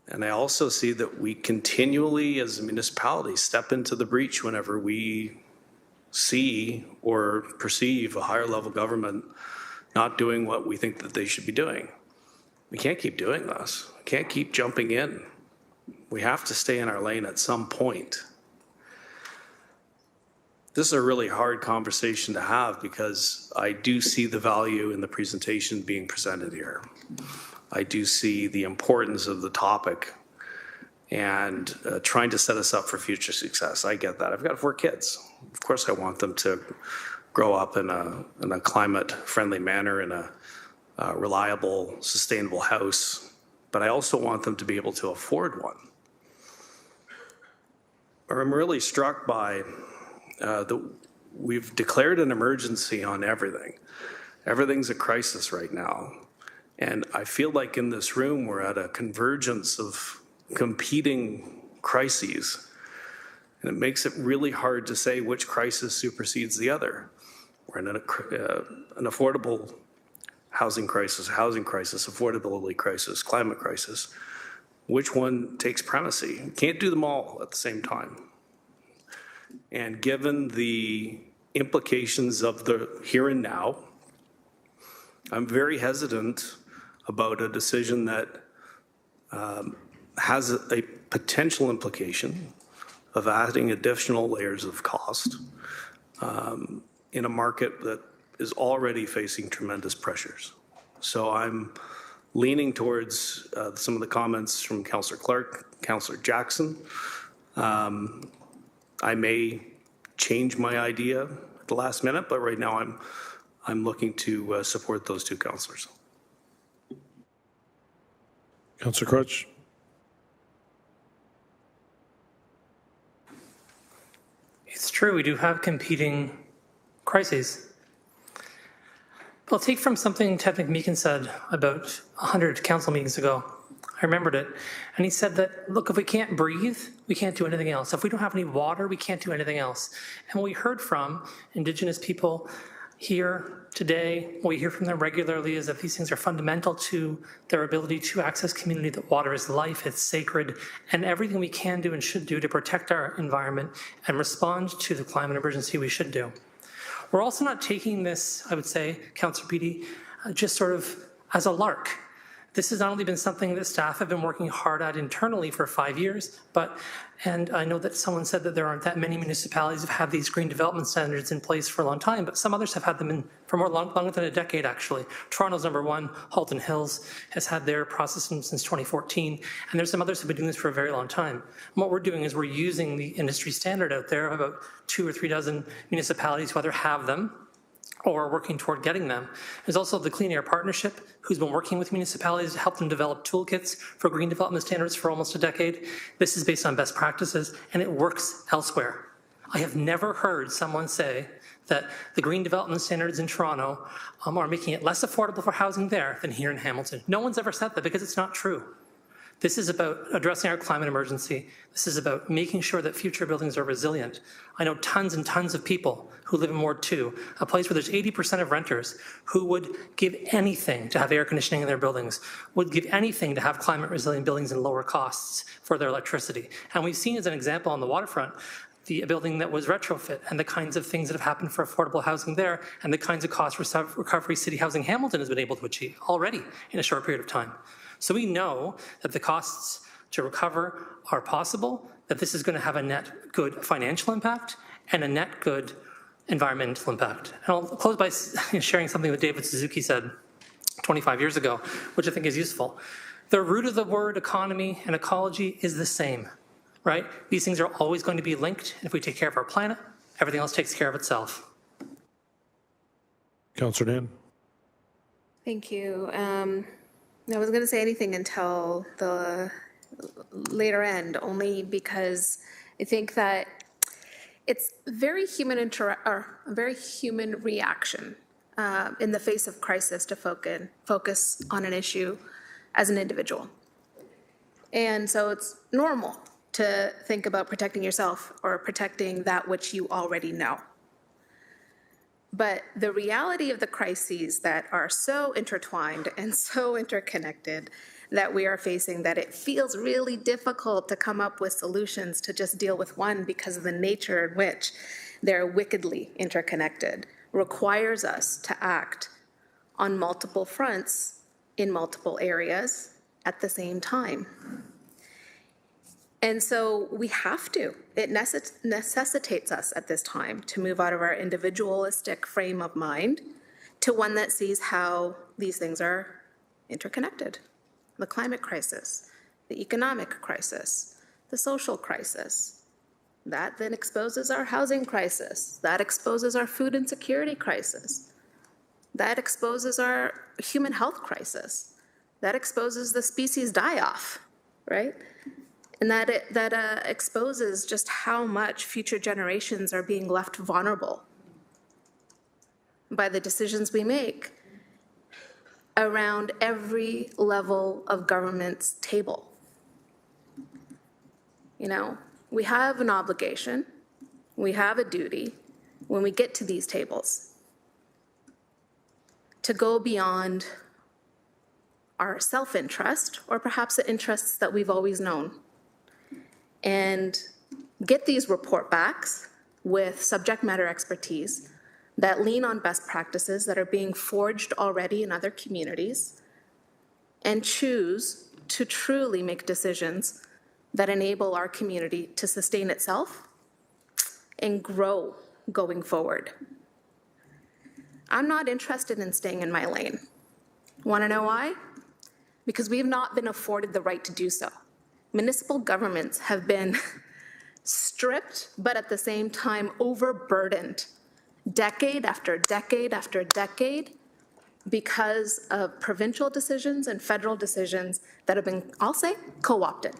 And I also see that we continually, as a municipality, step into the breach whenever we see or perceive a higher level government not doing what we think that they should be doing. We can't keep doing this. We can't keep jumping in. We have to stay in our lane at some point. This is a really hard conversation to have because I do see the value in the presentation being presented here. I do see the importance of the topic and trying to set us up for future success. I get that. I've got 4 kids. Of course I want them to grow up in a climate-friendly manner, in a reliable, sustainable house, but I also want them to be able to afford one. I'm really struck by we've declared an emergency on everything. Everything's a crisis right now. And I feel like in this room, we're at a convergence of competing crises. And it makes it really hard to say which crisis supersedes the other. We're in an affordable housing crisis, affordability crisis, climate crisis. Which one takes primacy? You can't do them all at the same time. And given the implications of the here and now, I'm very hesitant about a decision that has a potential implication of adding additional layers of cost in a market that is already facing tremendous pressures. So I'm leaning towards some of the comments from Councillor Clark, Councillor Jackson. I may change my idea at the last minute, but right now I'm looking to support those two councillors. Councillor Crutch. It's true, we do have competing crises. I'll take from something Ted McMeekin said about 100 council meetings ago. I remembered it. And he said that, look, if we can't breathe, we can't do anything else. If we don't have any water, we can't do anything else. And what we heard from Indigenous people here today, what we hear from them regularly is that these things are fundamental to their ability to access community, that water is life, it's sacred, and everything we can do and should do to protect our environment and respond to the climate emergency we should do. We're also not taking this, I would say, Councillor Beattie, just sort of as a lark. This has not only been something that staff have been working hard at internally for 5 years, and I know that someone said that there aren't that many municipalities that have these green development standards in place for a long time, but some others have had them for longer than a decade, actually. Toronto's #1, Halton Hills has had their process since 2014, and there's some others who have been doing this for a very long time. And what we're doing is we're using the industry standard out there of about 2 or 3 dozen municipalities who either have them or working toward getting them. There's also the Clean Air Partnership, who's been working with municipalities to help them develop toolkits for green development standards for almost a decade. This is based on best practices, and it works elsewhere. I have never heard someone say that the green development standards in Toronto are making it less affordable for housing there than here in Hamilton. No one's ever said that because it's not true. This is about addressing our climate emergency. This is about making sure that future buildings are resilient. I know tons and tons of people who live in Ward 2, a place where there's 80% of renters who would give anything to have air conditioning in their buildings, would give anything to have climate resilient buildings and lower costs for their electricity. And we've seen as an example on the waterfront, the building that was retrofit and the kinds of things that have happened for affordable housing there and the kinds of cost recovery City Housing Hamilton has been able to achieve already in a short period of time. So we know that the costs to recover are possible, that this is going to have a net good financial impact and a net good environmental impact. And I'll close by sharing something that David Suzuki said 25 years ago, which I think is useful. The root of the word economy and ecology is the same, right? These things are always going to be linked. And if we take care of our planet, everything else takes care of itself. Councillor Dan. Thank you. I wasn't going to say anything until the later end, only because I think that it's very human a very human reaction in the face of crisis to focus on an issue as an individual. And so it's normal to think about protecting yourself or protecting that which you already know. But the reality of the crises that are so intertwined and so interconnected that we are facing, that it feels really difficult to come up with solutions to just deal with one because of the nature in which they're wickedly interconnected, requires us to act on multiple fronts in multiple areas at the same time. And so we have to. It necessitates us at this time to move out of our individualistic frame of mind to one that sees how these things are interconnected. The climate crisis, the economic crisis, the social crisis. That then exposes our housing crisis. That exposes our food insecurity crisis. That exposes our human health crisis. That exposes the species die-off, right? And that exposes just how much future generations are being left vulnerable by the decisions we make around every level of government's table. You know, we have an obligation, we have a duty when we get to these tables to go beyond our self-interest or perhaps the interests that we've always known, and get these report backs with subject matter expertise that lean on best practices that are being forged already in other communities, and choose to truly make decisions that enable our community to sustain itself and grow going forward. I'm not interested in staying in my lane. Want to know why? Because we have not been afforded the right to do so. Municipal governments have been stripped, but at the same time overburdened, decade after decade after decade, because of provincial decisions and federal decisions that have been, I'll say, co-opted.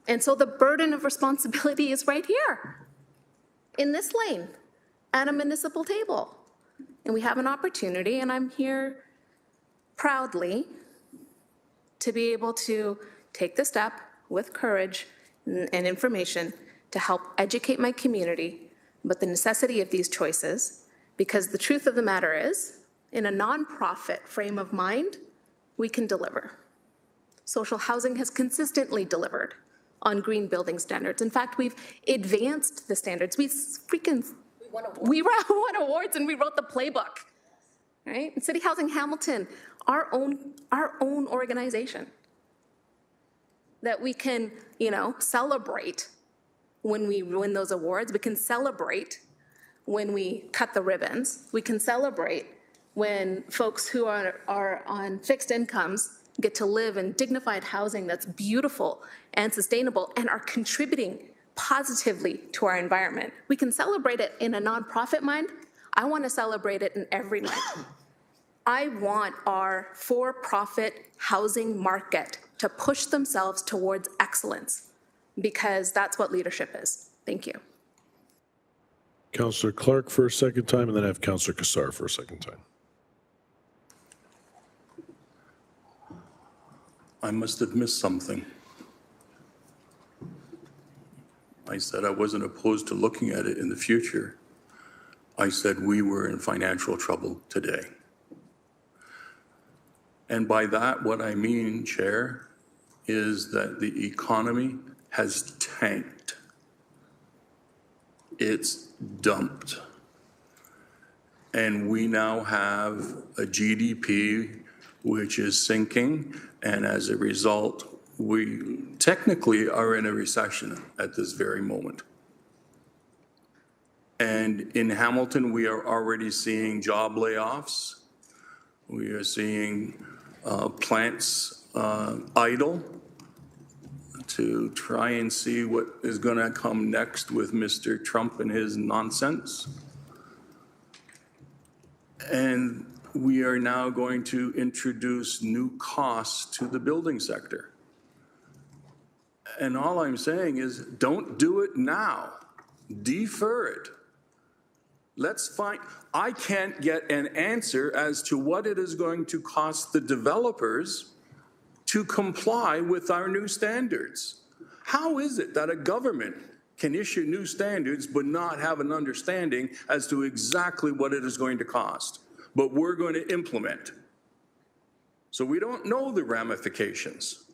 And so the burden of responsibility is right here, in this lane, at a municipal table. And we have an opportunity, and I'm here proudly to be able to take the step with courage and information to help educate my community about the necessity of these choices, because the truth of the matter is, in a nonprofit frame of mind, we can deliver. Social housing has consistently delivered on green building standards. In fact, we've advanced the standards. We won awards and we wrote the playbook, right? And City Housing Hamilton, our own organization that we can, celebrate when we win those awards. We can celebrate when we cut the ribbons. We can celebrate when folks who are on fixed incomes get to live in dignified housing that's beautiful and sustainable and are contributing positively to our environment. We can celebrate it in a nonprofit mind. I want to celebrate it in every mind. I want our for-profit housing market to push themselves towards excellence, because that's what leadership is. Thank you. Councillor Clark for a second time, and then I have Councillor Kassar for a second time. I must have missed something. I said I wasn't opposed to looking at it in the future. I said we were in financial trouble today. And by that, what I mean, Chair, is that the economy has tanked. It's dumped. And we now have a GDP which is sinking, and as a result, we technically are in a recession at this very moment. And in Hamilton, we are already seeing job layoffs. We are seeing plants idle to try and see what is going to come next with Mr. Trump and his nonsense. And we are now going to introduce new costs to the building sector. And all I'm saying is, don't do it now. Defer it. Let's find, I can't get an answer as to what it is going to cost the developers to comply with our new standards. How is it that a government can issue new standards but not have an understanding as to exactly what it is going to cost? But we're going to implement. So we don't know the ramifications.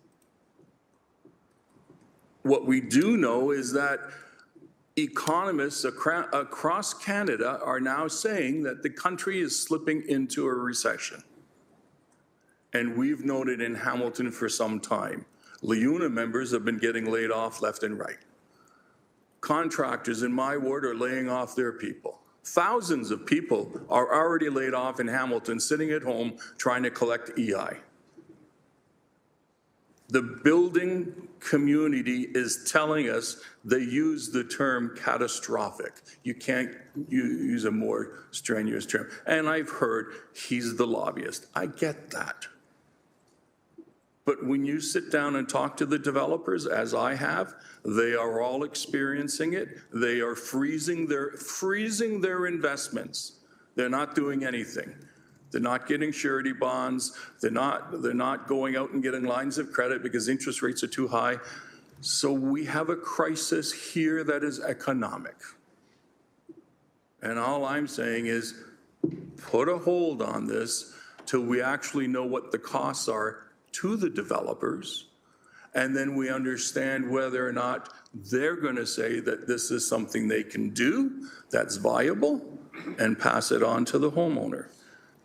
What we do know is that economists across Canada are now saying that the country is slipping into a recession. And we've noted in Hamilton for some time, LiUNA members have been getting laid off left and right. Contractors in my ward are laying off their people. Thousands of people are already laid off in Hamilton, sitting at home trying to collect EI. The building community is telling us they use the term catastrophic. You can't use a more strenuous term. And I've heard he's the lobbyist. I get that. But when you sit down and talk to the developers, as I have, they are all experiencing it. They are freezing their investments. They're not doing anything. They're not getting surety bonds. They're not going out and getting lines of credit because interest rates are too high. So we have a crisis here that is economic. And all I'm saying is put a hold on this till we actually know what the costs are to the developers, and then we understand whether or not they're going to say that this is something they can do, that's viable, and pass it on to the homeowner.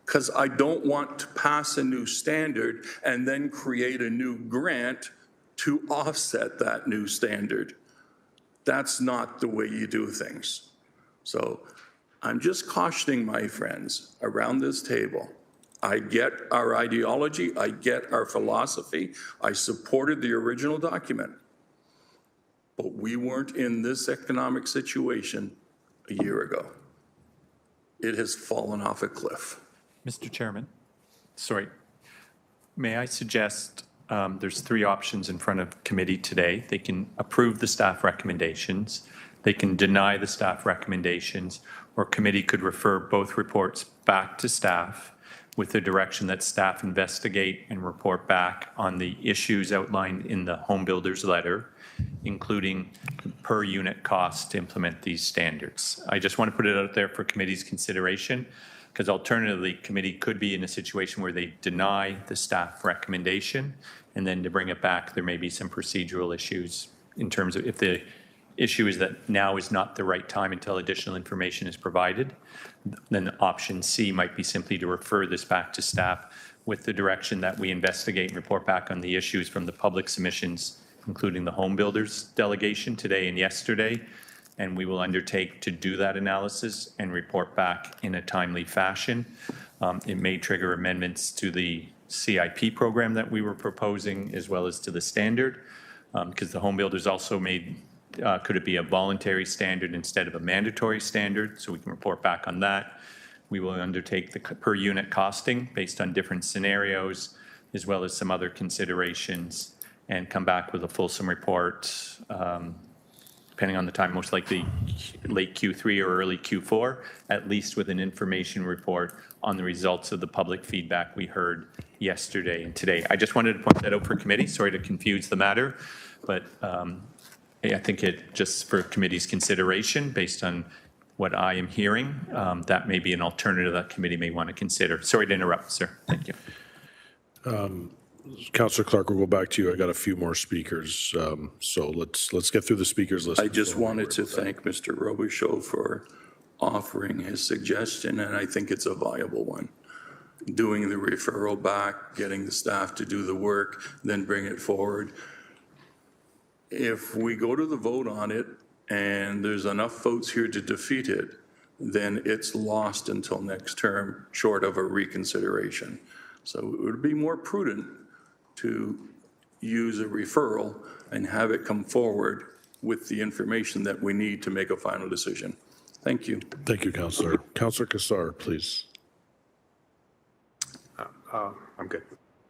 because I don't want to pass a new standard and then create a new grant to offset that new standard. That's not the way you do things. So I'm just cautioning my friends around this table. I get our ideology, I get our philosophy, I supported the original document, but we weren't in this economic situation a year ago. It has fallen off a cliff. Mr. Chairman, sorry, may I suggest there's three options in front of committee today. They can approve the staff recommendations, they can deny the staff recommendations, or committee could refer both reports back to staff with the direction that staff investigate and report back on the issues outlined in the Homebuilders letter, including per unit cost to implement these standards. I just want to put it out there for committee's consideration, because alternatively, committee could be in a situation where they deny the staff recommendation, and then to bring it back, there may be some procedural issues in terms of if the issue is that now is not the right time until additional information is provided, then option C might be simply to refer this back to staff with the direction that we investigate and report back on the issues from the public submissions, including the Homebuilders delegation today and yesterday, and we will undertake to do that analysis and report back in a timely fashion. It may trigger amendments to the CIP program that we were proposing, as well as to the standard, because the Homebuilders also made, could it be a voluntary standard instead of a mandatory standard? So we can report back on that. We will undertake the per unit costing based on different scenarios, as well as some other considerations, and come back with a fulsome report, depending on the time, most likely late Q3 or early Q4, at least with an information report on the results of the public feedback we heard yesterday and today. I just wanted to point that out for committee. Sorry to confuse the matter, but I think it just for committee's consideration, based on what I am hearing, that may be an alternative that committee may want to consider. Sorry to interrupt, sir. Thank you. Councillor Clark, we'll go back to you. I got a few more speakers, so let's get through the speakers list. I just wanted to thank Mr. Robichaud for offering his suggestion, and I think it's a viable one. Doing the referral back, getting the staff to do the work, then bring it forward. If we go to the vote on it and there's enough votes here to defeat it, then it's lost until next term, short of a reconsideration. So it would be more prudent to use a referral and have it come forward with the information that we need to make a final decision. Thank you. Thank you, Councillor. Councillor Kassar, please. I'm good.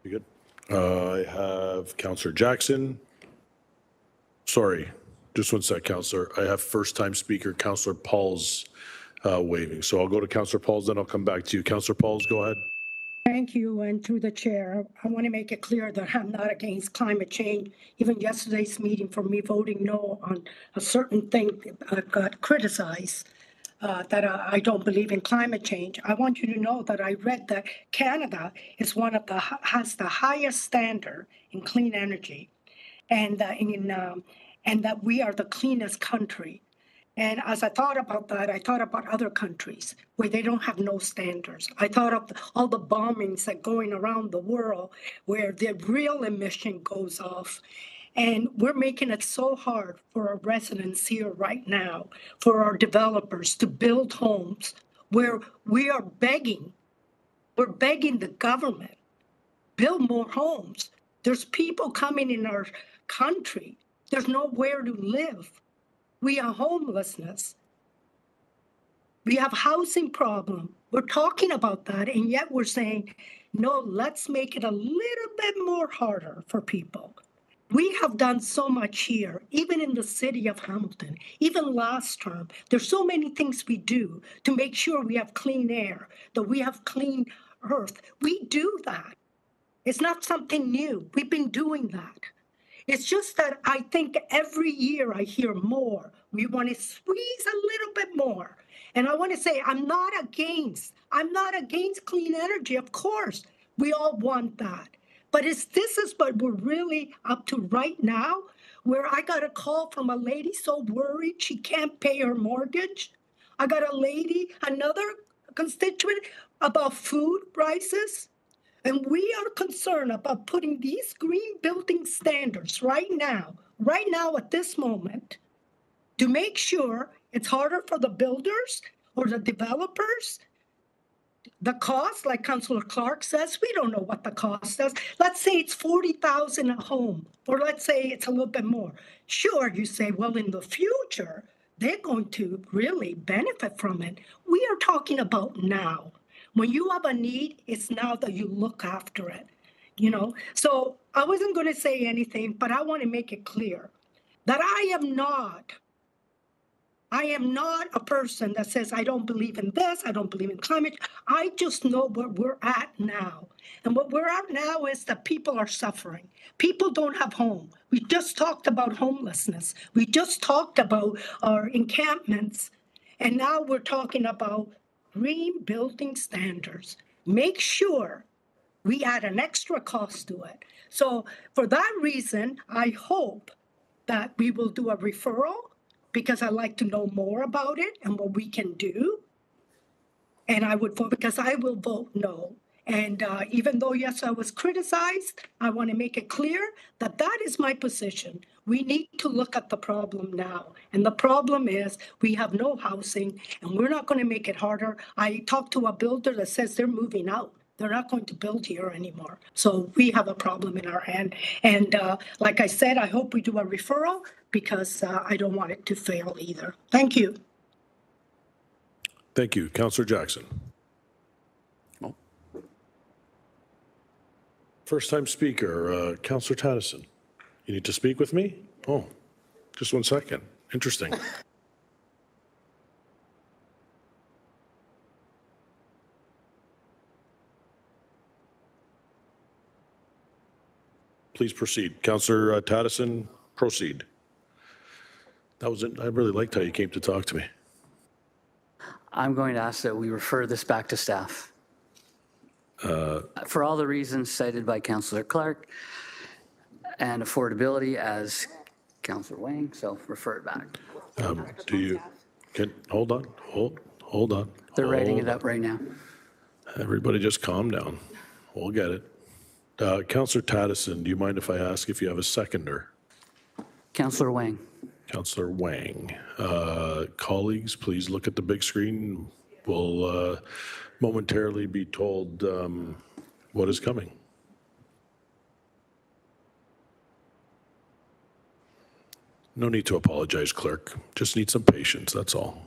You good? I have Councillor Jackson. Sorry, just one sec, Councillor. I have first-time speaker, Councillor Pauls, waving. So I'll go to Councillor Pauls, then I'll come back to you. Councillor Pauls, go ahead. Thank you, and through the chair, I want to make it clear that I'm not against climate change. Even yesterday's meeting, for me voting no on a certain thing, I got criticized that I don't believe in climate change. I want you to know that I read that Canada is has the highest standard in clean energy, and that we are the cleanest country. And as I thought about that, I thought about other countries where they don't have no standards. I thought of all the bombings that going around the world where the real emission goes off. And we're making it so hard for our residents here right now, for our developers to build homes where we are begging. We're begging the government, build more homes. There's people coming in our country. There's nowhere to live. We have homelessness. We have housing problem. We're talking about that, and yet we're saying, no, let's make it a little bit more harder for people. We have done so much here, even in the city of Hamilton, even last term. There's so many things we do to make sure we have clean air, that we have clean earth. We do that. It's not something new. We've been doing that. It's just that I think every year I hear more. We want to squeeze a little bit more. And I want to say, I'm not against clean energy. Of course, we all want that. But this is what we're really up to right now, where I got a call from a lady so worried she can't pay her mortgage. I got a lady, another constituent, about food prices, and we are concerned about putting these green building standards right now at this moment, to make sure it's harder for the builders or the developers. The cost, like Councillor Clark says, we don't know what the cost is. Let's say it's $40,000 a home, or let's say it's a little bit more. Sure, you say, well, in the future, they're going to really benefit from it. We are talking about now. When you have a need, it's now that you look after it, you know? So I wasn't going to say anything, but I want to make it clear that I am not a person that says, I don't believe in this, I don't believe in climate. I just know where we're at now. And what we're at now is that people are suffering. People don't have home. We just talked about homelessness. We just talked about our encampments. And now we're talking about green building standards. Make sure we add an extra cost to it. So for that reason, I hope that we will do a referral, because I'd like to know more about it and what we can do. And I would vote, because I will vote no. And even though, yes, I was criticized, I want to make it clear that that is my position. We need to look at the problem now. And the problem is we have no housing, and we're not going to make it harder. I talked to a builder that says they're moving out. They're not going to build here anymore. So we have a problem in our hand. And like I said, I hope we do a referral, because I don't want it to fail either. Thank you. Thank you. Councillor Jackson. First time speaker, Councillor Tadison. You need to speak with me? Oh, just 1 second. Interesting. Please proceed. Councillor Tadison, proceed. That was it. I really liked how you came to talk to me. I'm going to ask that we refer this back to staff. For all the reasons cited by Councillor Clark and affordability as Councillor Wang, so refer it back. Do you, hold on. They're writing it up right now. Everybody just calm down. We'll get it. Councillor Tadison, do you mind if I ask if you have a seconder? Councillor Wang. Councillor Wang. Colleagues, please look at the big screen. We'll momentarily be told what is coming. No need to apologize, clerk. Just need some patience, that's all.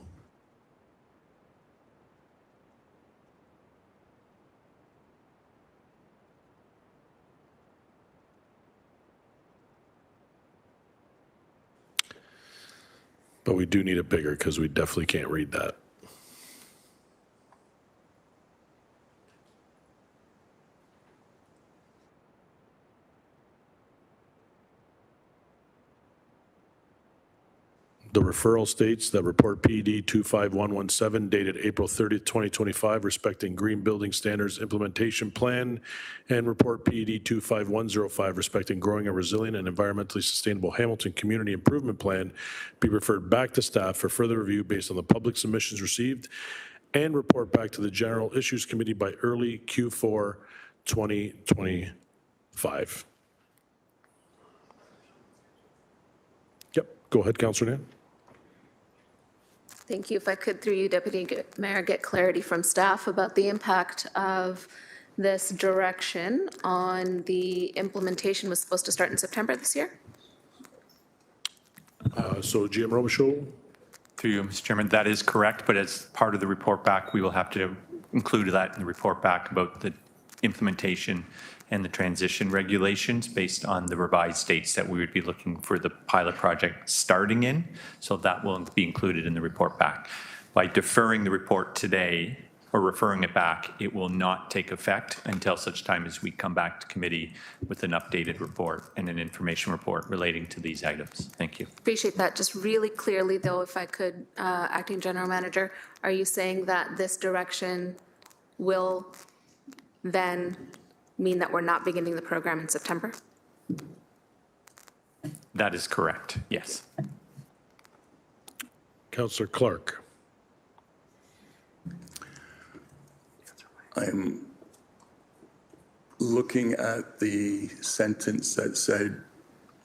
But we do need it bigger, because we definitely can't read that. The referral states that report PD 25117 dated April 30th, 2025, respecting green building standards implementation plan, and report PD 25105 respecting growing a resilient and environmentally sustainable Hamilton community improvement plan be referred back to staff for further review based on the public submissions received, and report back to the General Issues Committee by early Q4 2025. Yep, go ahead, Councillor Nan. Thank you. If I could, through you, Deputy Mayor, get clarity from staff about the impact of this direction on the implementation. Was supposed to start in September this year? So GM Robichaud. Through you, Mr. Chairman, that is correct, but as part of the report back, we will have to include that in the report back about the implementation and the transition regulations based on the revised dates that we would be looking for the pilot project starting in. So that will be included in the report back. By deferring the report today or referring it back, it will not take effect until such time as we come back to committee with an updated report and an information report relating to these items. Thank you. Appreciate that. Just really clearly, though, if I could, Acting General Manager, are you saying that this direction will then mean that we're not beginning the program in September? That is correct, yes. Councillor Clark. I'm looking at the sentence that said,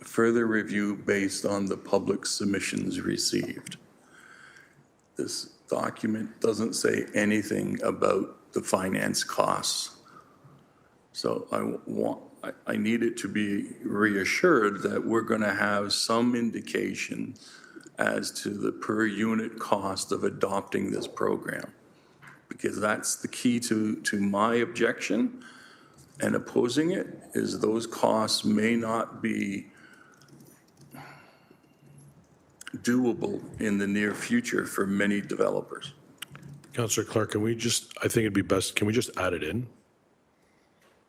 further review based on the public submissions received. This document doesn't say anything about the finance costs. So I need it to be reassured that we're going to have some indication as to the per unit cost of adopting this program, because that's the key to my objection and opposing it, is those costs may not be doable in the near future for many developers. Councillor Clark, can we just, I think it'd be best, can we just add it in?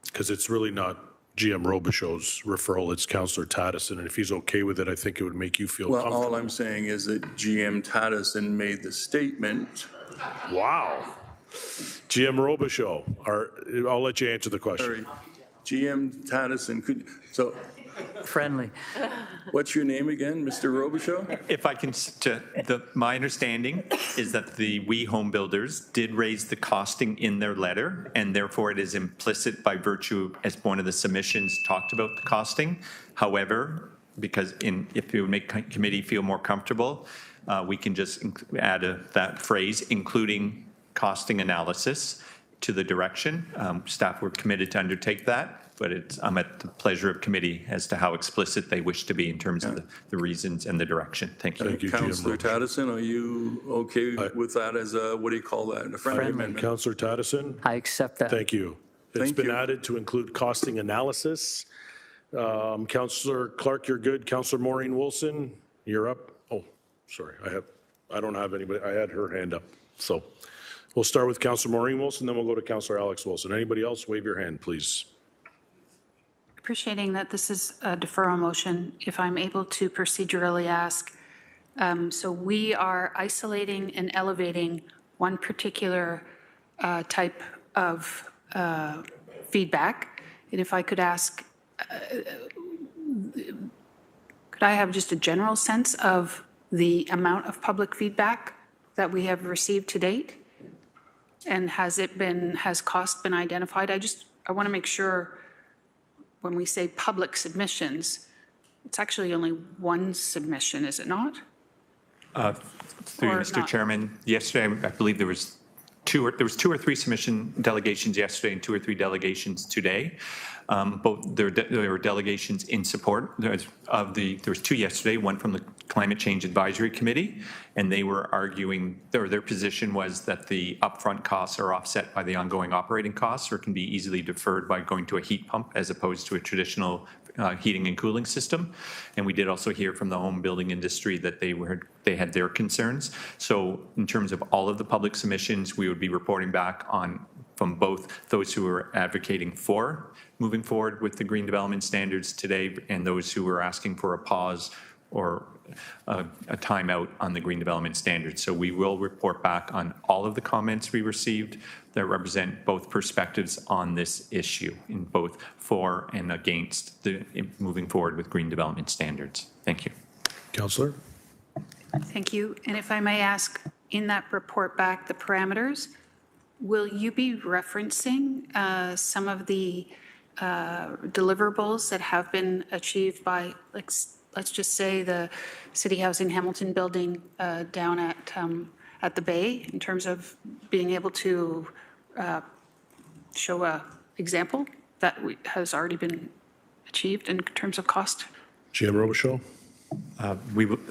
Because it's really not GM Robichaud's referral, it's Councillor Taddison, and if he's okay with it, I think it would make you feel Well, comfortable. all I'm saying is that GM Taddison made the statement. Wow. GM Robichaud, I'll let you answer the question. Sorry, GM Taddison, so Friendly. what's your name again, Mr. Robichaud? If I can, my understanding is that the We Homebuilders did raise the costing in their letter, and therefore it is implicit by virtue as one of the submissions talked about the costing. However, because if it would make committee feel more comfortable, we can just add that phrase, including costing analysis, to the direction. Staff were committed to undertake that, but I'm at the pleasure of committee as to how explicit they wish to be in terms of the reasons and the direction. Thank you. Thank you, Councillor GM Robichaud. Taddison, are you okay with that as a, what do you call that? A friendly amendment? Councillor Taddison? I accept that. Thank you. It's Thank been you. added to include costing analysis. Councillor Clark, you're good. Councillor Maureen Wilson, you're up. Oh, sorry, I don't have anybody. I had her hand up. So we'll start with Councillor Maureen Wilson, then we'll go to Councillor Alex Wilson. Anybody else, wave your hand, please. Appreciating that this is a deferral motion, if I'm able to procedurally ask, so we are isolating and elevating one particular type of feedback. And if I could ask, could I have just a general sense of the amount of public feedback that we have received to date? And has cost been identified? I want to make sure when we say public submissions, it's actually only one submission, is it not? Through you, Or Mr. not? Chairman, yesterday, I believe there was two or three submission delegations yesterday and 2 or 3 delegations today. There were delegations in support there was 2 yesterday, one from the Climate Change Advisory Committee, and they were arguing, their position was that the upfront costs are offset by the ongoing operating costs or can be easily deferred by going to a heat pump as opposed to a traditional heating and cooling system. And we did also hear from the home building industry that they had their concerns. So in terms of all of the public submissions, we would be reporting back from both those who are advocating for moving forward with the green development standards today and those who are asking for a pause or a timeout on the green development standards. So we will report back on all of the comments we received that represent both perspectives on this issue, in both for and against moving forward with green development standards. Thank you. Councillor? Thank you. And if I may ask, in that report back, the parameters, will you be referencing some of the deliverables that have been achieved by, like, let's just say the City Housing Hamilton building down at the Bay, in terms of being able to show a example that has already been achieved in terms of cost? GM Robichaud?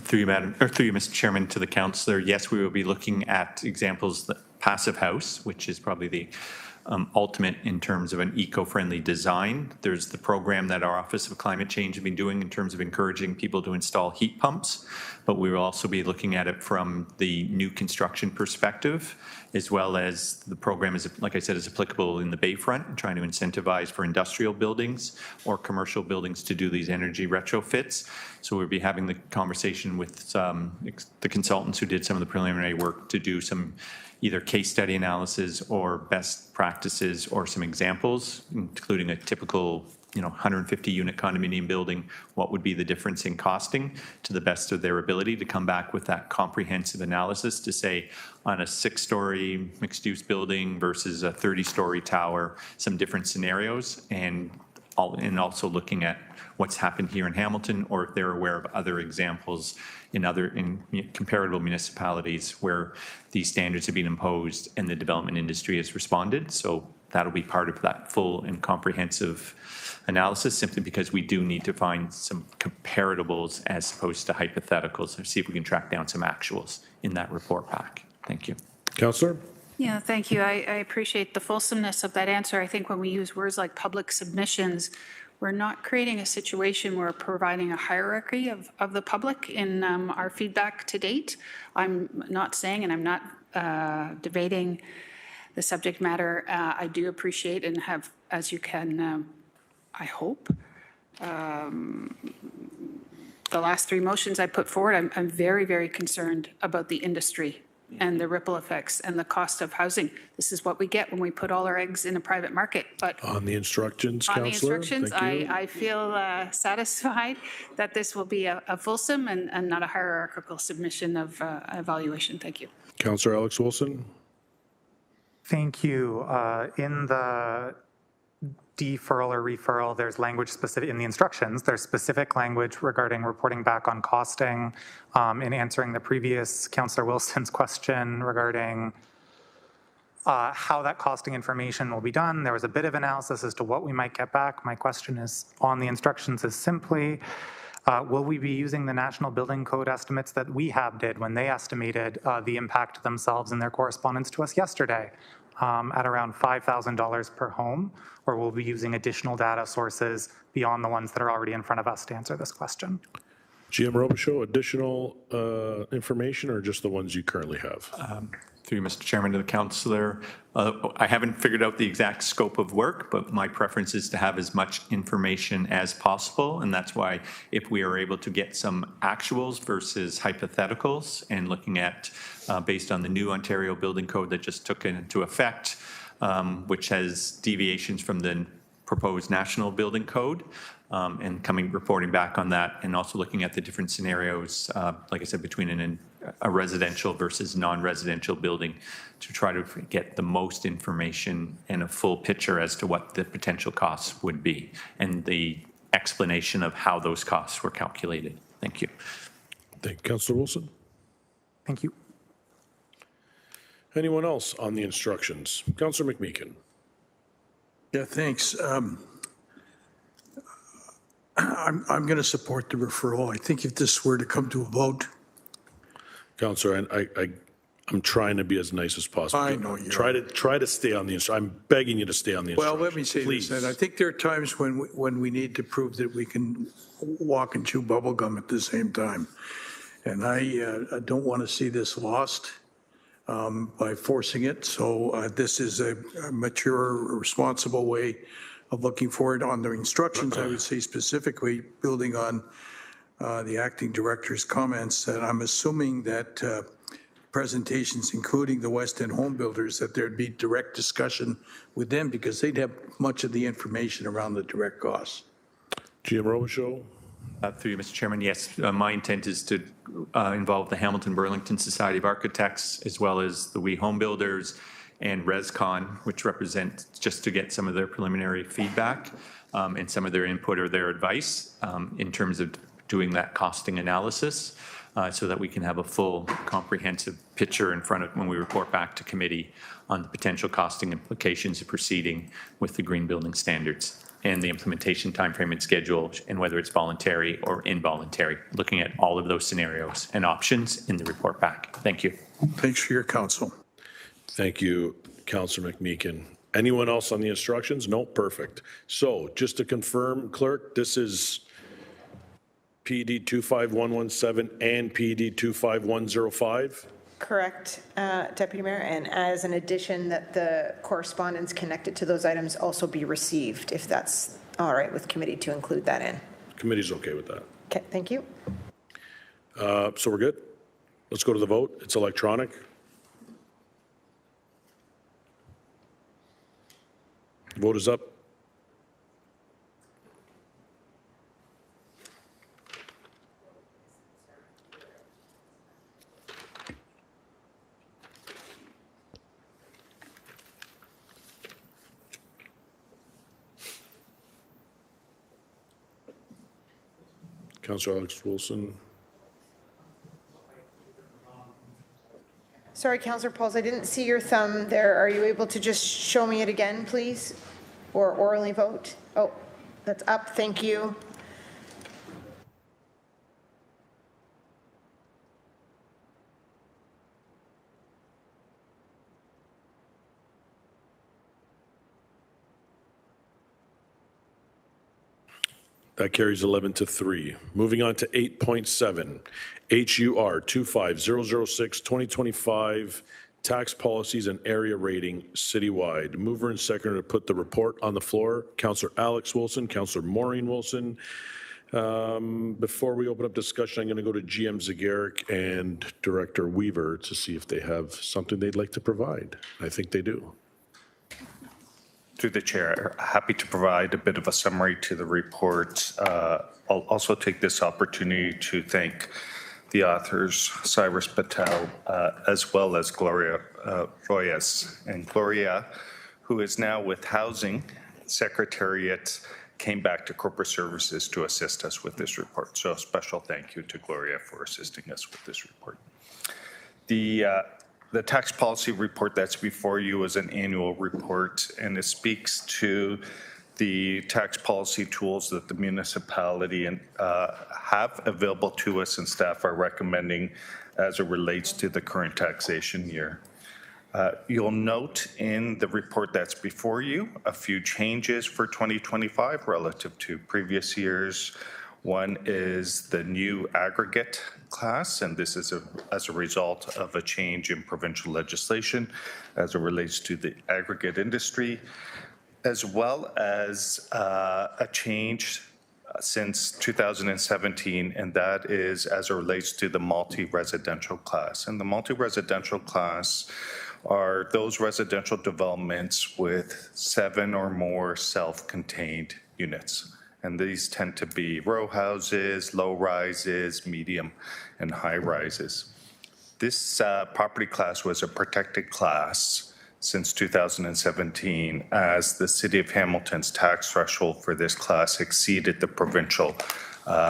Through you, Mr. Chairman, to the councillor, yes, we will be looking at examples, the Passive House, which is probably the ultimate in terms of an eco-friendly design. There's the program that our Office of Climate Change have been doing in terms of encouraging people to install heat pumps, but we will also be looking at it from the new construction perspective, as well as the program is, like I said, is applicable in the Bayfront, trying to incentivize for industrial buildings or commercial buildings to do these energy retrofits. So we'll be having the conversation with the consultants who did some of the preliminary work to do some either case study analysis or best practices or some examples, including a typical 150 unit condominium building, what would be the difference in costing to the best of their ability to come back with that comprehensive analysis to say on a 6-story mixed use building versus a 30-story tower, some different scenarios, and also looking at what's happened here in Hamilton, or if they're aware of other examples in comparable municipalities where these standards have been imposed and the development industry has responded. So that'll be part of that full and comprehensive analysis, simply because we do need to find some comparables as opposed to hypotheticals, and see if we can track down some actuals in that report back. Thank you. Councillor? Yeah, thank you. I appreciate the fulsomeness of that answer. I think when we use words like public submissions, we're not creating a situation where we're providing a hierarchy of the public in our feedback to date. I'm not saying, and I'm not debating the subject matter. I do appreciate and have, as you can, I hope, the last 3 motions I put forward, I'm very, very concerned about the industry and the ripple effects and the cost of housing. This is what we get when we put all our eggs in a private market. But On the instructions, on the Councillor? instructions, Thank you. I feel satisfied that this will be a fulsome and not a hierarchical submission of evaluation. Thank you. Councillor Alex Wilson? Thank you. In the deferral or referral, there's language specific in the instructions. There's specific language regarding reporting back on costing. In answering the previous Councillor Wilson's question regarding how that costing information will be done, there was a bit of analysis as to what we might get back. My question is on the instructions is simply, will we be using the National Building Code estimates that WeHab did when they estimated the impact themselves in their correspondence to us yesterday at around $5,000 per home, or will we be using additional data sources beyond the ones that are already in front of us to answer this question? GM Robichaud, additional information or just the ones you currently have? Through you, Mr. Chairman, to the councillor, I haven't figured out the exact scope of work, but my preference is to have as much information as possible. And that's why if we are able to get some actuals versus hypotheticals and looking at, based on the new Ontario Building Code that just took into effect, which has deviations from the proposed National Building Code, and reporting back on that, and also looking at the different scenarios, like I said, between a residential versus non-residential building, to try to get the most information and a full picture as to what the potential costs would be, and the explanation of how those costs were calculated. Thank you. Thank you, Councillor Wilson. Thank you. Anyone else on the instructions? Councillor McMeekin. Yeah, thanks. I'm going to support the referral. I think if this were to come to a vote. Councillor, I'm trying to be as nice as possible. I know you Try to stay on the instructions. I'm begging you to stay on the instructions. Well, let me say Please. this, and I think there are times when we need to prove that we can walk and chew bubble gum at the same time. And I don't want to see this lost by forcing it. So this is a mature, responsible way of looking forward. On the instructions, I would say specifically, building on the acting director's comments, that I'm assuming that presentations, including the West End Homebuilders, that there'd be direct discussion with them because they'd have much of the information around the direct costs. GM Robichaud. Through you, Mr. Chairman, yes, my intent is to involve the Hamilton Burlington Society of Architects, as well as the Homebuilders and ResCon, which represent, just to get some of their preliminary feedback and some of their input or their advice in terms of doing that costing analysis, so that we can have a full comprehensive picture in front of when we report back to committee on the potential costing implications of proceeding with the green building standards and the implementation timeframe and schedule, and whether it's voluntary or involuntary, looking at all of those scenarios and options in the report back. Thank you. Thanks for your counsel. Thank you, Councillor McMeekin. Anyone else on the instructions? No, perfect. So just to confirm, clerk, this is PD 25117 and PD 25105? Correct, Deputy Mayor, and as an addition that the correspondence connected to those items also be received, if that's all right with committee to include that in. Committee's okay with that. Okay, thank you. So we're good? Let's go to the vote. It's electronic. Vote is up. Councillor Alex Wilson. Sorry, Councillor Pauls, I didn't see your thumb there. Are you able to just show me it again, please? Or orally vote? Oh, that's up, thank you. That carries 11-3. Moving on to 8.7, HUR 25006, 2025 tax policies and area rating citywide. Mover and seconder to put the report on the floor. Councillor Alex Wilson, Councillor Maureen Wilson. Before we open up discussion, I'm going to go to GM Zagaric and Director Weaver to see if they have something they'd like to provide. I think they do. Through the chair, happy to provide a bit of a summary to the report. I'll also take this opportunity to thank the authors, Cyrus Patel, as well as Gloria Royas. And Gloria, who is now with Housing Secretariat, came back to Corporate Services to assist us with this report. So a special thank you to Gloria for assisting us with this report. The tax policy report that's before you is an annual report, and it speaks to the tax policy tools that the municipality have available to us and staff are recommending as it relates to the current taxation year. You'll note in the report that's before you a few changes for 2025 relative to previous years. One is the new aggregate class, and this is as a result of a change in provincial legislation as it relates to the aggregate industry, as well as a change since 2017, and that is as it relates to the multi-residential class. And the multi-residential class are those residential developments with 7 or more self-contained units. And these tend to be row houses, low rises, medium, and high rises. This property class was a protected class since 2017 as the City of Hamilton's tax threshold for this class exceeded the provincial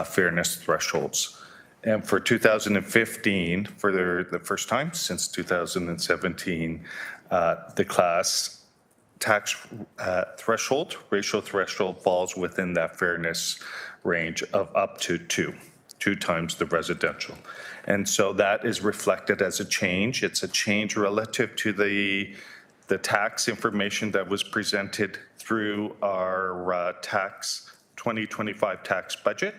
fairness thresholds. And for 2015, for the first time since 2017, the class tax threshold, ratio threshold falls within that fairness range of up to two times the residential. And so that is reflected as a change. It's a change relative to the tax information that was presented through our 2025 tax budget.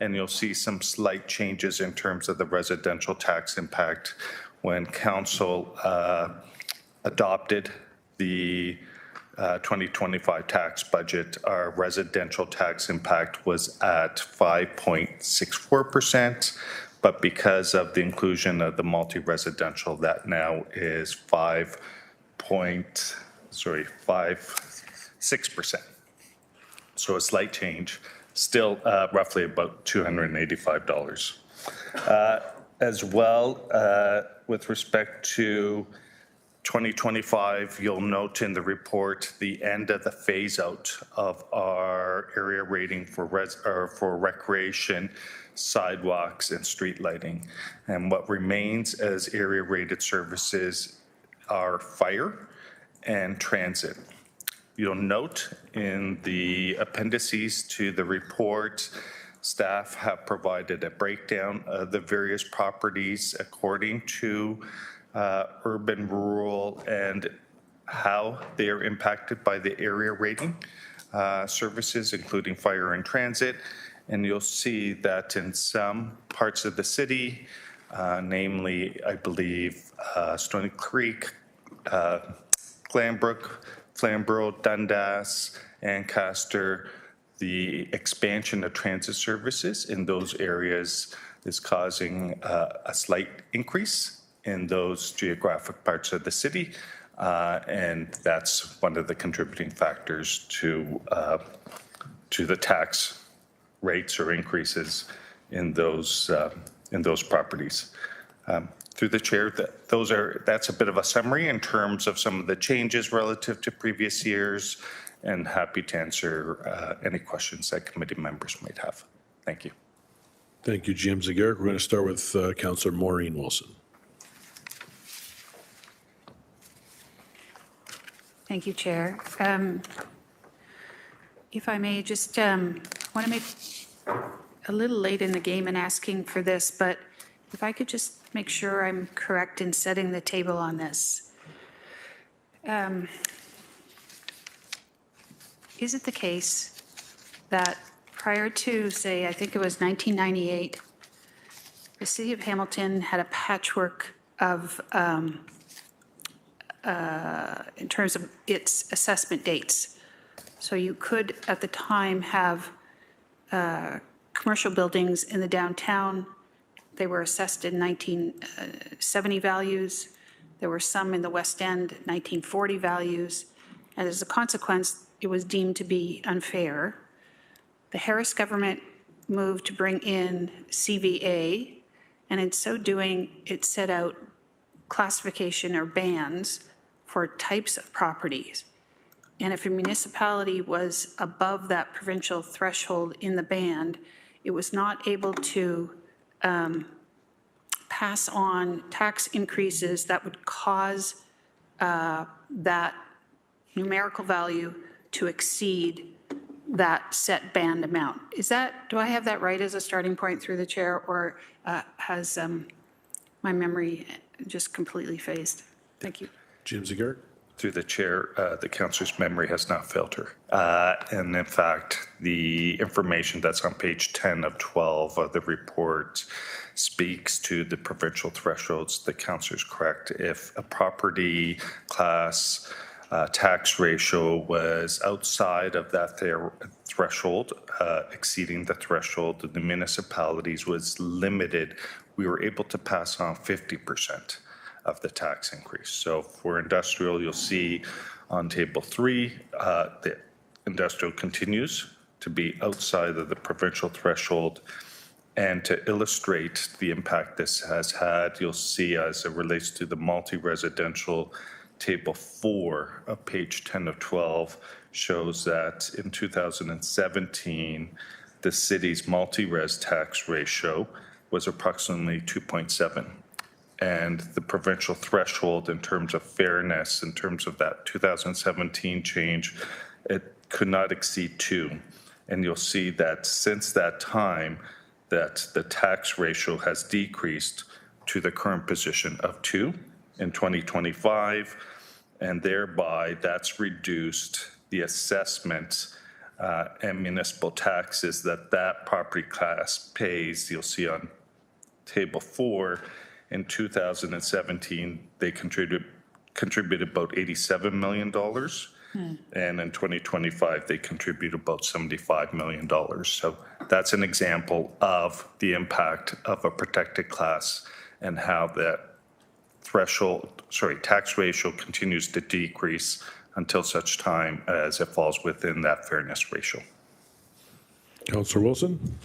And you'll see some slight changes in terms of the residential tax impact when council adopted the 2025 tax budget. Our residential tax impact was at 5.64%, but because of the inclusion of the multi-residential, that now is 5.6%. So a slight change, still roughly about $285. As well, with respect to 2025, you'll note in the report the end of the phase out of our area rating for recreation, sidewalks, and street lighting. And what remains as area rated services are fire and transit. You'll note in the appendices to the report, staff have provided a breakdown of the various properties according to urban, rural, and how they are impacted by the area rating services, including fire and transit. And you'll see that in some parts of the city, namely, I believe, Stony Creek, Glanbrook, Flamborough, Dundas, Ancaster, the expansion of transit services in those areas is causing a slight increase in those geographic parts of the city. And that's one of the contributing factors to the tax rates or increases in those properties. Through the chair, that's a bit of a summary in terms of some of the changes relative to previous years, and happy to answer any questions that committee members might have. Thank you. Thank you, GM Zagarek. We're going to start with Councillor Maureen Wilson. Thank you, Chair. If I may, just want to make a little late in the game in asking for this, but if I could just make sure I'm correct in setting the table on this. Is it the case that prior to, say, I think it was 1998, the City of Hamilton had a patchwork of, in terms of its assessment dates? So you could, at the time, have commercial buildings in the downtown. They were assessed in 1970 values. There were some in the West End, 1940 values. And as a consequence, it was deemed to be unfair. The Harris government moved to bring in CVA, and in so doing, it set out classification or bands for types of properties. And if a municipality was above that provincial threshold in the band, it was not able to pass on tax increases that would cause that numerical value to exceed that set band amount. Is that, do I have that right as a starting point through the chair, or has my memory just completely phased? Thank you. GM Zagarek. Through the chair, the councillor's memory has not failed her. And in fact, the information that's on page 10 of 12 of the report speaks to the provincial thresholds. The councillor's correct. If a property class tax ratio was outside of that threshold, exceeding the threshold, the municipalities was limited. We were able to pass on 50% of the tax increase. So for industrial, you'll see on table 3, the industrial continues to be outside of the provincial threshold. And to illustrate the impact this has had, you'll see as it relates to the multi-residential, table 4 of page 10 of 12 shows that in 2017, the city's multi-res tax ratio was approximately 2.7. And the provincial threshold in terms of fairness, in terms of that 2017 change, it could not exceed 2. And you'll see that since that time, that the tax ratio has decreased to the current position of 2 in 2025, and thereby that's reduced the assessment and municipal taxes that that property class pays. You'll see on table 4, in 2017, they contributed about $87 million. And in 2025, they contribute about $75 million. So that's an example of the impact of a protected class and how that tax ratio continues to decrease until such time as it falls within that fairness ratio. Councillor Wilson.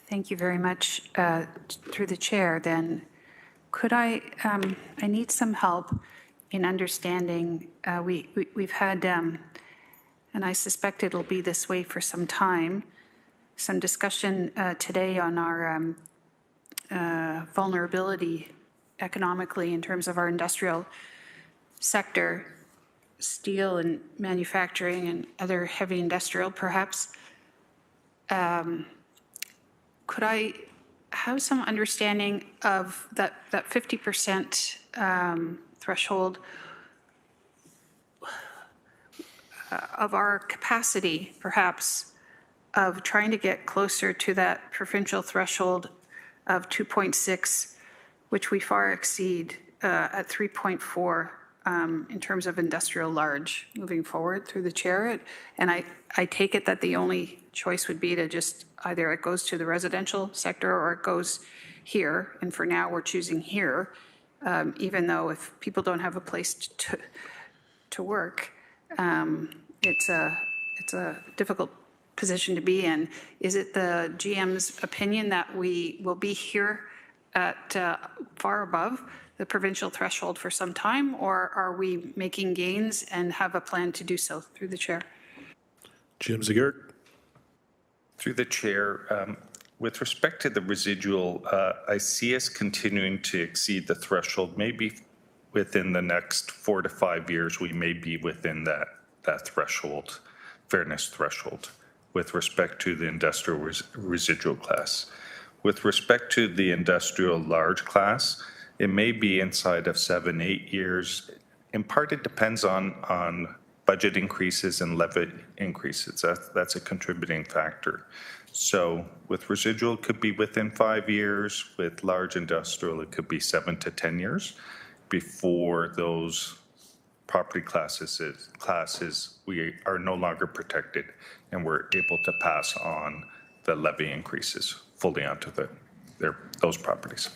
Thank you very much. Through the chair, then, could I need some help in understanding, we've had, and I suspect it'll be this way for some time, some discussion today on our vulnerability economically in terms of our industrial sector, steel and manufacturing and other heavy industrial perhaps. Could I have some understanding of that 50% threshold of our capacity, perhaps, of trying to get closer to that provincial threshold of 2.6, which we far exceed at 3.4 in terms of industrial large moving forward through the chair. And I take it that the only choice would be to just either it goes to the residential sector or it goes here. And for now, we're choosing here. even though if people don't have a place to work, it's a difficult position to be in. Is it the GM's opinion that we will be here at far above the provincial threshold for some time, or are we making gains and have a plan to do so? Through the chair. Jim Zegert. Through the chair, with respect to the residual, I see us continuing to exceed the threshold. Maybe within the next 4 to 5 years, we may be within that threshold, fairness threshold, with respect to the industrial residual class. With respect to the industrial large class, it may be inside of 7, 8 years. In part, it depends on budget increases and levy increases. That's a contributing factor. So with residual, it could be within 5 years. With large industrial, it could be 7 to 10 years before those property classes we are no longer protected, and we're able to pass on the levy increases fully onto those properties.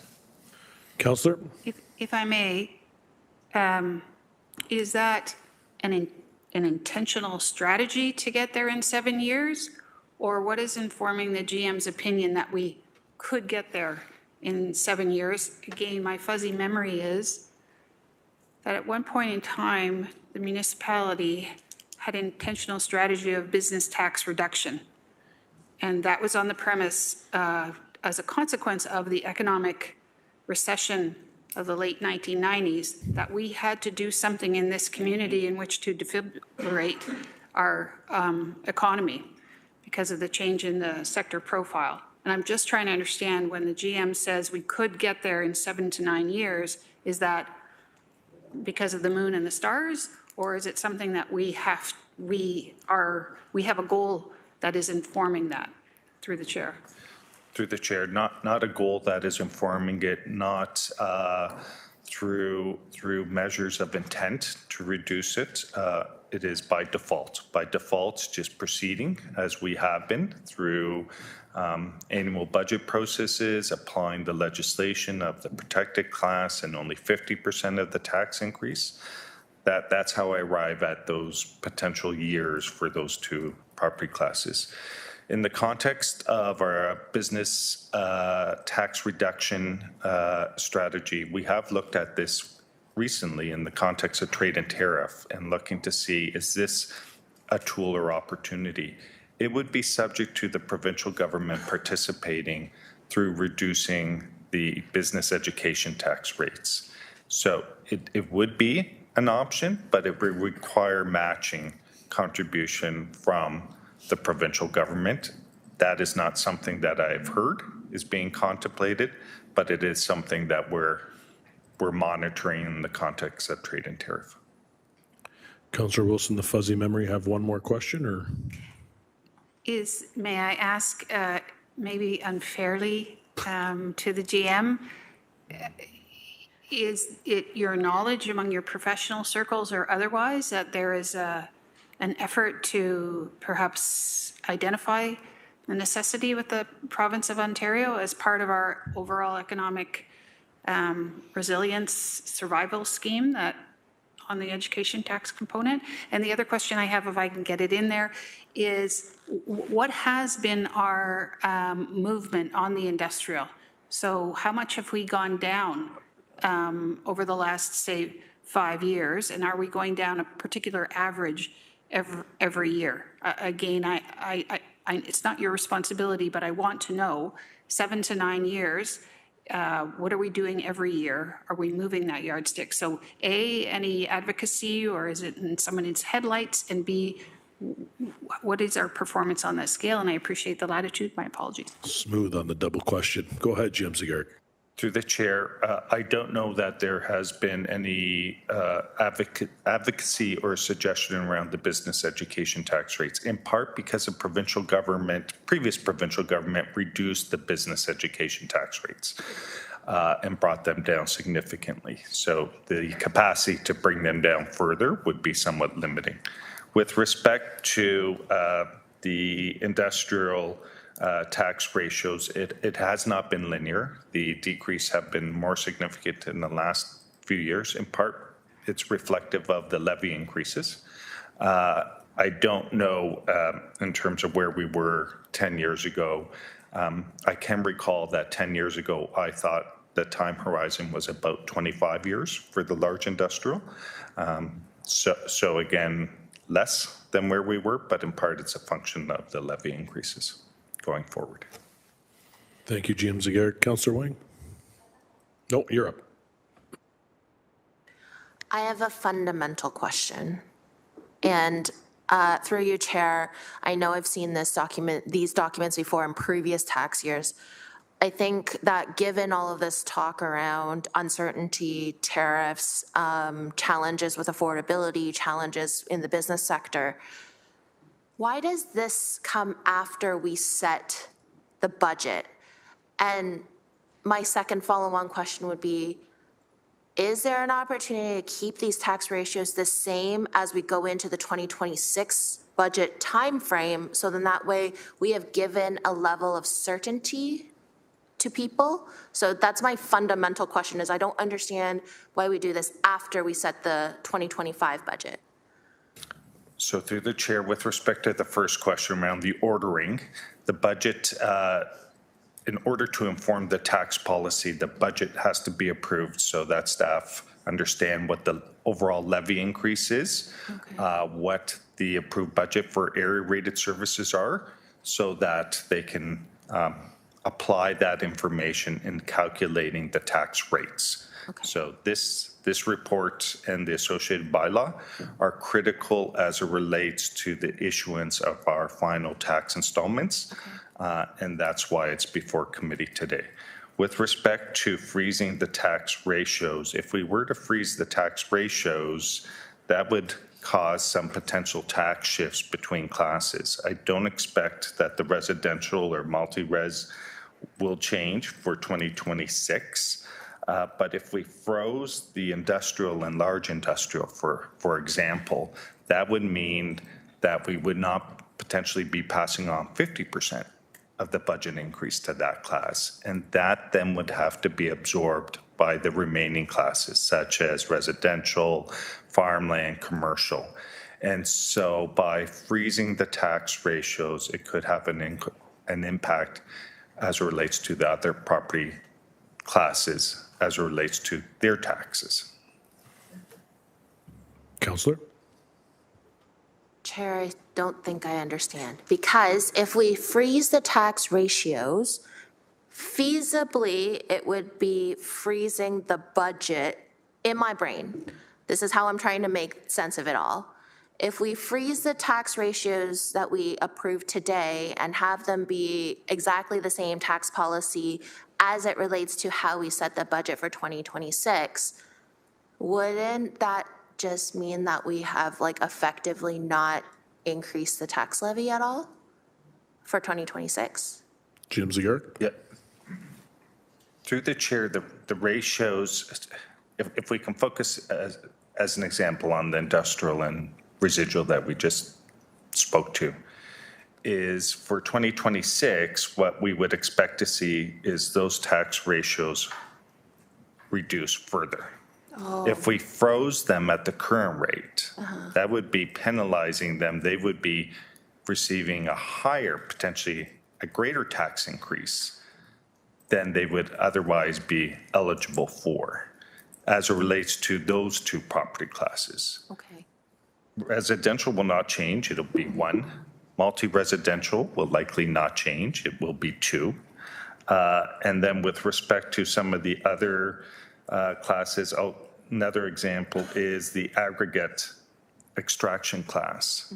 Councillor? If I may, is that an intentional strategy to get there in 7 years? Or what is informing the GM's opinion that we could get there in 7 years? Again, my fuzzy memory is that at one point in time, the municipality had an intentional strategy of business tax reduction. And that was on the premise as a consequence of the economic recession of the late 1990s, that we had to do something in this community in which to defibrillate our economy because of the change in the sector profile. And I'm just trying to understand, when the GM says we could get there in 7 to 9 years, is that because of the moon and the stars, or is it something that we have a goal that is informing that? Through the chair. Through the chair, not a goal that is informing it, not through measures of intent to reduce it. It is by default. By default, just proceeding as we have been through annual budget processes, applying the legislation of the protected class and only 50% of the tax increase. That's how I arrive at those potential years for those two property classes. In the context of our business tax reduction strategy, we have looked at this recently in the context of trade and tariff and looking to see, is this a tool or opportunity? It would be subject to the provincial government participating through reducing the business education tax rates. So it would be an option, but it would require matching contribution from the provincial government. That is not something that I've heard is being contemplated, but it is something that we're monitoring in the context of trade and tariff. Councillor Wilson, the fuzzy memory, have one more question, or? May I ask, maybe unfairly to the GM, is it your knowledge among your professional circles or otherwise that there is an effort to perhaps identify the necessity with the province of Ontario as part of our overall economic resilience survival scheme that on the education tax component? And the other question I have, if I can get it in there, is what has been our movement on the industrial? So how much have we gone down over the last, say, 5 years? And are we going down a particular average every year? Again, it's not your responsibility, but I want to know, 7 to 9 years, what are we doing every year? Are we moving that yardstick? So A, any advocacy, or is it in someone's headlights? And B, what is our performance on that scale? And I appreciate the latitude. My apologies. Smooth on the double question. Go ahead, Jim Zegart. Through the chair, I don't know that there has been any advocacy or suggestion around the business education tax rates, in part because the previous provincial government reduced the business education tax rates and brought them down significantly. So the capacity to bring them down further would be somewhat limiting. With respect to the industrial tax ratios, it has not been linear. The decrease have been more significant in the last few years. In part, it's reflective of the levy increases. I don't know in terms of where we were 10 years ago. I can recall that 10 years ago, I thought the time horizon was about 25 years for the large industrial. So again, less than where we were, but in part it's a function of the levy increases going forward. Thank you, GM Zagarek. Councillor Wang? No, you're up. I have a fundamental question. And through you, Chair, I know I've seen these documents before in previous tax years. I think that given all of this talk around uncertainty, tariffs, challenges with affordability, challenges in the business sector, why does this come after we set the budget? And my second follow-on question would be, is there an opportunity to keep these tax ratios the same as we go into the 2026 budget timeframe, so then that way we have given a level of certainty to people? So that's my fundamental question, is I don't understand why we do this after we set the 2025 budget. So through the chair, with respect to the first question around the ordering, the budget, in order to inform the tax policy, the budget has to be approved so that staff understand what the overall levy increase is, what the approved budget for area rated services are, so that they can apply that information in calculating the tax rates. So this report and the associated bylaw are critical as it relates to the issuance of our final tax installments, and that's why it's before committee today. With respect to freezing the tax ratios, if we were to freeze the tax ratios, that would cause some potential tax shifts between classes. I don't expect that the residential or multi-res will change for 2026. But if we froze the industrial and large industrial, for example, that would mean that we would not potentially be passing on 50% of the budget increase to that class. And that then would have to be absorbed by the remaining classes, such as residential, farmland, commercial. And so by freezing the tax ratios, it could have an impact as it relates to the other property classes, as it relates to their taxes. Councillor? Chair, I don't think I understand. Because if we freeze the tax ratios, feasibly, it would be freezing the budget in my brain. This is how I'm trying to make sense of it all. If we freeze the tax ratios that we approve today and have them be exactly the same tax policy as it relates to how we set the budget for 2026, wouldn't that just mean that we have like effectively not increased the tax levy at all for 2026? GM Zagarek? Yeah. Through the chair, the ratios, if we can focus as an example on the industrial and residual that we just spoke to, is for 2026, what we would expect to see is those tax ratios reduce further. If we froze them at the current rate, that would be penalizing them. They would be receiving a higher, potentially a greater tax increase than they would otherwise be eligible for as it relates to those two property classes. Okay. Residential will not change. It'll be 1. Multi-residential will likely not change. It will be 2. And then with respect to some of the other classes, another example is the aggregate extraction class.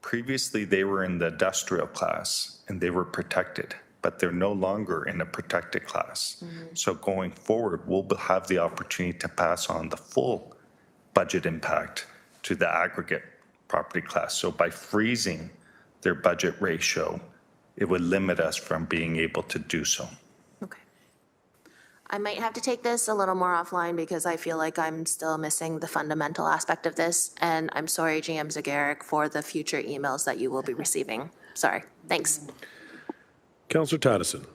Previously, they were in the industrial class and they were protected, but they're no longer in a protected class. So going forward, we'll have the opportunity to pass on the full budget impact to the aggregate property class. So by freezing their budget ratio, it would limit us from being able to do so. Okay. I might have to take this a little more offline because I feel like I'm still missing the fundamental aspect of this. And I'm sorry, GM Zagarek, for the future emails that you will be receiving. Sorry. Thanks. Councillor Tattison.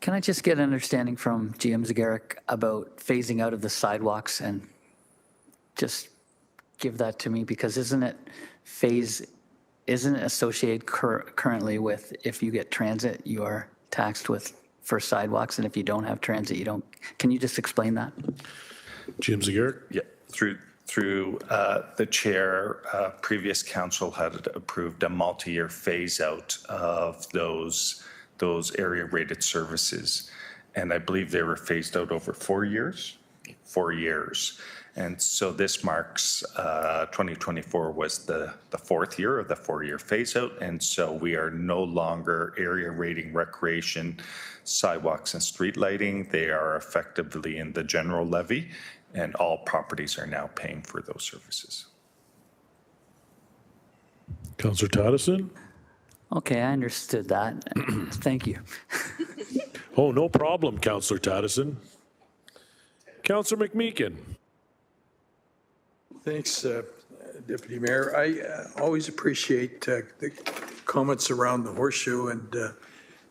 Can I just get an understanding from GM Zagaric about phasing out of the sidewalks and just give that to me? Because isn't it associated currently with if you get transit, you are taxed for sidewalks, and if you don't have transit, you don't. Can you just explain that? GM Zagaric. Yeah, through the chair, previous council had approved a multi-year phase out of those area rated services. And I believe they were phased out over 4 years. 4 years. And so this marks 2024 was the fourth year of the 4-year phase out. And so we are no longer area rating recreation, sidewalks and street lighting. They are effectively in the general levy, and all properties are now paying for those services. Councillor Tattison. Okay, I understood that. Thank you. Oh, no problem, Councillor Tattison. Councillor McMeekin. Thanks, Deputy Mayor. I always appreciate the comments around the horseshoe, and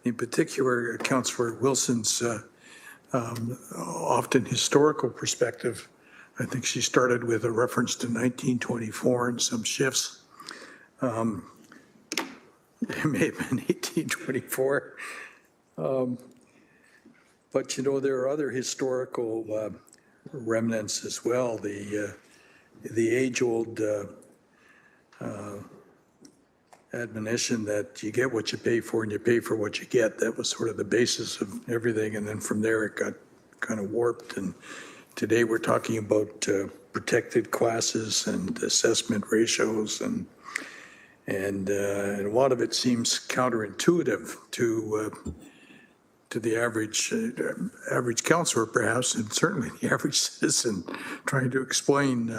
in particular, Councillor Wilson's often historical perspective. I think she started with a reference to 1924 and some shifts. It may have been 1824. But, you know, there are other historical remnants as well. The age-old admonition that you get what you pay for and you pay for what you get, that was sort of the basis of everything. And then from there, it got kind of warped. And today we're talking about protected classes and assessment ratios, and a lot of it seems counterintuitive to the average councillor, perhaps, and certainly the average citizen, trying to explain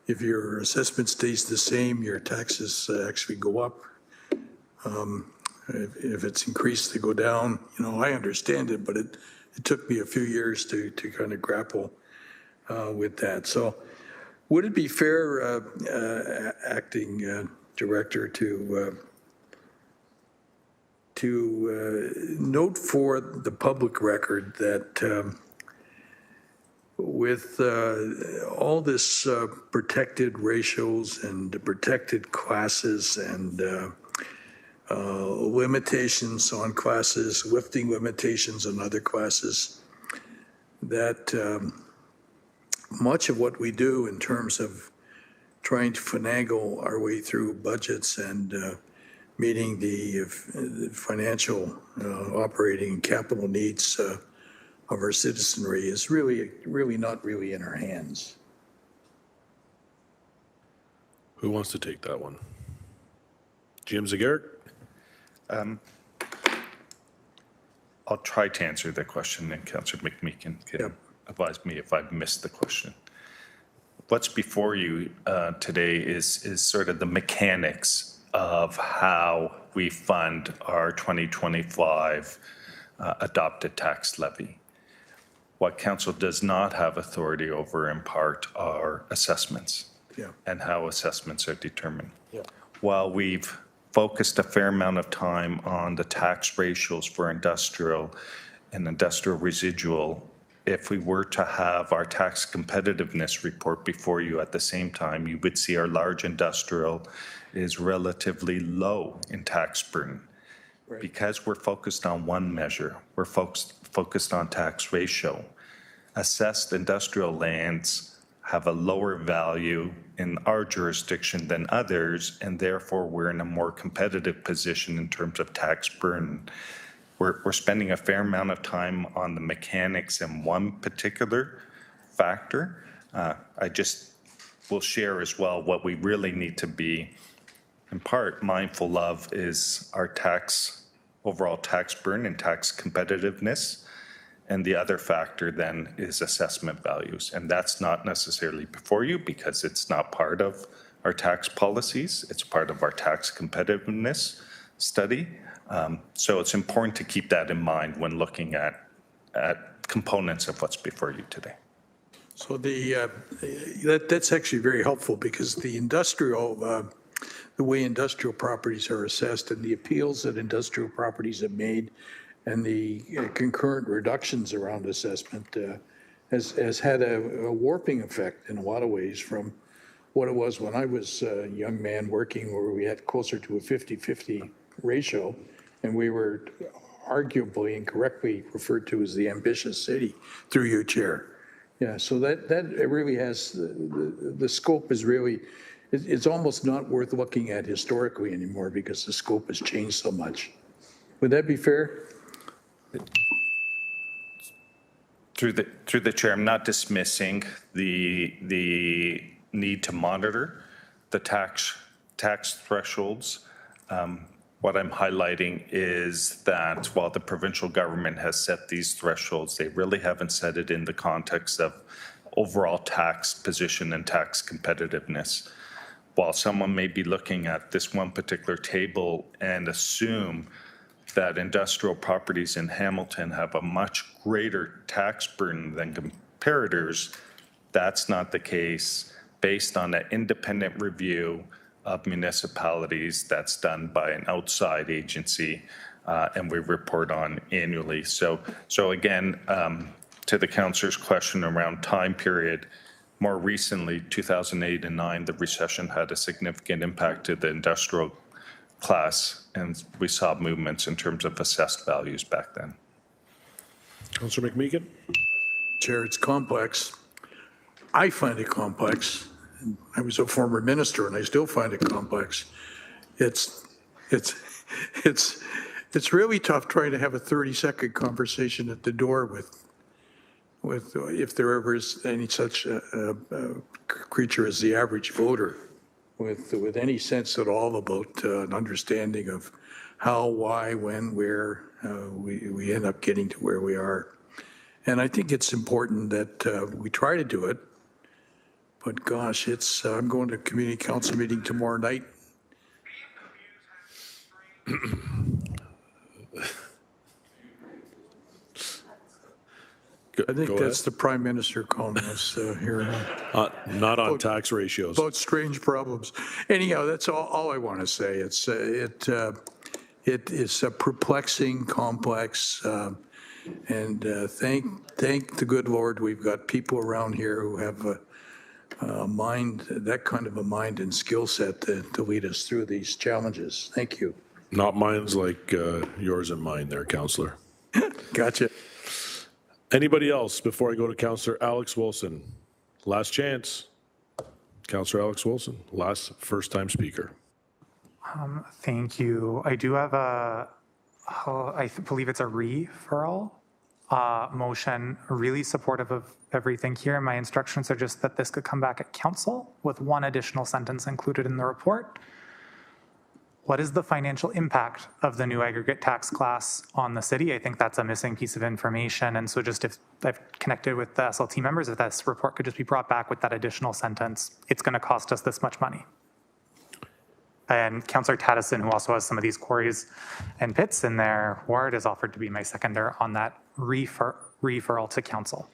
if your assessment stays the same, your taxes actually go up. If it's increased, they go down. You know, I understand it, but it took me a few years to kind of grapple with that. So would it be fair, acting director, to note for the public record that with all this protected ratios and protected classes and limitations on classes, lifting limitations on other classes, that much of what we do in terms of trying to finagle our way through budgets and meeting the financial operating and capital needs of our citizenry is really not really in our hands. Who wants to take that one? GM Zagaric? I'll try to answer the question, and Councillor McMeekin can advise me if I've missed the question. What's before you today is sort of the mechanics of how we fund our 2025 adopted tax levy. What council does not have authority over in part are assessments and how assessments are determined. While we've focused a fair amount of time on the tax ratios for industrial and industrial residual, if we were to have our tax competitiveness report before you at the same time, you would see our large industrial is relatively low in tax burden. Right. Because we're focused on one measure, we're focused on tax ratio. Assessed industrial lands have a lower value in our jurisdiction than others, and therefore we're in a more competitive position in terms of tax burden. We're spending a fair amount of time on the mechanics in one particular factor. I just will share as well what we really need to be, in part, mindful of is our overall tax burden and tax competitiveness. And the other factor then is assessment values. And that's not necessarily before you because it's not part of our tax policies. It's part of our tax competitiveness study. So it's important to keep that in mind when looking at components of what's before you today. So that's actually very helpful because the industrial, the way industrial properties are assessed and the appeals that industrial properties have made and the concurrent reductions around assessment has had a warping effect in a lot of ways from what it was when I was a young man working, where we had closer to a 50-50 ratio, and we were arguably and correctly referred to as the ambitious city through your chair. Yeah, so that it really has, the scope is really, it's almost not worth looking at historically anymore because the scope has changed so much. Would that be fair? Through the chair, I'm not dismissing the need to monitor the tax thresholds. What I'm highlighting is that while the provincial government has set these thresholds, they really haven't set it in the context of overall tax position and tax competitiveness. While someone may be looking at this one particular table and assume that industrial properties in Hamilton have a much greater tax burden than comparators, that's not the case based on an independent review of municipalities that's done by an outside agency, and we report on annually. So again, to the councillor's question around time period, more recently, 2008 and 9, the recession had a significant impact to the industrial class, and we saw movements in terms of assessed values back then. Councillor McMeekin? Chair, it's complex. I find it complex. I was a former minister, and I still find it complex. It's really tough trying to have a 30-second conversation at the door with if there ever is any such creature as the average voter, with any sense at all about an understanding of how, why, when, where we end up getting to where we are. And I think it's important that we try to do it. But gosh, I'm going to a community council meeting tomorrow night. I think that's the Prime Minister calling us here. Not on tax ratios. About strange problems. Anyhow, that's all I want to say. It is perplexing, complex, and thank the good Lord we've got people around here who have a mind, that kind of a mind and skill set to lead us through these challenges. Thank you. Not minds like yours and mine there, Councillor. Gotcha. Anybody else before I go to Councillor Alex Wilson? Last chance. Councillor Alex Wilson, first-time speaker. Thank you. I do have I believe it's a referral motion, really supportive of everything here. My instructions are just that this could come back at council with one additional sentence included in the report. What is the financial impact of the new aggregate tax class on the city? I think that's a missing piece of information. And so just if I've connected with the SLT members, if this report could just be brought back with that additional sentence, it's going to cost us this much money. And Councillor Taddison, who also has some of these quarries and pits in their ward, has offered to be my seconder on that referral to council.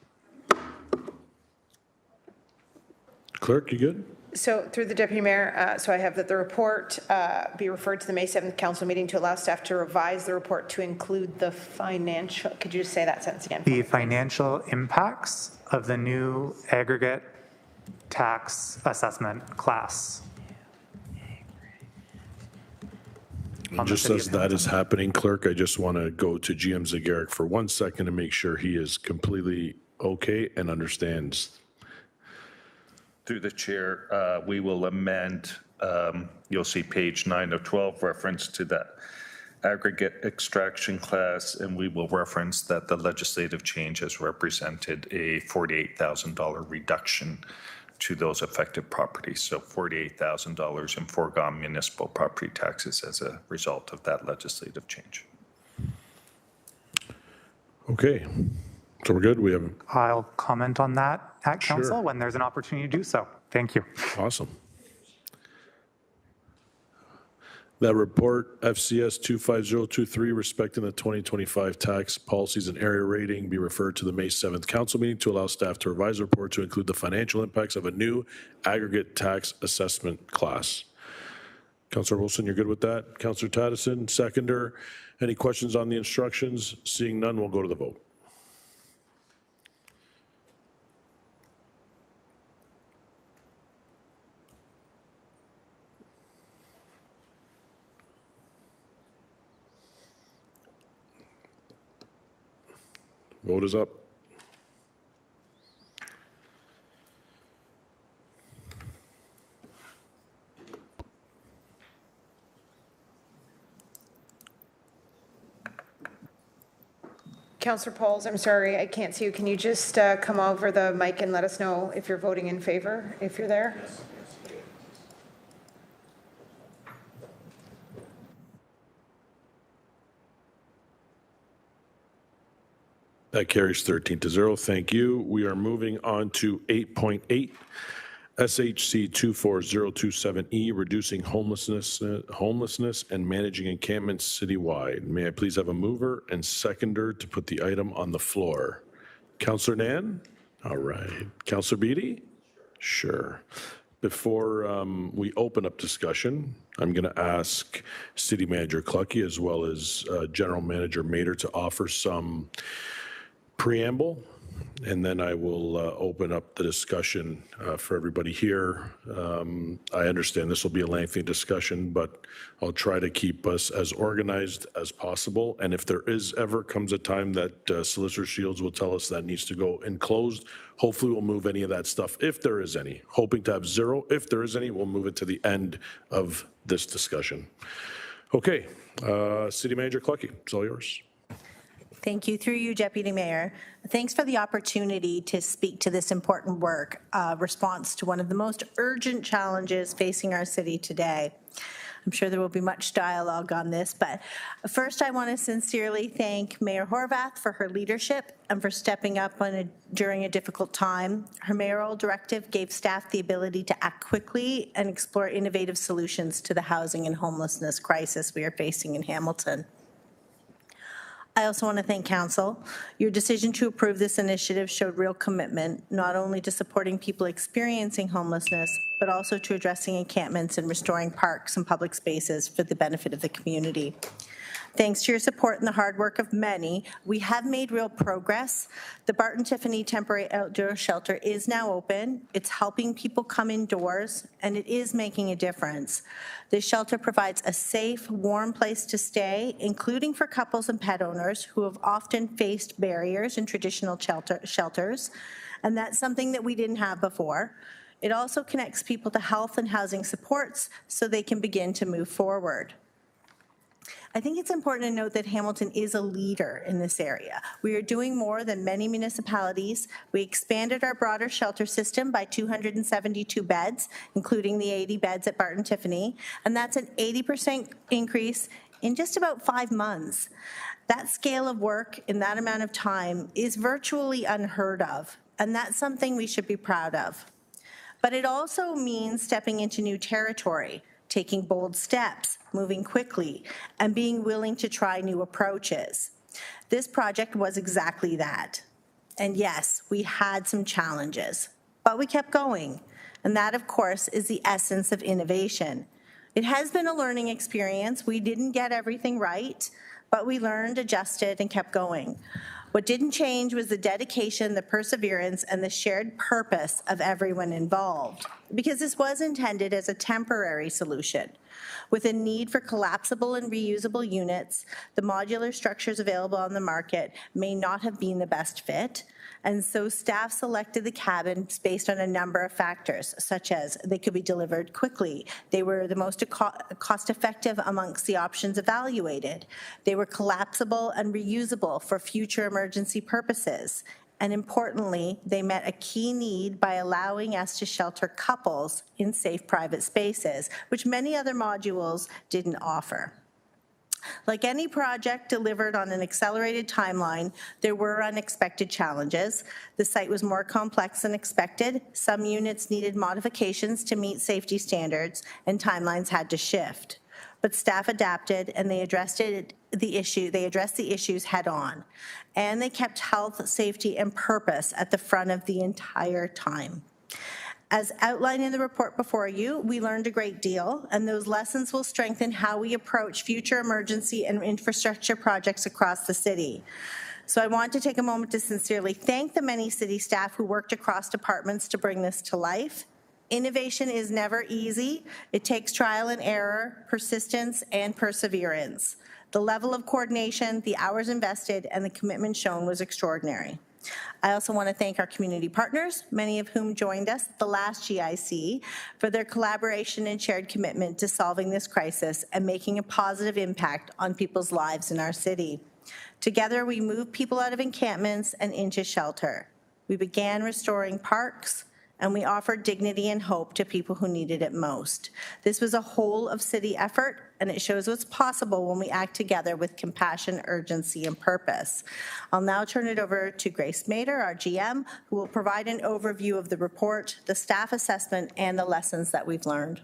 Clerk, you good? So through the Deputy Mayor, so I have that the report be referred to the May 7th council meeting to allow staff to revise the report to include the financial, could you just say that sentence again? The financial impacts of the new aggregate tax assessment class. And just as that is happening, Clerk, I just want to go to GM Zagaric for 1 second to make sure he is completely okay and understands. Through the chair, we will amend, you'll see page 9 of 12 reference to that aggregate extraction class, and we will reference that the legislative change has represented a $48,000 reduction to those affected properties. So $48,000 in foregone municipal property taxes as a result of that legislative change. Okay, so we're good. We have. I'll comment on that at council Sure. when there's an opportunity to do so. Thank you. Awesome. That report, FCS 25023, respecting the 2025 tax policies and area rating, be referred to the May 7th council meeting to allow staff to revise the report to include the financial impacts of a new aggregate tax assessment class. Councillor Wilson, you're good with that? Councillor Tattison, seconder. Any questions on the instructions? Seeing none, we'll go to the vote. Vote is up. Councillor Pauls, I'm sorry, I can't see you. Can you just come over the mic and let us know if you're voting in favor, if you're there? That carries 13-0. Thank you. We are moving on to 8.8, SHC 24027E, reducing homelessness and managing encampments citywide. May I please have a mover and seconder to put the item on the floor? Councillor Nan? All right. Councillor Beatty? Sure. Before we open up discussion, I'm going to ask City Manager Clucky as well as General Manager Mader to offer some preamble, and then I will open up the discussion for everybody here. I understand this will be a lengthy discussion, but I'll try to keep us as organized as possible. And if there is ever comes a time that Solicitor Shields will tell us that needs to go enclosed, hopefully we'll move any of that stuff, if there is any. Hoping to have zero. If there is any, we'll move it to the end of this discussion. Okay, City Manager Clucky, it's all yours. Thank you. Through you, Deputy Mayor. Thanks for the opportunity to speak to this important work, response to one of the most urgent challenges facing our city today. I'm sure there will be much dialogue on this, but first I want to sincerely thank Mayor Horvath for her leadership and for stepping up during a difficult time. Her mayoral directive gave staff the ability to act quickly and explore innovative solutions to the housing and homelessness crisis we are facing in Hamilton. I also want to thank Council. Your decision to approve this initiative showed real commitment, not only to supporting people experiencing homelessness, but also to addressing encampments and restoring parks and public spaces for the benefit of the community. Thanks to your support and the hard work of many, we have made real progress. The Barton Tiffany Temporary Outdoor Shelter is now open. It's helping people come indoors, and it is making a difference. This shelter provides a safe, warm place to stay, including for couples and pet owners who have often faced barriers in traditional shelters, and that's something that we didn't have before. It also connects people to health and housing supports so they can begin to move forward. I think it's important to note that Hamilton is a leader in this area. We are doing more than many municipalities. We expanded our broader shelter system by 272 beds, including the 80 beds at Barton Tiffany, and that's an 80% increase in just about 5 months. That scale of work in that amount of time is virtually unheard of, and that's something we should be proud of. But it also means stepping into new territory, taking bold steps, moving quickly, and being willing to try new approaches. This project was exactly that. And yes, we had some challenges, but we kept going. And that, of course, is the essence of innovation. It has been a learning experience. We didn't get everything right, but we learned, adjusted, and kept going. What didn't change was the dedication, the perseverance, and the shared purpose of everyone involved, because this was intended as a temporary solution. With a need for collapsible and reusable units, the modular structures available on the market may not have been the best fit, and so staff selected the cabins based on a number of factors, such as they could be delivered quickly, they were the most cost-effective amongst the options evaluated, they were collapsible and reusable for future emergency purposes, and importantly, they met a key need by allowing us to shelter couples in safe private spaces, which many other modules didn't offer. Like any project delivered on an accelerated timeline, there were unexpected challenges. The site was more complex than expected. Some units needed modifications to meet safety standards, and timelines had to shift. But staff adapted, and they addressed the issues head on. And they kept health, safety, and purpose at the front of the entire time. As outlined in the report before you, we learned a great deal, and those lessons will strengthen how we approach future emergency and infrastructure projects across the city. So I want to take a moment to sincerely thank the many city staff who worked across departments to bring this to life. Innovation is never easy. It takes trial and error, persistence, and perseverance. The level of coordination, the hours invested, and the commitment shown was extraordinary. I also want to thank our community partners, many of whom joined us at the last GIC, for their collaboration and shared commitment to solving this crisis and making a positive impact on people's lives in our city. Together, we moved people out of encampments and into shelter. We began restoring parks, and we offered dignity and hope to people who needed it most. This was a whole-of-city effort, and it shows what's possible when we act together with compassion, urgency, and purpose. I'll now turn it over to Grace Mader, our GM, who will provide an overview of the report, the staff assessment, and the lessons that we've learned.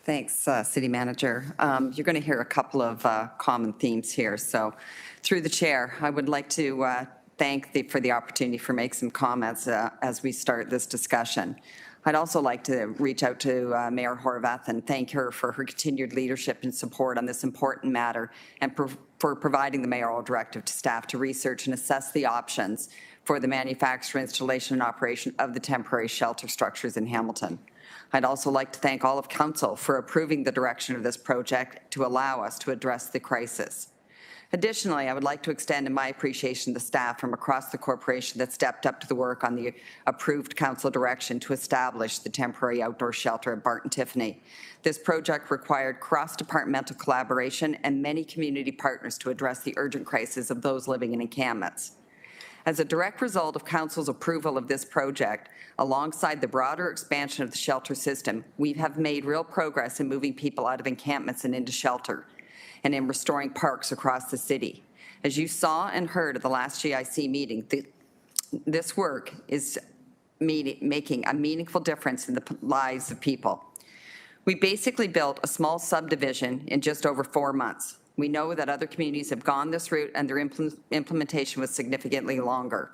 Thanks, City Manager. You're going to hear a couple of common themes here. So through the chair, I would like to thank for the opportunity for make some comments as we start this discussion. I'd also like to reach out to Mayor Horvath and thank her for her continued leadership and support on this important matter and for providing the mayoral directive to staff to research and assess the options for the manufacture, installation, and operation of the temporary shelter structures in Hamilton. I'd also like to thank all of Council for approving the direction of this project to allow us to address the crisis. Additionally, I would like to extend my appreciation to staff from across the corporation that stepped up to the work on the approved council direction to establish the temporary outdoor shelter at Barton Tiffany. This project required cross-departmental collaboration and many community partners to address the urgent crisis of those living in encampments. As a direct result of Council's approval of this project, alongside the broader expansion of the shelter system, we have made real progress in moving people out of encampments and into shelter, and in restoring parks across the city. As you saw and heard at the last GIC meeting, this work is making a meaningful difference in the lives of people. We basically built a small subdivision in just over 4 months. We know that other communities have gone this route and their implementation was significantly longer.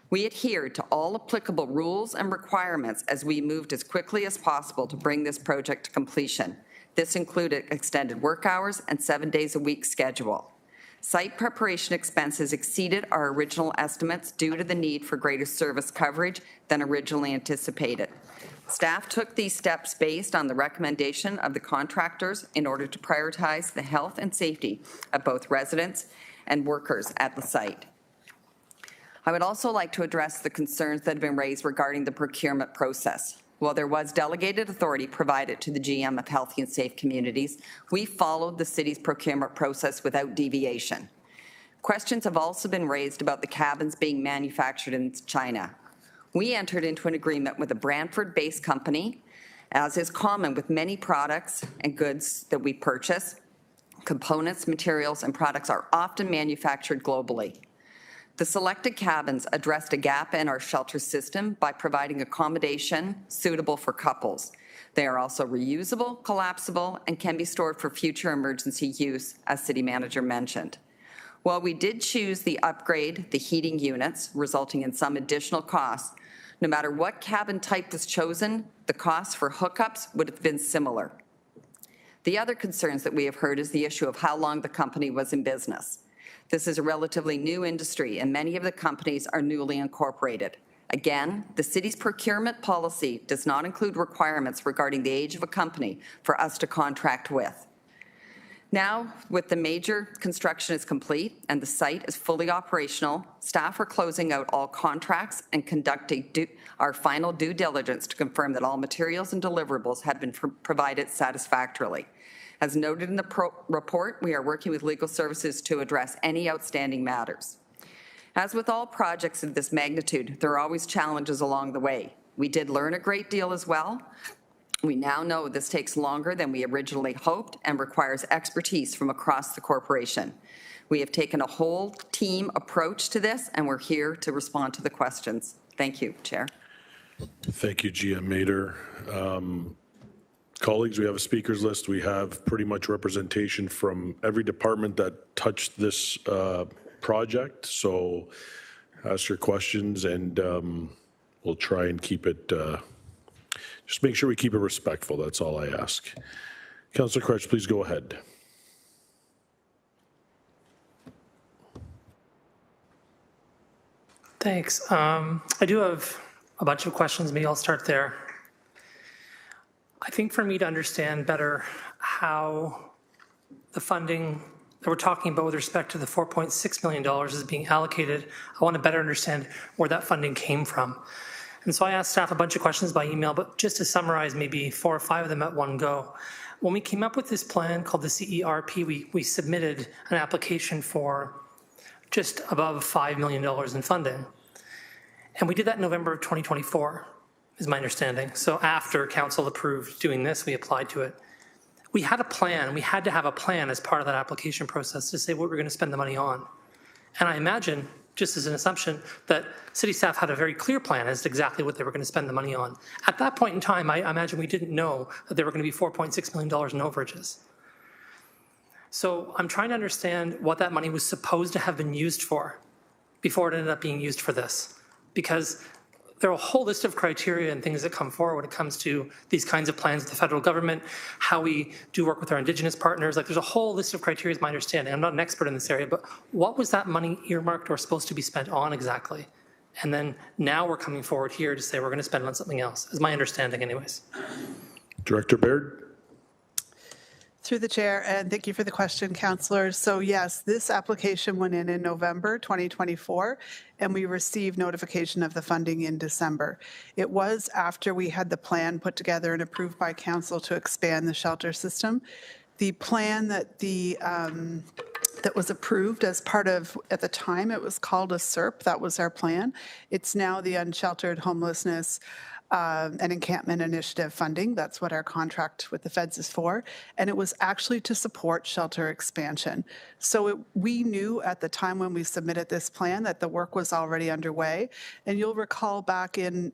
We adhered to all applicable rules and requirements as we moved as quickly as possible to bring this project to completion. This included extended work hours and 7 days a week schedule. Site preparation expenses exceeded our original estimates due to the need for greater service coverage than originally anticipated. Staff took these steps based on the recommendation of the contractors in order to prioritize the health and safety of both residents and workers at the site. I would also like to address the concerns that have been raised regarding the procurement process. While there was delegated authority provided to the GM of Healthy and Safe Communities, we followed the city's procurement process without deviation. Questions have also been raised about the cabins being manufactured in China. We entered into an agreement with a Brantford-based company, as is common with many products and goods that we purchase. Components, materials, and products are often manufactured globally. The selected cabins addressed a gap in our shelter system by providing accommodation suitable for couples. They are also reusable, collapsible, and can be stored for future emergency use, as City Manager mentioned. While we did choose the upgrade, the heating units, resulting in some additional costs, no matter what cabin type was chosen, the costs for hookups would have been similar. The other concerns that we have heard is the issue of how long the company was in business. This is a relatively new industry, and many of the companies are newly incorporated. Again, the city's procurement policy does not include requirements regarding the age of a company for us to contract with. Now, with the major construction is complete and the site is fully operational, staff are closing out all contracts and conducting our final due diligence to confirm that all materials and deliverables have been provided satisfactorily. As noted in the report, we are working with legal services to address any outstanding matters. As with all projects of this magnitude, there are always challenges along the way. We did learn a great deal as well. We now know this takes longer than we originally hoped and requires expertise from across the corporation. We have taken a whole team approach to this, and we're here to respond to the questions. Thank you, Chair. Thank you, GM Mader. Colleagues, we have a speakers list. We have pretty much representation from every department that touched this project. So ask your questions and we'll try and keep it, just make sure we keep it respectful. That's all I ask. Councillor Crutch, please go ahead. Thanks. I do have a bunch of questions. Maybe I'll start there. I think for me to understand better how the funding that we're talking about with respect to the $4.6 million is being allocated, I want to better understand where that funding came from. And so I asked staff a bunch of questions by email, but just to summarize maybe 4 or 5 of them at one go. When we came up with this plan called the CERP, we submitted an application for just above $5 million in funding. And we did that in November of 2024, is my understanding. So after council approved doing this, we applied to it. We had a plan. We had to have a plan as part of that application process to say what we're going to spend the money on. And I imagine, just as an assumption, that city staff had a very clear plan as to exactly what they were going to spend the money on. At that point in time, I imagine we didn't know that there were going to be $4.6 million in overages. So I'm trying to understand what that money was supposed to have been used for before it ended up being used for this. Because there are a whole list of criteria and things that come forward when it comes to these kinds of plans with the federal government, how we do work with our indigenous partners. Like, there's a whole list of criteria, is my understanding. I'm not an expert in this area, but what was that money earmarked or supposed to be spent on exactly? And then now we're coming forward here to say we're going to spend it on something else, is my understanding anyways. Director Baird. Through the chair, and thank you for the question, councillors. So yes, this application went in November 2024, and we received notification of the funding in December. It was after we had the plan put together and approved by council to expand the shelter system. The plan that that was approved as part of, at the time, it was called a SERP. That was our plan. It's now the Unsheltered Homelessness and Encampment Initiative funding. That's what our contract with the feds is for. And it was actually to support shelter expansion. So we knew at the time when we submitted this plan that the work was already underway. And you'll recall back in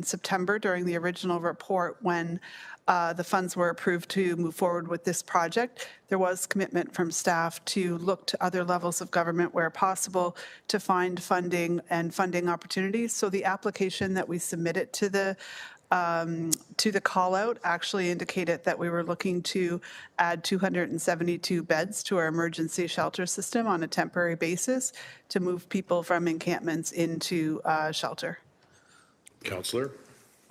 September during the original report when the funds were approved to move forward with this project, there was commitment from staff to look to other levels of government where possible to find funding and funding opportunities. So the application that we submitted to the call out actually indicated that we were looking to add 272 beds to our emergency shelter system on a temporary basis to move people from encampments into shelter. Councillor.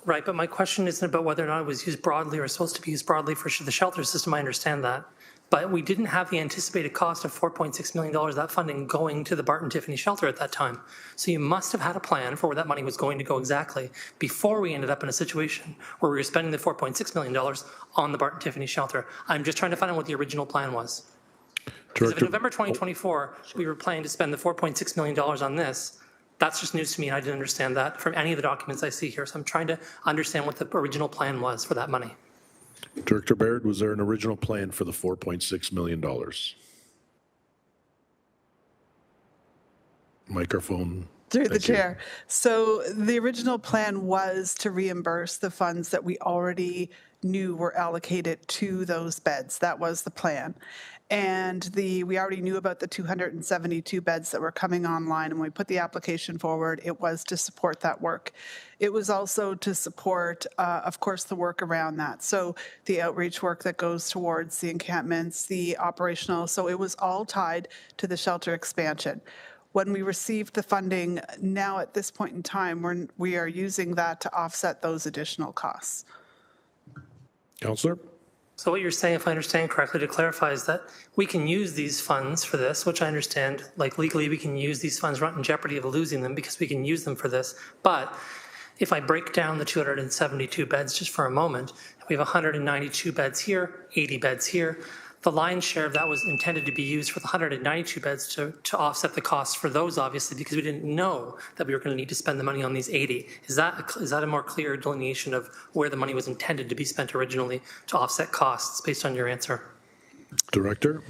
Right, but my question isn't about whether or not it was used broadly or supposed to be used broadly for the shelter system. I understand that. But we didn't have the anticipated cost of $4.6 million of that funding going to the Barton Tiffany shelter at that time. So you must have had a plan for where that money was going to go exactly before we ended up in a situation where we were spending the $4.6 million on the Barton Tiffany shelter. I'm just trying to find out what the original plan was. Because if in November 2024, we were planning to spend the $4.6 million on this, that's just news to me, and I didn't understand that from any of the documents I see here. So I'm trying to understand what the original plan was for that money. Director Baird, was there an original plan for the $4.6 million? Microphone. Through the chair. So the original plan was to reimburse the funds that we already knew were allocated to those beds. That was the plan. And we already knew about the 272 beds that were coming online. And when we put the application forward, it was to support that work. It was also to support, of course, the work around that. So the outreach work that goes towards the encampments, the operational. So it was all tied to the shelter expansion. When we received the funding, now at this point in time, we are using that to offset those additional costs. Councillor? So what you're saying, if I understand correctly, to clarify, is that we can use these funds for this, which I understand, like legally we can use these funds, not in jeopardy of losing them because we can use them for this. But if I break down the 272 beds just for a moment, we have 192 beds here, 80 beds here. The lion's share of that was intended to be used for the 192 beds to offset the costs for those, obviously, because we didn't know that we were going to need to spend the money on these 80. Is that a more clear delineation of where the money was intended to be spent originally to offset costs based on your answer? Director?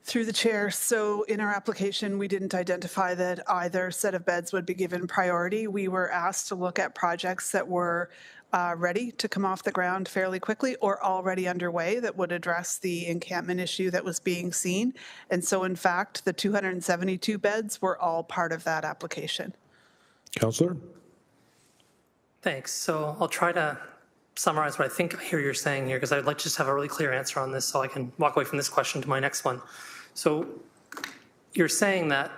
Through the chair. So in our application, we didn't identify that either set of beds would be given priority. We were asked to look at projects that were ready to come off the ground fairly quickly or already underway that would address the encampment issue that was being seen. And so, in fact, the 272 beds were all part of that application. Councillor? Thanks. So I'll try to summarize what I think I hear you're saying here, because I'd like to just have a really clear answer on this so I can walk away from this question to my next one. So you're saying that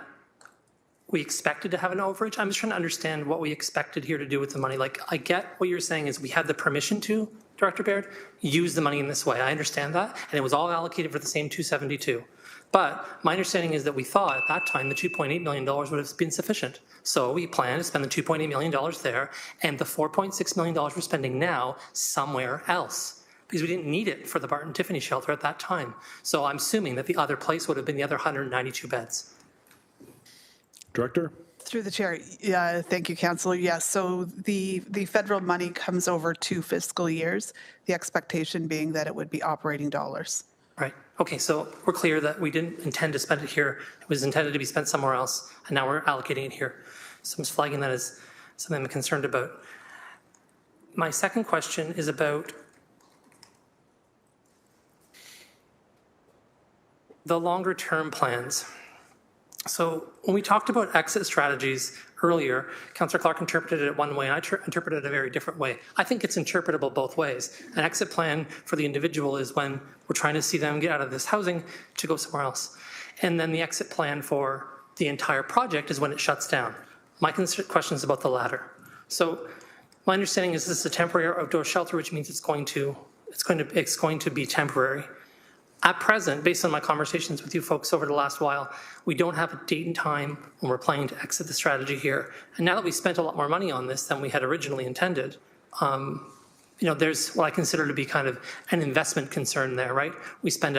we expected to have an overage. I'm just trying to understand what we expected here to do with the money. Like, I get what you're saying is we had the permission to, Director Baird, use the money in this way. I understand that. And it was all allocated for the same 272. But my understanding is that we thought at that time the $2.8 million would have been sufficient. So we plan to spend the $2.8 million there and the $4.6 million we're spending now somewhere else, because we didn't need it for the Barton Tiffany shelter at that time. So I'm assuming that the other place would have been the other 192 beds. Director? Through the chair, yeah, thank you, Councillor. Yes, so the federal money comes over 2 fiscal years, the expectation being that it would be operating dollars. Right. Okay, so we're clear that we didn't intend to spend it here. It was intended to be spent somewhere else, and now we're allocating it here. So I'm just flagging that as something I'm concerned about. My second question is about the longer term plans. So when we talked about exit strategies earlier, Councillor Clark interpreted it one way, and I interpreted it a very different way. I think it's interpretable both ways. An exit plan for the individual is when we're trying to see them get out of this housing to go somewhere else. And then the exit plan for the entire project is when it shuts down. My question is about the latter. So my understanding is this is a temporary outdoor shelter, which means it's going to be temporary. At present, based on my conversations with you folks over the last while, we don't have a date and time when we're planning to exit the strategy here. And now that we've spent a lot more money on this than we had originally intended, there's what I consider to be kind of an investment concern there, right? We spend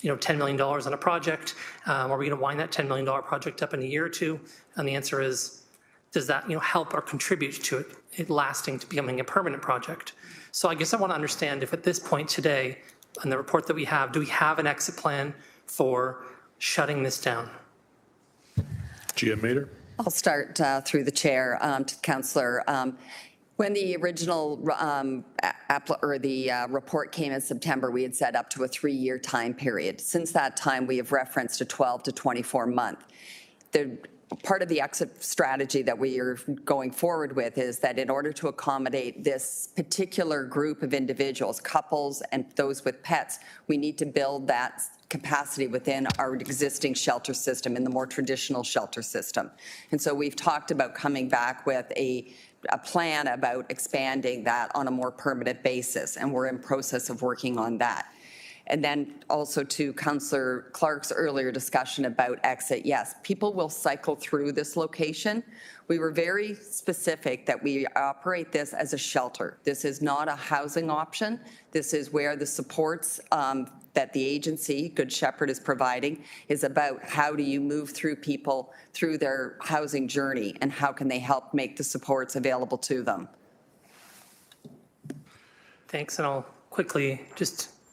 $10 million on a project. Are we going to wind that $10 million project up in a year or two? And the answer is, does that help or contribute to it lasting to becoming a permanent project? So I guess I want to understand if at this point today, on the report that we have, do we have an exit plan for shutting this down? GM Mater? I'll start through the chair to Councillor. When the original report came in September, we had set up to a 3-year time period. Since that time, we have referenced a 12 to 24 month. Part of the exit strategy that we are going forward with is that in order to accommodate this particular group of individuals, couples and those with pets, we need to build that capacity within our existing shelter system, in the more traditional shelter system. And so we've talked about coming back with a plan about expanding that on a more permanent basis, and we're in process of working on that. And then also to Councillor Clark's earlier discussion about exit, yes, people will cycle through this location. We were very specific that we operate this as a shelter. This is not a housing option. This is where the supports that the agency, Good Shepherd, is providing is about how do you move through people through their housing journey and how can they help make the supports available to them. Thanks, and I'll quickly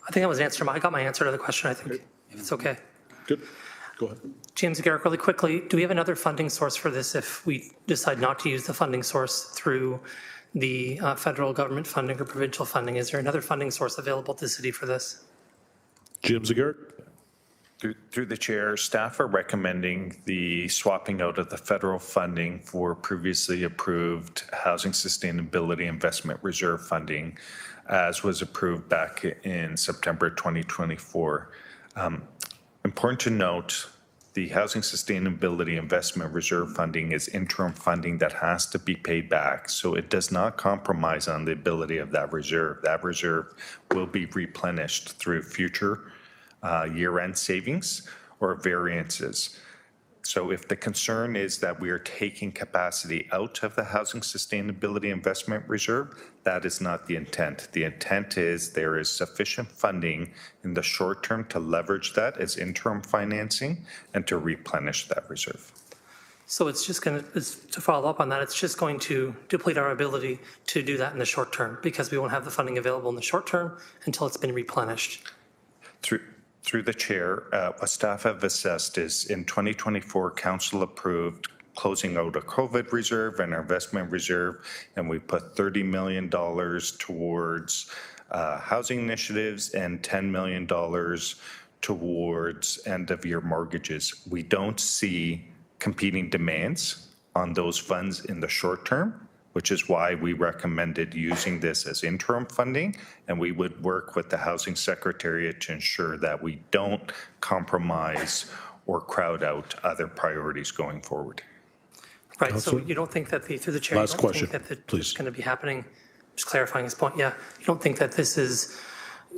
I think that was answered. I got my answer to the question, I think, if it's okay. Good. Go ahead. James Garrick, really quickly, do we have another funding source for this if we decide not to use the funding source through the federal government funding or provincial funding? Is there another funding source available to the city for this? Jim Garrick? Through the chair, staff are recommending the swapping out of the federal funding for previously approved Housing Sustainability Investment Reserve funding, as was approved back in September 2024. Important to note, the Housing Sustainability Investment Reserve funding is interim funding that has to be paid back, so it does not compromise on the ability of that reserve. That reserve will be replenished through future year-end savings or variances. So if the concern is that we are taking capacity out of the Housing Sustainability Investment Reserve, that is not the intent. The intent is there is sufficient funding in the short term to leverage that as interim financing and to replenish that reserve. So it's just going to follow up on that, it's just going to deplete our ability to do that in the short term because we won't have the funding available in the short term until it's been replenished. Through the chair, what staff have assessed is in 2024, council approved closing out a COVID reserve and our investment reserve, and we put $30 million towards housing initiatives and $10 million towards end-of-year mortgages. We don't see competing demands on those funds in the short term, which is why we recommended using this as interim funding, and we would work with the Housing Secretariat to ensure that we don't compromise or crowd out other priorities going forward. Right, so you don't think that through the chair, Last you don't question, think that please. it's going to be happening, just clarifying his point, yeah, you don't think that this is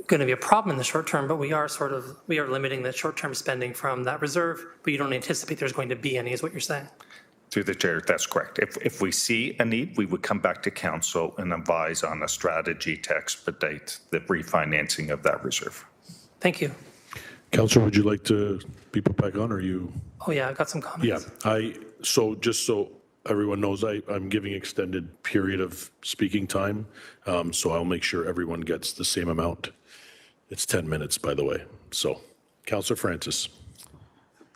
going to be a problem in the short term, but we are limiting the short-term spending from that reserve, but you don't anticipate there's going to be any, is what you're saying? Through the chair, that's correct. If we see a need, we would come back to council and advise on a strategy to expedite the refinancing of that reserve. Thank you. Councillor, would you like to be put back on, or you? Oh, yeah, I've got some comments. Yeah, so just so everyone knows, I'm giving extended period of speaking time, so I'll make sure everyone gets the same amount. It's 10 minutes, by the way. So, Councillor Francis.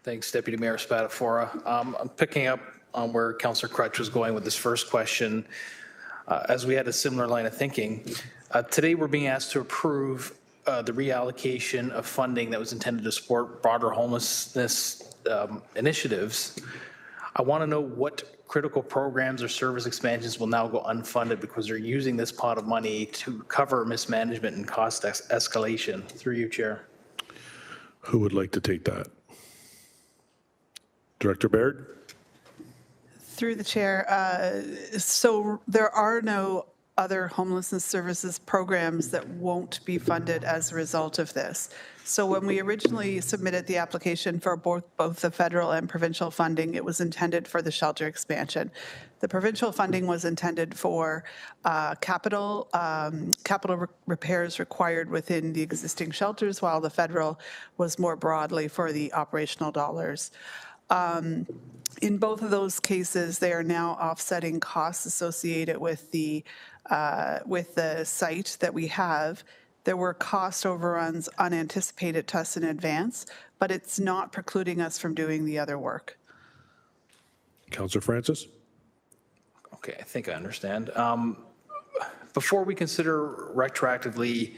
Thanks, Deputy Mayor Spatafora. I'm picking up on where Councillor Crutch was going with this first question. As we had a similar line of thinking, today we're being asked to approve the reallocation of funding that was intended to support broader homelessness initiatives. I want to know what critical programs or service expansions will now go unfunded because they're using this pot of money to cover mismanagement and cost escalation. Through you, Chair. Who would like to take that? Director Baird? Through the chair, so there are no other homelessness services programs that won't be funded as a result of this. So when we originally submitted the application for both the federal and provincial funding, it was intended for the shelter expansion. The provincial funding was intended for capital repairs required within the existing shelters, while the federal was more broadly for the operational dollars. In both of those cases, they are now offsetting costs associated with the site that we have. There were cost overruns unanticipated to us in advance, but it's not precluding us from doing the other work. Councillor Francis? Okay, I think I understand. Before we consider retroactively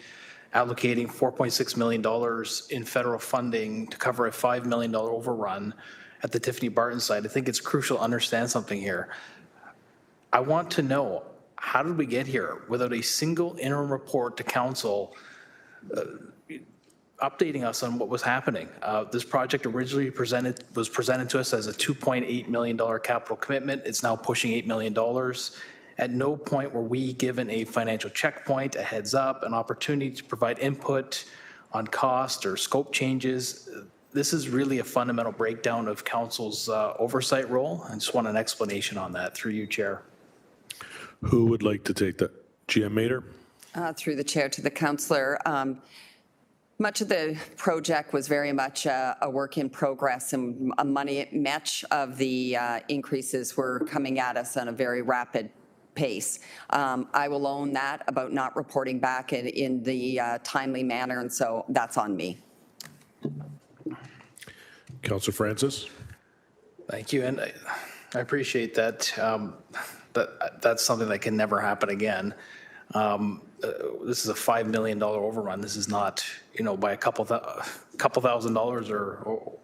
allocating $4.6 million in federal funding to cover a $5 million overrun at the Tiffany Barton site, I think it's crucial to understand something here. I want to know, how did we get here without a single interim report to council updating us on what was happening? This project originally was presented to us as a $2.8 million capital commitment. It's now pushing $8 million. At no point were we given a financial checkpoint, a heads up, an opportunity to provide input on cost or scope changes. This is really a fundamental breakdown of council's oversight role. I just want an explanation on that through you, Chair. Who would like to take that? GM Mader? Through the chair to the councillor. Much of the project was very much a work in progress, and much of the increases were coming at us on a very rapid pace. I will own that about not reporting back in the timely manner, and so that's on me. Councillor Francis? Thank you, and I appreciate that. That's something that can never happen again. This is a $5 million overrun. This is not, by a couple $1,000s or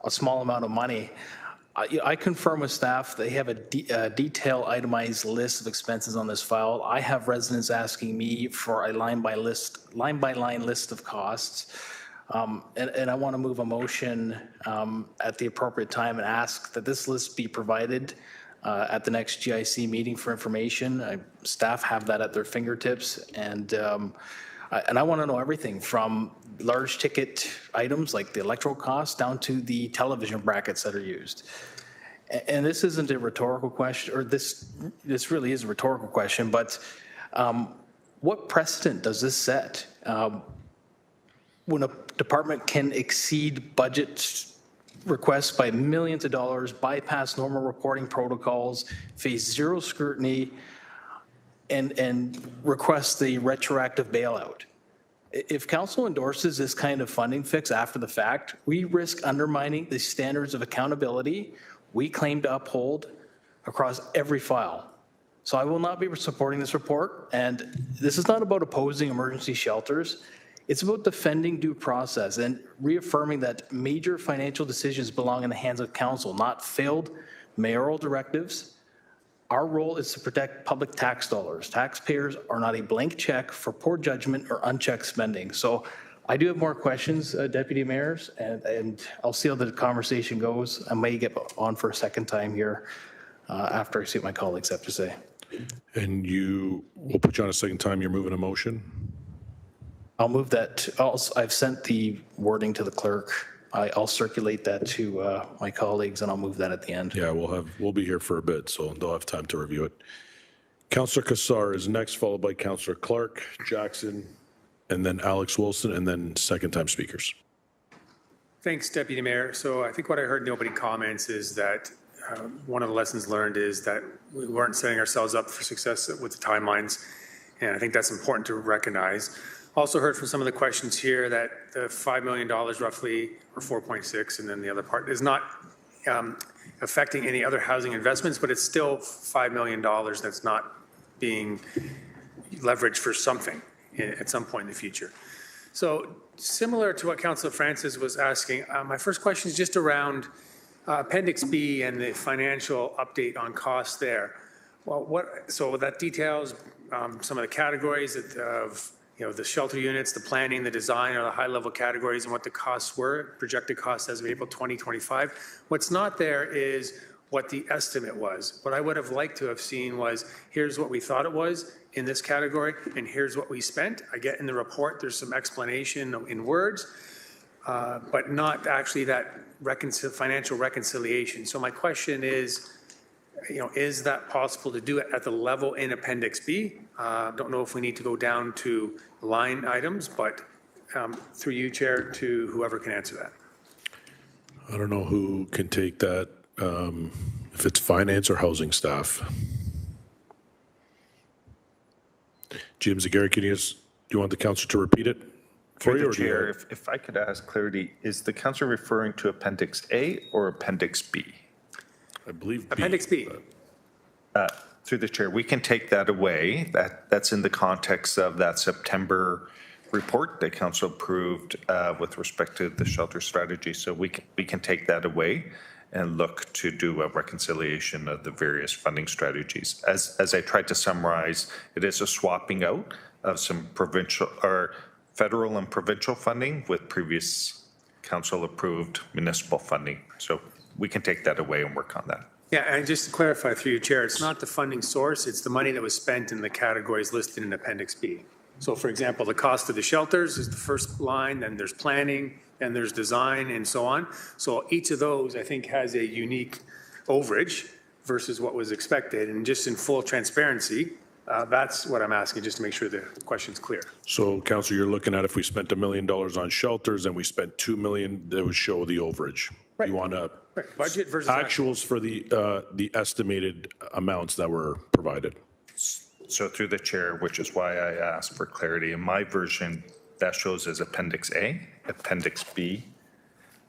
a small amount of money. I confirm with staff they have a detailed itemized list of expenses on this file. I have residents asking me for a line-by-line list of costs. And I want to move a motion at the appropriate time and ask that this list be provided at the next GIC meeting for information. Staff have that at their fingertips, and I want to know everything from large ticket items like the electrical costs down to the television brackets that are used. And this isn't a rhetorical question, or this really is a rhetorical question, but what precedent does this set? When a department can exceed budget requests by millions of dollars, bypass normal reporting protocols, face zero scrutiny, and request the retroactive bailout. If council endorses this kind of funding fix after the fact, we risk undermining the standards of accountability we claim to uphold across every file. So I will not be supporting this report, and this is not about opposing emergency shelters. It's about defending due process and reaffirming that major financial decisions belong in the hands of council, not failed mayoral directives. Our role is to protect public tax dollars. Taxpayers are not a blank check for poor judgment or unchecked spending. So I do have more questions, Deputy Mayors, and I'll see how the conversation goes. I may get on for a second time here after I see what my colleagues have to say. And we'll put you on a second time. You're moving a motion? I'll move that. I've sent the wording to the clerk. I'll circulate that to my colleagues, and I'll move that at the end. Yeah, we'll be here for a bit, so they'll have time to review it. Councillor Kassar is next, followed by Councillor Clark, Jackson, and then Alex Wilson, and then second-time speakers. Thanks, Deputy Mayor. So I think what I heard in the opening comments is that one of the lessons learned is that we weren't setting ourselves up for success with the timelines, and I think that's important to recognize. Also heard from some of the questions here that the $5 million roughly, or 4.6, and then the other part is not affecting any other housing investments, but it's still $5 million that's not being leveraged for something at some point in the future. So similar to what Councillor Francis was asking, my first question is just around Appendix B and the financial update on costs there. Well, so that details some of the categories of the shelter units, the planning, the design, or the high-level categories and what the costs were, projected costs as of April 2025. What's not there is what the estimate was. What I would have liked to have seen was, here's what we thought it was in this category, and here's what we spent. I get in the report, there's some explanation in words, but not actually that financial reconciliation. So my question is, is that possible to do it at the level in Appendix B? Don't know if we need to go down to line items, but through you, Chair, to whoever can answer that. I don't know who can take that, if it's finance or housing staff. Jim Zagari, do you want the council to repeat it? Through the chair, if I could ask clarity, is the council referring to Appendix A or Appendix B? I believe Appendix B. Through the chair, we can take that away. That's in the context of that September report that council approved with respect to the shelter strategy. So we can take that away and look to do a reconciliation of the various funding strategies. As I tried to summarize, it is a swapping out of some provincial or federal and provincial funding with previous council approved municipal funding. So we can take that away and work on that. Yeah, and just to clarify through your chair, it's not the funding source, it's the money that was spent in the categories listed in Appendix B. So for example, the cost of the shelters is the first line, then there's planning, then there's design and so on. So each of those, I think, has a unique overage versus what was expected. And just in full transparency, that's what I'm asking, just to make sure the question's clear. So, Councillor, you're looking at if we spent $1 million on shelters and we spent $2 million, that would show the overage. Right. You want to Budget versus actuals for the estimated amounts that were provided. So through the chair, which is why I asked for clarity, in my version, that shows as Appendix A, Appendix B,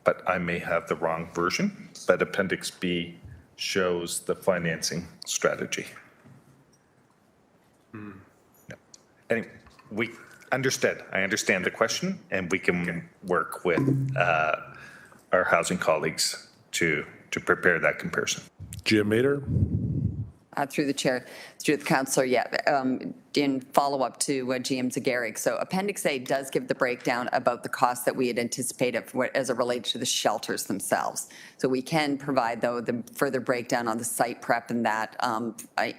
but I may have the wrong version, but Appendix B shows the financing strategy. No. Anyway, we understood. I understand the question, and we can work with our housing colleagues to prepare that comparison. Jim Mader? Through the chair, through the councillor, in follow-up to GM Zagari. So Appendix A does give the breakdown about the costs that we had anticipated as it relates to the shelters themselves. So we can provide, though, the further breakdown on the site prep and that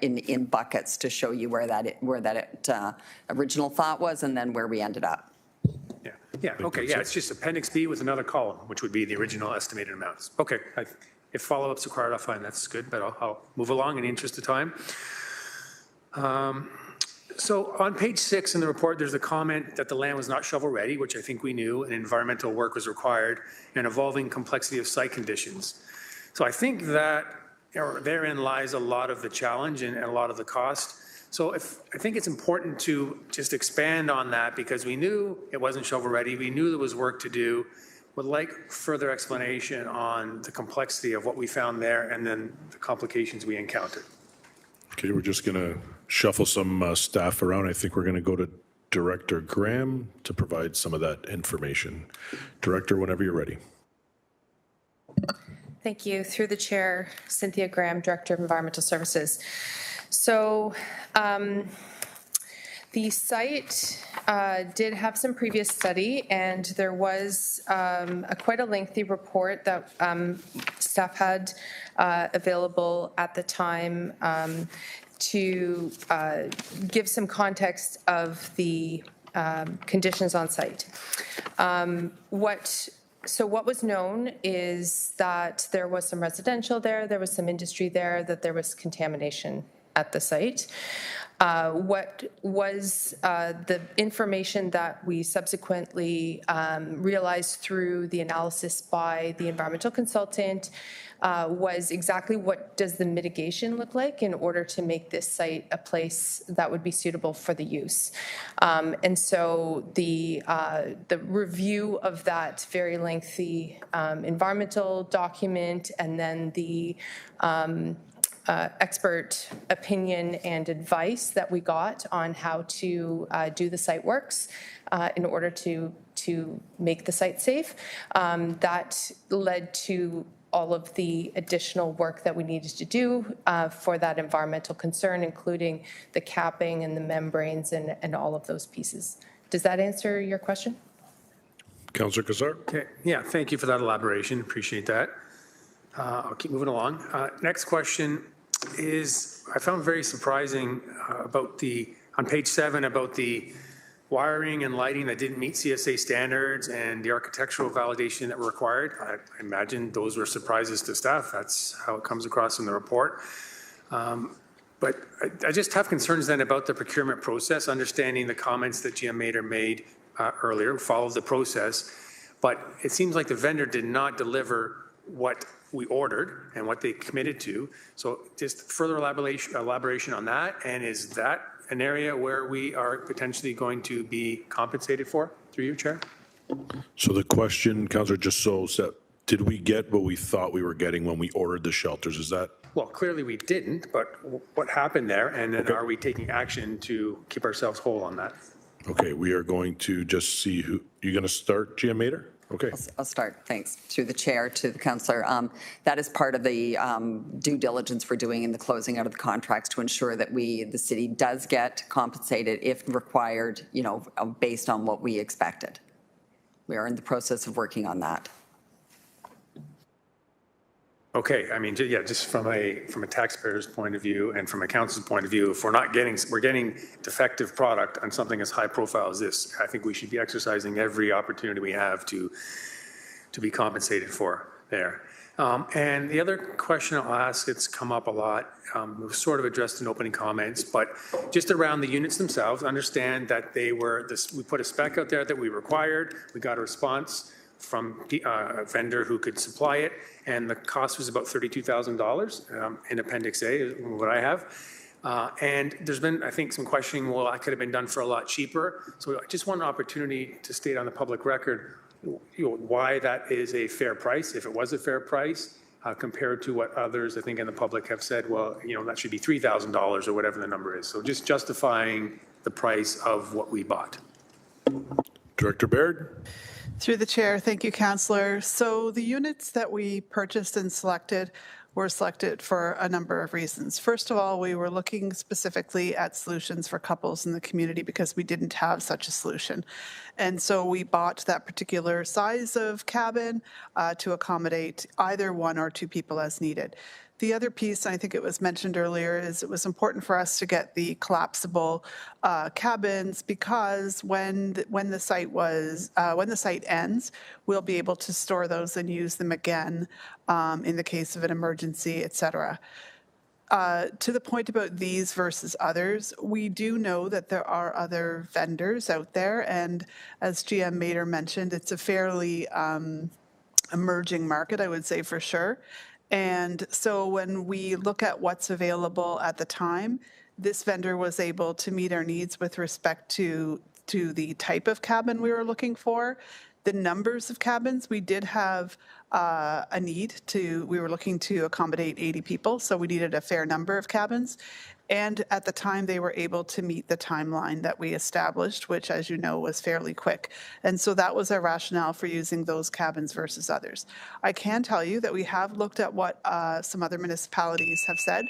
in buckets to show you where that original thought was and then where we ended up. Yeah, okay, yeah, it's just Appendix B with another column, which would be the original estimated amounts. Okay, if follow-up's required, I'll find that's good, but I'll move along in the interest of time. So on page 6 in the report, there's a comment that the land was not shovel-ready, which I think we knew, and environmental work was required, and evolving complexity of site conditions. So I think that therein lies a lot of the challenge and a lot of the cost. So I think it's important to just expand on that because we knew it wasn't shovel-ready, we knew there was work to do. Would like further explanation on the complexity of what we found there and then the complications we encountered. Okay, we're just going to shuffle some staff around. I think we're going to go to Director Graham to provide some of that information. Director, whenever you're ready. Thank you. Through the chair, Cynthia Graham, Director of Environmental Services. So the site did have some previous study, and there was quite a lengthy report that staff had available at the time to give some context of the conditions on site. What was known is that there was some residential there was some industry there, that there was contamination at the site. What was the information that we subsequently realized through the analysis by the environmental consultant was exactly what does the mitigation look like in order to make this site a place that would be suitable for the use. And so the review of that very lengthy environmental document, and then the expert opinion and advice that we got on how to do the site works in order to make the site safe, that led to all of the additional work that we needed to do for that environmental concern, including the capping and the membranes and all of those pieces. Does that answer your question? Councillor Kassar. Okay, yeah, thank you for that elaboration. Appreciate that. I'll keep moving along. Next question is, I found very surprising about on page 7, about the wiring and lighting that didn't meet CSA standards and the architectural validation that were required. I imagine those were surprises to staff. That's how it comes across in the report. But I just have concerns then about the procurement process, understanding the comments that GM Mader made earlier, followed the process. But it seems like the vendor did not deliver what we ordered and what they committed to. So just further elaboration on that. And is that an area where we are potentially going to be compensated for, through you, Chair? So the question, Councillor, just so set, did we get what we thought we were getting when we ordered the shelters? Is that? Well, clearly we didn't, but what happened there? And then are we taking action to keep ourselves whole on that? Okay, we are going to just see who, you're going to start, GM Mader? Okay. I'll start, thanks. Through the chair to the councillor. That is part of the due diligence we're doing in the closing out of the contracts to ensure that the city does get compensated if required, based on what we expected. We are in the process of working on that. Okay, I mean, yeah, just from a taxpayer's point of view and from a council's point of view, if we're getting defective product on something as high profile as this, I think we should be exercising every opportunity we have to be compensated for there. And the other question I'll ask, it's come up a lot, it was sort of addressed in opening comments, but just around the units themselves, understand that we put a spec out there that we required, we got a response from a vendor who could supply it, and the cost was about $32,000 in Appendix A, what I have. And there's been, I think, some questioning, well, that could have been done for a lot cheaper. So I just want an opportunity to state on the public record why that is a fair price, if it was a fair price, compared to what others, I think, in the public have said, well, that should be $3,000 or whatever the number is. So just justifying the price of what we bought. Director Baird. Through the chair, thank you, Councillor. So the units that we purchased and selected were selected for a number of reasons. First of all, we were looking specifically at solutions for couples in the community because we didn't have such a solution. And so we bought that particular size of cabin to accommodate either one or two people as needed. The other piece, and I think it was mentioned earlier, is it was important for us to get the collapsible cabins because when the site ends, we'll be able to store those and use them again in the case of an emergency, et cetera. To the point about these versus others, we do know that there are other vendors out there, and as GM Mader mentioned, it's a fairly emerging market, I would say for sure. And so when we look at what's available at the time, this vendor was able to meet our needs with respect to the type of cabin we were looking for. The numbers of cabins, we did have a need we were looking to accommodate 80 people, so we needed a fair number of cabins. And at the time, they were able to meet the timeline that we established, which, as you know, was fairly quick. And so that was our rationale for using those cabins versus others. I can tell you that we have looked at what some other municipalities have said.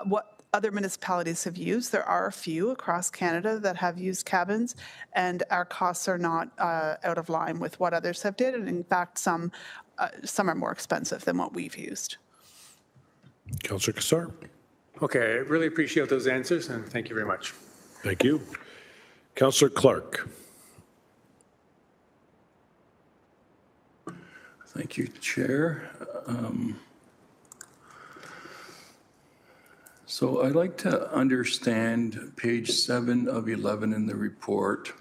What other municipalities have used. There are a few across Canada that have used cabins, and our costs are not out of line with what others have did. And in fact, some are more expensive than what we've used. Councillor Kassar. Okay, I really appreciate those answers, and thank you very much. Thank you. Councillor Clark. Thank you, Chair. So I'd like to understand page 7 of 11 in the report.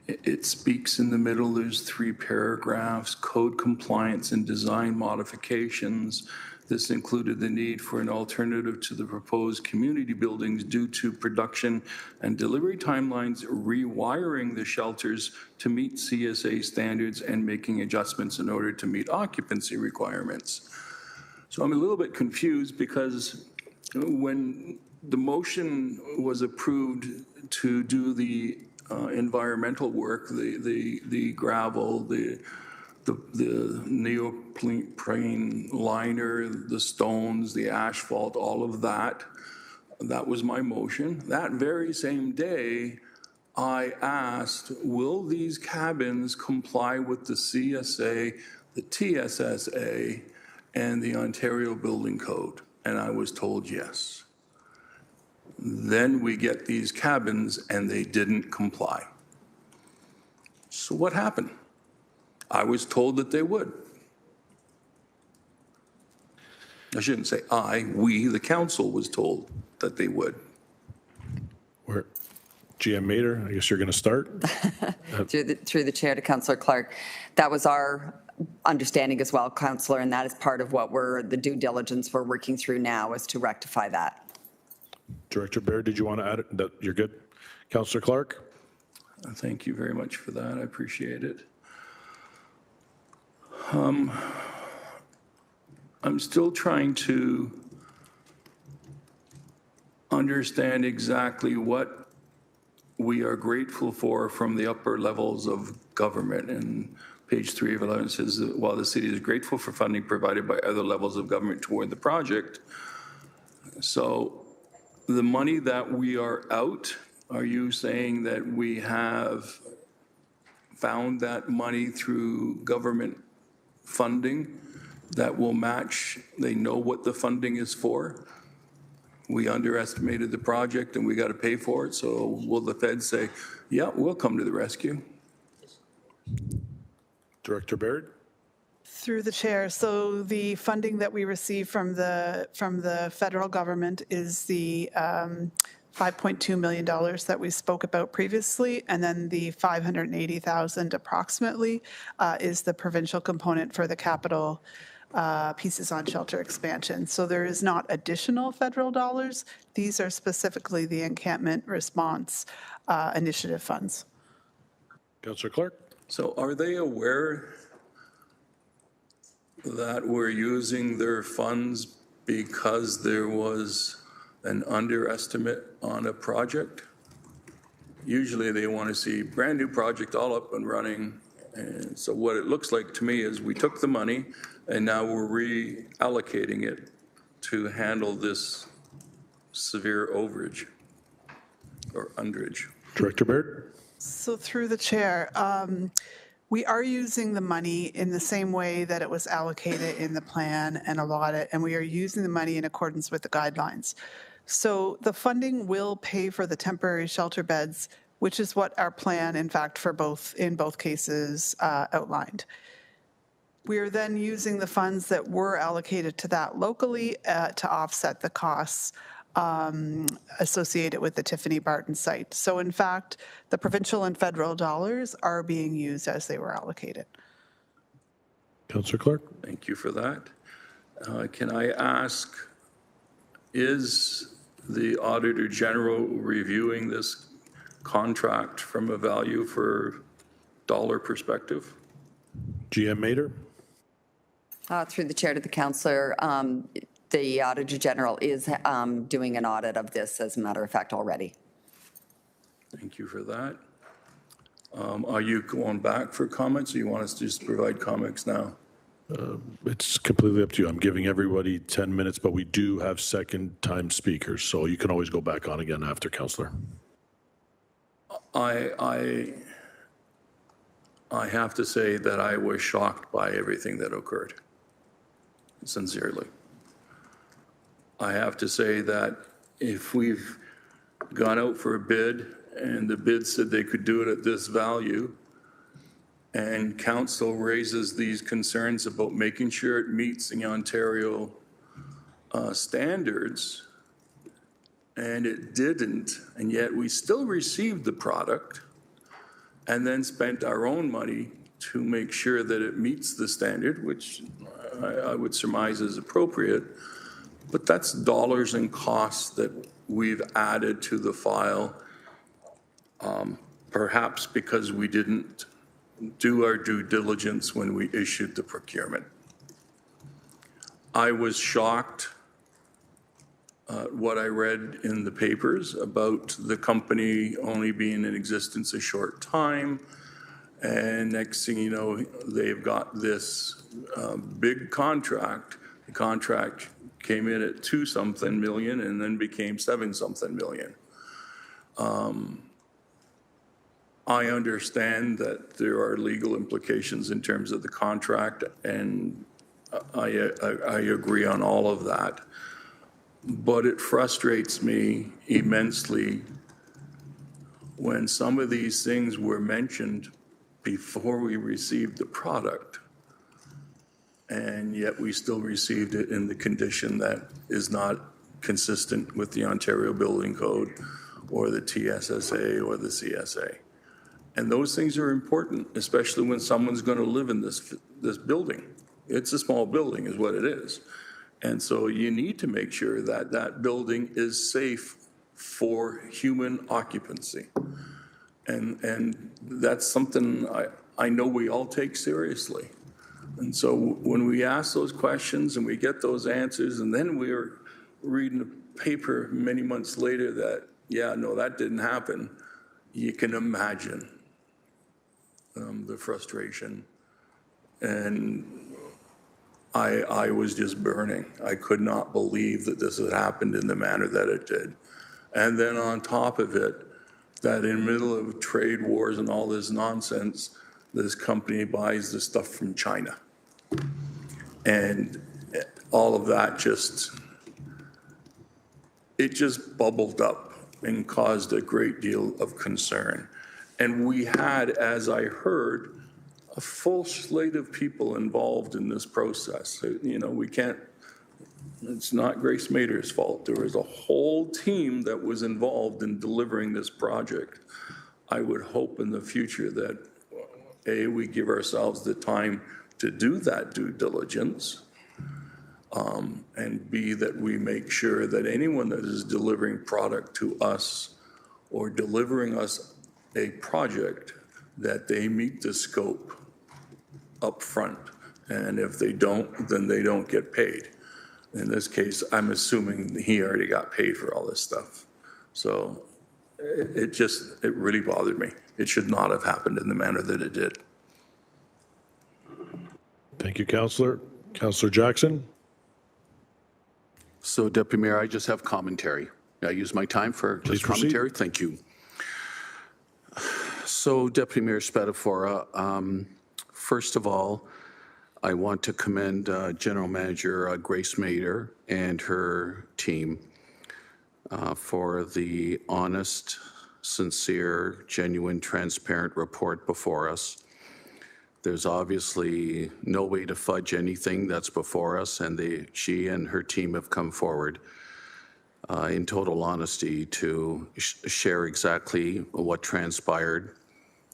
It speaks in the middle, there's 3 paragraphs, code compliance and design modifications. This included the need for an alternative to the proposed community buildings due to production and delivery timelines, rewiring the shelters to meet CSA standards and making adjustments in order to meet occupancy requirements. So I'm a little bit confused because when the motion was approved to do the environmental work, the gravel, the neoprene liner, the stones, the asphalt, all of that, that was my motion. That very same day, I asked, will these cabins comply with the CSA, the TSSA, and the Ontario Building Code? And I was told yes. Then we get these cabins and they didn't comply. So what happened? I was told that they would. I shouldn't say we, the council was told that they would. Where? GM Mater, I guess you're going to start. Through the chair to Councillor Clark, that was our understanding as well, Councillor, and that is part of what the due diligence we're working through now is to rectify that. Director Baird, did you want to add it? That you're good. Councillor Clark. Thank you very much for that. I appreciate it. I'm still trying to understand exactly what we are grateful for from the upper levels of government. And page 3 of 11 says that while the city is grateful for funding provided by other levels of government toward the project, so the money that we are out, are you saying that we have found that money through government funding that will match, they know what the funding is for? We underestimated the project and we got to pay for it, so will the Fed say, yeah, we'll come to the rescue? Director Baird. Through the chair, so the funding that we receive from the federal government is the $5.2 million that we spoke about previously, and then the $580,000 approximately is the provincial component for the capital pieces on shelter expansion. So there is not additional federal dollars. These are specifically the encampment response initiative funds. Councillor Clark. So are they aware that we're using their funds because there was an underestimate on a project? Usually they want to see brand new project all up and running. And so what it looks like to me is we took the money and now we're reallocating it to handle this severe overage or underage. Director Baird. So through the chair, we are using the money in the same way that it was allocated in the plan and allotted, and we are using the money in accordance with the guidelines. So the funding will pay for the temporary shelter beds, which is what our plan, in fact, in both cases outlined. We are then using the funds that were allocated to that locally to offset the costs associated with the Tiffany Barton site. So in fact, the provincial and federal dollars are being used as they were allocated. Councillor Clark. Thank you for that. Can I ask, is the Auditor General reviewing this contract from a value for dollar perspective? GM Mater? Through the chair to the councillor, the Auditor General is doing an audit of this, as a matter of fact, already. Thank you for that. Are you going back for comments, or you want us to just provide comments now? It's completely up to you. I'm giving everybody 10 minutes, but we do have second-time speakers, so you can always go back on again after, Councillor. I have to say that I was shocked by everything that occurred, sincerely. I have to say that if we've gone out for a bid and the bid said they could do it at this value, and council raises these concerns about making sure it meets the Ontario standards, and it didn't, and yet we still received the product and then spent our own money to make sure that it meets the standard, which I would surmise is appropriate, but that's dollars and costs that we've added to the file, perhaps because we didn't do our due diligence when we issued the procurement. I was shocked what I read in the papers about the company only being in existence a short time, and next thing you know, they've got this big contract. The contract came in at 2-something million and then became 7-something million. I understand that there are legal implications in terms of the contract, and I agree on all of that. But it frustrates me immensely when some of these things were mentioned before we received the product, and yet we still received it in the condition that is not consistent with the Ontario Building Code or the TSSA or the CSA. And those things are important, especially when someone's going to live in this building. It's a small building is what it is. And so you need to make sure that that building is safe for human occupancy. And that's something I know we all take seriously. And so when we ask those questions and we get those answers, and then we're reading a paper many months later that, yeah, no, that didn't happen, you can imagine the frustration. And I was just burning. I could not believe that this had happened in the manner that it did. And then on top of it, that in the middle of trade wars and all this nonsense, this company buys the stuff from China. And all of that just bubbled up and caused a great deal of concern. And we had, as I heard, a full slate of people involved in this process. You know, we can't, it's not Grace Mater's fault. There was a whole team that was involved in delivering this project. I would hope in the future that, A, we give ourselves the time to do that due diligence, and B, that we make sure that anyone that is delivering product to us or delivering us a project, that they meet the scope up front. And if they don't, then they don't get paid. In this case, I'm assuming he already got paid for all this stuff. So it really bothered me. It should not have happened in the manner that it did. Thank you, Councillor. Councillor Jackson? So, Deputy Mayor, I just have commentary. I use my time for just commentary. Thank you. So, Deputy Mayor Spadafora, first of all, I want to commend General Manager Grace Mater and her team for the honest, sincere, genuine, transparent report before us. There's obviously no way to fudge anything that's before us, and she and her team have come forward in total honesty to share exactly what transpired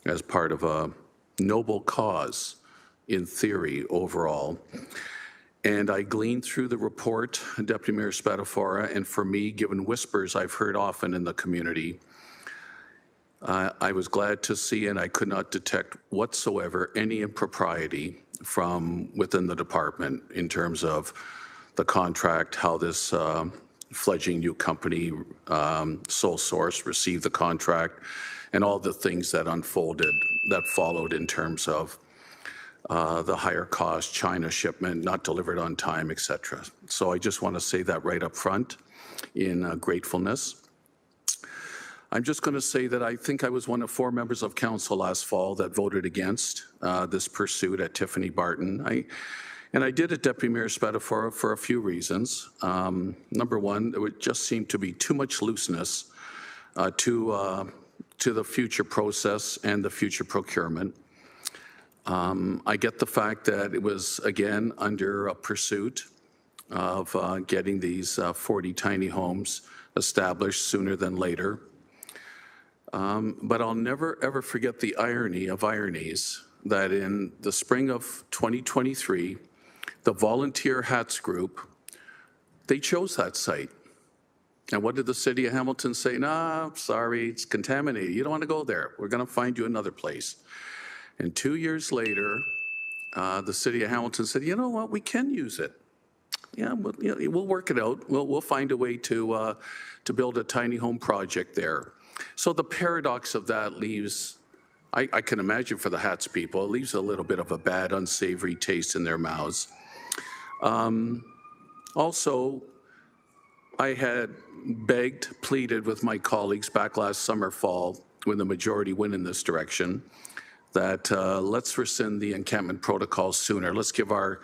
as part of a noble cause in theory overall. And I gleaned through the report, Deputy Mayor Spadafora, and for me, given whispers I've heard often in the community, I was glad to see, and I could not detect whatsoever any impropriety from within the department in terms of the contract, how this fledgling new company, sole source, received the contract, and all the things that unfolded, that followed in terms of the higher cost, China shipment, not delivered on time, et cetera. So I just want to say that right up front in gratefulness. I'm just going to say that I think I was one of 4 members of council last fall that voted against this pursuit at Tiffany Barton. I did it, Deputy Mayor Spadafora, for a few reasons. Number one, there would just seem to be too much looseness to the future process and the future procurement. I get the fact that it was, again, under a pursuit of getting these 40 tiny homes established sooner than later. But I'll never, ever forget the irony of ironies that in the spring of 2023, the Volunteer Hats Group, they chose that site. And what did the city of Hamilton say? Nah, sorry, it's contaminated. You don't want to go there. We're going to find you another place. And 2 years later, the city of Hamilton said, you know what, we can use it. Yeah, we'll work it out. We'll find a way to build a tiny home project there. So the paradox of that leaves, I can imagine for the Hats people, it leaves a little bit of a bad, unsavory taste in their mouths. Also, I had begged, pleaded with my colleagues back last summer, fall, when the majority went in this direction, that let's rescind the encampment protocol sooner. Let's give our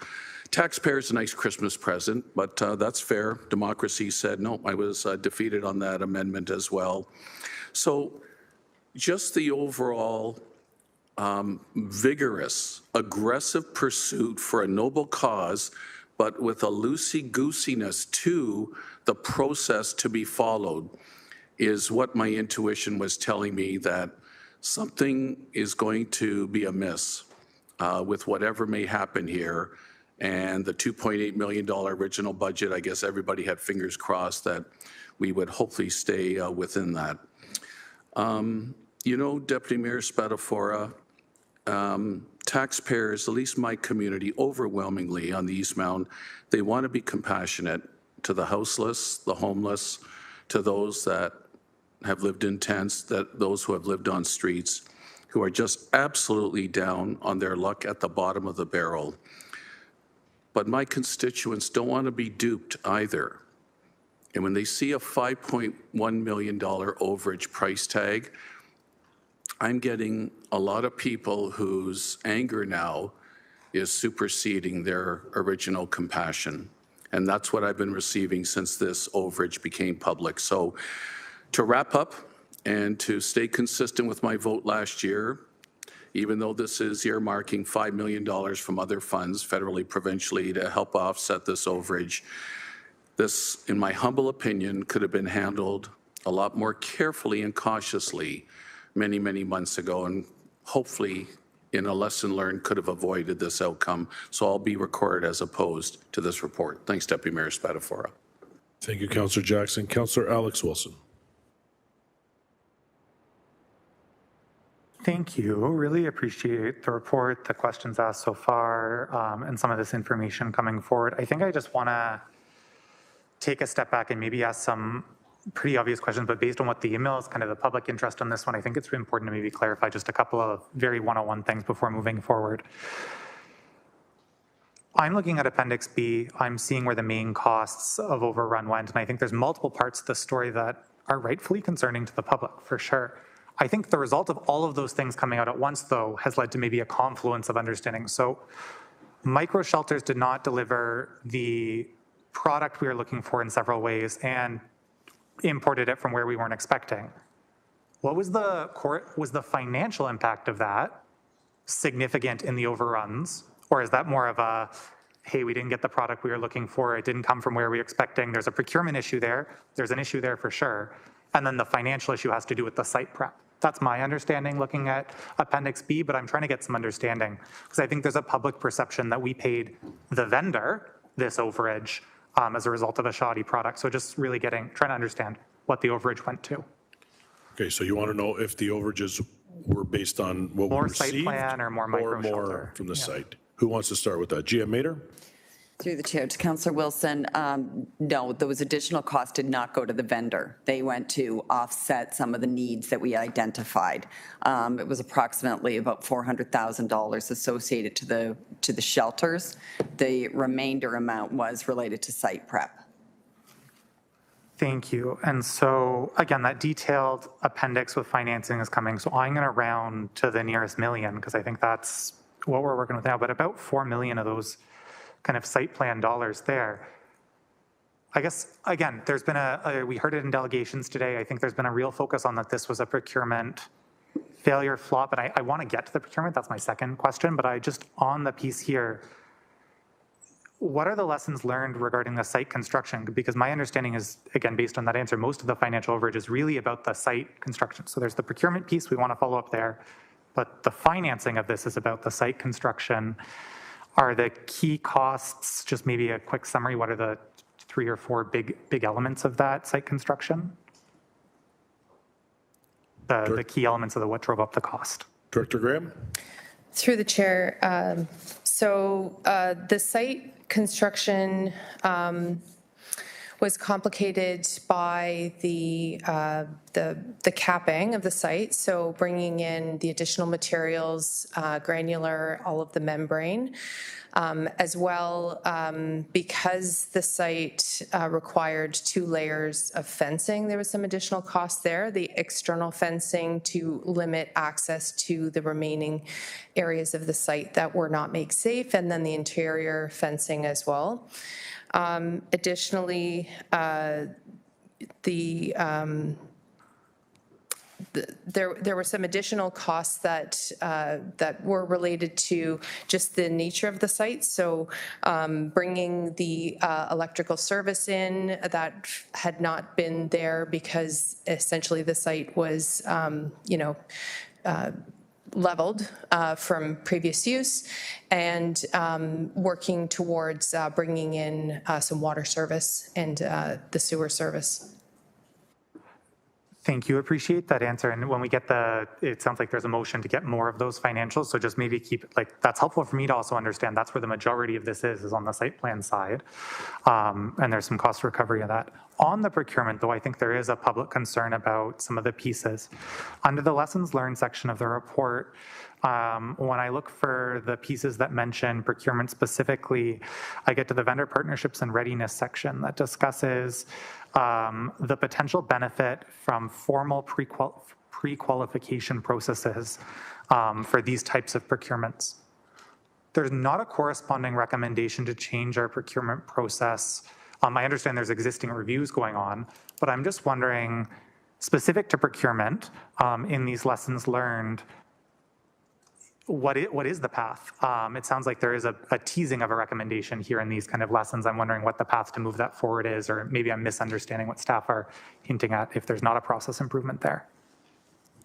taxpayers a nice Christmas present, but that's fair. Democracy said no. I was defeated on that amendment as well. So just the overall vigorous, aggressive pursuit for a noble cause, but with a loosey-goosiness to the process to be followed, is what my intuition was telling me, that something is going to be amiss with whatever may happen here. And the $2.8 million original budget, I guess everybody had fingers crossed that we would hopefully stay within that. You know, Deputy Mayor Spadafora, taxpayers, at least my community, overwhelmingly on the East Mountain, they want to be compassionate to the houseless, the homeless, to those that have lived in tents, those who have lived on streets, who are just absolutely down on their luck at the bottom of the barrel. But my constituents don't want to be duped either. And when they see a $5.1 million overage price tag, I'm getting a lot of people whose anger now is superseding their original compassion. And that's what I've been receiving since this overage became public. So to wrap up and to stay consistent with my vote last year, even though this is earmarking $5 million from other funds, federally, provincially, to help offset this overage, this, in my humble opinion, could have been handled a lot more carefully and cautiously many, many months ago, and hopefully, in a lesson learned, could have avoided this outcome. So I'll be recorded as opposed to this report. Thanks, Deputy Mayor Spadafora. Thank you, Councillor Jackson. Councillor Alex Wilson. Thank you. Really appreciate the report, the questions asked so far, and some of this information coming forward. I think I just want to take a step back and maybe ask some pretty obvious questions, but based on what the email is, kind of the public interest on this one, I think it's really important to maybe clarify just a couple of very one-on-one things before moving forward. I'm looking at Appendix B. I'm seeing where the main costs of overrun went, and I think there's multiple parts of the story that are rightfully concerning to the public, for sure. I think the result of all of those things coming out at once, though, has led to maybe a confluence of understanding. So micro shelters did not deliver the product we were looking for in several ways and imported it from where we weren't expecting. What was the financial impact of that significant in the overruns? Or is that more of a, hey, we didn't get the product we were looking for, it didn't come from where we were expecting, there's a procurement issue there, there's an issue there for sure, and then the financial issue has to do with the site prep. That's my understanding looking at Appendix B, but I'm trying to get some understanding, because I think there's a public perception that we paid the vendor this overage as a result of a shoddy product. So just really trying to understand what the overage went to. Okay, so you want to know if the overages were based on what we More received? site plan or more micro Or shelter? more from the site? Who wants to start with that? GM Mater? Through the chair to Councillor Wilson, no, those additional costs did not go to the vendor. They went to offset some of the needs that we identified. It was approximately about $400,000 associated to the shelters. The remainder amount was related to site prep. Thank you. And so, again, that detailed appendix with financing is coming. So I'm going to round to the nearest million because I think that's what we're working with now. But about 4 million of those kind of site plan dollars there. I guess, again, there's been we heard it in delegations today. I think there's been a real focus on that this was a procurement failure flop. And I want to get to the procurement. That's my second question. But I just, on the piece here, what are the lessons learned regarding the site construction? Because my understanding is, again, based on that answer, most of the financial overage is really about the site construction. So there's the procurement piece, we want to follow up there, but the financing of this is about the site construction. Are the key costs, just maybe a quick summary, what are the 3 or 4 big elements of that site construction? The key elements of what drove up the cost. Director Graham? Through the chair, the site construction was complicated by the capping of the site, so bringing in the additional materials, granular, all of the membrane, as well because the site required 2 layers of fencing. There was some additional cost there, the external fencing to limit access to the remaining areas of the site that were not make safe, and then the interior fencing as well. Additionally, there were some additional costs that were related to just the nature of the site. So bringing the electrical service in that had not been there because essentially the site was, leveled from previous use, and working towards bringing in some water service and the sewer service. Thank you. Appreciate that answer. And when we get it sounds like there's a motion to get more of those financials. So just maybe keep it that's helpful for me to also understand that's where the majority of this is on the site plan side. And there's some cost recovery of that. On the procurement, though, I think there is a public concern about some of the pieces. Under the lessons learned section of the report, when I look for the pieces that mention procurement specifically, I get to the vendor partnerships and readiness section that discusses the potential benefit from formal pre-qualification processes for these types of procurements. There's not a corresponding recommendation to change our procurement process. I understand there's existing reviews going on, but I'm just wondering, specific to procurement, in these lessons learned, what is the path? It sounds like there is a teasing of a recommendation here in these kind of lessons. I'm wondering what the path to move that forward is, or maybe I'm misunderstanding what staff are hinting at if there's not a process improvement there.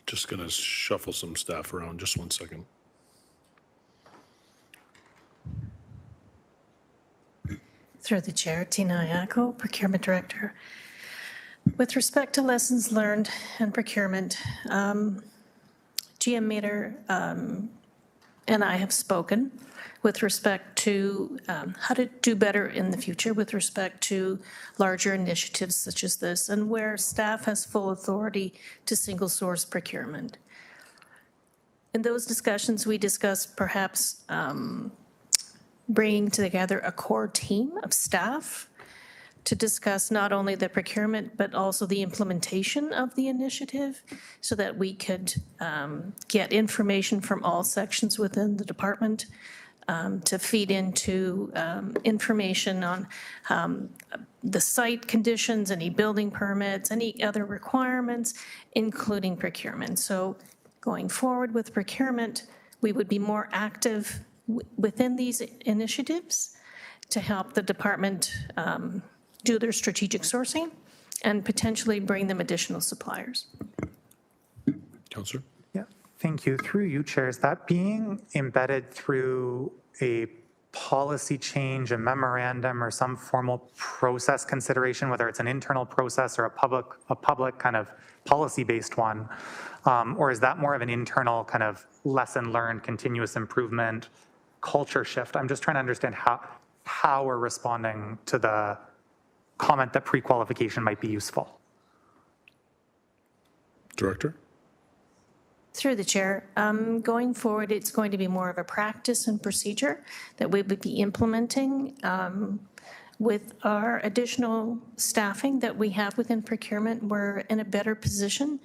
Just going to shuffle some staff around. Just 1 second. Through the chair, Tina Ayako, Procurement Director. With respect to lessons learned and procurement, GM Mater and I have spoken with respect to how to do better in the future with respect to larger initiatives such as this, and where staff has full authority to single source procurement. In those discussions, we discussed perhaps bringing together a core team of staff to discuss not only the procurement, but also the implementation of the initiative so that we could get information from all sections within the department to feed into information on the site conditions, any building permits, any other requirements, including procurement. So going forward with procurement, we would be more active within these initiatives to help the department do their strategic sourcing and potentially bring them additional suppliers. Councillor? Yeah, thank you. Through you, Chair, is that being embedded through a policy change, a memorandum, or some formal process consideration, whether it's an internal process or a public kind of policy-based one? Or is that more of an internal kind of lesson learned, continuous improvement, culture shift? I'm just trying to understand how we're responding to the comment that pre-qualification might be useful. Director? Through the chair, going forward, it's going to be more of a practice and procedure that we would be implementing with our additional staffing that we have within procurement. We're in a better position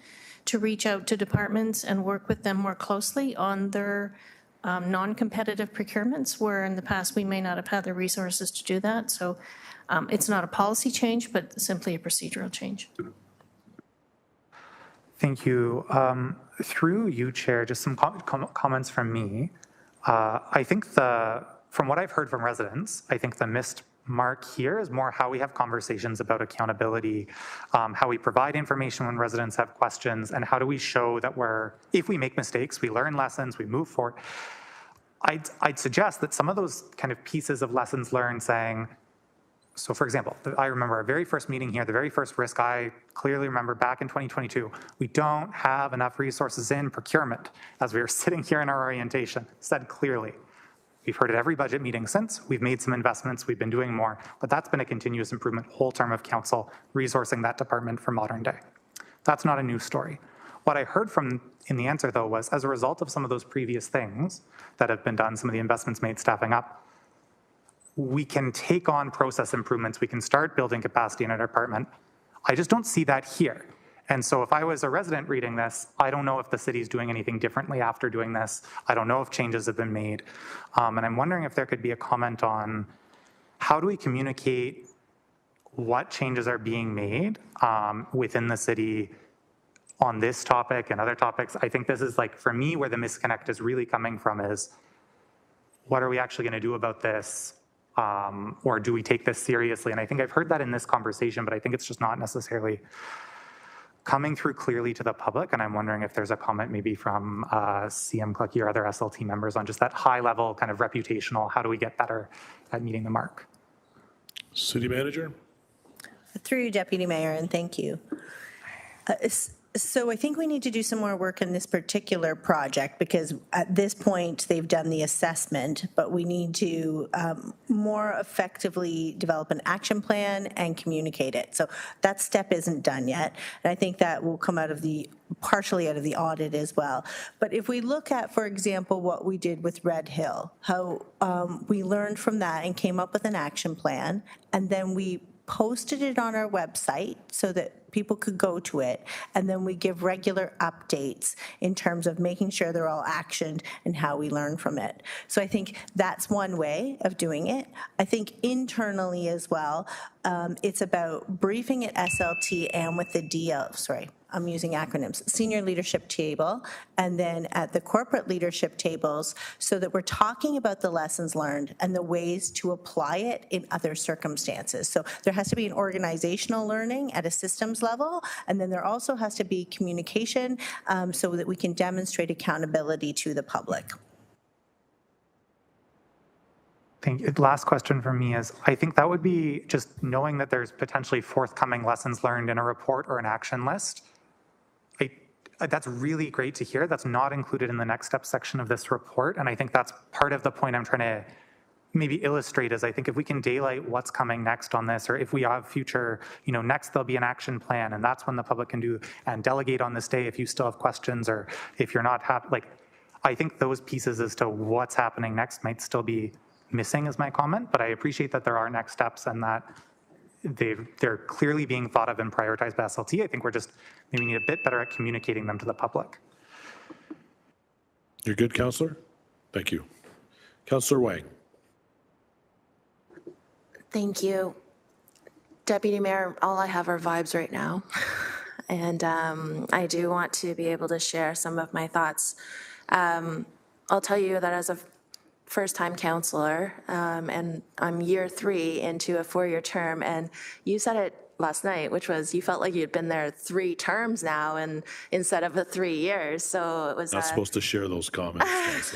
to reach out to departments and work with them more closely on their non-competitive procurements, where in the past we may not have had the resources to do that. So it's not a policy change, but simply a procedural change. Thank you. Through you, Chair, just some comments from me. I think from what I've heard from residents, I think the missed mark here is more how we have conversations about accountability, how we provide information when residents have questions, and how do we show that if we make mistakes, we learn lessons, we move forward. I'd suggest that some of those kind of pieces of lessons learned saying, so for example, I remember our very first meeting here, the very first risk I clearly remember back in 2022, we don't have enough resources in procurement. As we were sitting here in our orientation, said clearly. We've heard at every budget meeting since, we've made some investments, we've been doing more, but that's been a continuous improvement whole term of council, resourcing that department for modern day. That's not a new story. What I heard in the answer though was, as a result of some of those previous things that have been done, some of the investments made staffing up, we can take on process improvements, we can start building capacity in our department. I just don't see that here. And so if I was a resident reading this, I don't know if the city's doing anything differently after doing this. I don't know if changes have been made. And I'm wondering if there could be a comment on how do we communicate what changes are being made within the city on this topic and other topics. I think this is like, for me, where the disconnect is really coming from is, what are we actually going to do about this? Or do we take this seriously? And I think I've heard that in this conversation, but I think it's just not necessarily coming through clearly to the public. And I'm wondering if there's a comment maybe from CM Clucky or other SLT members on just that high level kind of reputational, how do we get better at meeting the mark? City Manager? Through you, Deputy Mayor, and thank you. So I think we need to do some more work in this particular project, because at this point they've done the assessment, but we need to more effectively develop an action plan and communicate it. So that step isn't done yet. And I think that will come out of partially out of the audit as well. But if we look at, for example, what we did with Red Hill, how we learned from that and came up with an action plan, and then we posted it on our website so that people could go to it, and then we give regular updates in terms of making sure they're all actioned and how we learn from it. So I think that's one way of doing it. I think internally as well, it's about briefing at SLT and with the I'm using acronyms, senior leadership table, and then at the corporate leadership tables, so that we're talking about the lessons learned and the ways to apply it in other circumstances. So there has to be an organizational learning at a systems level, and then there also has to be communication so that we can demonstrate accountability to the public. Thank you. Last question for me is, I think that would be just knowing that there's potentially forthcoming lessons learned in a report or an action list. That's really great to hear. That's not included in the next step section of this report. And I think that's part of the point I'm trying to maybe illustrate is I think if we can daylight what's coming next on this, or if we have future, next there'll be an action plan, and that's when the public can do and delegate on this day if you still have questions, or if you're not happy. I think those pieces as to what's happening next might still be missing is my comment, but I appreciate that there are next steps and that they're clearly being thought of and prioritized by SLT. I think we're just maybe need a bit better at communicating them to the public. You're good, Councillor? Thank you. Councillor Wang. Thank you. Deputy Mayor, all I have are vibes right now. And I do want to be able to share some of my thoughts. I'll tell you that as a first-time councillor, and I'm year 3 into a 4-year term, and you said it last night, which was you felt like you'd been there 3 terms now, and instead of the 3 years. So it was Not supposed to share those comments.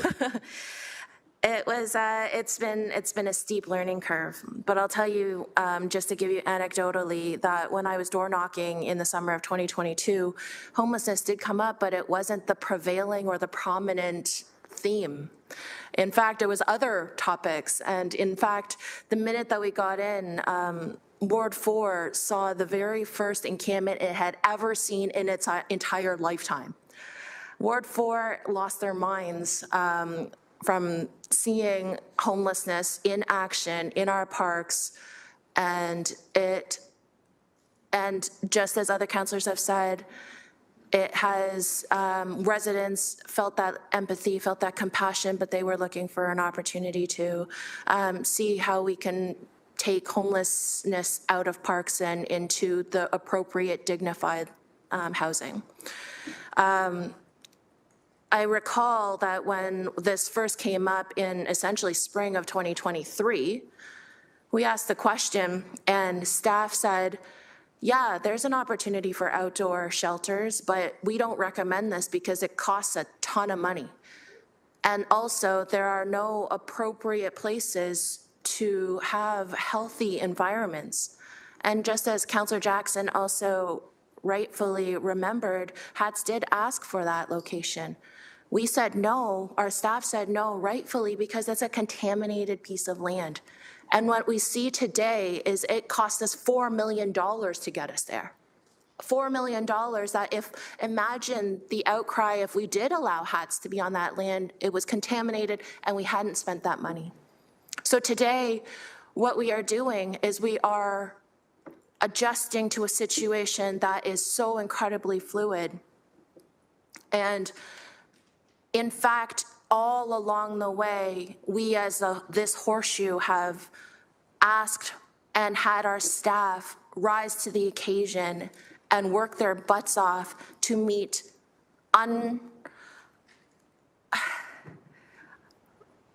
It's been a steep learning curve, but I'll tell you, just to give you anecdotally, that when I was door knocking in the summer of 2022, homelessness did come up, but it wasn't the prevailing or the prominent theme. In fact, it was other topics, and in fact, the minute that we got in, Ward 4 saw the very first encampment it had ever seen in its entire lifetime. Ward 4 lost their minds from seeing homelessness in action in our parks, and just as other councillors have said, it has, residents felt that empathy, felt that compassion, but they were looking for an opportunity to see how we can take homelessness out of parks and into the appropriate, dignified housing. I recall that when this first came up in essentially spring of 2023, we asked the question and staff said, yeah, there's an opportunity for outdoor shelters, but we don't recommend this because it costs a ton of money. And also there are no appropriate places to have healthy environments. And just as Councillor Jackson also rightfully remembered, HATS did ask for that location. We said no, our staff said no, rightfully, because it's a contaminated piece of land. And what we see today is it cost us $4 million to get us there. $4 million that imagine the outcry if we did allow HATS to be on that land, it was contaminated and we hadn't spent that money. So today, what we are doing is we are adjusting to a situation that is so incredibly fluid. And in fact, all along the way, we as this horseshoe have asked and had our staff rise to the occasion and work their butts off to meet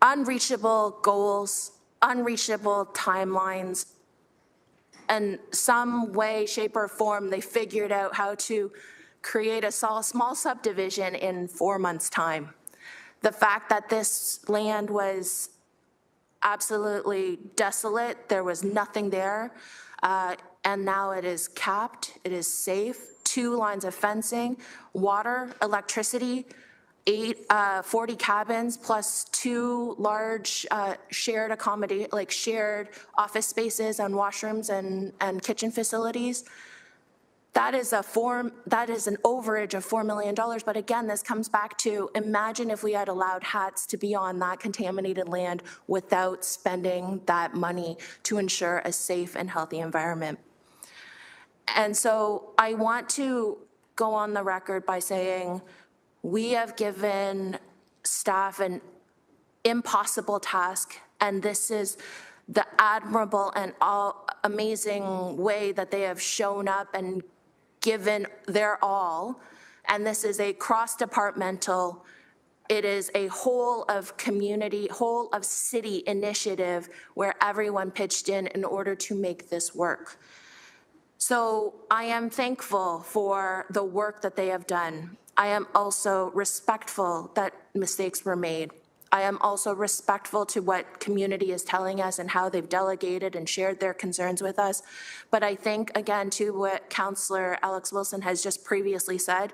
unreachable goals, unreachable timelines. In some way, shape, or form, they figured out how to create a small subdivision in 4 months' time. The fact that this land was absolutely desolate, there was nothing there, and now it is capped, it is safe, 2 lines of fencing, water, electricity, 40 cabins plus 2 large shared shared office spaces and washrooms and kitchen facilities. That is an overage of $4 million. But again, this comes back to imagine if we had allowed HATS to be on that contaminated land without spending that money to ensure a safe and healthy environment. And so I want to go on the record by saying we have given staff an impossible task, and this is the admirable and amazing way that they have shown up and given their all. And this is a cross-departmental, it is a whole of community, whole of city initiative where everyone pitched in order to make this work. So I am thankful for the work that they have done. I am also respectful that mistakes were made. I am also respectful to what community is telling us and how they've delegated and shared their concerns with us. But I think, again, to what Councillor Alex Wilson has just previously said,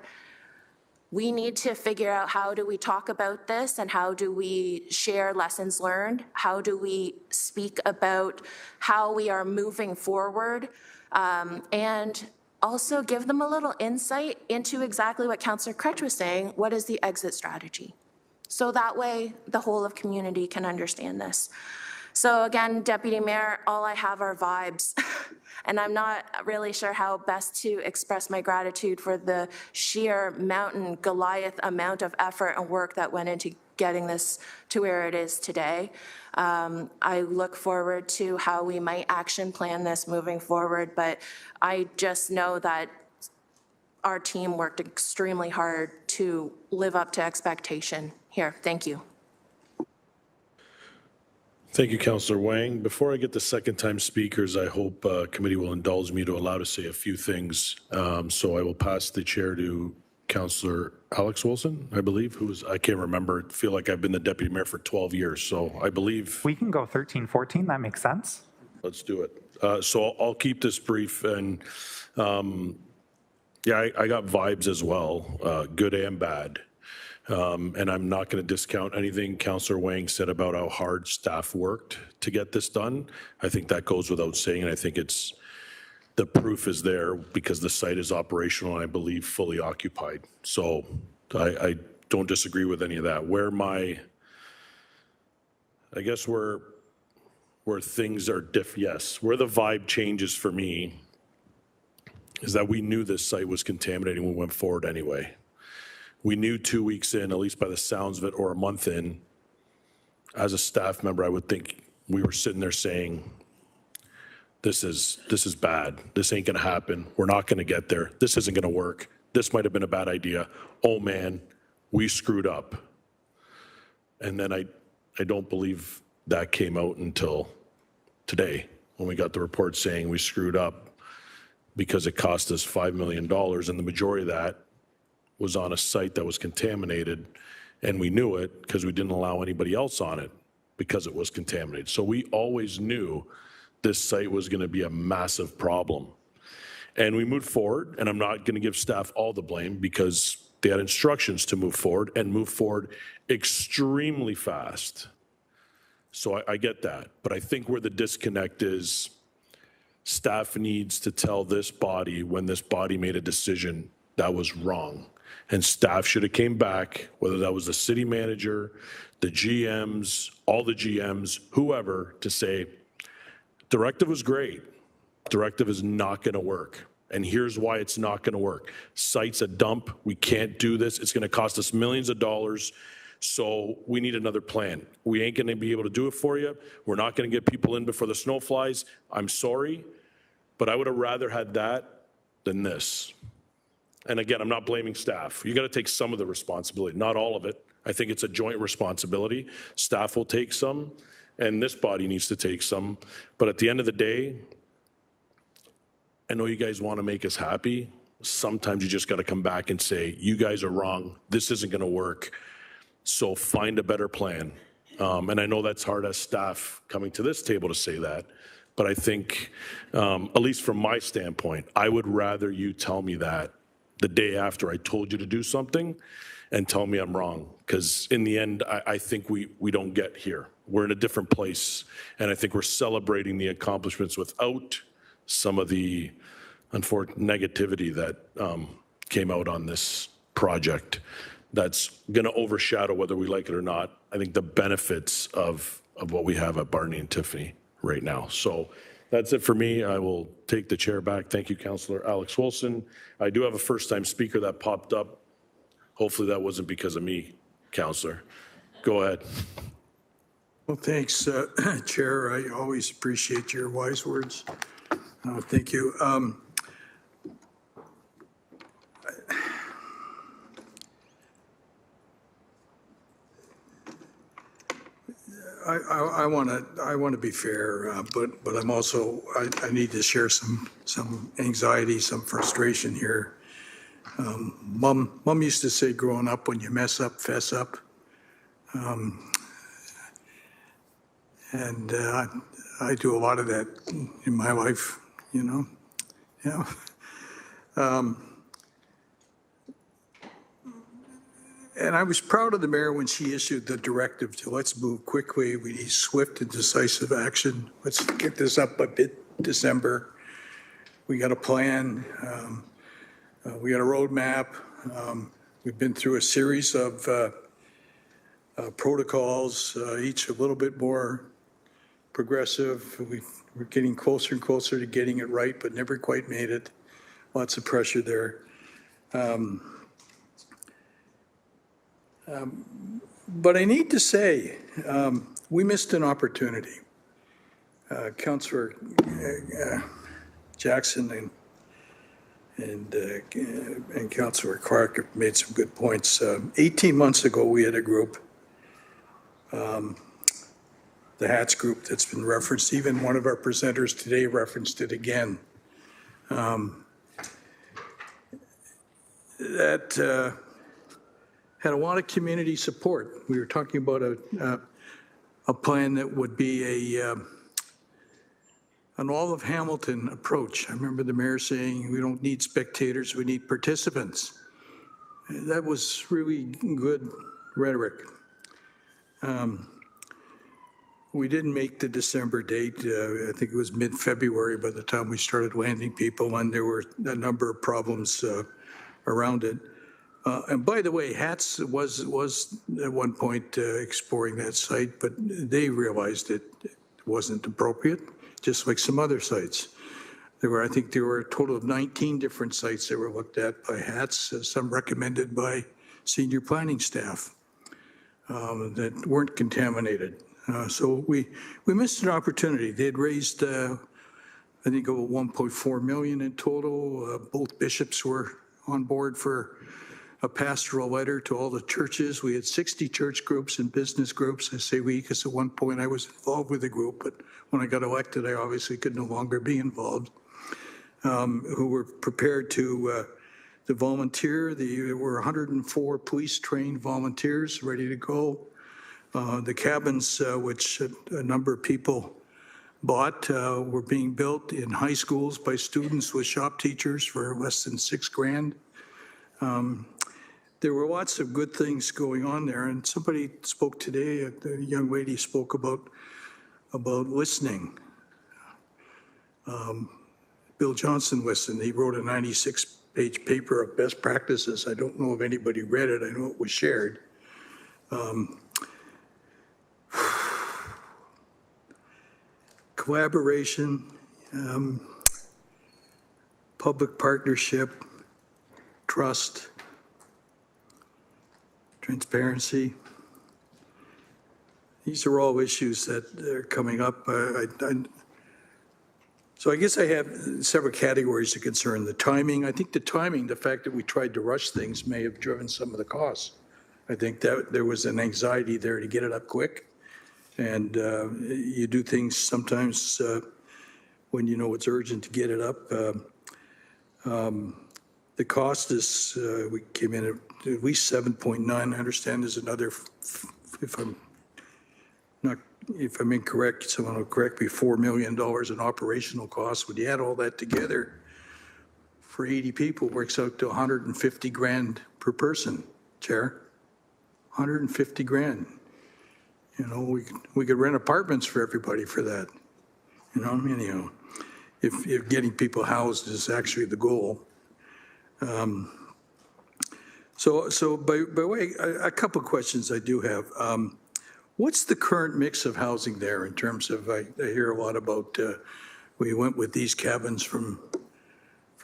we need to figure out how do we talk about this and how do we share lessons learned? How do we speak about how we are moving forward? And also give them a little insight into exactly what Councillor Cretch was saying, what is the exit strategy? So that way the whole of community can understand this. So again, Deputy Mayor, all I have are vibes. And I'm not really sure how best to express my gratitude for the sheer mountain Goliath amount of effort and work that went into getting this to where it is today. I look forward to how we might action plan this moving forward, but I just know that our team worked extremely hard to live up to expectation here. Thank you. Thank you, Councillor Wang. Before I get the second-time speakers, I hope committee will indulge me to allow to say a few things. So I will pass the chair to Councillor Alex Wilson, I believe, I can't remember, feel like I've been the deputy mayor for 12 years, so I believe. We can go 13, 14, that makes sense. Let's do it. So I'll keep this brief, and yeah, I got vibes as well, good and bad. And I'm not going to discount anything Councillor Wang said about how hard staff worked to get this done. I think that goes without saying, and I think the proof is there because the site is operational and I believe fully occupied. So I don't disagree with any of that. I guess where things are yes, where the vibe changes for me is that we knew this site was contaminated when we went forward anyway. We knew 2 weeks in, at least by the sounds of it, or a month in, as a staff member, I would think we were sitting there saying, this is bad. This ain't gonna happen. We're not gonna get there. This isn't gonna work. This might have been a bad idea. Oh man, we screwed up. And then I don't believe that came out until today, when we got the report saying we screwed up because it cost us $5 million, and the majority of that was on a site that was contaminated, and we knew it because we didn't allow anybody else on it because it was contaminated. So we always knew this site was going to be a massive problem. And we moved forward, and I'm not going to give staff all the blame because they had instructions to move forward and move forward extremely fast. So I get that. But I think where the disconnect is, staff needs to tell this body when this body made a decision that was wrong. And staff should have came back, whether that was the city manager, the GMs, all the GMs, whoever, to say, directive was great. Directive is not going to work. And here's why it's not going to work. Site's a dump. We can't do this. It's going to cost us millions of dollars. So we need another plan. We ain't going to be able to do it for you. We're not going to get people in before the snow flies. I'm sorry, but I would have rather had that than this. And again, I'm not blaming staff. You got to take some of the responsibility, not all of it. I think it's a joint responsibility. Staff will take some, and this body needs to take some. But at the end of the day, I know you guys want to make us happy. Sometimes you just got to come back and say, you guys are wrong. This isn't going to work. So find a better plan. And I know that's hard as staff coming to this table to say that. But I think, at least from my standpoint, I would rather you tell me that the day after I told you to do something and tell me I'm wrong. Because in the end, I think we don't get here. We're in a different place. And I think we're celebrating the accomplishments without some of the unfortunate negativity that came out on this project. That's going to overshadow, whether we like it or not, I think the benefits of what we have at Barney and Tiffany right now. So that's it for me. I will take the chair back. Thank you, Councillor Alex Wilson. I do have a first-time speaker that popped up. Hopefully that wasn't because of me, Councillor. Go ahead. Well, thanks, Chair. I always appreciate your wise words. Thank you. I want to be fair, but I'm also I need to share some anxiety, some frustration here. Mom used to say growing up, when you mess up, fess up. And I do a lot of that in my life, you know. Yeah. And I was proud of the mayor when she issued the directive to let's move quickly. We need swift and decisive action. Let's get this up by mid-December. We got a plan. We got a roadmap. We've been through a series of protocols, each a little bit more progressive. We're getting closer and closer to getting it right, but never quite made it. Lots of pressure there. But I need to say, we missed an opportunity. Councillor Jackson and Councillor Clark have made some good points. 18 months ago, we had a group, the HATS group that's been referenced. Even one of our presenters today referenced it again. that had a lot of community support. We were talking about a plan that would be an all of Hamilton approach. I remember the mayor saying, we don't need spectators, we need participants. That was really good rhetoric. We didn't make the December date. I think it was mid-February by the time we started landing people, and there were a number of problems around it. And by the way, HATS was at one point exploring that site, but they realized it wasn't appropriate, just like some other sites. I think there were a total of 19 different sites that were looked at by HATS, some recommended by senior planning staff that weren't contaminated. So we missed an opportunity. They had raised, I think, about 1.4 million in total. Both bishops were on board for a pastoral letter to all the churches. We had 60 church groups and business groups. I say we because at one point I was involved with a group, but when I got elected, I obviously could no longer be involved, who were prepared to volunteer. There were 104 police-trained volunteers ready to go. The cabins, which a number of people bought, were being built in high schools by students with shop teachers for less than $6,000. There were lots of good things going on there, and somebody spoke today, a young lady spoke about listening. Bill Johnson listened. He wrote a 96-page paper of best practices. I don't know if anybody read it. I know it was shared. Collaboration, public partnership, trust, transparency. These are all issues that are coming up. So I guess I have several categories of concern. The timing, I think the fact that we tried to rush things may have driven some of the costs. I think that there was an anxiety there to get it up quick. And you do things sometimes when you know it's urgent to get it up. The cost is, we came in at least 7.9. I understand there's another, if I'm incorrect, someone will correct me, $4 million in operational costs. When you add all that together, for 80 people, works out to $150,000 per person, Chair. $150,000. You know, we could rent apartments for everybody for that. You know, anyhow, if getting people housed is actually the goal. So by way, a couple of questions I do have. What's the current mix of housing there in terms of, I hear a lot about, we went with these cabins from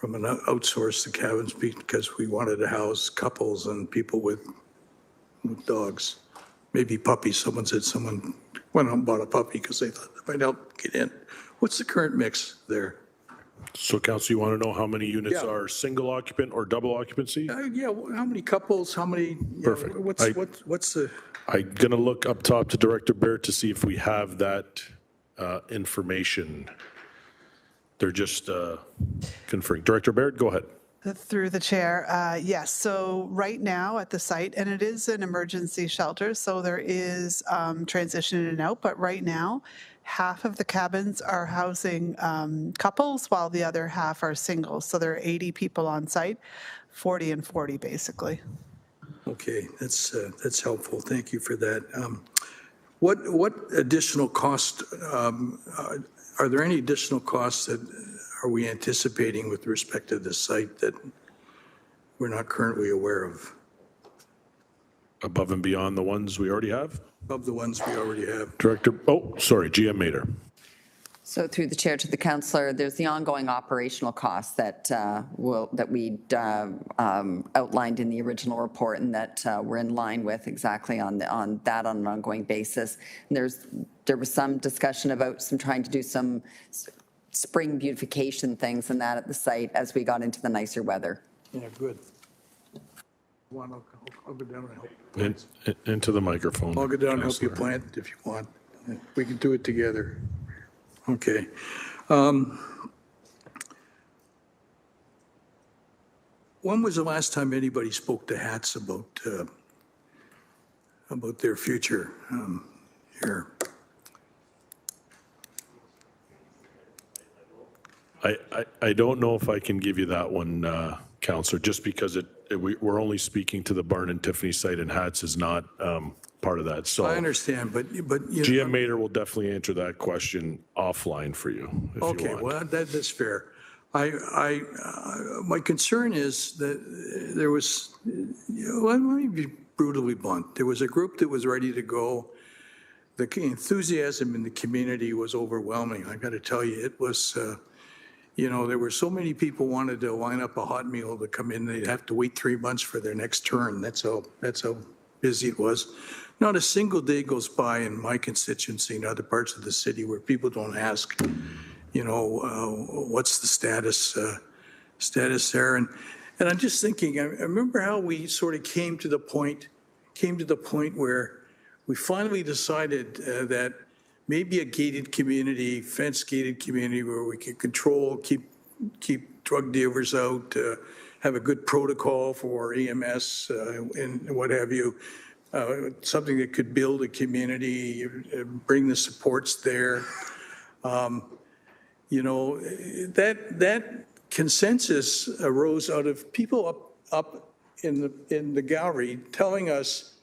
an outsourced the cabins because we wanted to house couples and people with dogs. Maybe puppies. Someone said someone went out and bought a puppy because they thought that might help get in. What's the current mix there? So, Council, you want to know how many units are single occupant or double occupancy? Yeah, how many couples, how many? Perfect. What's the? I'm going to look up top to Director Baird to see if we have that information. They're just conferring. Director Baird, go ahead. Through the chair, yes. So right now at the site, and it is an emergency shelter, so there is transition in and out, but right now, half of the cabins are housing couples while the other half are singles. So there are 80 people on site, 40 and 40 basically. Okay, that's helpful. Thank you for that. What additional cost, are there any additional costs that are we anticipating with respect to this site that we're not currently aware of? Above and beyond the ones we already have? Above the ones we already have. Director, GM Mader. So through the chair to the councillor, there's the ongoing operational costs that we outlined in the original report and that we're in line with exactly on that on an ongoing basis. And there was some discussion about trying to do some spring beautification things and that at the site as we got into the nicer weather. Yeah, good. I'll go down and help. Into the microphone. I'll go down and help you Councillor. plant if you want. We can do it together. Okay. when was the last time anybody spoke to HATS about their future here? I don't know if I can give you that one, Counselor, just because we're only speaking to the Barn and Tiffany site, and HATS is not part of that. So I understand, but you GM Mater will definitely answer that question offline for you, if you okay, want. well, that's fair. My concern is that there was, let me be brutally blunt. There was a group that was ready to go. The enthusiasm in the community was overwhelming. I got to tell you, it was, there were so many people wanted to line up a hot meal to come in. They'd have to wait 3 months for their next turn. That's how busy it was. Not a single day goes by in my constituency and other parts of the city where people don't ask, what's the status there? And I'm just thinking, I remember how we sort of came to the point where we finally decided that maybe a gated community, fence-gated community where we could control, keep drug dealers out, have a good protocol for EMS and what have you, something that could build a community, bring the supports there. That consensus arose out of people up in the gallery telling us,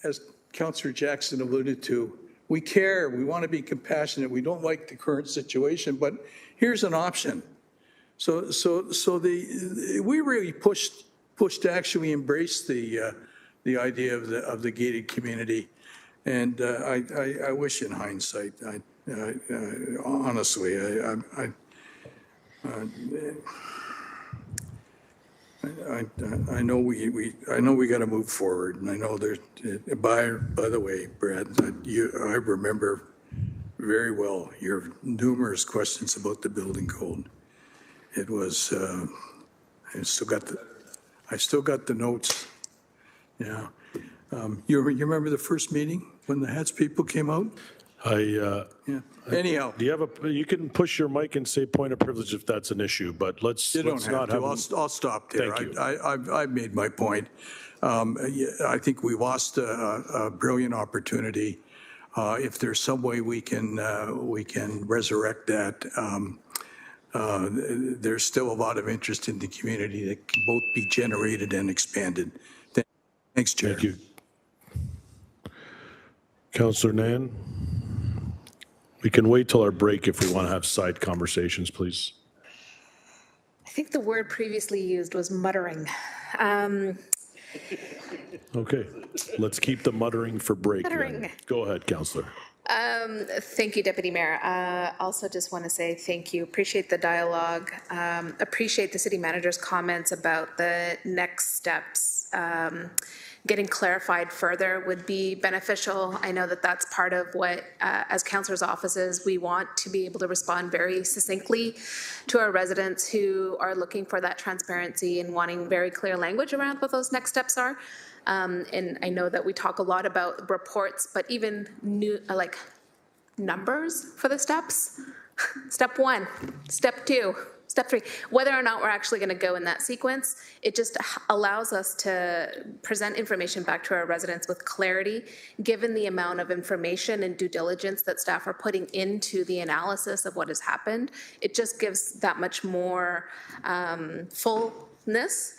as Councillor Jackson alluded to, we care, we want to be compassionate, we don't like the current situation, but here's an option. So we really pushed to actually embrace the idea of the gated community, and I wish in hindsight, honestly, I know we got to move forward, and I know there's. By the way, Brad, I remember very well your numerous questions about the building code. It was. I still got the notes. Yeah. You remember the first meeting when the HATS people came out? Yeah. Anyhow. Do you have you can push your mic and say point of privilege if that's an issue, but let's not have. I'll stop there. Thank you. I've made my point. I think we lost a brilliant opportunity. If there's some way we can resurrect that, there's still a lot of interest in the community that can both be generated and expanded. Thanks, Chair. Thank you. Councillor Nan? We can wait till our break if we want to have side conversations, please. I think the word previously used was muttering. Okay, let's keep the muttering for break. Muttering. Then. Go ahead, Councillor. Thank you, Deputy Mayor. Also just want to say thank you. Appreciate the dialogue. Appreciate the city manager's comments about the next steps. Getting clarified further would be beneficial. I know that that's part of what, as councillors' offices, we want to be able to respond very succinctly to our residents who are looking for that transparency and wanting very clear language around what those next steps are. And I know that we talk a lot about reports, but even new, numbers for the steps. Step 1, step 2, step 3, whether or not we're actually going to go in that sequence, it just allows us to present information back to our residents with clarity, given the amount of information and due diligence that staff are putting into the analysis of what has happened. It just gives that much more fullness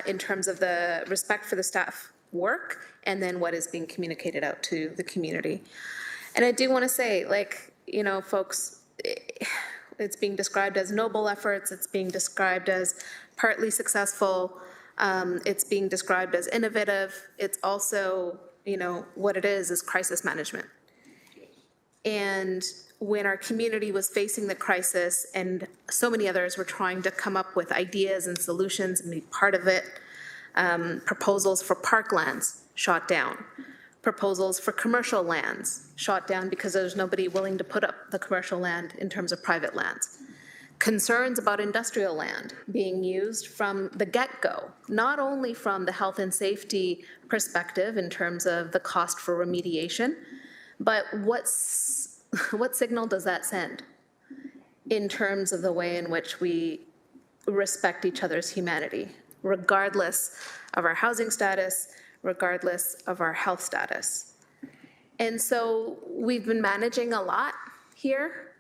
in terms of the respect for the staff work and then what is being communicated out to the community. And I do want to say, folks, it's being described as noble efforts, it's being described as partly successful, it's being described as innovative, it's also, what it is crisis management. And when our community was facing the crisis and so many others were trying to come up with ideas and solutions and be part of it, proposals for parklands shot down. Proposals for commercial lands shot down because there's nobody willing to put up the commercial land in terms of private lands. Concerns about industrial land being used from the get-go, not only from the health and safety perspective in terms of the cost for remediation, but what signal does that send in terms of the way in which we respect each other's humanity? regardless of our housing status, regardless of our health status. And so we've been managing a lot here,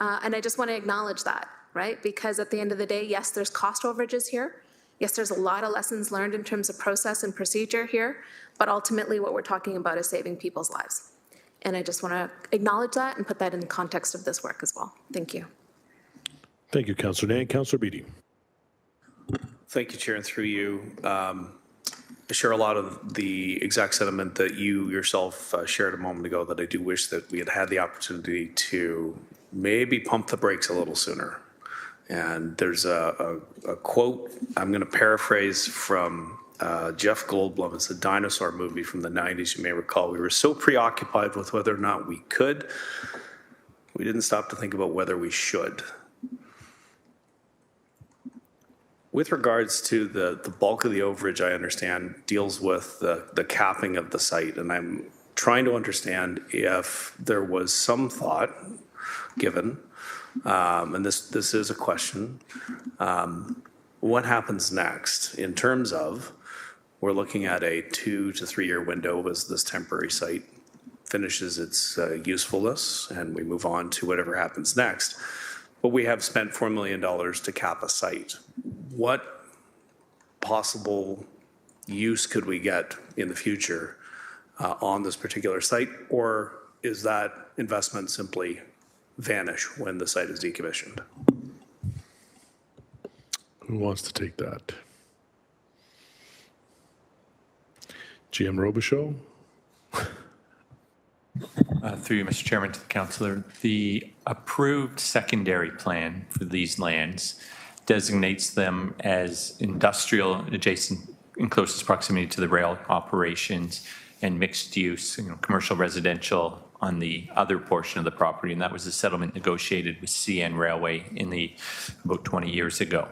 and I just want to acknowledge that, right? Because at the end of the day, yes, there's cost overages here. Yes, there's a lot of lessons learned in terms of process and procedure here, but ultimately what we're talking about is saving people's lives. And I just want to acknowledge that and put that in the context of this work as well. Thank you. Thank you, Councillor Nay. Councillor Beattie. Thank you, Chair, and through you. I share a lot of the exact sentiment that you yourself shared a moment ago, that I do wish that we had had the opportunity to maybe pump the brakes a little sooner. And there's a quote I'm going to paraphrase from Jeff Goldblum. It's a dinosaur movie from the 90s, you may recall. We were so preoccupied with whether or not we could, we didn't stop to think about whether we should. With regards to the bulk of the overage, I understand, deals with the capping of the site. And I'm trying to understand if there was some thought given, and this is a question, what happens next in terms of, we're looking at a 2 to 3 year window as this temporary site finishes its usefulness and we move on to whatever happens next. But we have spent $4 million to cap a site. What possible use could we get in the future on this particular site? Or is that investment simply vanish when the site is decommissioned? Who wants to take that? GM Robichaud? Through you, Mr. Chairman, to the councillor, the approved secondary plan for these lands designates them as industrial adjacent in closest proximity to the rail operations and mixed use, commercial residential on the other portion of the property. And that was a settlement negotiated with CN Railway about 20 years ago.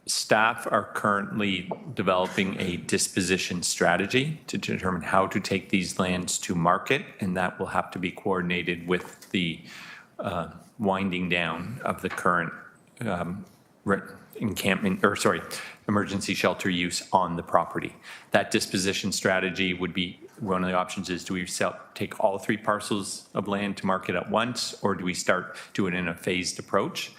Staff are currently developing a disposition strategy to determine how to take these lands to market, and that will have to be coordinated with the winding down of the current emergency shelter use on the property. That disposition strategy would be, one of the options is, do we take all 3 parcels of land to market at once, or do we start doing it in a phased approach?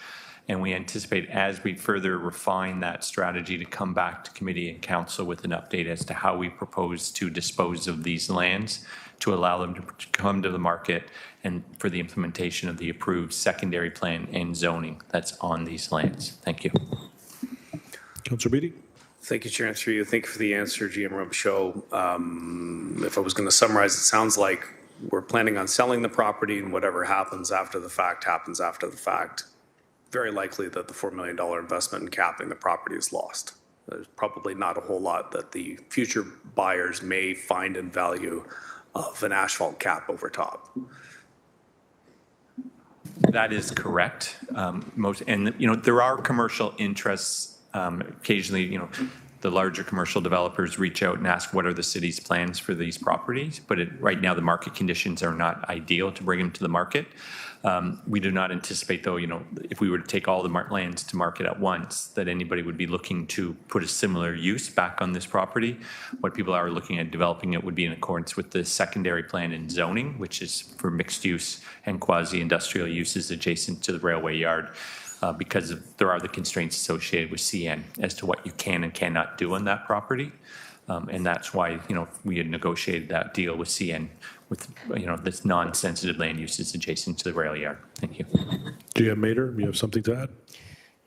And we anticipate, as we further refine that strategy, to come back to committee and council with an update as to how we propose to dispose of these lands to allow them to come to the market and for the implementation of the approved secondary plan and zoning that's on these lands. Thank you. Councillor Beattie. Thank you, Chair, and through you. Thank you for the answer, GM Robichaud. If I was going to summarize, it sounds like we're planning on selling the property, and whatever happens after the fact happens after the fact. Very likely that the $4 million investment in capping the property is lost. There's probably not a whole lot that the future buyers may find in value of an asphalt cap over top. That is correct. There are commercial interests. Occasionally, the larger commercial developers reach out and ask what are the city's plans for these properties, but right now the market conditions are not ideal to bring them to the market. We do not anticipate, though, if we were to take all the lands to market at once, that anybody would be looking to put a similar use back on this property. What people are looking at developing it would be in accordance with the secondary plan and zoning, which is for mixed use and quasi-industrial uses adjacent to the railway yard. Because there are the constraints associated with CN as to what you can and cannot do on that property. And that's why, we had negotiated that deal with CN with, this non-sensitive land uses adjacent to the rail yard. Thank you. GM Mader, you have something to add?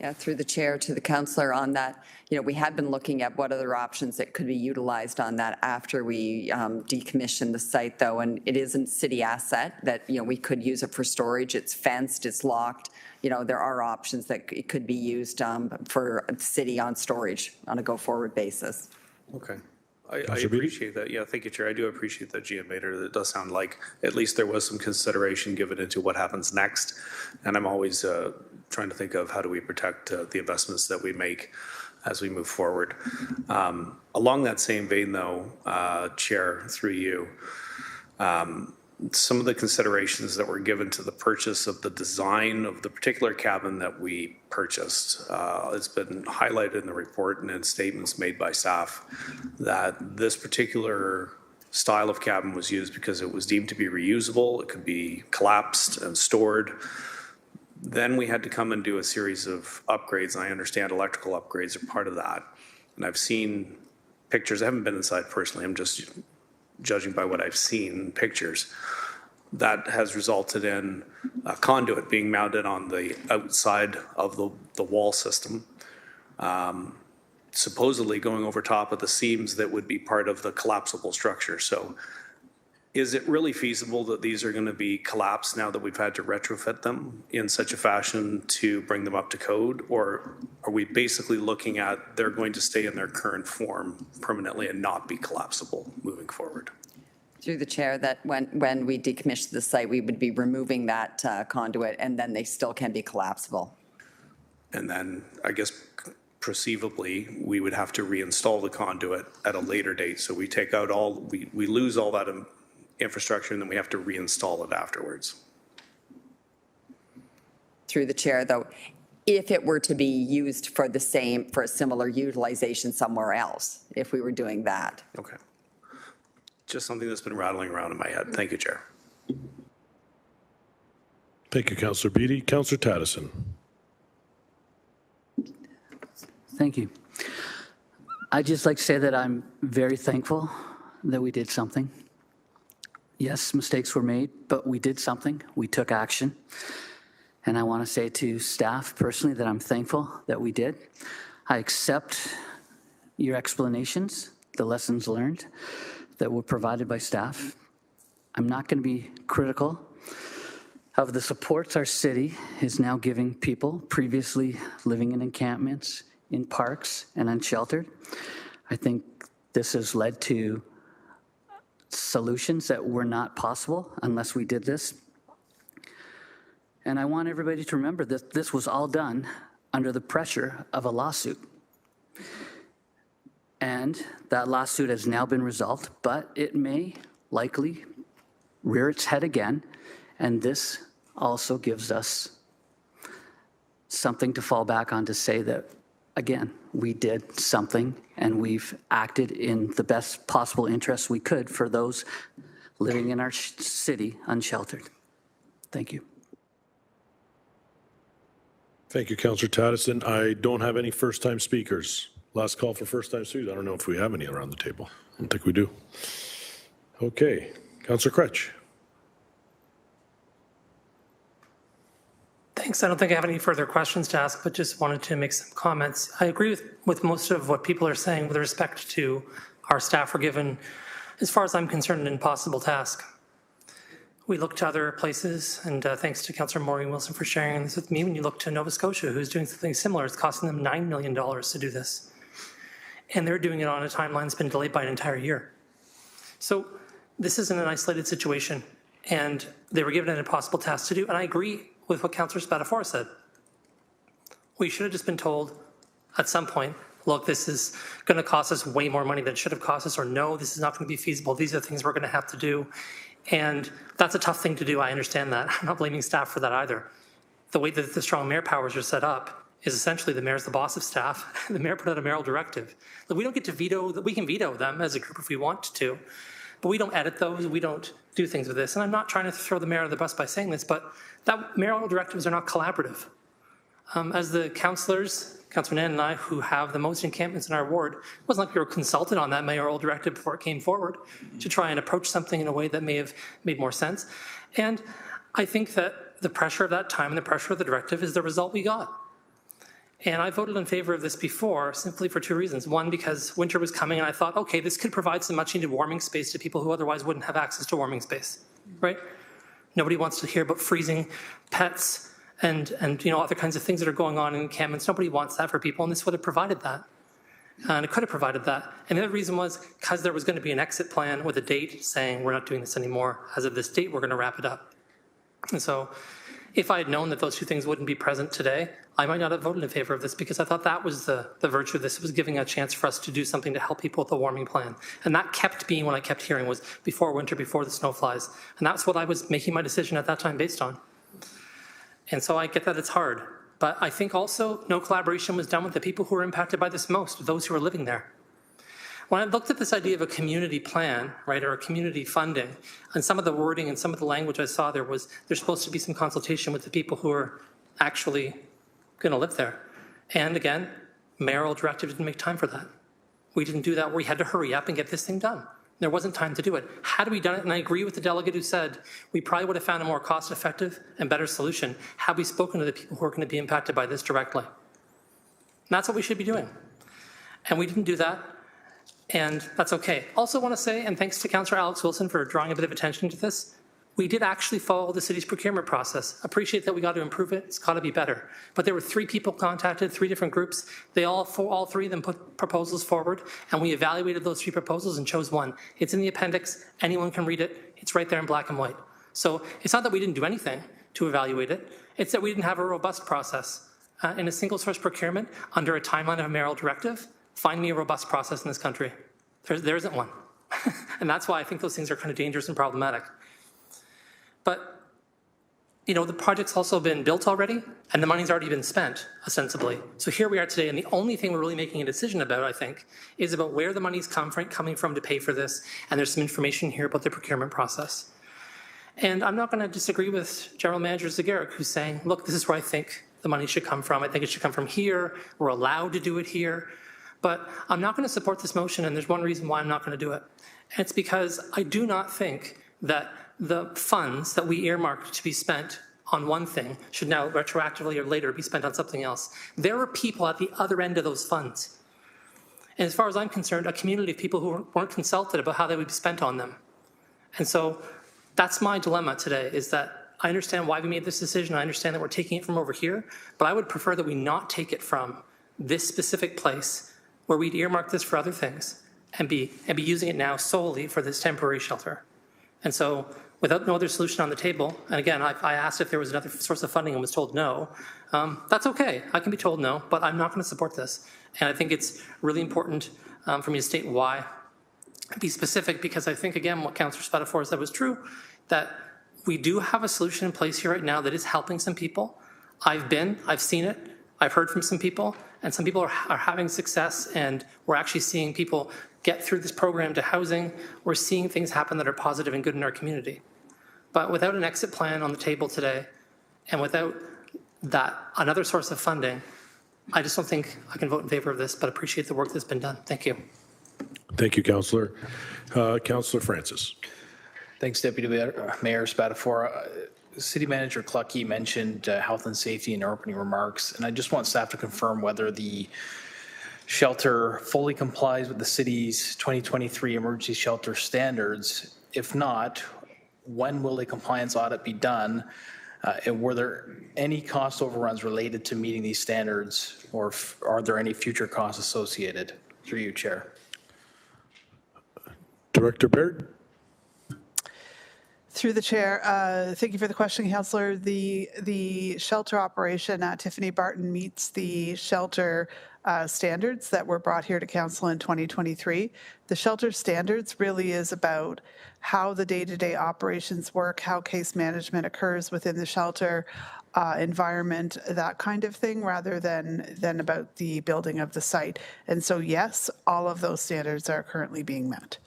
Yeah, through the chair to the councillor on that, we had been looking at what other options that could be utilized on that after we decommission the site, though, and it isn't city asset that, we could use it for storage. It's fenced, it's locked. There are options that it could be used for the city on storage on a go-forward basis. Okay. I appreciate that. Yeah, thank you, Chair. I do appreciate that, GM Mader. It does sound like at least there was some consideration given into what happens next. And I'm always trying to think of how do we protect the investments that we make as we move forward. Along that same vein, though, Chair, through you, some of the considerations that were given to the purchase of the design of the particular cabin that we purchased. It's been highlighted in the report and in statements made by staff that this particular style of cabin was used because it was deemed to be reusable, it could be collapsed and stored. Then we had to come and do a series of upgrades, and I understand electrical upgrades are part of that. And I've seen pictures, I haven't been inside personally, I'm just judging by what I've seen in pictures. That has resulted in a conduit being mounted on the outside of the wall system, supposedly going over top of the seams that would be part of the collapsible structure. So is it really feasible that these are going to be collapsed now that we've had to retrofit them in such a fashion to bring them up to code? Or are we basically looking at they're going to stay in their current form permanently and not be collapsible moving forward? Through the chair, that when we decommission the site, we would be removing that conduit, and then they still can be collapsible. And then I guess perceivably, we would have to reinstall the conduit at a later date. So we take out we lose all that infrastructure, and then we have to reinstall it afterwards. Through the chair, though, if it were to be used for a similar utilization somewhere else, if we were doing that. Okay. Just something that's been rattling around in my head. Thank you, Chair. Thank you, Councillor Beattie. Councillor Tattison. Thank you. I'd just like to say that I'm very thankful that we did something. Yes, mistakes were made, but we did something. We took action. And I want to say to staff personally that I'm thankful that we did. I accept your explanations, the lessons learned that were provided by staff. I'm not going to be critical of the supports our city is now giving people previously living in encampments, in parks, and unsheltered. I think this has led to solutions that were not possible unless we did this. And I want everybody to remember that this was all done under the pressure of a lawsuit. And that lawsuit has now been resolved, but it may likely rear its head again. And this also gives us something to fall back on to say that, again, we did something and we've acted in the best possible interest we could for those living in our city unsheltered. Thank you. Thank you, Councillor Tattison. I don't have any first-time speakers. Last call for first-time speakers. I don't know if we have any around the table. I don't think we do. Okay. Councillor Kretsch. Thanks. I don't think I have any further questions to ask, but just wanted to make some comments. I agree with most of what people are saying with respect to our staff were given, as far as I'm concerned, an impossible task. We look to other places, and thanks to Councillor Maureen Wilson for sharing this with me. When you look to Nova Scotia, who's doing something similar, it's costing them $9 million to do this. And they're doing it on a timeline that's been delayed by an entire year. So this isn't an isolated situation, and they were given an impossible task to do. And I agree with what Councillor Spatafora said. We should have just been told at some point, look, this is going to cost us way more money than it should have cost us, or no, this is not going to be feasible. These are things we're going to have to do. And that's a tough thing to do. I understand that. I'm not blaming staff for that either. The way that the strong mayor powers are set up is essentially the mayor's the boss of staff. The mayor put out a mayoral directive. We don't get to veto, we can veto them as a group if we want to, but we don't edit those, we don't do things with this. And I'm not trying to throw the mayor under the bus by saying this, but that mayoral directives are not collaborative. As the councillors, Councillor Nan and I, who have the most encampments in our ward, it wasn't like we were consulted on that mayoral directive before it came forward to try and approach something in a way that may have made more sense. And I think that the pressure of that time and the pressure of the directive is the result we got. And I voted in favor of this before simply for two reasons. One, because winter was coming and I thought, okay, this could provide some much needed warming space to people who otherwise wouldn't have access to warming space, right? Nobody wants to hear about freezing pets and other kinds of things that are going on in encampments. Nobody wants that for people, and this would have provided that. And it could have provided that. And the other reason was because there was going to be an exit plan with a date saying we're not doing this anymore. As of this date, we're going to wrap it up. And so if I had known that those two things wouldn't be present today, I might not have voted in favor of this because I thought that was the virtue of this. It was giving a chance for us to do something to help people with the warming plan. And that kept being what I kept hearing was before winter, before the snow flies. And that's what I was making my decision at that time based on. And so I get that it's hard. But I think also no collaboration was done with the people who were impacted by this most, those who are living there. When I looked at this idea of a community plan, right, or a community funding, and some of the wording and some of the language I saw there was there's supposed to be some consultation with the people who are actually going to live there. And again, mayoral directive didn't make time for that. We didn't do that. We had to hurry up and get this thing done. There wasn't time to do it. Had we done it, and I agree with the delegate who said we probably would have found a more cost-effective and better solution had we spoken to the people who are going to be impacted by this directly. And that's what we should be doing. And we didn't do that. And that's okay. Also want to say, and thanks to Councillor Alex Wilson for drawing a bit of attention to this, we did actually follow the city's procurement process. Appreciate that we got to improve it. It's got to be better. But there were 3 people contacted, 3 different groups. They all 3 of them put proposals forward, and we evaluated those 3 proposals and chose one. It's in the appendix. Anyone can read it. It's right there in black and white. So it's not that we didn't do anything to evaluate it. It's that we didn't have a robust process. In a single source procurement, under a timeline of a mayoral directive, find me a robust process in this country. There isn't one. And that's why I think those things are kind of dangerous and problematic. But, you know, the project's also been built already, and the money's already been spent, ostensibly. So here we are today, and the only thing we're really making a decision about, I think, is about where the money's coming from to pay for this, and there's some information here about the procurement process. And I'm not going to disagree with General Manager Zagarek, who's saying, look, this is where I think the money should come from. I think it should come from here. We're allowed to do it here. But I'm not going to support this motion, and there's one reason why I'm not going to do it. And it's because I do not think that the funds that we earmarked to be spent on one thing should now retroactively or later be spent on something else. There are people at the other end of those funds. And as far as I'm concerned, a community of people who weren't consulted about how they would be spent on them. And so that's my dilemma today, is that I understand why we made this decision. I understand that we're taking it from over here, but I would prefer that we not take it from this specific place where we'd earmark this for other things and be using it now solely for this temporary shelter. And so without no other solution on the table, and again, I asked if there was another source of funding and was told no, that's okay. I can be told no, but I'm not going to support this. And I think it's really important for me to state why, be specific, because I think, again, what Councillor Spatafor said was true, that we do have a solution in place here right now that is helping some people. I've seen it, I've heard from some people, and some people are having success, and we're actually seeing people get through this program to housing. We're seeing things happen that are positive and good in our community. But without an exit plan on the table today, and without that another source of funding, I just don't think I can vote in favor of this, but appreciate the work that's been done. Thank you. Thank you, Councillor. Councillor Francis. Thanks, Deputy Mayor Spatafor. City Manager Clucky mentioned health and safety in opening remarks, and I just want staff to confirm whether the shelter fully complies with the city's 2023 emergency shelter standards. If not, when will a compliance audit be done? And were there any cost overruns related to meeting these standards, or are there any future costs associated? Through you, Chair. Director Baird. Through the chair, thank you for the question, Councillor. The shelter operation at Tiffany Barton meets the shelter standards that were brought here to Council in 2023. The shelter standards really is about how the day-to-day operations work, how case management occurs within the shelter environment, that kind of thing, rather than about the building of the site. And so, yes, all of those standards are currently being met.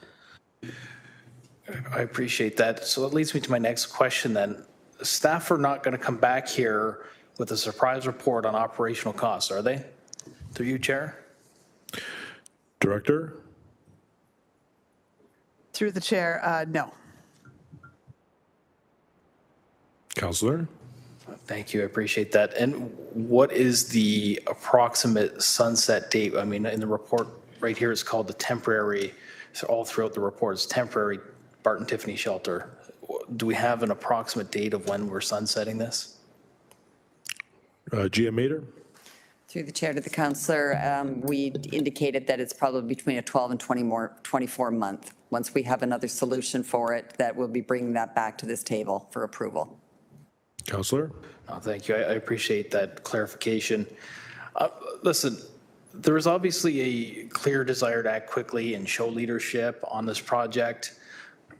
I appreciate that. So that leads me to my next question then. Staff are not going to come back here with a surprise report on operational costs, are they? Through you, Chair. Director. Through the chair, no. Councillor. Thank you. I appreciate that. And what is the approximate sunset date? I mean, in the report right here, it's called the temporary, so all throughout the report, it's temporary Barton Tiffany shelter. Do we have an approximate date of when we're sunsetting this? Gia Mater. Through the chair to the councillor, we indicated that it's probably between a 12 and 24 month. Once we have another solution for it, that we'll be bringing that back to this table for approval. Councillor? Thank you. I appreciate that clarification. Listen, there is obviously a clear desire to act quickly and show leadership on this project.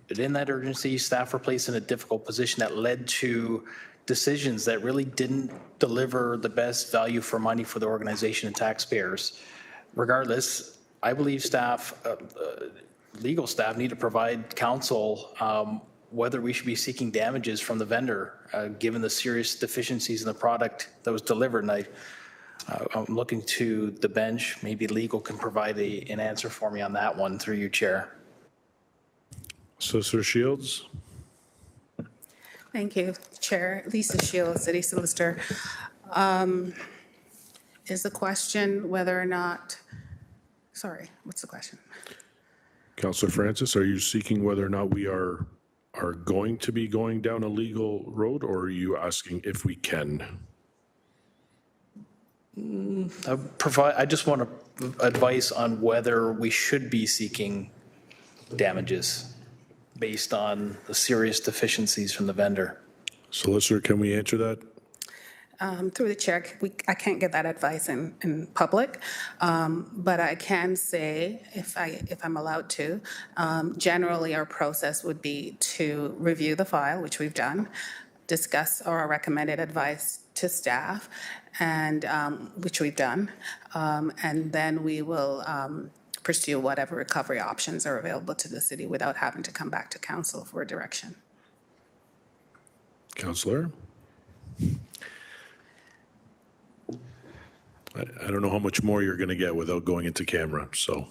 But in that urgency, staff were placed in a difficult position that led to decisions that really didn't deliver the best value for money for the organization and taxpayers. Regardless, I believe staff, legal staff, need to provide counsel whether we should be seeking damages from the vendor, given the serious deficiencies in the product that was delivered. And I'm looking to the bench. Maybe legal can provide an answer for me on that one through you, Chair. Solicitor Shields? Thank you, Chair. Lisa Shields, City Solicitor. Is the question whether or not, sorry, what's the question? Councillor Francis, are you seeking whether or not we are going to be going down a legal road, or are you asking if we can? I just want advice on whether we should be seeking damages based on the serious deficiencies from the vendor. Solicitor, can we answer that? Through the chair, I can't get that advice in public, but I can say, if I'm allowed to, generally our process would be to review the file, which we've done, discuss our recommended advice to staff, and which we've done, and then we will pursue whatever recovery options are available to the city without having to come back to council for direction. Councillor? I don't know how much more you're going to get without going into camera, so.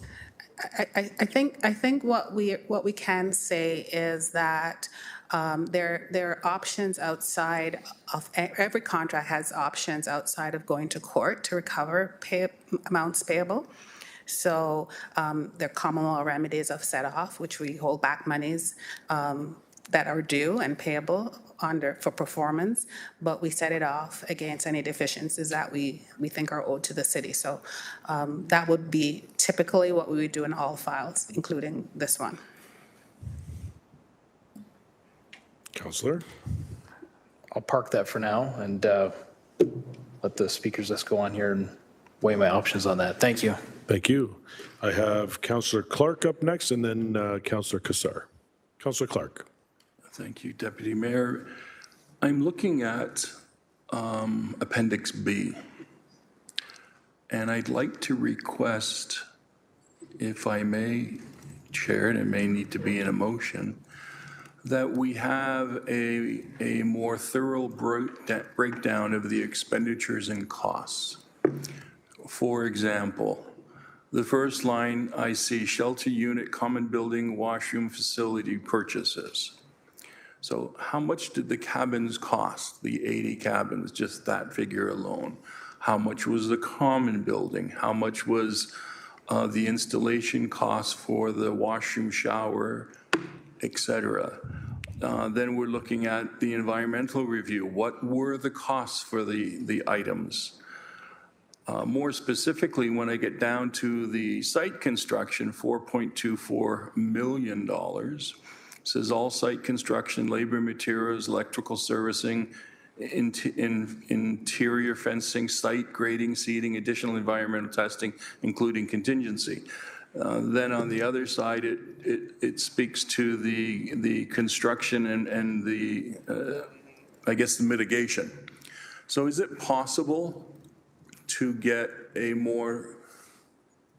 I think what we can say is that there are options outside of, every contract has options outside of going to court to recover amounts payable. So there are common law remedies of set off, which we hold back monies that are due and payable for performance, but we set it off against any deficiencies that we think are owed to the city. So that would be typically what we would do in all files, including this one. Councillor? I'll park that for now and let the speakers just go on here and weigh my options on that. Thank you. Thank you. I have Councillor Clark up next, and then Councillor Kassar. Councillor Clark. Thank you, Deputy Mayor. I'm looking at Appendix B, and I'd like to request, if I may, Chair, and it may need to be in a motion, that we have a more thorough breakdown of the expenditures and costs. For example, the first line I see, shelter unit, common building, washroom facility purchases. So how much did the cabins cost, the 80 cabins, just that figure alone? How much was the common building? How much was the installation cost for the washroom, shower, et cetera? Then we're looking at the environmental review. What were the costs for the items? More specifically, when I get down to the site construction, $4.24 million. Says all site construction, labor, materials, electrical servicing, interior fencing, site grading, seating, additional environmental testing, including contingency. Then on the other side, it speaks to the construction and the, I guess, the mitigation. So is it possible to get a more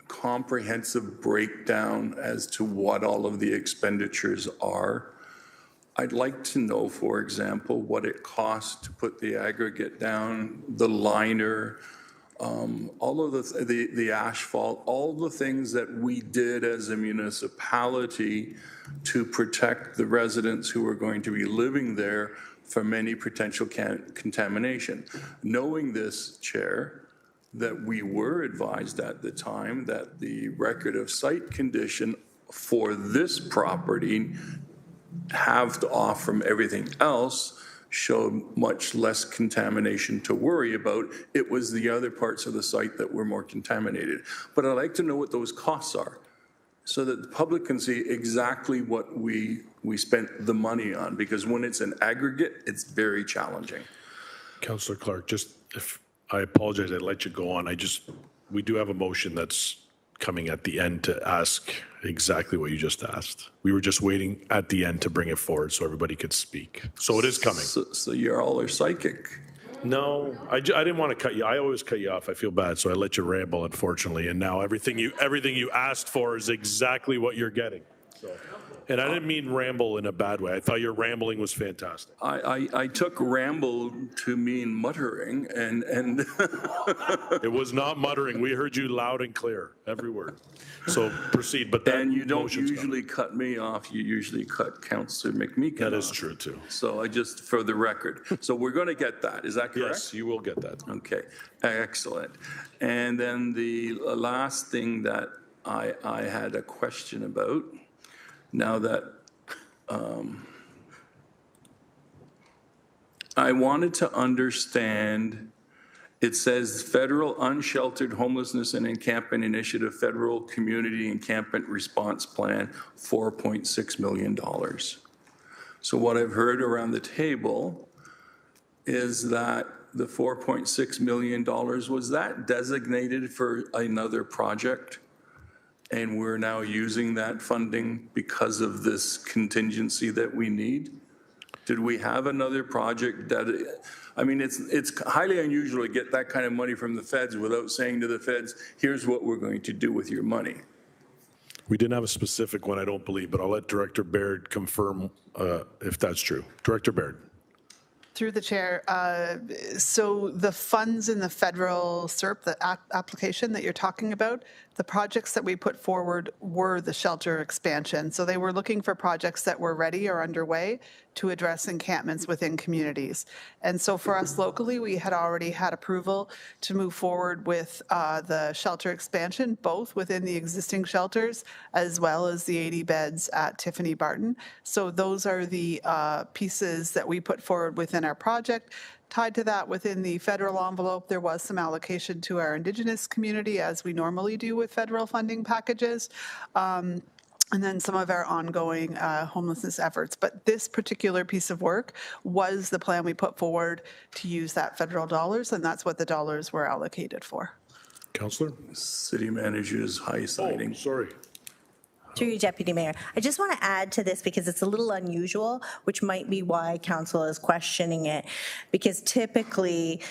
comprehensive breakdown as to what all of the expenditures are? I'd like to know, for example, what it costs to put the aggregate down, the liner, all of the asphalt, all the things that we did as a municipality to protect the residents who are going to be living there from any potential contamination. Knowing this, Chair, that we were advised at the time that the record of site condition for this property, halved off from everything else, showed much less contamination to worry about. It was the other parts of the site that were more contaminated. But I'd like to know what those costs are. so that the public can see exactly what we spent the money on, because when it's an aggregate, it's very challenging. Councillor Clark, just if, I apologize, I let you go on. We do have a motion that's coming at the end to ask exactly what you just asked. We were just waiting at the end to bring it forward so everybody could speak. So it is coming. So you're all are psychic. No, I didn't want to cut you. I always cut you off. I feel bad, so I let you ramble, unfortunately. And now everything you asked for is exactly what you're getting. So, and I didn't mean ramble in a bad way. I thought your rambling was fantastic. I took ramble to mean muttering, and It was not muttering. We heard you loud and clear, every word. So proceed. But that and you don't motion's usually cut me off. You usually cut Councillor McMeekin That off. is true too. So I just, for the record. So we're going to get that. Is that correct? Yes, you will get that. Okay, excellent. And then the last thing that I had a question about, now that I wanted to understand, it says Federal Unsheltered Homelessness and Encampment Initiative, Federal Community Encampment Response Plan, $4.6 million. So what I've heard around the table is that the $4.6 million, was that designated for another project? And we're now using that funding because of this contingency that we need? Did we have another project that, I mean, it's highly unusual to get that kind of money from the feds without saying to the feds, here's what we're going to do with your money. We didn't have a specific one, I don't believe, but I'll let Director Baird confirm if that's true. Director Baird. Through the chair, so the funds in the federal SERP, the application that you're talking about, the projects that we put forward were the shelter expansion. So they were looking for projects that were ready or underway to address encampments within communities. And so for us locally, we had already had approval to move forward with the shelter expansion, both within the existing shelters as well as the 80 beds at Tiffany Barton. So those are the pieces that we put forward within our project. Tied to that, within the federal envelope, there was some allocation to our indigenous community, as we normally do with federal funding packages. And then some of our ongoing homelessness efforts. But this particular piece of work was the plan we put forward to use that federal dollars, and that's what the dollars were allocated for. Councillor? City manager's high siding. Oh, sorry. Through you, Deputy Mayor. I just want to add to this because it's a little unusual, which might be why council is questioning it. Because typically,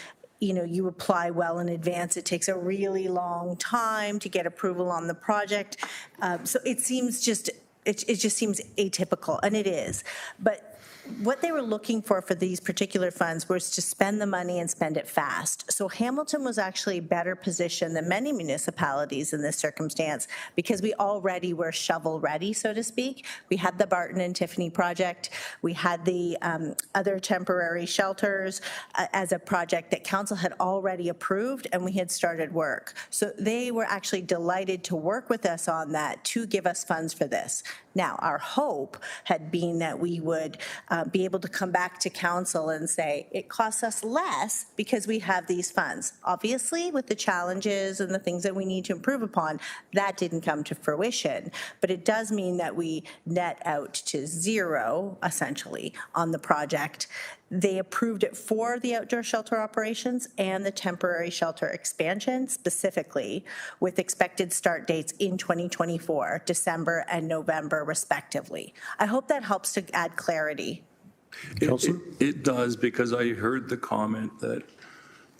you know, you apply well in advance. It takes a really long time to get approval on the project. So it seems just, it just seems atypical, and it is. But what they were looking for these particular funds was to spend the money and spend it fast. So Hamilton was actually better positioned than many municipalities in this circumstance because we already were shovel ready, so to speak. We had the Barton and Tiffany project. We had the other temporary shelters as a project that council had already approved, and we had started work. So they were actually delighted to work with us on that to give us funds for this. Now, our hope had been that we would be able to come back to council and say, it costs us less because we have these funds. Obviously, with the challenges and the things that we need to improve upon, that didn't come to fruition. But it does mean that we net out to zero, essentially, on the project. They approved it for the outdoor shelter operations and the temporary shelter expansion specifically, with expected start dates in 2024, December and November respectively. I hope that helps to add clarity. It does, because I heard the comment that,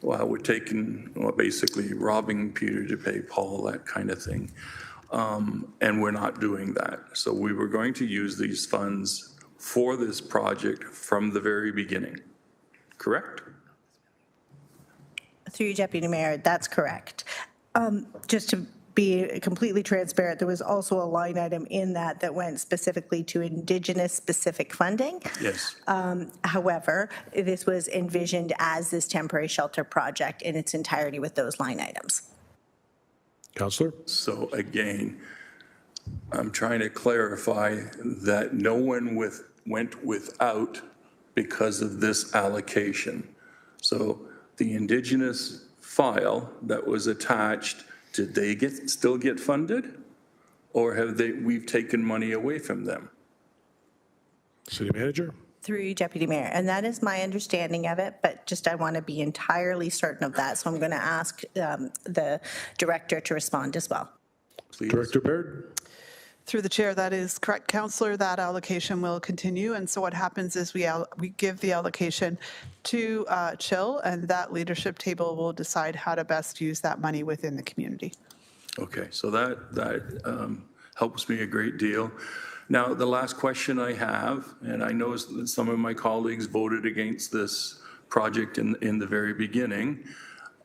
well, we're taking, well, basically robbing Peter to pay Paul, that kind of thing. And we're not doing that. So we were going to use these funds for this project from the very beginning, correct? Through you, Deputy Mayor, that's correct. Just to be completely transparent, there was also a line item in that went specifically to Indigenous specific funding. Yes. However, this was envisioned as this temporary shelter project in its entirety with those line items. Councillor? So again, I'm trying to clarify that no one went without because of this allocation. So the Indigenous file that was attached, did they still get funded? or have we've taken money away from them? City Manager? Through you, Deputy Mayor. And that is my understanding of it, but just I want to be entirely certain of that. So I'm going to ask the director to respond as well. Please. Director Baird? Through the chair, that is correct, Councillor. That allocation will continue. And so what happens is we give the allocation to Chill, and that leadership table will decide how to best use that money within the community. Okay, so that helps me a great deal. Now, the last question I have, and I know that some of my colleagues voted against this project in the very beginning,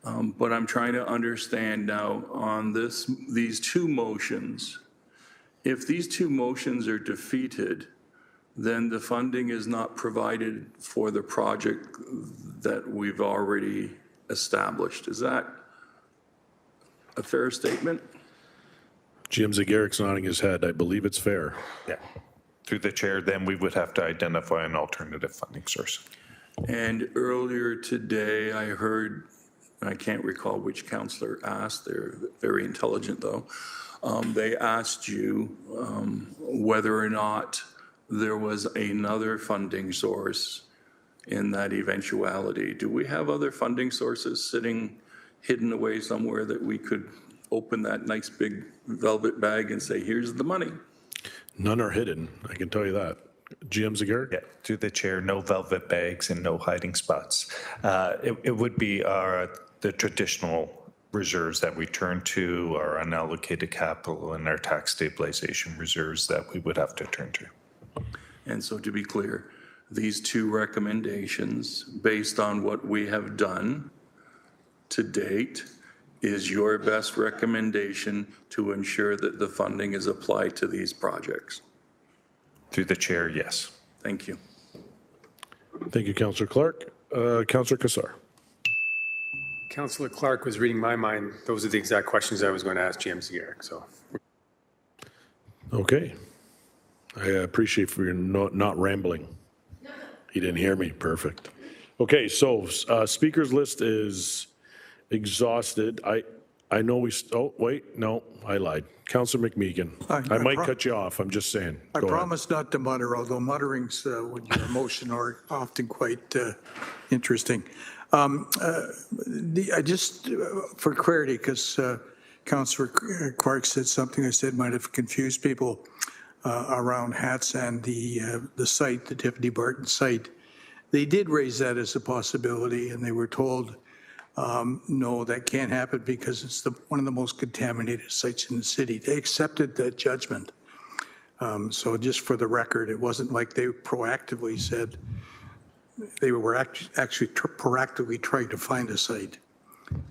but I'm trying to understand now on these two motions. If these two motions are defeated, then the funding is not provided for the project that we've already established. Is that a fair statement? Jim Zagarik's nodding his head. I believe it's fair. Yeah. Through the chair, then we would have to identify an alternative funding source. And earlier today, I heard, I can't recall which councillor asked, they're very intelligent though, they asked you whether or not there was another funding source in that eventuality. Do we have other funding sources sitting hidden away somewhere that we could open that nice big velvet bag and say, here's the money? None are hidden, I can tell you that. GM Zagarik? Yeah, through the chair, no velvet bags and no hiding spots. It would be the traditional reserves that we turn to, our unallocated capital and our tax stabilization reserves that we would have to turn to. And so to be clear, these two recommendations, based on what we have done to date, is your best recommendation to ensure that the funding is applied to these projects? Through the chair, yes. Thank you. Thank you, Councillor Clark. Councillor Kassar. Councillor Clark was reading my mind. Those are the exact questions I was going to ask GM Zagarik, so. Okay. I appreciate for your not rambling. He didn't hear me. Perfect. Okay, so speakers list is exhausted. I know we, oh, wait, no, I lied. Councillor McMeegan. I might cut you off. I'm just saying. I Go promise not to mutter, although mutterings when you're emotional are often quite interesting. I just, for clarity, because Councillor Clark said something I said might have confused people around HATS and the site, the Tiffany Barton site. They did raise that as a possibility, and they were told, no, that can't happen because it's one of the most contaminated sites in the city. They accepted that judgment. So just for the record, it wasn't like they proactively said, they were actually proactively trying to find a site.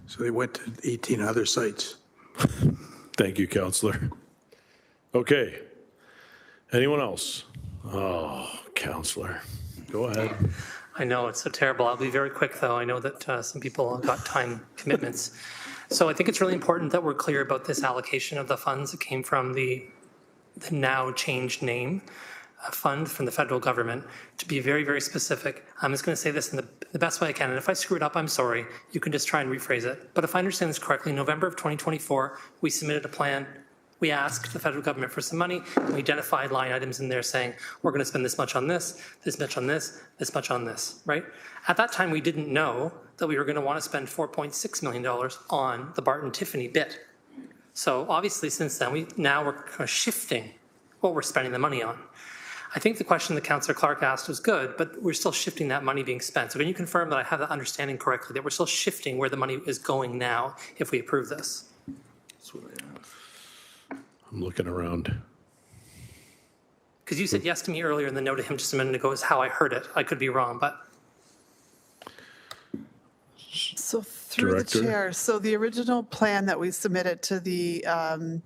So they went to 18 other sites. Thank you, Councillor. Okay. Anyone else? Oh, Councillor, go ahead. I know, it's so terrible. I'll be very quick, though. I know that some people have got time commitments. So I think it's really important that we're clear about this allocation of the funds that came from the now changed name fund from the federal government. To be very, very specific, I'm just going to say this in the best way I can. And if I screw it up, I'm sorry. You can just try and rephrase it. But if I understand this correctly, in November of 2024, we submitted a plan. We asked the federal government for some money, and we identified line items in there saying, we're going to spend this much on this much on this, this much on this, right? At that time, we didn't know that we were going to want to spend $4.6 million on the Barton Tiffany bit. So obviously, since then, we're kind of shifting what we're spending the money on. I think the question that Councillor Clark asked was good, but we're still shifting that money being spent. So can you confirm that I have that understanding correctly, that we're still shifting where the money is going now if we approve this? That's what I asked. I'm looking around. Because you said yes to me earlier, and the no to him just a minute ago is how I heard it. I could be wrong, but. So through Director. the chair, so the original plan that we submitted to the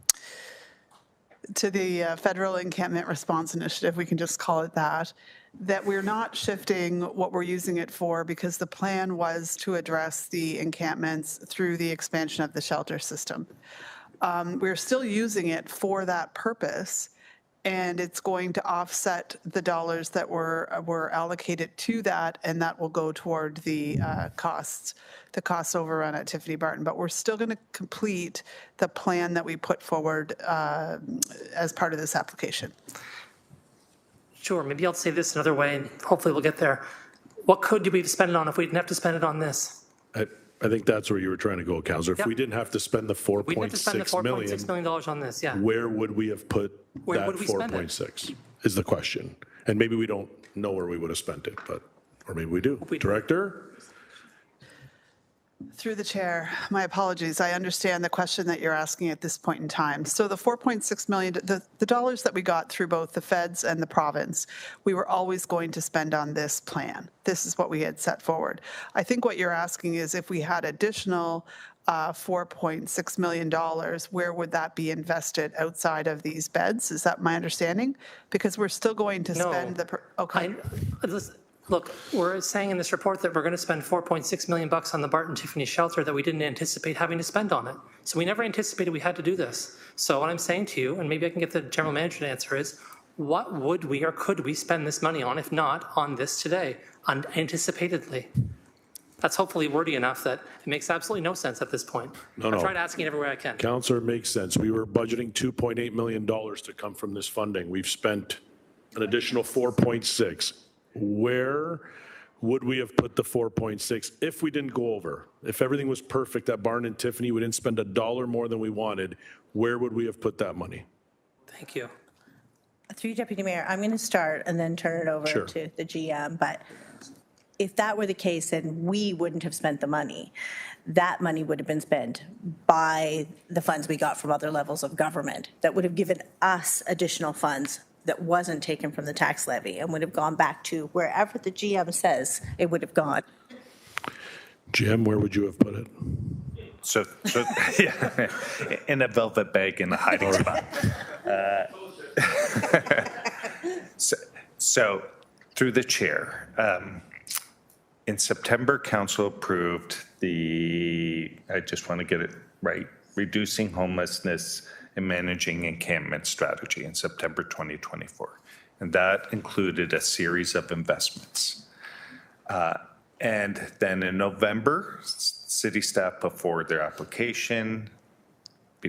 Federal Encampment Response Initiative, we can just call it that we're not shifting what we're using it for, because the plan was to address the encampments through the expansion of the shelter system. We're still using it for that purpose, and it's going to offset the dollars that were allocated to that, and that will go toward the costs overrun at Tiffany Barton. But we're still going to complete the plan that we put forward as part of this application. Sure, maybe I'll say this another way, and hopefully we'll get there. What could we spend it on if we didn't have to spend it on this? I think that's where you were trying to go, Counselor. If Yep. we didn't have to spend the We didn't have to spend the $4.6 million, $4.6 million on this, yeah. where would we have put Where that would we spend it? 4.6 is the question. And maybe we don't know where we would have spent it, but, or maybe we do. Director? Through the chair, my apologies. I understand the question that you're asking at this point in time. So the 4.6 million, the dollars that we got through both the feds and the province, we were always going to spend on this plan. This is what we had set forward. I think what you're asking is if we had additional $4.6 million, where would that be invested outside of these beds? Is that my understanding? Because we're still going to spend the, okay. Look, we're saying in this report that we're going to spend $4.6 million on the Barton Tiffany shelter that we didn't anticipate having to spend on it. So we never anticipated we had to do this. So what I'm saying to you, and maybe I can get the general manager to answer, is what would we or could we spend this money on, if not on this today, unanticipatedly? That's hopefully wordy enough that it makes absolutely no sense at this point. No. I've tried asking everywhere I can. Counselor, makes sense. We were budgeting $2.8 million to come from this funding. We've spent an additional 4.6. Where would we have put the 4.6 if we didn't go over? If everything was perfect at Barton and Tiffany, we didn't spend $1 more than we wanted, where would we have put that money? Thank you. Through you, Deputy Mayor, I'm going to start and then turn it over Sure. to the GM. But if that were the case, then we wouldn't have spent the money. That money would have been spent by the funds we got from other levels of government that would have given us additional funds that wasn't taken from the tax levy and would have gone back to wherever the GM says it would have gone. Jim, where would you have put it? So yeah, in a velvet bag in a hiding spot. So through the chair, in September, council approved I just want to get it right, reducing homelessness and managing encampment strategy in September 2024. And that included a series of investments. And then in November, city staff put forward their application.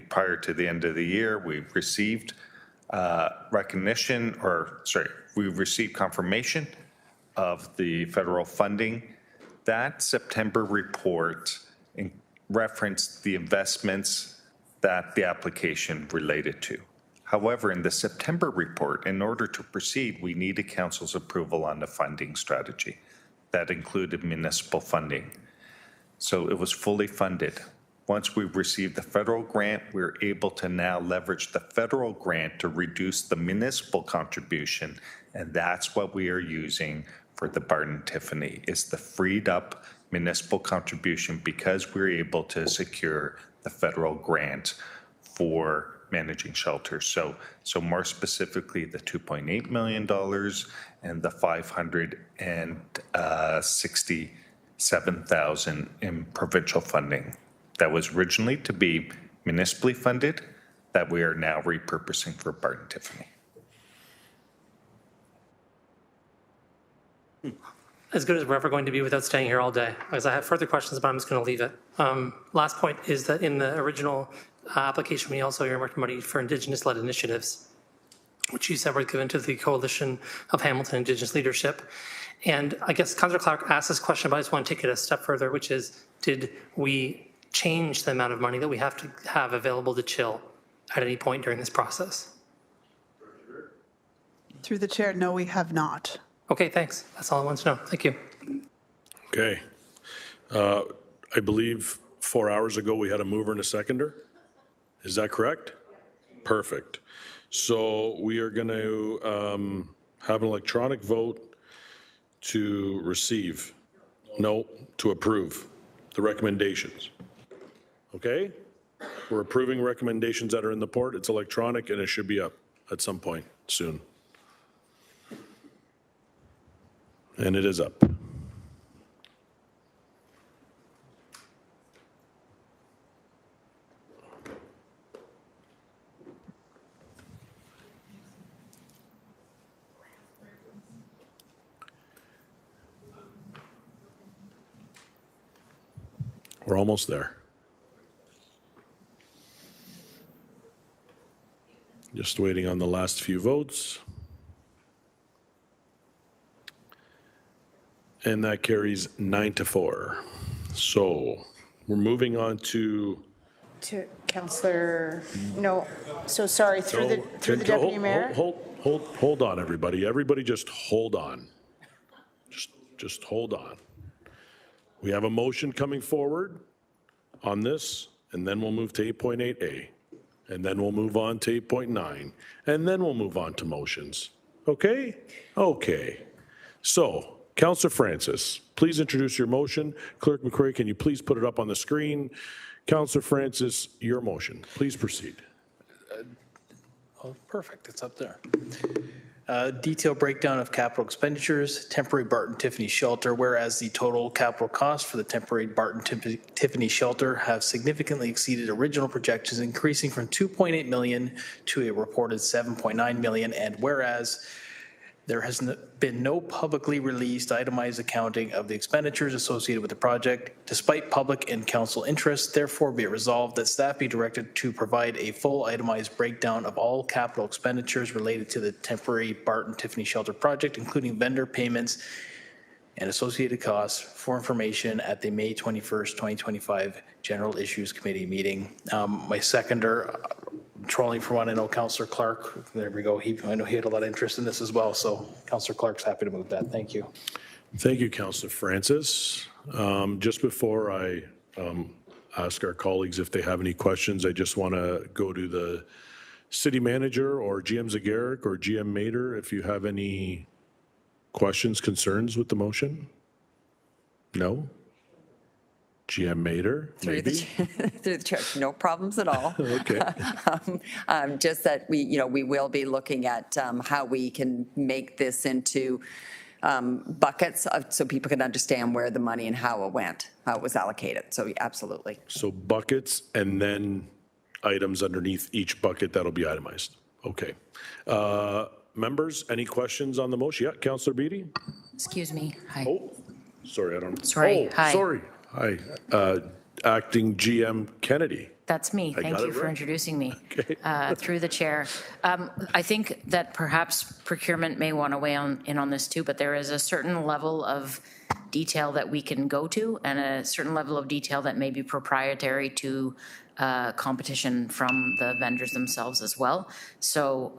Prior to the end of the year, we've received we received confirmation of the federal funding. That September report referenced the investments that the application related to. However, in the September report, in order to proceed, we needed council's approval on the funding strategy. That included municipal funding. So it was fully funded. Once we received the federal grant, we're able to now leverage the federal grant to reduce the municipal contribution, and that's what we are using for the Barton Tiffany, is the freed up municipal contribution because we're able to secure the federal grant for managing shelters. So more specifically, the $2.8 million and the $567,000 in provincial funding that was originally to be municipally funded that we are now repurposing for Barton Tiffany. As good as we're ever going to be without staying here all day, because I have further questions, but I'm just going to leave it. Last point is that in the original application, we also earmarked money for Indigenous-led initiatives, which you said were given to the Coalition of Hamilton Indigenous Leadership. And I guess Councillor Clark asked this question, but I just want to take it a step further, which is, did we change the amount of money that we have to have available to chill at any point during this process? Through the chair, no, we have not. Okay, thanks. That's all I wanted to know. Thank you. Okay. I believe 4 hours ago, we had a mover and a seconder. Is that correct? Perfect. So we are going to have an electronic vote to approve the recommendations. Okay? We're approving recommendations that are in the report. It's electronic and it should be up at some point soon. And it is up. We're almost there. Just waiting on the last few votes. And that carries 9-4. So we're moving on to. To Councillor, no, so sorry, through the Deputy Mayor. Hold on, everybody. Everybody just hold on. Just hold on. We have a motion coming forward on this, and then we'll move to 8.8A. And then we'll move on to 8.9. And then we'll move on to motions. Okay? Okay. So, Councillor Francis, please introduce your motion. Clerk McCray, can you please put it up on the screen? Councillor Francis, your motion. Please proceed. Oh, perfect, it's up there. Detailed breakdown of capital expenditures, temporary Barton Tiffany shelter, whereas the total capital costs for the temporary Barton Tiffany shelter have significantly exceeded original projections, increasing from 2.8 million to a reported 7.9 million, and whereas there has been no publicly released itemized accounting of the expenditures associated with the project, despite public and council interest. Therefore, be it resolved that staff be directed to provide a full itemized breakdown of all capital expenditures related to the temporary Barton Tiffany Shelter project, including vendor payments and associated costs, for information at the May 21st, 2025 General Issues Committee meeting. My seconder, trolling for one, I know Councillor Clark, there we go. I know he had a lot of interest in this as well. So Councillor Clark's happy to move that. Thank you. Thank you, Councillor Francis. Just before I ask our colleagues if they have any questions, I just want to go to the city manager or GM Zagaric or GM Mader if you have any questions, concerns with the motion. No? GM Mader, maybe? Through the chair, no problems at all. Okay. Just that we will be looking at how we can make this into buckets so people can understand where the money and how it went, how it was allocated. So absolutely. So buckets and then items underneath each bucket that'll be itemized. Okay. Members, any questions on the motion? Yeah, Councillor Beatty? Excuse me. Hi. Oh, sorry, I don't. Sorry. Oh, Hi. sorry. Hi. Acting GM Kennedy. That's me. I Thank got you it for right. introducing me through the chair. I think that perhaps procurement may want to weigh in on this too, but there is a certain level of detail that we can go to and a certain level of detail that may be proprietary to competition from the vendors themselves as well. So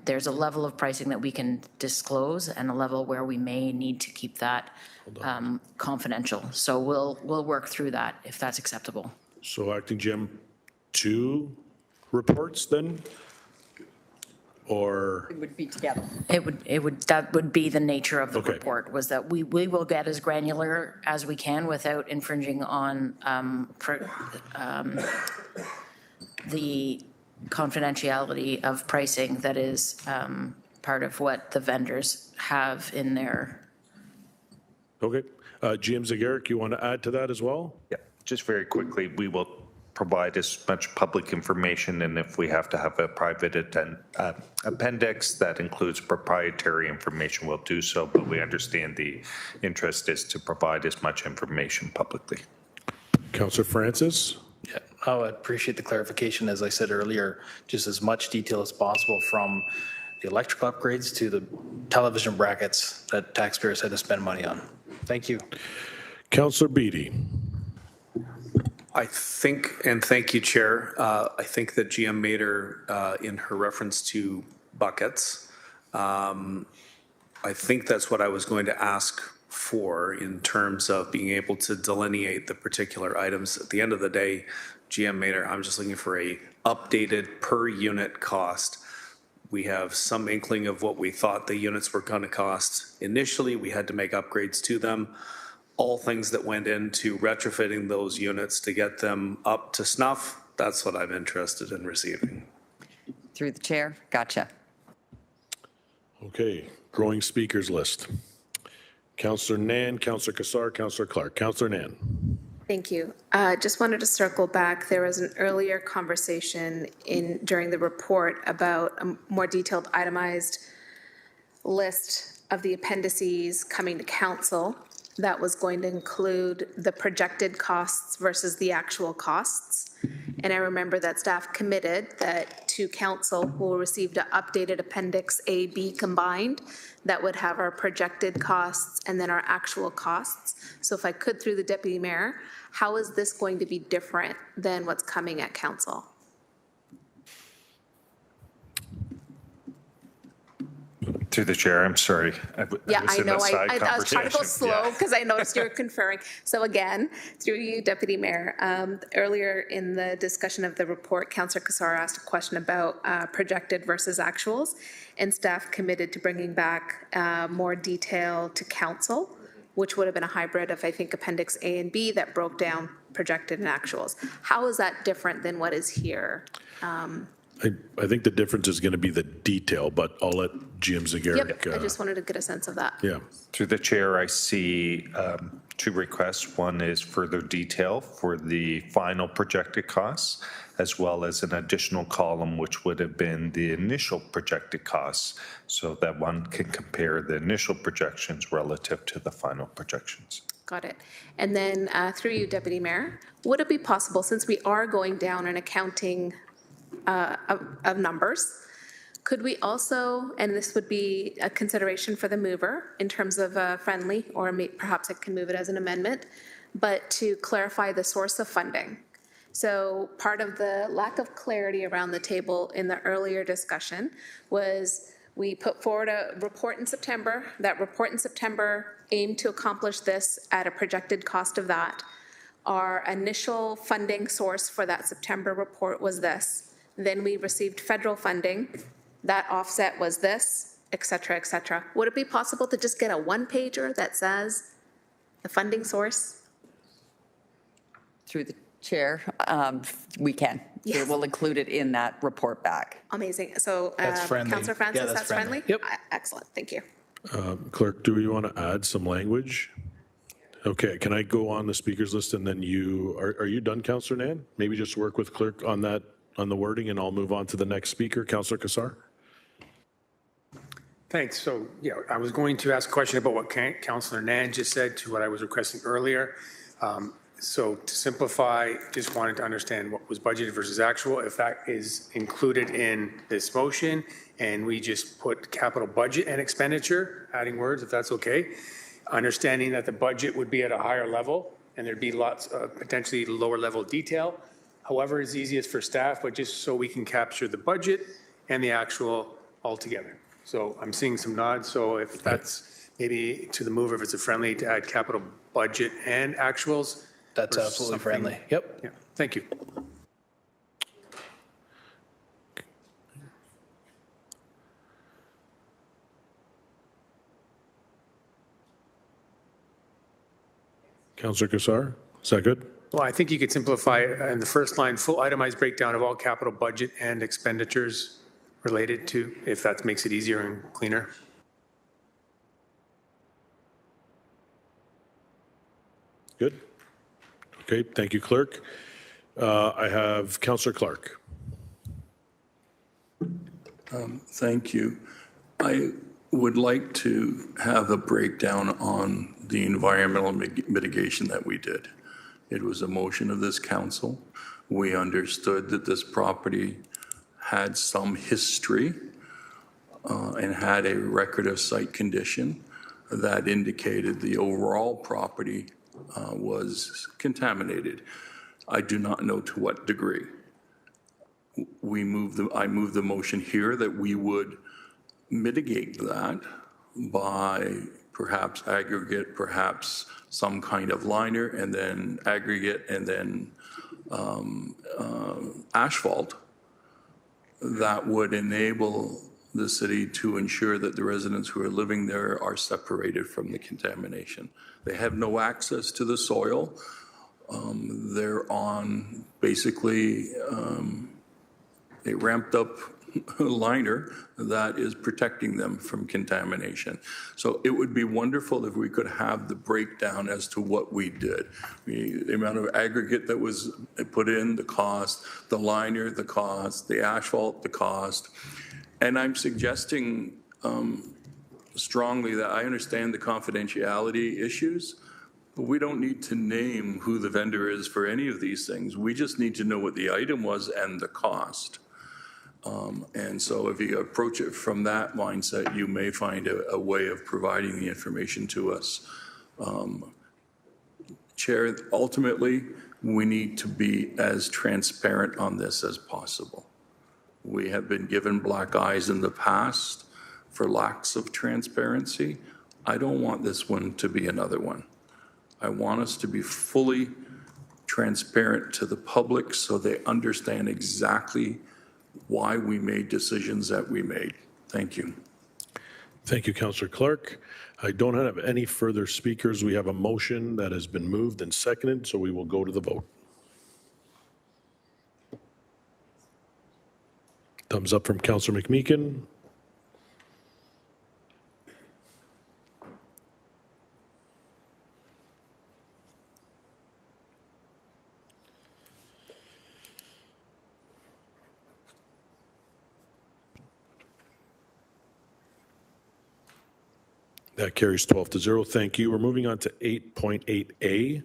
there's a level of pricing that we can disclose and a level where we may need to keep that confidential. So we'll work through that if that's acceptable. So Acting GM, 2 reports then? Or? It would be together. That would be the nature of the Okay. report, was that we will get as granular as we can without infringing on the confidentiality of pricing that is part of what the vendors have in their. Okay. GM Zagaric, you want to add to that as well? Yeah, just very quickly, we will provide as much public information, and if we have to have a private appendix that includes proprietary information, we'll do so, but we understand the interest is to provide as much information publicly. Councillor Francis? Yeah, I would appreciate the clarification. As I said earlier, just as much detail as possible from the electrical upgrades to the television brackets that taxpayers had to spend money on. Thank you. Councillor Beatty. I think, and thank you, Chair, I think that GM Mader, in her reference to buckets, I think that's what I was going to ask for in terms of being able to delineate the particular items. At the end of the day, GM Mader, I'm just looking for a updated per unit cost. We have some inkling of what we thought the units were going to cost. Initially, we had to make upgrades to them. All things that went into retrofitting those units to get them up to snuff, that's what I'm interested in receiving. Through the chair, gotcha. Okay, growing speakers list. Councillor Nan, Councillor Kassar, Councillor Clark. Councillor Nan. Thank you. Just wanted to circle back. There was an earlier conversation during the report about a more detailed itemized list of the appendices coming to council. that was going to include the projected costs versus the actual costs. And I remember that staff committed that to council will receive the updated Appendix A, B combined that would have our projected costs and then our actual costs. So if I could, through the Deputy Mayor, how is this going to be different than what's coming at council? Through the chair, I'm sorry. Yeah, was I in know. a side I was trying to go conversation. slow Yeah. because I noticed you were conferring. So again, through you, Deputy Mayor, earlier in the discussion of the report, Councillor Cassar asked a question about projected versus actuals, and staff committed to bringing back more detail to council, which would have been a hybrid of, I think, Appendix A and B that broke down projected and actuals. How is that different than what is here? I think the difference is going to be the detail, but I'll let GM Zagaric. Yep, I just wanted to get a sense of that. Yeah. Through the chair, I see two requests. One is further detail for the final projected costs, as well as an additional column, which would have been the initial projected costs, so that one can compare the initial projections relative to the final projections. Got it. And then through you, Deputy Mayor, would it be possible, since we are going down an accounting of numbers, could we also, and this would be a consideration for the mover in terms of friendly, or perhaps I can move it as an amendment, but to clarify the source of funding. So part of the lack of clarity around the table in the earlier discussion was we put forward a report in September. That report in September aimed to accomplish this at a projected cost of that. Our initial funding source for that September report was this. Then we received federal funding. That offset was this, et cetera, et cetera. Would it be possible to just get a one-pager that says the funding source? Through the chair, we can. Yes. We'll include it in that report back. Amazing. So, That's friendly. Councillor Francis, Yeah, that's friendly? Yep. Excellent, thank you. Clerk, do you want to add some language? Okay, can I go on the speakers list and then are you done, Councillor Nan? Maybe just work with clerk on that, on the wording, and I'll move on to the next speaker, Councillor Cassar. Thanks. So, yeah, I was going to ask a question about what Councillor Nan just said to what I was requesting earlier. So to simplify, just wanted to understand what was budgeted versus actual, if that is included in this motion, and we just put capital budget and expenditure, adding words, if that's okay. Understanding that the budget would be at a higher level, and there'd be lots of potentially lower level detail. However, it's easiest for staff, but just so we can capture the budget and the actual altogether. So I'm seeing some nods, so if that's maybe to the mover, if it's a friendly to add capital budget and actuals. That's or absolutely something. friendly. Yep. Yeah, thank you. Councillor Cassar, is that good? Well, I think you could simplify in the first line, full itemized breakdown of all capital budget and expenditures related to, if that makes it easier and cleaner. Good. Okay, thank you, clerk. I have Councillor Clark. Thank you. I would like to have a breakdown on the environmental mitigation that we did. It was a motion of this council. We understood that this property had some history and had a record of site condition that indicated the overall property was contaminated. I do not know to what degree. I moved the motion here that we would mitigate that by perhaps aggregate, perhaps some kind of liner, and then aggregate, and then asphalt that would enable the city to ensure that the residents who are living there are separated from the contamination. They have no access to the soil. They're on basically a ramped up liner that is protecting them from contamination. So it would be wonderful if we could have the breakdown as to what we did. The amount of aggregate that was put in, the cost, the liner, the cost, the asphalt, the cost. And I'm suggesting strongly that I understand the confidentiality issues, But we don't need to name who the vendor is for any of these things. We just need to know what the item was and the cost. And so if you approach it from that mindset, you may find a way of providing the information to us. Chair, ultimately, we need to be as transparent on this as possible. We have been given black eyes in the past for lacks of transparency. I don't want this one to be another one. I want us to be fully transparent to the public so they understand exactly why we made decisions that we made. Thank you. Thank you, Councillor Clark. I don't have any further speakers. We have a motion that has been moved and seconded, so we will go to the vote. Thumbs up from Councillor McMeekin. That carries 12-0. Thank you. We're moving on to 8.8A.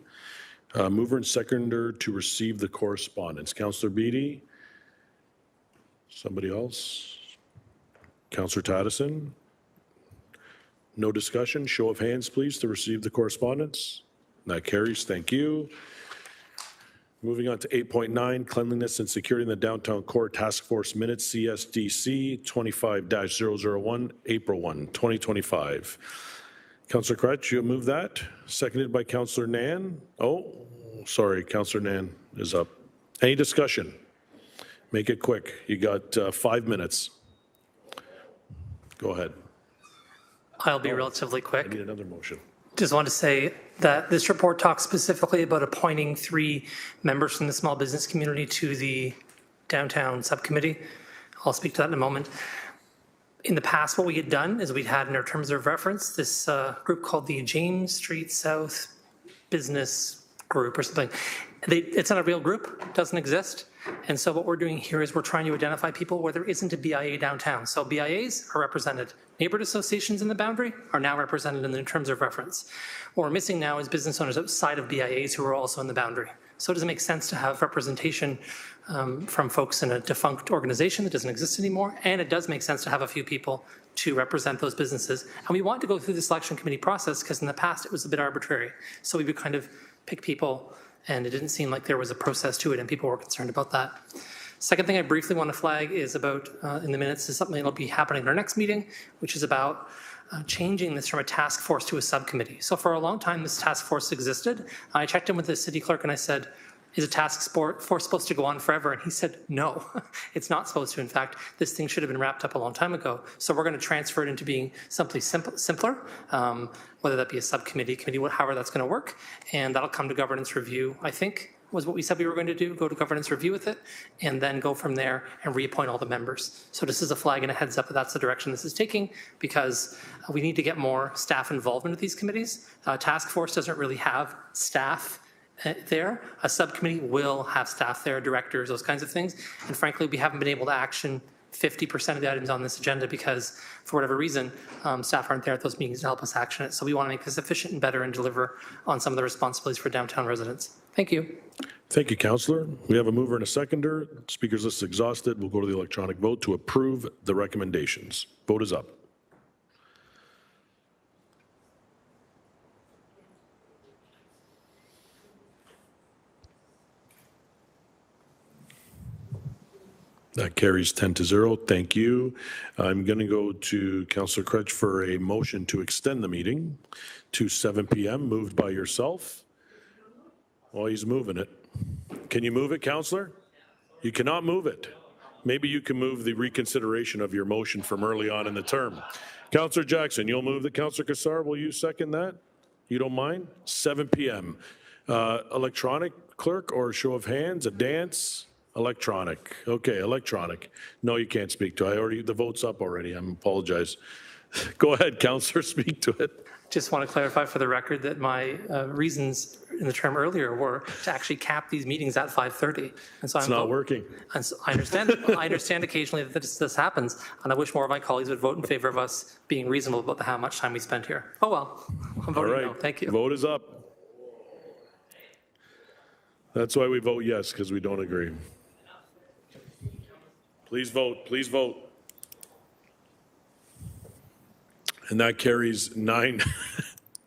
Mover and seconder to receive the correspondence. Councillor Beattie? Somebody else? Councillor Taddison? No discussion. Show of hands, please, to receive the correspondence. That carries. Thank you. Moving on to 8.9, Cleanliness and Security in the Downtown Core Task Force Minutes, CSDC 25-001, April 1, 2025. Councillor Crutch, you move that. Seconded by Councillor Nan. Oh, sorry, Councillor Nan is up. Any discussion? Make it quick. You got 5 minutes. Go ahead. I'll be relatively quick. I need another motion. Just want to say that this report talks specifically about appointing 3 members from the small business community to the downtown subcommittee. I'll speak to that in a moment. In the past, what we had done is we'd had in our terms of reference this group called the James Street South Business Group or something. It's not a real group, doesn't exist. And so what we're doing here is we're trying to identify people where there isn't a BIA downtown. So BIAs are represented. Neighborhood associations in the boundary are now represented in the terms of reference. What we're missing now is business owners outside of BIAs who are also in the boundary. So it doesn't make sense to have representation from folks in a defunct organization that doesn't exist anymore. And it does make sense to have a few people to represent those businesses. And we want to go through the selection committee process because in the past it was a bit arbitrary. So we would kind of pick people and it didn't seem like there was a process to it and people were concerned about that. Second thing I briefly want to flag is about, in the minutes, is something that will be happening in our next meeting, which is about changing this from a task force to a subcommittee. So for a long time, this task force existed. I checked in with the city clerk and I said, is a task force supposed to go on forever? And he said, no, it's not supposed to. In fact, this thing should have been wrapped up a long time ago. So we're going to transfer it into being simply simpler, whether that be a subcommittee, committee, however that's going to work. And that'll come to governance review, I think, was what we said we were going to do, go to governance review with it, and then go from there and reappoint all the members. So this is a flag and a heads up that that's the direction this is taking because we need to get more staff involvement with these committees. Task force doesn't really have staff there. A subcommittee will have staff there, directors, those kinds of things. And frankly, we haven't been able to action 50% of the items on this agenda because for whatever reason, staff aren't there at those meetings to help us action it. So we want to make this efficient and better and deliver on some of the responsibilities for downtown residents. Thank you. Thank you, Councillor. We have a mover and a seconder. Speakers list is exhausted. We'll go to the electronic vote to approve the recommendations. Vote is up. That carries 10-0. Thank you. I'm going to go to Councillor Crutch for a motion to extend the meeting to 7 p.m. moved by yourself. Well, he's moving it. Can you move it, Councillor? You cannot move it. Maybe you can move the reconsideration of your motion from early on in the term. Councillor Jackson, you'll move it. Councillor Kassar, will you second that? You don't mind? 7 p.m. Electronic, clerk, or show of hands, a dance? Electronic. Okay, electronic. No, you can't speak to it. The vote's up already. I apologize. Go ahead, Councillor, speak to it. Just want to clarify for the record that my reasons in the term earlier were to actually cap these meetings at 5:30. And so it's not working. And so I understand occasionally that this happens, and I wish more of my colleagues would vote in favor of us being reasonable about how much time we spend here. Oh well, I'm voting no. Thank you. Vote is up. That's why we vote yes, because we don't agree. Please vote, please vote. And that carries 9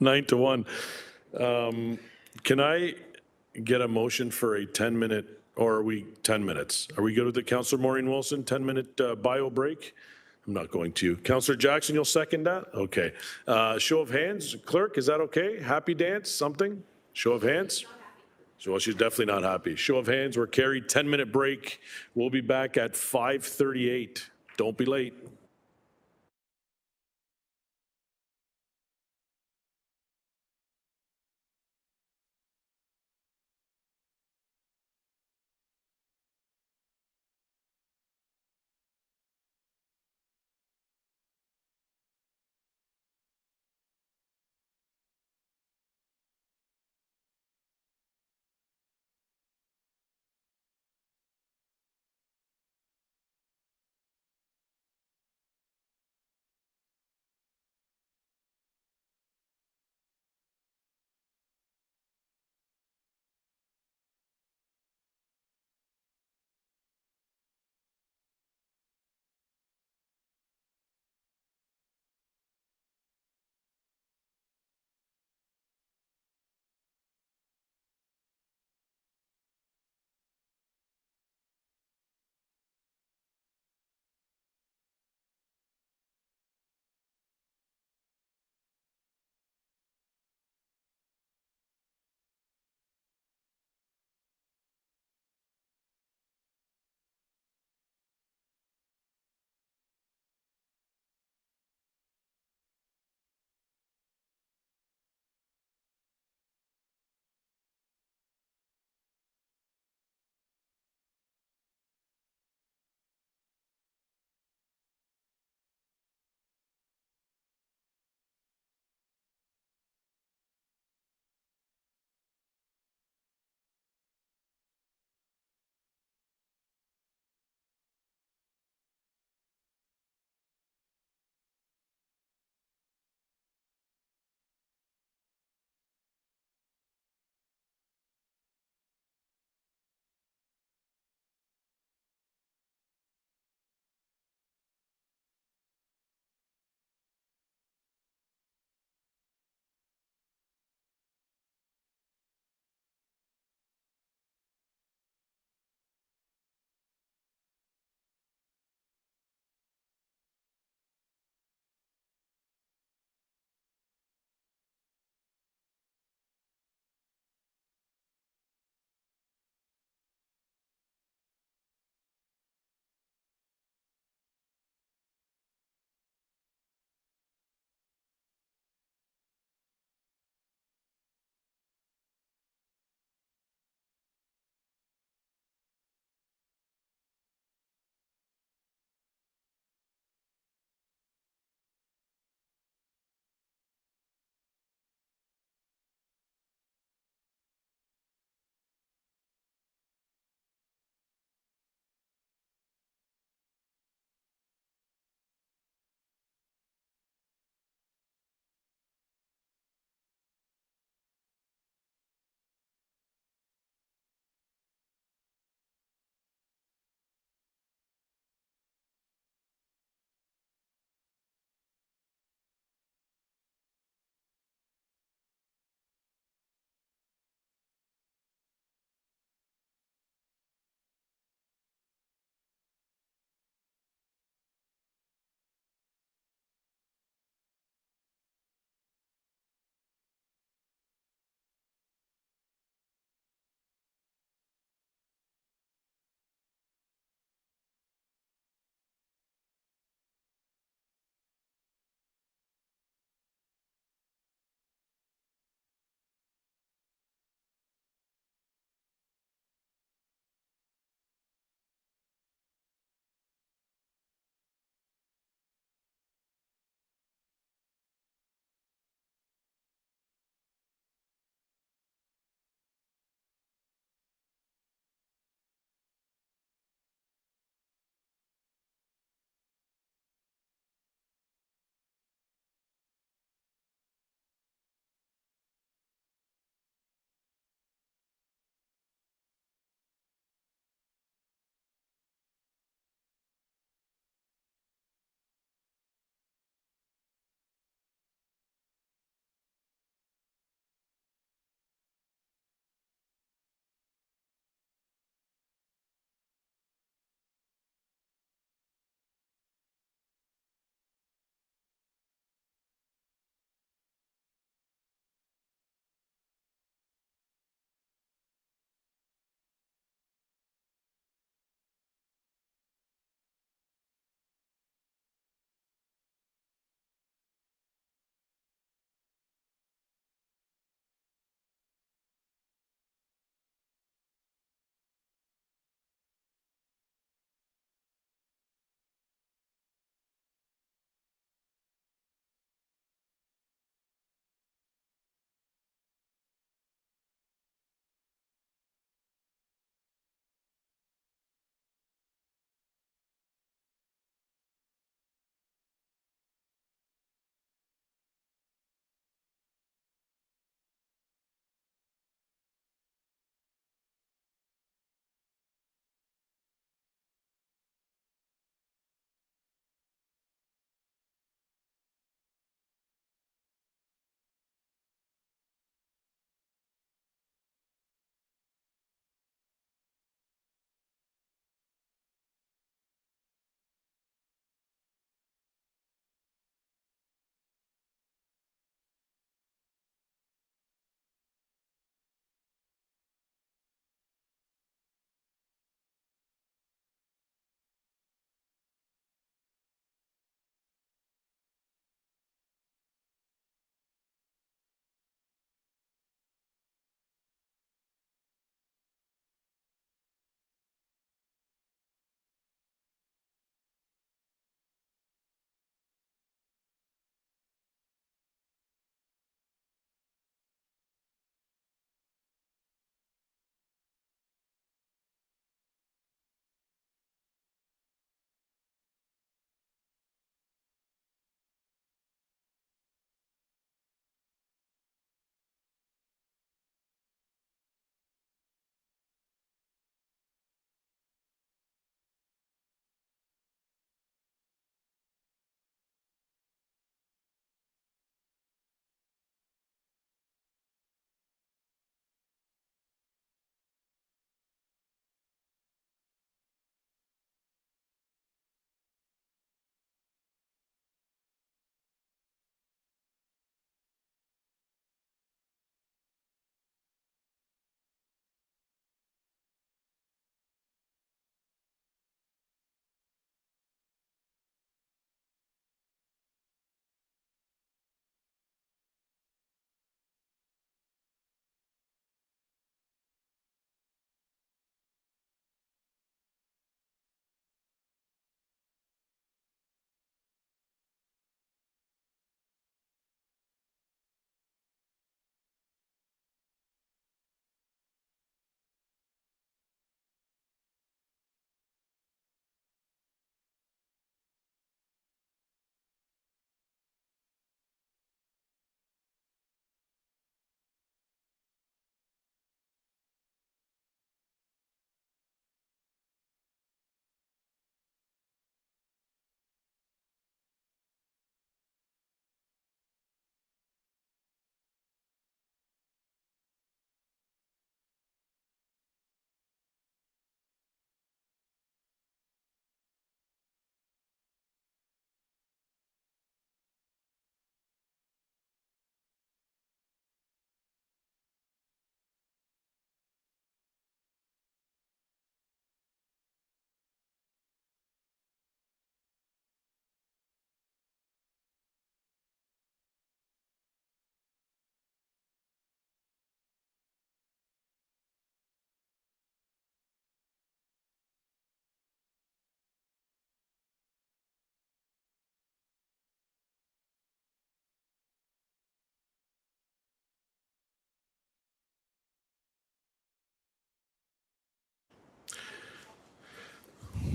to 1. Can I get a motion for a 10-minute, or are we 10 minutes? Are we good with it, Councillor Maureen Wilson, 10-minute bio break? I'm not going to. Councillor Jackson, you'll second that? Okay. Show of hands. Clerk, is that okay? Happy dance, something? Show of hands? Well, she's definitely not happy. Show of hands, we're carried. 10-minute break. We'll be back at 5:38. Don't be late.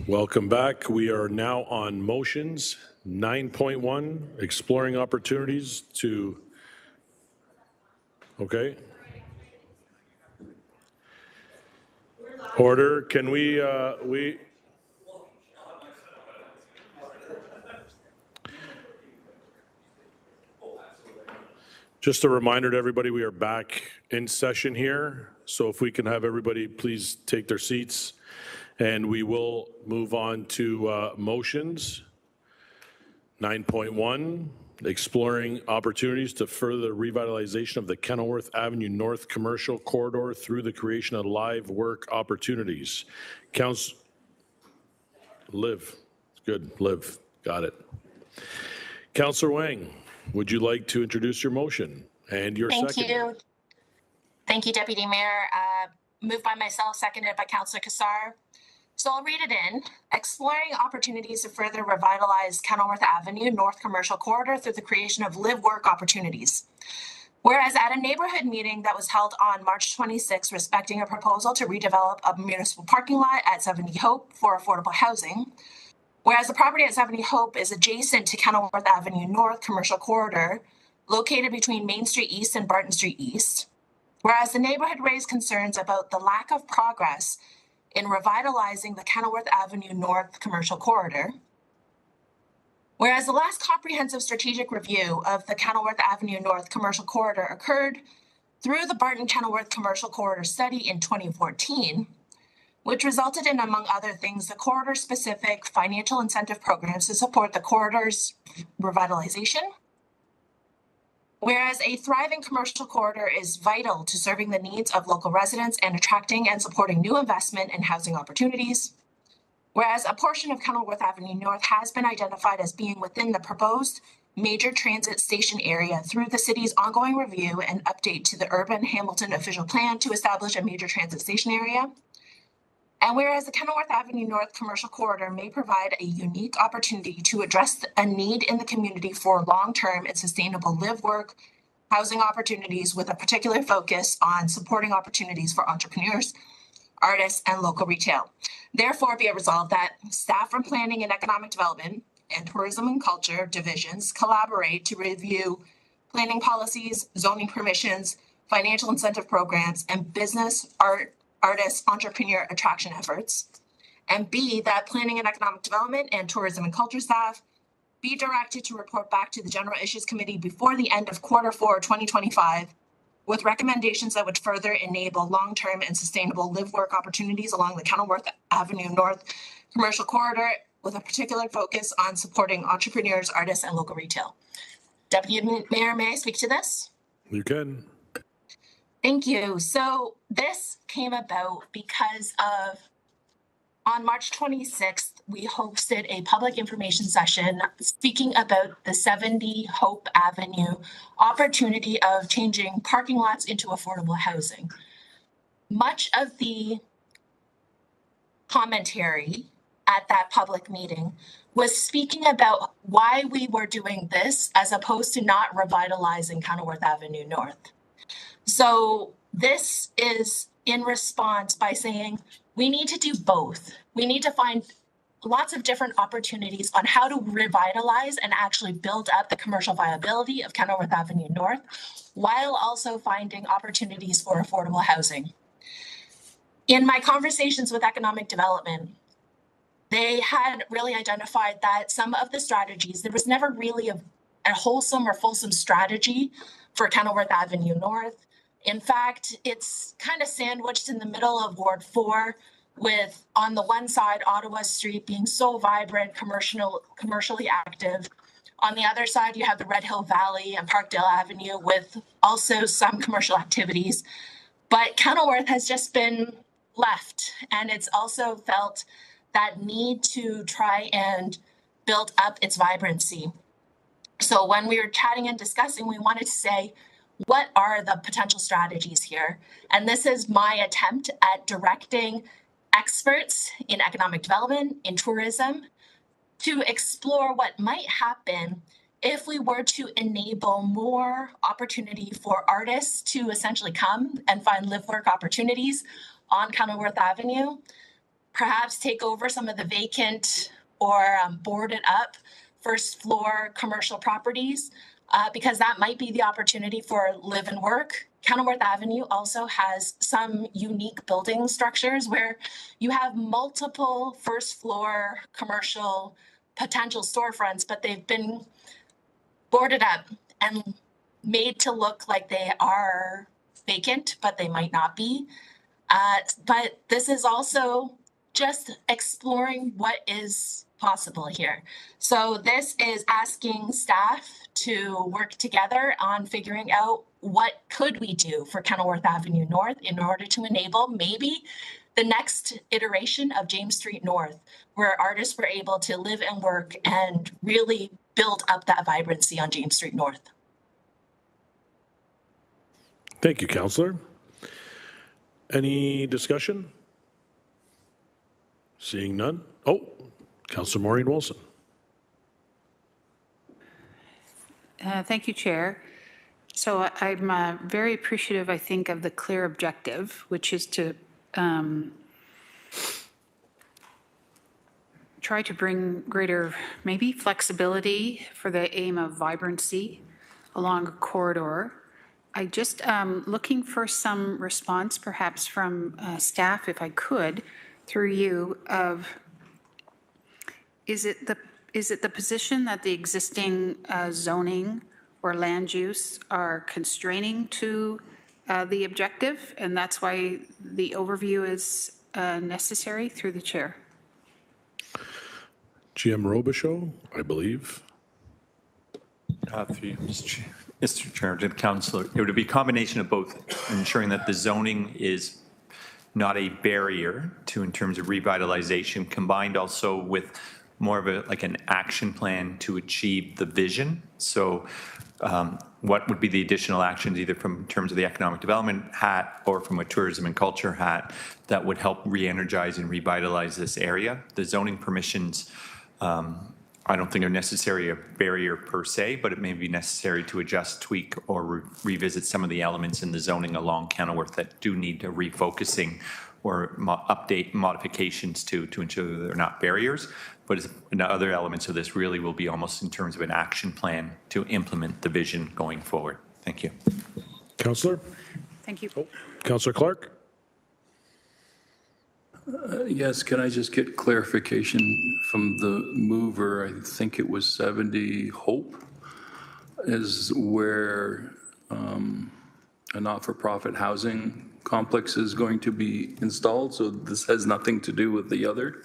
Welcome back. We are now on motions. 9.1, exploring opportunities to, okay. Order, can we just a reminder to everybody, we are back in session here. So if we can have everybody please take their seats, and we will move on to motions. 9.1, exploring opportunities to further the revitalization of the Kenilworth Avenue North Commercial Corridor through the creation of live work opportunities. Liv, good, Liv, got it. Councillor Wang, would you like to introduce your motion and your second? Thank you. Thank you, Deputy Mayor. Moved by myself, seconded by Councillor Kassar. So I'll read it in. Exploring opportunities to further revitalize Kenilworth Avenue North Commercial Corridor through the creation of live work opportunities. Whereas at a neighborhood meeting that was held on March 26 respecting a proposal to redevelop a municipal parking lot at 70 Hope for affordable housing, whereas the property at 70 Hope is adjacent to Kenilworth Avenue North Commercial Corridor, located between Main Street East and Barton Street East, whereas the neighborhood raised concerns about the lack of progress in revitalizing the Kenilworth Avenue North Commercial Corridor, whereas the last comprehensive strategic review of the Kenilworth Avenue North Commercial Corridor occurred through the Barton-Kenilworth Commercial Corridor Study in 2014, which resulted in, among other things, the corridor-specific financial incentive programs to support the corridor's revitalization. Whereas a thriving commercial corridor is vital to serving the needs of local residents and attracting and supporting new investment and housing opportunities. Whereas a portion of Kenilworth Avenue North has been identified as being within the proposed major transit station area through the city's ongoing review and update to the Urban Hamilton official plan to establish a major transit station area. And whereas the Kenilworth Avenue North Commercial Corridor may provide a unique opportunity to address a need in the community for long-term and sustainable live-work housing opportunities with a particular focus on supporting opportunities for entrepreneurs, artists, and local retail. Therefore, be it resolved that staff from Planning and Economic Development and Tourism and Culture divisions collaborate to review planning policies, zoning permissions, financial incentive programs, and business, artist, entrepreneur attraction efforts. And B, that Planning and Economic Development and Tourism and Culture staff be directed to report back to the General Issues Committee before the end of Q4 2025 with recommendations that would further enable long-term and sustainable live-work opportunities along the Kenilworth Avenue North Commercial Corridor with a particular focus on supporting entrepreneurs, artists, and local retail. Deputy Mayor, may I speak to this? You can. Thank you. So this came about because of, on March 26th, we hosted a public information session speaking about the 70 Hope Avenue opportunity of changing parking lots into affordable housing. Much of the commentary at that public meeting was speaking about why we were doing this as opposed to not revitalizing Kenilworth Avenue North. So this is in response by saying we need to do both. We need to find lots of different opportunities on how to revitalize and actually build up the commercial viability of Kenilworth Avenue North, while also finding opportunities for affordable housing. In my conversations with economic development, they had really identified that some of the strategies, there was never really a wholesome or fulsome strategy for Kenilworth Avenue North. In fact, it's kind of sandwiched in the middle of Ward 4 with, on the one side, Ottawa Street being so vibrant, commercially active. On the other side, you have the Red Hill Valley and Parkdale Avenue with also some commercial activities. But Kenilworth has just been left, and it's also felt that need to try and build up its vibrancy. So when we were chatting and discussing, we wanted to say, what are the potential strategies here? And this is my attempt at directing experts in economic development, in tourism, to explore what might happen if we were to enable more opportunity for artists to essentially come and find live work opportunities on Kenilworth Avenue, perhaps take over some of the vacant or boarded up first floor commercial properties, because that might be the opportunity for live and work. Kenilworth Avenue also has some unique building structures where you have multiple first floor commercial potential storefronts, but they've been boarded up and made to look like they are vacant, but they might not be. But this is also just exploring what is possible here. So this is asking staff to work together on figuring out what could we do for Kenilworth Avenue North in order to enable maybe the next iteration of James Street North, where artists were able to live and work and really build up that vibrancy on James Street North. Thank you, Councillor. Any discussion? Seeing none. Oh, Councillor Maureen Wilson. Thank you, Chair. So I'm very appreciative, I think, of the clear objective, which is to try to bring greater, maybe flexibility for the aim of vibrancy along a corridor. I just looking for some response, perhaps from staff, if I could, through you, of is it the position that the existing zoning or land use are constraining to the objective, and that's why the overview is necessary? Through the chair. GM Robichaud, I believe. Through you, Mr. Chair, to the councillor, it would be a combination of both, ensuring that the zoning is not a barrier to in terms of revitalization, combined also with more of an action plan to achieve the vision. So what would be the additional actions, either from in terms of the economic development hat or from a tourism and culture hat, that would help re-energize and revitalize this area? The zoning permissions, I don't think are necessarily a barrier per se, but it may be necessary to adjust, tweak, or revisit some of the elements in the zoning along Kenilworth that do need a refocusing or update modifications to ensure that they're not barriers. But other elements of this really will be almost in terms of an action plan to implement the vision going forward. Thank you. Councillor? Thank you. Councillor Clark? Yes, can I just get clarification from the mover? I think it was 70 Hope is where a not-for-profit housing complex is going to be installed. So this has nothing to do with the other?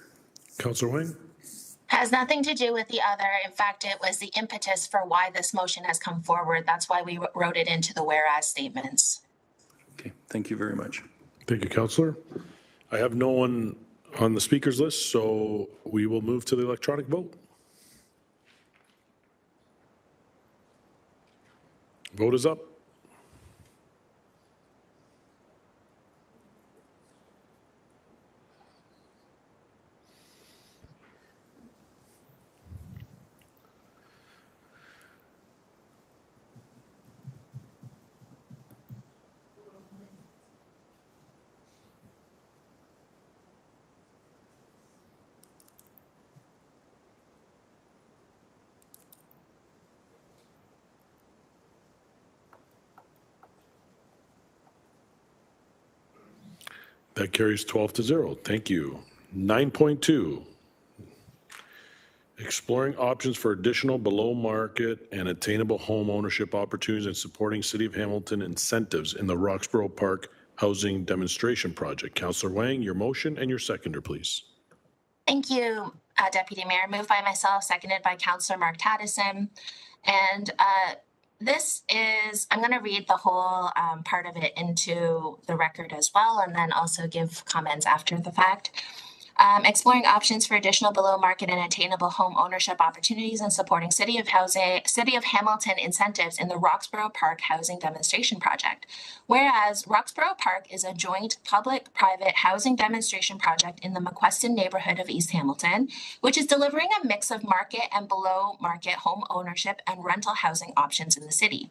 Councillor Wayne? Has nothing to do with the other. In fact, it was the impetus for why this motion has come forward. That's why we wrote it into the whereas statements. Okay, thank you very much. Thank you, Councillor. I have no one on the speakers list, so we will move to the electronic vote. Vote is up. That carries 12-0. Thank you. 9.2, exploring options for additional below-market and attainable home ownership opportunities and supporting City of Hamilton incentives in the Roxborough Park Housing Demonstration Project. Councillor Wang, your motion and your seconder, please. Thank you, Deputy Mayor. Moved by myself, seconded by Councillor Mark Taddison. And this is, I'm going to read the whole part of it into the record as well, and then also give comments after the fact. Exploring options for additional below market and attainable home ownership opportunities and supporting City of Hamilton incentives in the Roxborough Park Housing Demonstration Project. Whereas Roxborough Park is a joint public-private housing demonstration project in the McQueston neighborhood of East Hamilton, which is delivering a mix of market and below market home ownership and rental housing options in the city.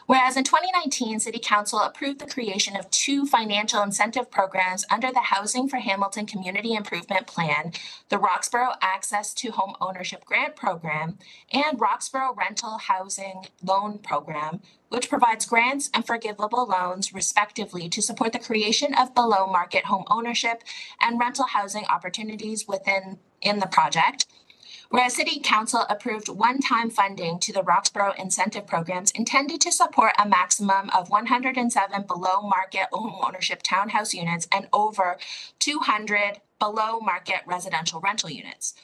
Whereas in 2019, City Council approved the creation of 2 financial incentive programs under the Housing for Hamilton Community Improvement Plan, the Roxborough Access to Home Ownership Grant Program and Roxborough Rental Housing Loan Program, which provides grants and forgivable loans, respectively, to support the creation of below-market home ownership and rental housing opportunities in the project. Whereas City Council approved one-time funding to the Roxborough incentive programs intended to support a maximum of 107 below-market home ownership townhouse units and over 200 below-market residential rental units.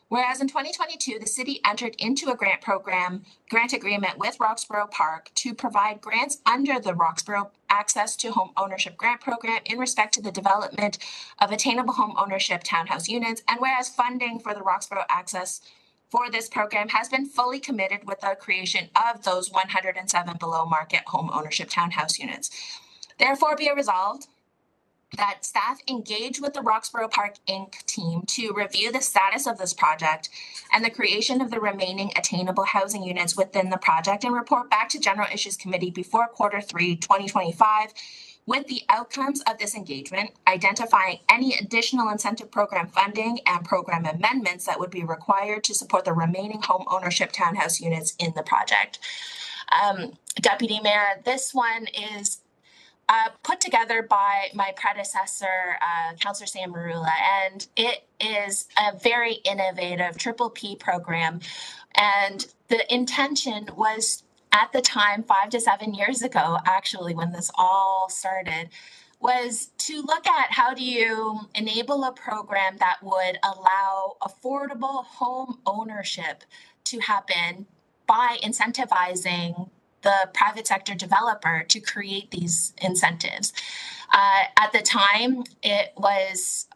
Whereas in 2022, the city entered into a grant agreement with Roxborough Park to provide grants under the Roxborough Access to Home Ownership Grant Program in respect to the development of attainable home ownership townhouse units. And whereas funding for the Roxborough Access for this program has been fully committed with the creation of those 107 below market home ownership townhouse units. Therefore, be it resolved that staff engage with the Roxborough Park Inc. team to review the status of this project and the creation of the remaining attainable housing units within the project and report back to General Issues Committee before Q3 2025 with the outcomes of this engagement, identifying any additional incentive program funding and program amendments that would be required to support the remaining home ownership townhouse units in the project. Deputy Mayor, this one is put together by my predecessor, Councillor Sam Marula, and it is a very innovative PPP program. And the intention was at the time, 5 to 7 years ago, actually, when this all started, was to look at how do you enable a program that would allow affordable home ownership to happen by incentivizing the private sector developer to create these incentives. At the time, it was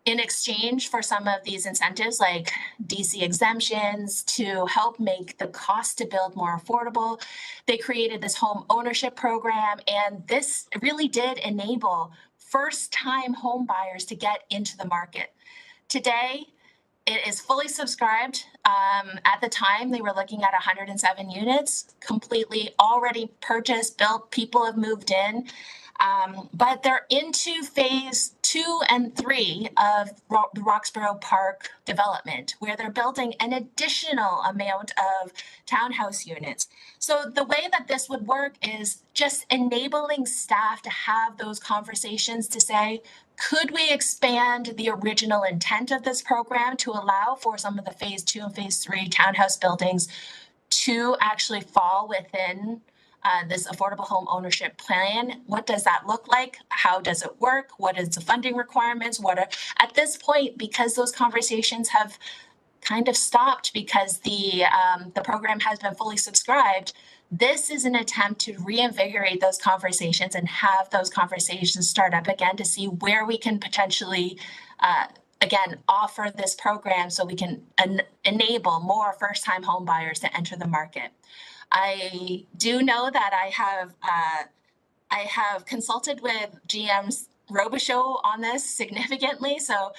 in exchange for some of these incentives like DC exemptions to help make the cost to build more affordable. They created this home ownership program, and this really did enable first-time home buyers to get into the market. Today, it is fully subscribed. At the time, they were looking at 107 units, completely already purchased, built, people have moved in. But they're into phase 2 and 3 of the Roxborough Park development, where they're building an additional amount of townhouse units. So the way that this would work is just enabling staff to have those conversations to say, could we expand the original intent of this program to allow for some of the phase 2 and phase 3 townhouse buildings to actually fall within this affordable home ownership plan? What does that look like? How does it work? What is the funding requirements? At this point, because those conversations have kind of stopped because the program has been fully subscribed, this is an attempt to reinvigorate those conversations and have those conversations start up again to see where we can potentially, again, offer this program so we can enable more first-time home buyers to enter the market. I do know that I have consulted with GM's Robichaud on this significantly. So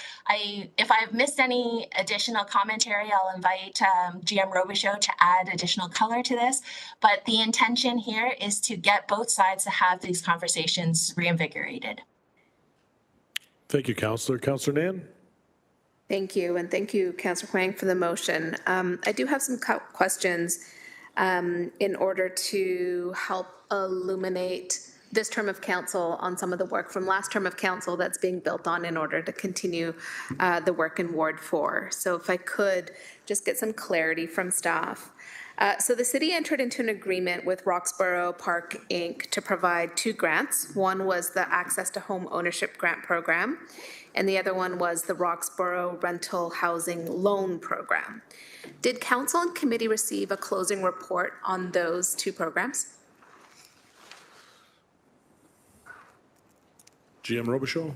if I've missed any additional commentary, I'll invite GM Robichaud to add additional color to this. But the intention here is to get both sides to have these conversations reinvigorated. Thank you, Councillor. Councillor Nan? Thank you, and thank you, Councillor Huang, for the motion. I do have some questions in order to help illuminate this term of council on some of the work from last term of council that's being built on in order to continue the work in Ward 4. So if I could just get some clarity from staff. So the city entered into an agreement with Roxborough Park Inc. to provide 2 grants. One was the Access to Home Ownership Grant Program, and the other one was the Roxborough Rental Housing Loan Program. Did council and committee receive a closing report on those 2 programs? GM Robichaud?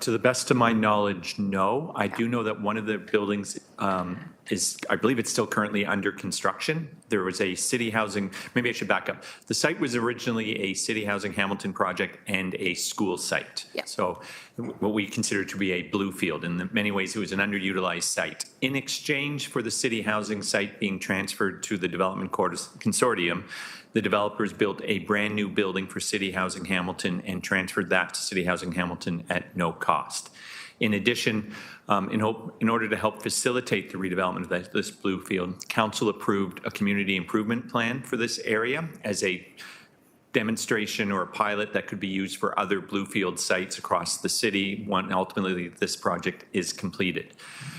To the best of my knowledge, no. I do know that one of the buildings I believe it's still currently under construction. There was a city housing, maybe I should back up. The site was originally a city housing Hamilton project and a school site. Yeah. So what we consider to be a blue field. In many ways, it was an underutilized site. In exchange for the city housing site being transferred to the Development Consortium, the developers built a brand new building for City Housing Hamilton and transferred that to City Housing Hamilton at no cost. In addition, in order to help facilitate the redevelopment of this blue field, council approved a community improvement plan for this area as a demonstration or a pilot that could be used for other Bluefield sites across the city when ultimately this project is completed.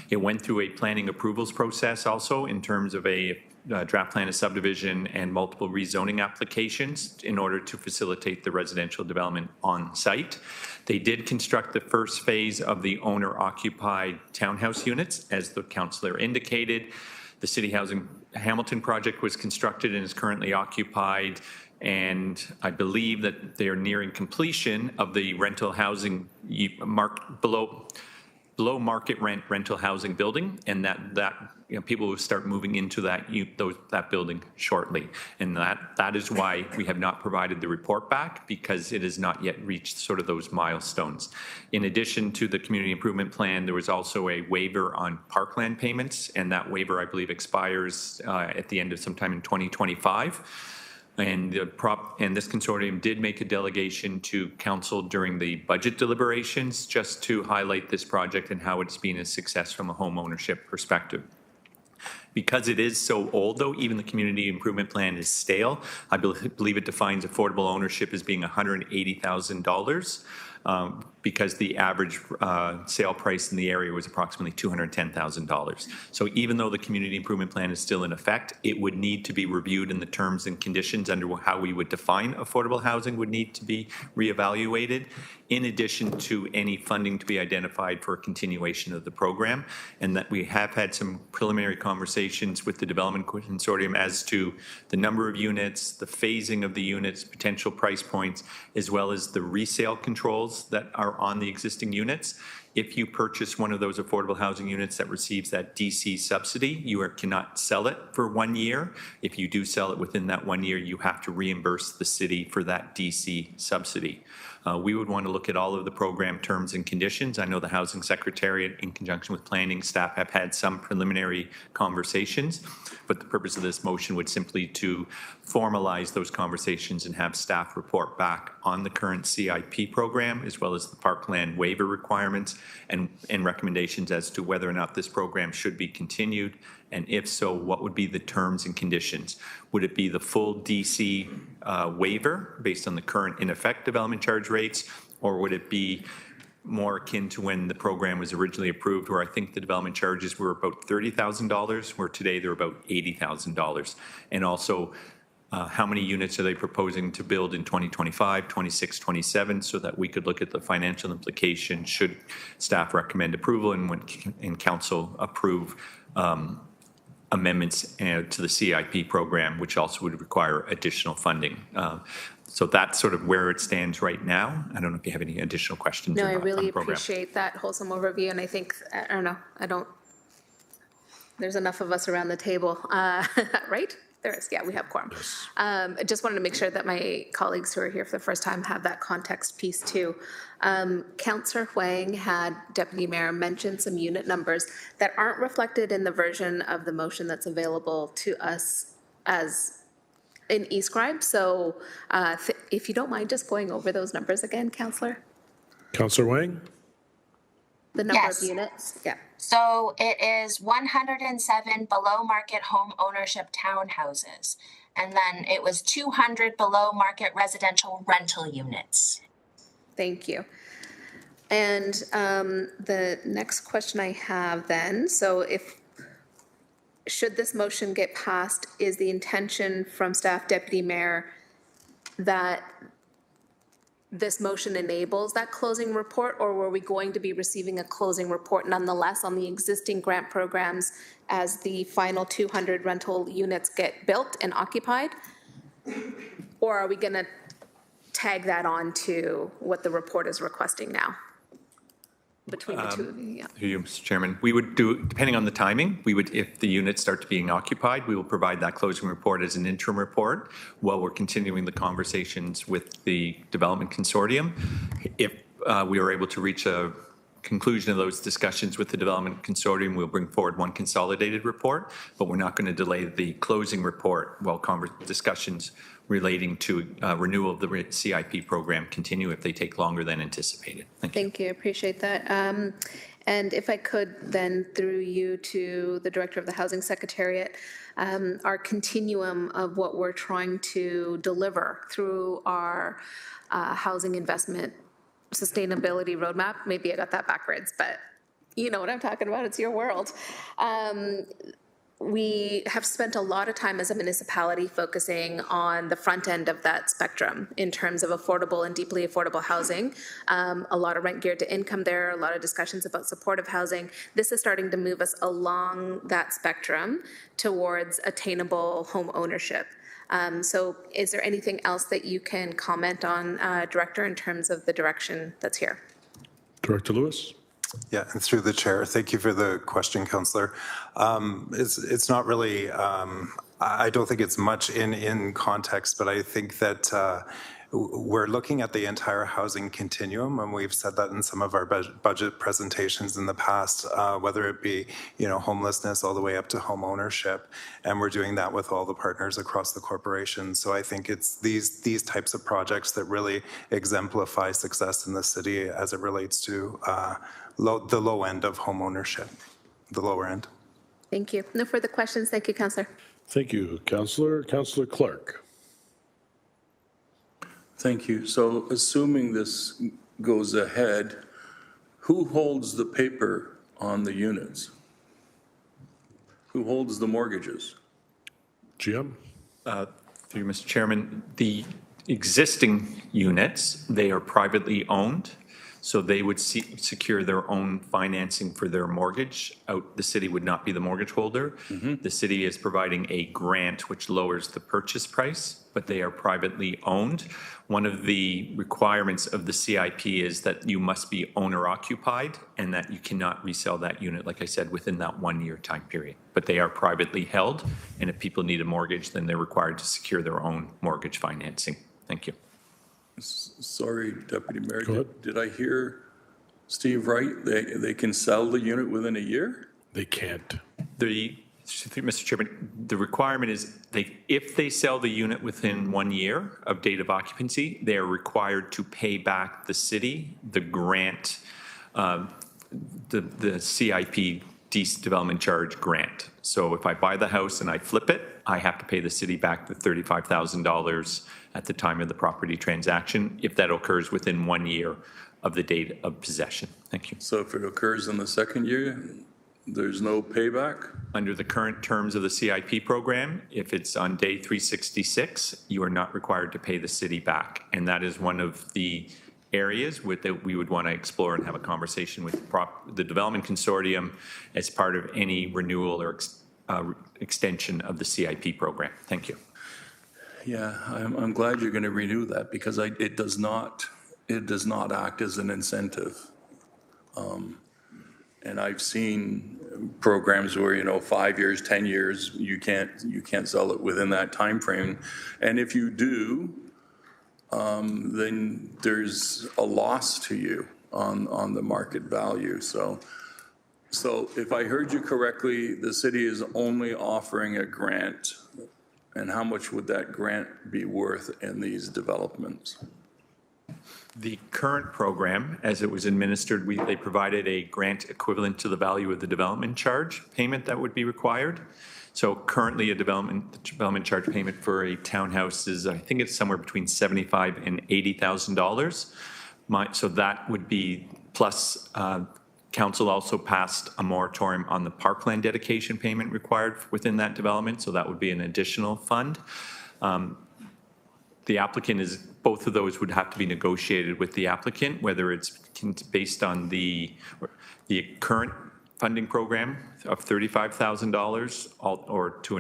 It went through a planning approvals process also in terms of a draft plan of subdivision and multiple rezoning applications in order to facilitate the residential development on site. They did construct the first phase of the owner-occupied townhouse units, as the councillor indicated. The City Housing Hamilton project was constructed and is currently occupied, and I believe that they are nearing completion of the rental housing below market rent rental housing building, and that people will start moving into that building shortly. And that is why we have not provided the report back, because it has not yet reached sort of those milestones. In addition to the community improvement plan, there was also a waiver on parkland payments, and that waiver, I believe, expires at the end of sometime in 2025. And this consortium did make a delegation to council during the budget deliberations just to highlight this project and how it's been a success from a home ownership perspective. Because it is so old, though, even the community improvement plan is stale. I believe it defines affordable ownership as being $180,000 because the average sale price in the area was approximately $210,000. So even though the community improvement plan is still in effect, it would need to be reviewed, and the terms and conditions under how we would define affordable housing would need to be reevaluated, in addition to any funding to be identified for a continuation of the program. And that we have had some preliminary conversations with the Development Consortium as to the number of units, the phasing of the units, potential price points, as well as the resale controls that are on the existing units. If you purchase one of those affordable housing units that receives that DC subsidy, you cannot sell it for 1 year. If you do sell it within that 1 year, you have to reimburse the city for that DC subsidy. We would want to look at all of the program terms and conditions. I know the Housing Secretariat, in conjunction with planning staff, have had some preliminary conversations, but the purpose of this motion would simply to formalize those conversations and have staff report back on the current CIP program, as well as the parkland waiver requirements and recommendations as to whether or not this program should be continued, and if so, what would be the terms and conditions? Would it be the full DC waiver based on the current in effect development charge rates, or would it be more akin to when the program was originally approved, where I think the development charges were about $30,000, where today they're about $80,000? And also, how many units are they proposing to build in 2025, 26, 27, so that we could look at the financial implication should staff recommend approval and council approve amendments to the CIP program, which also would require additional funding. So that's sort of where it stands right now. I don't know if you have any additional questions. No, or I not really on the program. appreciate that wholesome overview, and I think, I don't know, there's enough of us around the table, right? There is, yeah, we have quorum. I just wanted to make sure that my colleagues who are here for the first time have that context piece too. Councillor Huang had Deputy Mayor mention some unit numbers that aren't reflected in the version of the motion that's available to us as in eScribe. So if you don't mind just going over those numbers again, Councillor? Councillor Wang? The number Yes. of units, yeah. So it is 107 below market home ownership townhouses. And then it was 200 below market residential rental units. Thank you. And the next question I have then, so should this motion get passed, is the intention from staff, Deputy Mayor, that this motion enables that closing report, or were we going to be receiving a closing report nonetheless on the existing grant programs as the final 200 rental units get built and occupied? Or are we going to tag that on to what the report is requesting now? between the two of you, yeah. Through you, Mr. Chairman. We would do, depending on the timing, we would, if the units start to being occupied, we will provide that closing report as an interim report while we're continuing the conversations with the development consortium. If we are able to reach a conclusion of those discussions with the development consortium, we'll bring forward one consolidated report, but we're not going to delay the closing report while discussions relating to renewal of the CIP program continue if they take longer than anticipated. Thank you. Thank you, appreciate that. And if I could then, through you to the Director of the Housing Secretariat, our continuum of what we're trying to deliver through our housing investment sustainability roadmap. Maybe I got that backwards, but you know what I'm talking about. It's your world. We have spent a lot of time as a municipality focusing on the front end of that spectrum in terms of affordable and deeply affordable housing. A lot of rent geared to income there, a lot of discussions about supportive housing. This is starting to move us along that spectrum towards attainable home ownership. So is there anything else that you can comment on, Director, in terms of the direction that's here? Director Lewis. Yeah, and through the chair, thank you for the question, Councillor. It's not really, I don't think it's much in context, but I think that we're looking at the entire housing continuum, and we've said that in some of our budget presentations in the past, whether it be, homelessness all the way up to home ownership, and we're doing that with all the partners across the corporation. So I think it's these types of projects that really exemplify success in the city as it relates to the low end of home ownership, the lower end. Thank you. No further questions. Thank you, Councillor. Thank you, Councillor. Councillor Clark. Thank you. So assuming this goes ahead, who holds the paper on the units? Who holds the mortgages? Jim? Through you, Mr. Chairman, the existing units, they are privately owned, so they would secure their own financing for their mortgage. The city would not be the mortgage holder. The city is providing a grant which lowers the purchase price, but they are privately owned. One of the requirements of the CIP is that you must be owner occupied and that you cannot resell that unit, like I said, within that 1 year time period. But they are privately held, and if people need a mortgage, then they're required to secure their own mortgage financing. Thank you. Sorry, Deputy Mayor, did I hear Steve right? They can sell the unit within a year? They can't. Mr. Chairman, the requirement is if they sell the unit within 1 year of date of occupancy, they are required to pay back the city the grant, the CIP development charge grant. So if I buy the house and I flip it, I have to pay the city back the $35,000 at the time of the property transaction, if that occurs within 1 year of the date of possession. Thank you. So if it occurs in the second year, there's no payback? Under the current terms of the CIP program, if it's on day 366, you are not required to pay the city back. And that is one of the areas that we would want to explore and have a conversation with the development consortium as part of any renewal or extension of the CIP program. Thank you. Yeah, I'm glad you're going to renew that because it does not act as an incentive. And I've seen programs where 5 years, 10 years, you can't sell it within that time frame, and if you do, then there's a loss to you on the market value. So if I heard you correctly, the city is only offering a grant. And how much would that grant be worth in these developments? The current program, as it was administered, they provided a grant equivalent to the value of the development charge payment that would be required. So currently, a development charge payment for a townhouse is, I think it's somewhere between $75,000 and $80,000. So that would be plus. Council also passed a moratorium on the parkland dedication payment required within that development, so that would be an additional fund. The applicant is, both of those would have to be negotiated with the applicant, whether it's based on the current funding program of $35,000 or to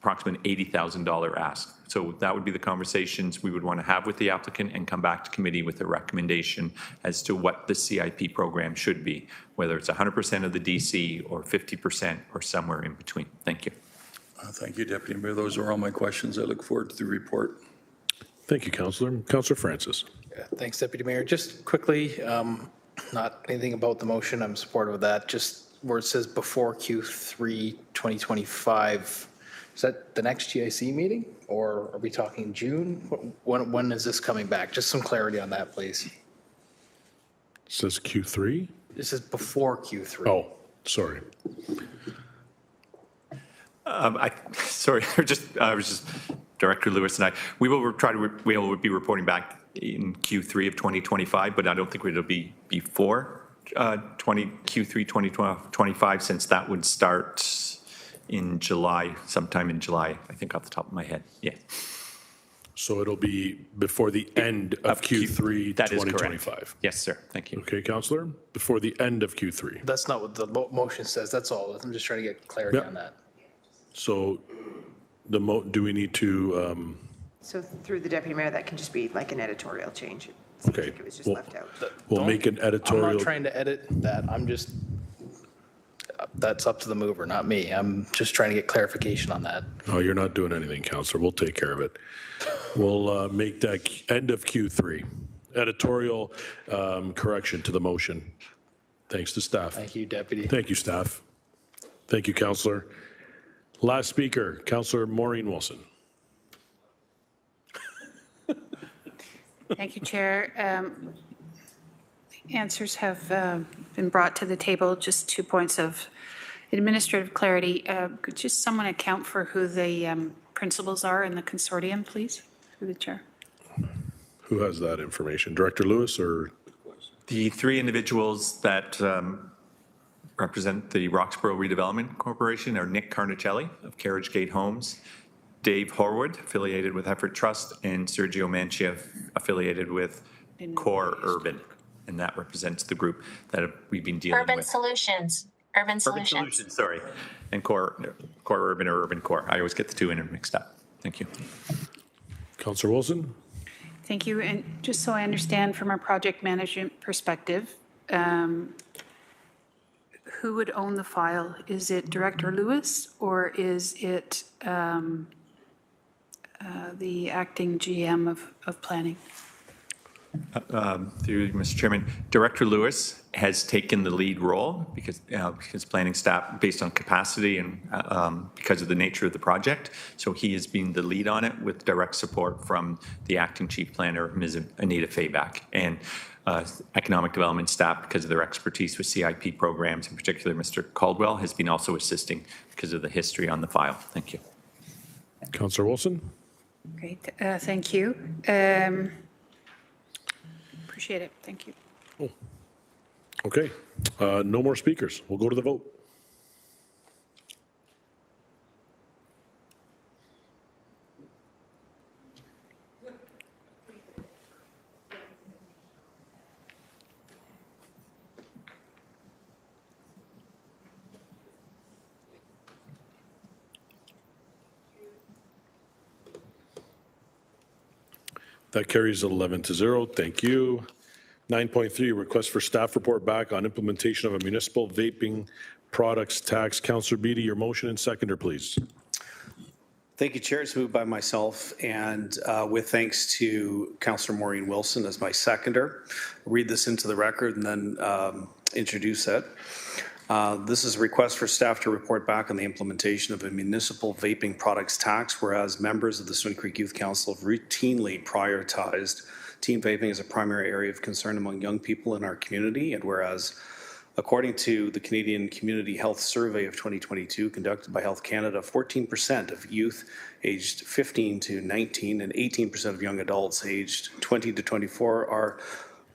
approximate $80,000 ask. So that would be the conversations we would want to have with the applicant and come back to committee with a recommendation as to what the CIP program should be, whether it's 100% of the DC or 50% or somewhere in between. Thank you. Thank you, Deputy Mayor. Those are all my questions. I look forward to the report. Thank you, Councillor. Councillor Francis. Yeah, thanks, Deputy Mayor. Just quickly, not anything about the motion. I'm supportive of that. Just where it says before Q3 2025, is that the next GIC meeting, or are we talking June? When is this coming back? Just some clarity on that, please. It says Q3? This is before Q3. Oh, sorry. Sorry, I was just Director Lewis and I. We will be reporting back in Q3 of 2025, but I don't think it'll be before Q3 2025, since that would start in July, sometime in July, I think off the top of my head. Yeah. So it'll be before the end of Q3 that is 2025. correct. Yes, sir. Thank you. Okay, Councillor, before the end of Q3. That's not what the motion says. That's all. I'm just trying to get clarity on that. So do we need to, So through the deputy mayor, that can just be like an editorial change. okay, It was just left out. we'll make an editorial. I'm not trying to edit that. I'm just, that's up to the mover, not me. I'm just trying to get clarification on that. Oh, you're not doing anything, Councillor. We'll take care of it. We'll make that end of Q3. Editorial correction to the motion. Thanks to staff. Thank you, Deputy. Thank you, staff. Thank you, Councillor. Last speaker, Councillor Maureen Wilson. Thank you, Chair. Answers have been brought to the table. Just 2 points of administrative clarity. Could just someone account for who the principals are in the consortium, please, through the Chair? Who has that information? Director Lewis or? The three individuals that represent the Roxborough Redevelopment Corporation are Nick Carnicelli of Carriage Gate Homes, Dave Horwood, affiliated with Effort Trust, and Sergio Mancia, affiliated with Core Urban. And that represents the group that we've been dealing Urban with. Solutions. Urban Solutions. Sorry. And Core Urban or Urban Core. I always get the two mixed up. Thank you. Councillor Wilson. Thank you. And just so I understand from a project management perspective, who would own the file? Is it Director Lewis or is it the acting GM of planning? Through you, Mr. Chairman, Director Lewis has taken the lead role because planning staff, based on capacity and because of the nature of the project. So he has been the lead on it with direct support from the acting chief planner, Ms. Anita Fayback, and economic development staff, because of their expertise with CIP programs, in particular, Mr. Caldwell has been also assisting because of the history on the file. Thank you. Councillor Wilson. Great. Thank you. Appreciate it. Thank you. Oh. Okay. No more speakers. We'll go to the vote. That carries 11-0. Thank you. 9.3, request for staff report back on implementation of a municipal vaping products tax. Councillor Beattie, your motion and seconder, please. Thank you, Chair. It's moved by myself and with thanks to Councillor Maureen Wilson as my seconder. I'll read this into the record and then introduce it. This is a request for staff to report back on the implementation of a municipal vaping products tax, whereas members of the Swin Creek Youth Council have routinely prioritized teen vaping as a primary area of concern among young people in our community, and whereas according to the Canadian Community Health Survey of 2022 conducted by Health Canada, 14% of youth aged 15 to 19 and 18% of young adults aged 20 to 24 are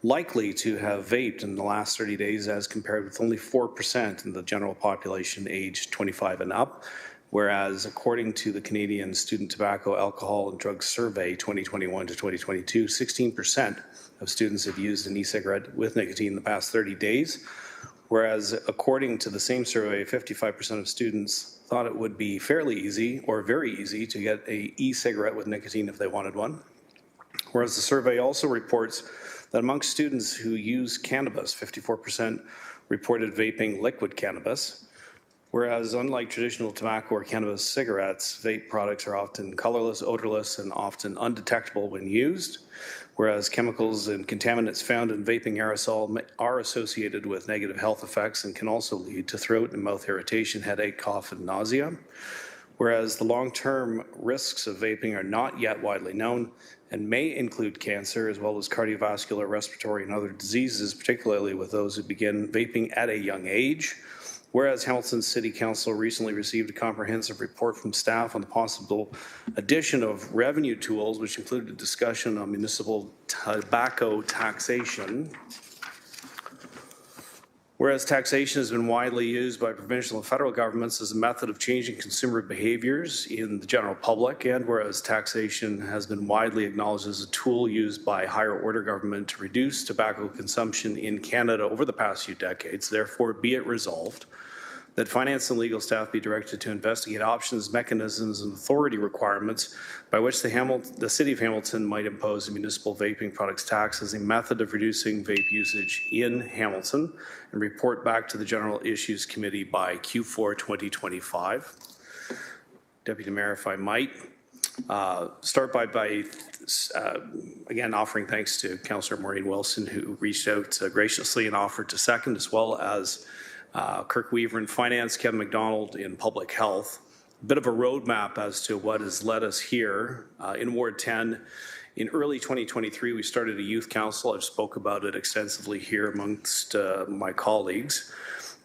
likely to have vaped in the last 30 days as compared with only 4% in the general population aged 25 and up. Whereas according to the Canadian Student Tobacco, Alcohol and Drugs Survey 2021 to 2022, 16% of students have used an e-cigarette with nicotine in the past 30 days, whereas according to the same survey, 55% of students thought it would be fairly easy or very easy to get an e-cigarette with nicotine if they wanted one. Whereas the survey also reports that amongst students who use cannabis, 54% reported vaping liquid cannabis, whereas unlike traditional tobacco or cannabis cigarettes, vape products are often colorless, odorless, and often undetectable when used, whereas chemicals and contaminants found in vaping aerosol are associated with negative health effects and can also lead to throat and mouth irritation, headache, cough, and nausea, whereas the long-term risks of vaping are not yet widely known and may include cancer as well as cardiovascular, respiratory, and other diseases, particularly with those who begin vaping at a young age. Whereas Hamilton City Council recently received a comprehensive report from staff on the possible addition of revenue tools, which included a discussion on municipal tobacco taxation. Whereas taxation has been widely used by provincial and federal governments as a method of changing consumer behaviors in the general public, and whereas taxation has been widely acknowledged as a tool used by higher order government to reduce tobacco consumption in Canada over the past few decades, therefore be it resolved that finance and legal staff be directed to investigate options, mechanisms, and authority requirements by which the City of Hamilton might impose a municipal vaping products tax as a method of reducing vape usage in Hamilton, and report back to the General Issues Committee by Q4 2025. Deputy Mayor, if I might, start by again offering thanks to Councillor Maureen Wilson, who reached out graciously and offered to second, as well as Kirk Weaver in Finance, Kevin McDonald in Public Health. A bit of a roadmap as to what has led us here. In Ward 10, in early 2023, we started a youth council. I've spoke about it extensively here amongst my colleagues.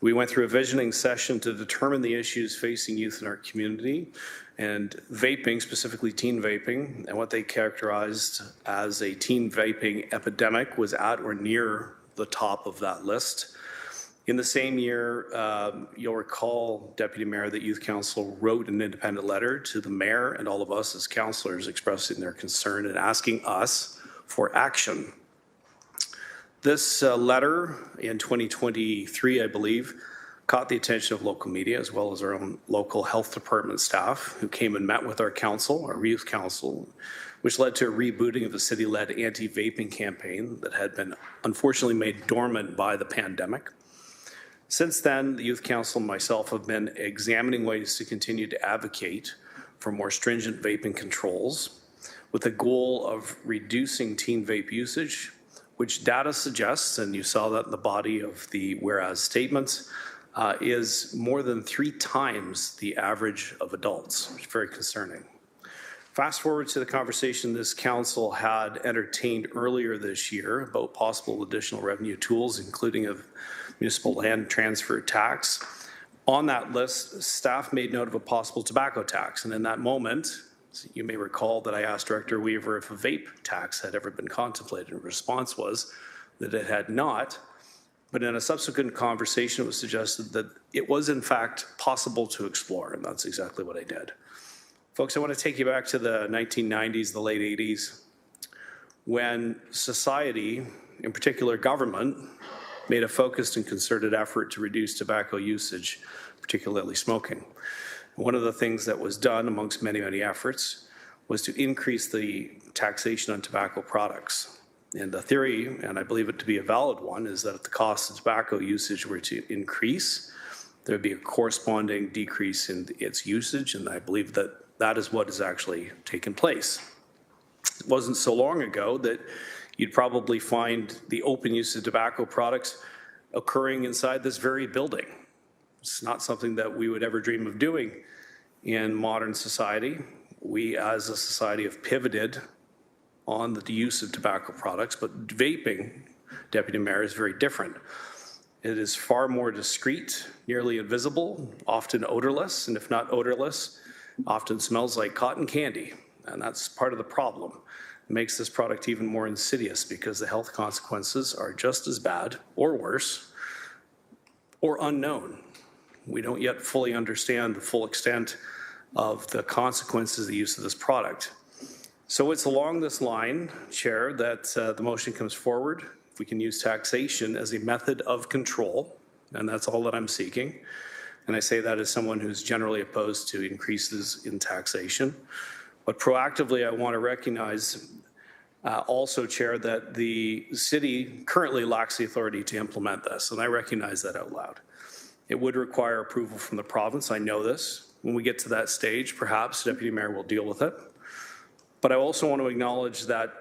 We went through a visioning session to determine the issues facing youth in our community, and vaping, specifically teen vaping, and what they characterized as a teen vaping epidemic was at or near the top of that list. In the same year, you'll recall, Deputy Mayor, that Youth Council wrote an independent letter to the Mayor and all of us as councillors expressing their concern and asking us for action. This letter in 2023, I believe, caught the attention of local media as well as our own local health department staff who came and met with our council, our youth council, which led to a rebooting of the city-led anti-vaping campaign that had been unfortunately made dormant by the pandemic. Since then, the Youth Council and myself have been examining ways to continue to advocate for more stringent vaping controls with the goal of reducing teen vape usage, which data suggests, and you saw that in the body of the whereas statements, is more than 3 times the average of adults, which is very concerning. Fast forward to the conversation this council had entertained earlier this year about possible additional revenue tools, including a municipal land transfer tax. On that list, staff made note of a possible tobacco tax, and in that moment, you may recall that I asked Director Weaver if a vape tax had ever been contemplated, and the response was that it had not, but in a subsequent conversation it was suggested that it was in fact possible to explore, and that's exactly what I did. Folks, I want to take you back to the 1990s, the late 80s, when society, in particular government, made a focused and concerted effort to reduce tobacco usage, particularly smoking. One of the things that was done amongst many, many efforts was to increase the taxation on tobacco products. And the theory, and I believe it to be a valid one, is that if the cost of tobacco usage were to increase, there would be a corresponding decrease in its usage, and I believe that that is what has actually taken place. It wasn't so long ago that you'd probably find the open use of tobacco products occurring inside this very building. It's not something that we would ever dream of doing in modern society. We as a society have pivoted on the use of tobacco products, but vaping, Deputy Mayor, is very different. It is far more discreet, nearly invisible, often odorless, and if not odorless, often smells like cotton candy, and that's part of the problem. It makes this product even more insidious because the health consequences are just as bad or worse or unknown. We don't yet fully understand the full extent of the consequences of the use of this product. So it's along this line, Chair, that the motion comes forward. If we can use taxation as a method of control, and that's all that I'm seeking. And I say that as someone who's generally opposed to increases in taxation. But proactively, I want to recognize also, Chair, that the city currently lacks the authority to implement this, and I recognize that out loud. It would require approval from the province. I know this. When we get to that stage, perhaps Deputy Mayor will deal with it. But I also want to acknowledge that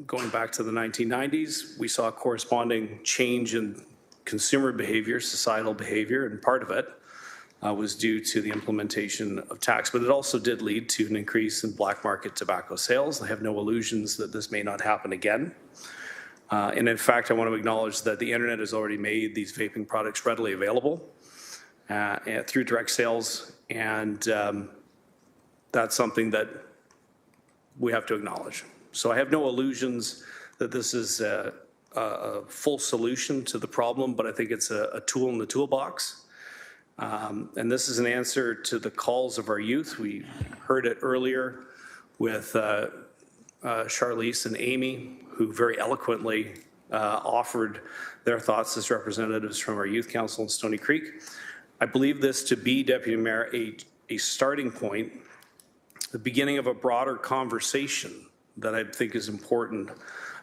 going back to the 1990s, we saw a corresponding change in consumer behavior, societal behavior, and part of it was due to the implementation of tax. But it also did lead to an increase in black market tobacco sales. I have no illusions that this may not happen again. And in fact, I want to acknowledge that the internet has already made these vaping products readily available through direct sales, and that's something that we have to acknowledge. So I have no illusions that this is a full solution to the problem, but I think it's a tool in the toolbox. And this is an answer to the calls of our youth. We heard it earlier with Charlize and Amy, who very eloquently offered their thoughts as representatives from our youth council in Stoney Creek. I believe this to be, Deputy Mayor, a starting point, the beginning of a broader conversation that I think is important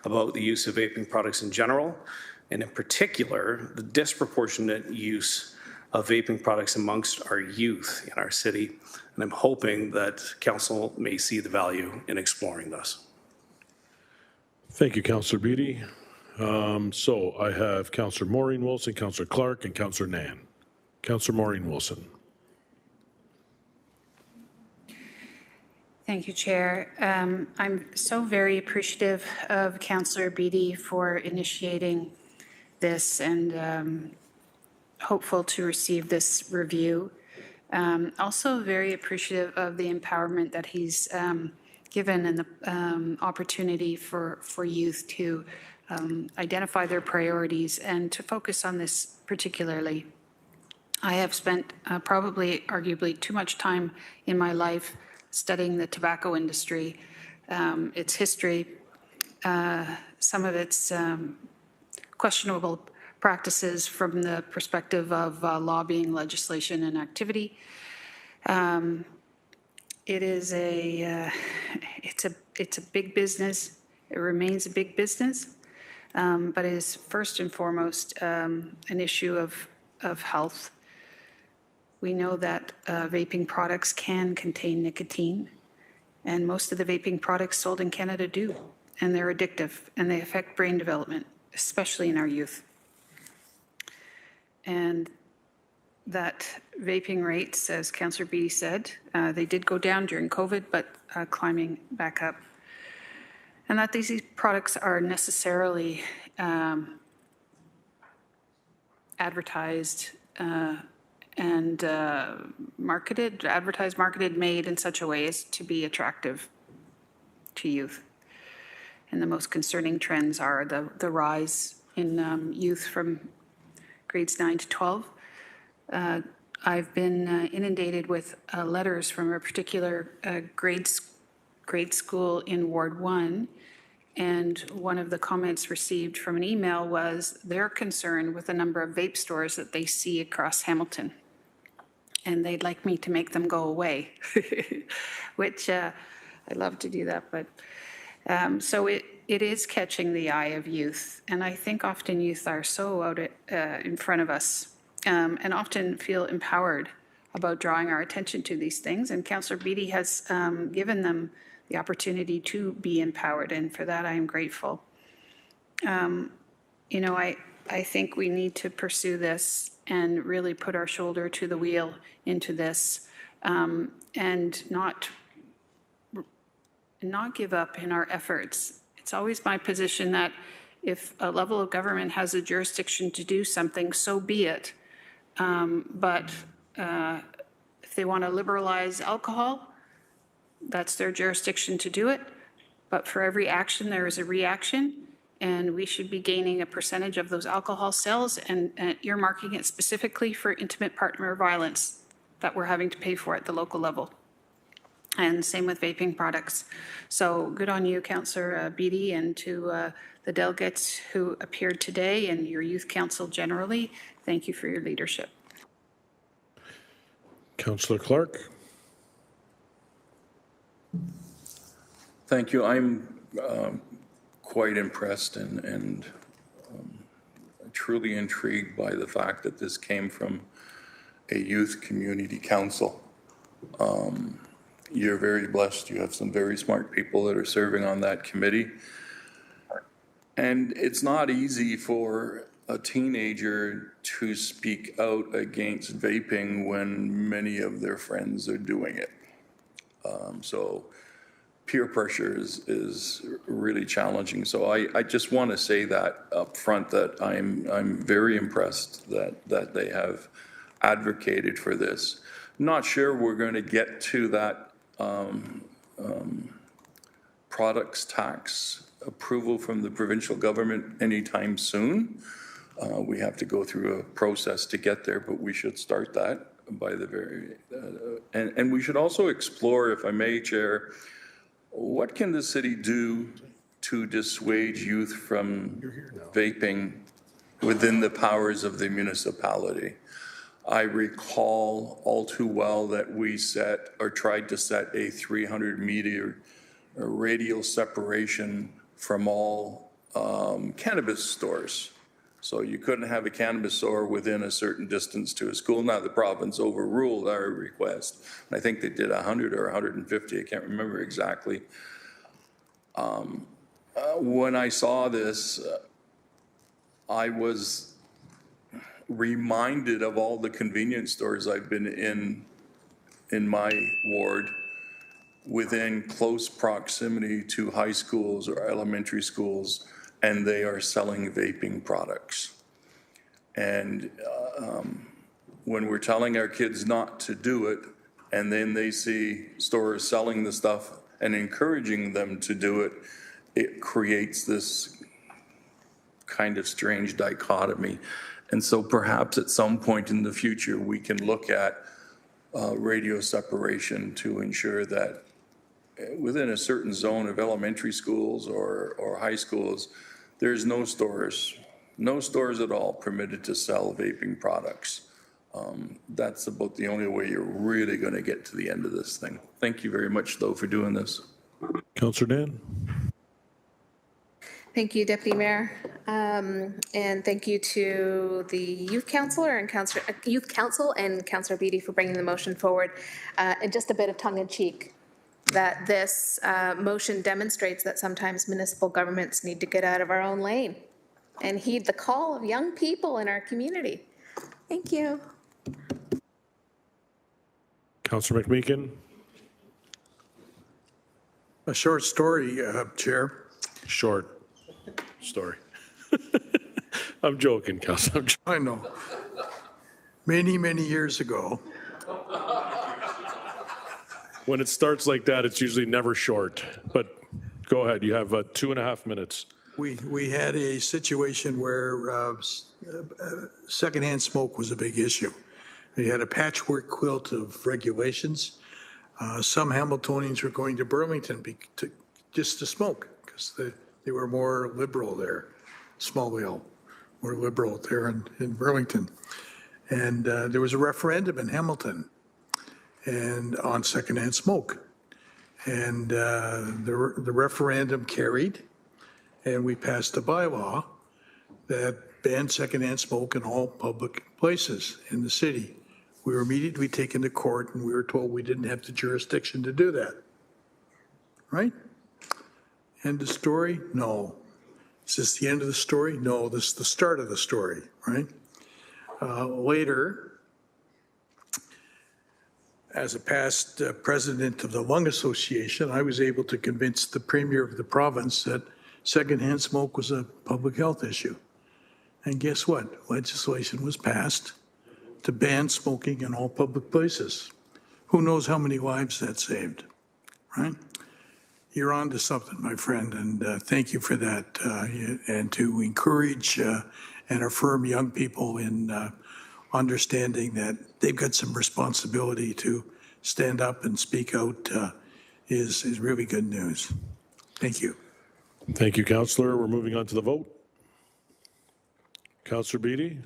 about the use of vaping products in general, and in particular, the disproportionate use of vaping products amongst our youth in our city. And I'm hoping that council may see the value in exploring this. Thank you, Councillor Beattie. So I have Councillor Maureen Wilson, Councillor Clark, and Councillor Nan. Councillor Maureen Wilson. Thank you, Chair. I'm so very appreciative of Councillor Beattie for initiating this and hopeful to receive this review. Also very appreciative of the empowerment that he's given and the opportunity for youth to identify their priorities and to focus on this particularly. I have spent probably arguably too much time in my life studying the tobacco industry, its history, some of its questionable practices from the perspective of lobbying, legislation, and activity. It is it's a big business. It remains a big business, but it is first and foremost an issue of health. We know that vaping products can contain nicotine, and most of the vaping products sold in Canada do, and they're addictive, and they affect brain development, especially in our youth. And that vaping rates, as Councillor Beattie said, they did go down during COVID, but climbing back up. And that these products are necessarily advertised and marketed, made in such a way as to be attractive to youth. And the most concerning trends are the rise in youth from grades 9 to 12. I've been inundated with letters from a particular grade school in Ward 1, and one of the comments received from an email was they're concerned with the number of vape stores that they see across Hamilton, and they'd like me to make them go away, which I love to do that, but so it is catching the eye of youth, and I think often youth are so out in front of us and often feel empowered about drawing our attention to these things, and Councillor Beattie has given them the opportunity to be empowered, and for that I am grateful. You know, I think we need to pursue this and really put our shoulder to the wheel into this, and not give up in our efforts. It's always my position that if a level of government has a jurisdiction to do something, so be it. But if they want to liberalize alcohol, that's their jurisdiction to do it. But for every action, there is a reaction, and we should be gaining a percentage of those alcohol sales and earmarking it specifically for intimate partner violence that we're having to pay for at the local level. And same with vaping products. So good on you, Councillor Beattie, and to the delegates who appeared today and your youth council generally. Thank you for your leadership. Councillor Clark. Thank you. I'm quite impressed and truly intrigued by the fact that this came from a youth community council. You're very blessed. You have some very smart people that are serving on that committee. And it's not easy for a teenager to speak out against vaping when many of their friends are doing it. So peer pressure is really challenging. So I just want to say that up front, that I'm very impressed that they have advocated for this. Not sure we're going to get to that products tax approval from the provincial government anytime soon. We have to go through a process to get there, but we should start that by the very, and we should also explore, if I may, Chair, what can the city do to dissuade youth from vaping within the powers of the municipality? I recall all too well that we set or tried to set a 300-meter radial separation from all cannabis stores. So you couldn't have a cannabis store within a certain distance to a school. Now the province overruled our request. I think they did 100 or 150, I can't remember exactly. When I saw this, I was reminded of all the convenience stores I've been in my ward within close proximity to high schools or elementary schools, and they are selling vaping products. And when we're telling our kids not to do it, and then they see stores selling the stuff and encouraging them to do it, it creates this kind of strange dichotomy. And so perhaps at some point in the future, we can look at radio separation to ensure that within a certain zone of elementary schools or high schools, there's no stores at all permitted to sell vaping products. That's about the only way you're really going to get to the end of this thing. Thank you very much, though, for doing this. Councillor Dan. Thank you, Deputy Mayor. And thank you to the Youth Council and Councillor Beattie for bringing the motion forward. And just a bit of tongue in cheek, that this motion demonstrates that sometimes municipal governments need to get out of our own lane and heed the call of young people in our community. Thank you. Councillor McMeekin. A short story, Chair. Short story. I'm joking, Councillor. I know. Many, many years ago. When it starts like that, it's usually never short. But go ahead. You have 2.5 minutes. We had a situation where secondhand smoke was a big issue. We had a patchwork quilt of regulations. Some Hamiltonians were going to Burlington just to smoke because they were more liberal there. Smallville, more liberal there in Burlington. And there was a referendum in Hamilton and on secondhand smoke. And the referendum carried, and we passed a bylaw that banned secondhand smoke in all public places in the city. We were immediately taken to court, and we were told we didn't have the jurisdiction to do that. Right? End of story? No. Is this the end of the story? No, this is the start of the story, right? Later, as a past president of the Lung Association, I was able to convince the premier of the province that secondhand smoke was a public health issue. And guess what? Legislation was passed to ban smoking in all public places. Who knows how many lives that saved, right? You're on to something, my friend, and thank you for that. And to encourage and affirm young people in understanding that they've got some responsibility to stand up and speak out is really good news. Thank you. Thank you, Councillor. We're moving on to the vote. Councillor Beatty?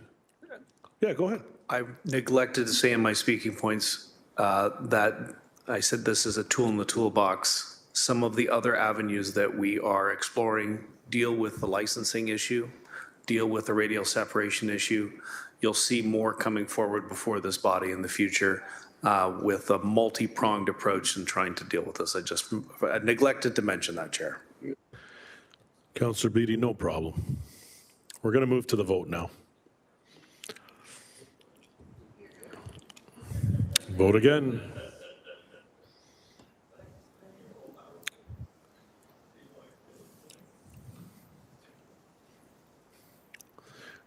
Yeah, go ahead. I neglected to say in my speaking points that I said this is a tool in the toolbox. Some of the other avenues that we are exploring deal with the licensing issue, deal with the radial separation issue. You'll see more coming forward before this body in the future with a multi-pronged approach in trying to deal with this. I neglected to mention that, Chair. Councillor Beatty, no problem. We're going to move to the vote now. Vote again.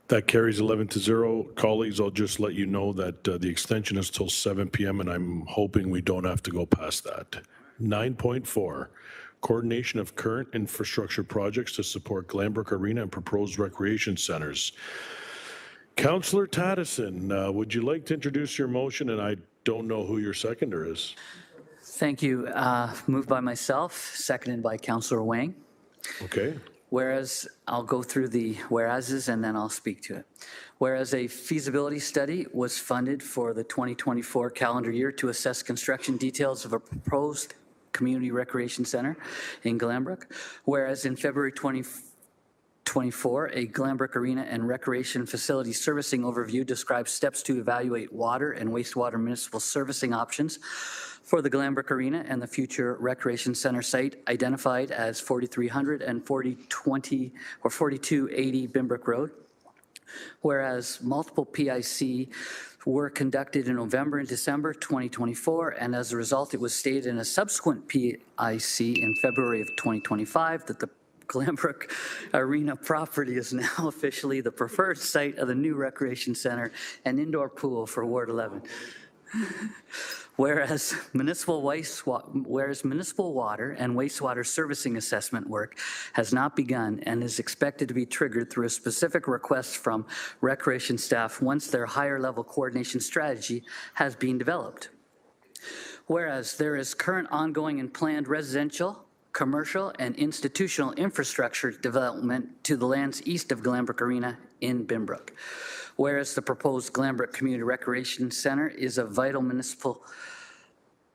That carries 11-0. Colleagues, I'll just let you know that the extension is till 7 p.m. and I'm hoping we don't have to go past that. 9.4, coordination of current infrastructure projects to support Glanbrook Arena and proposed recreation centers. Councillor Taddison, would you like to introduce your motion? And I don't know who your seconder is. Thank you. Moved by myself, seconded by Councillor Wang. Okay. Whereas, I'll go through the whereases and then I'll speak to it. Whereas a feasibility study was funded for the 2024 calendar year to assess construction details of a proposed community recreation center in Glanbrook. Whereas in February 2024, a Glanbrook Arena and Recreation Facility Servicing Overview describes steps to evaluate water and wastewater municipal servicing options for the Glanbrook Arena and the future Recreation Center site identified as 4300 and 4280 Bimbrook Road. Whereas multiple PIC were conducted in November and December 2024, and as a result, it was stated in a subsequent PIC in February of 2025 that the Glanbrook Arena property is now officially the preferred site of the new Recreation Center and indoor pool for Ward 11. Whereas municipal water and wastewater servicing assessment work has not begun and is expected to be triggered through a specific request from recreation staff once their higher level coordination strategy has been developed. Whereas there is current ongoing and planned residential, commercial, and institutional infrastructure development to the lands east of Glanbrook Arena in Bimbrook. Whereas the proposed Glanbrook Community Recreation Center is a vital municipal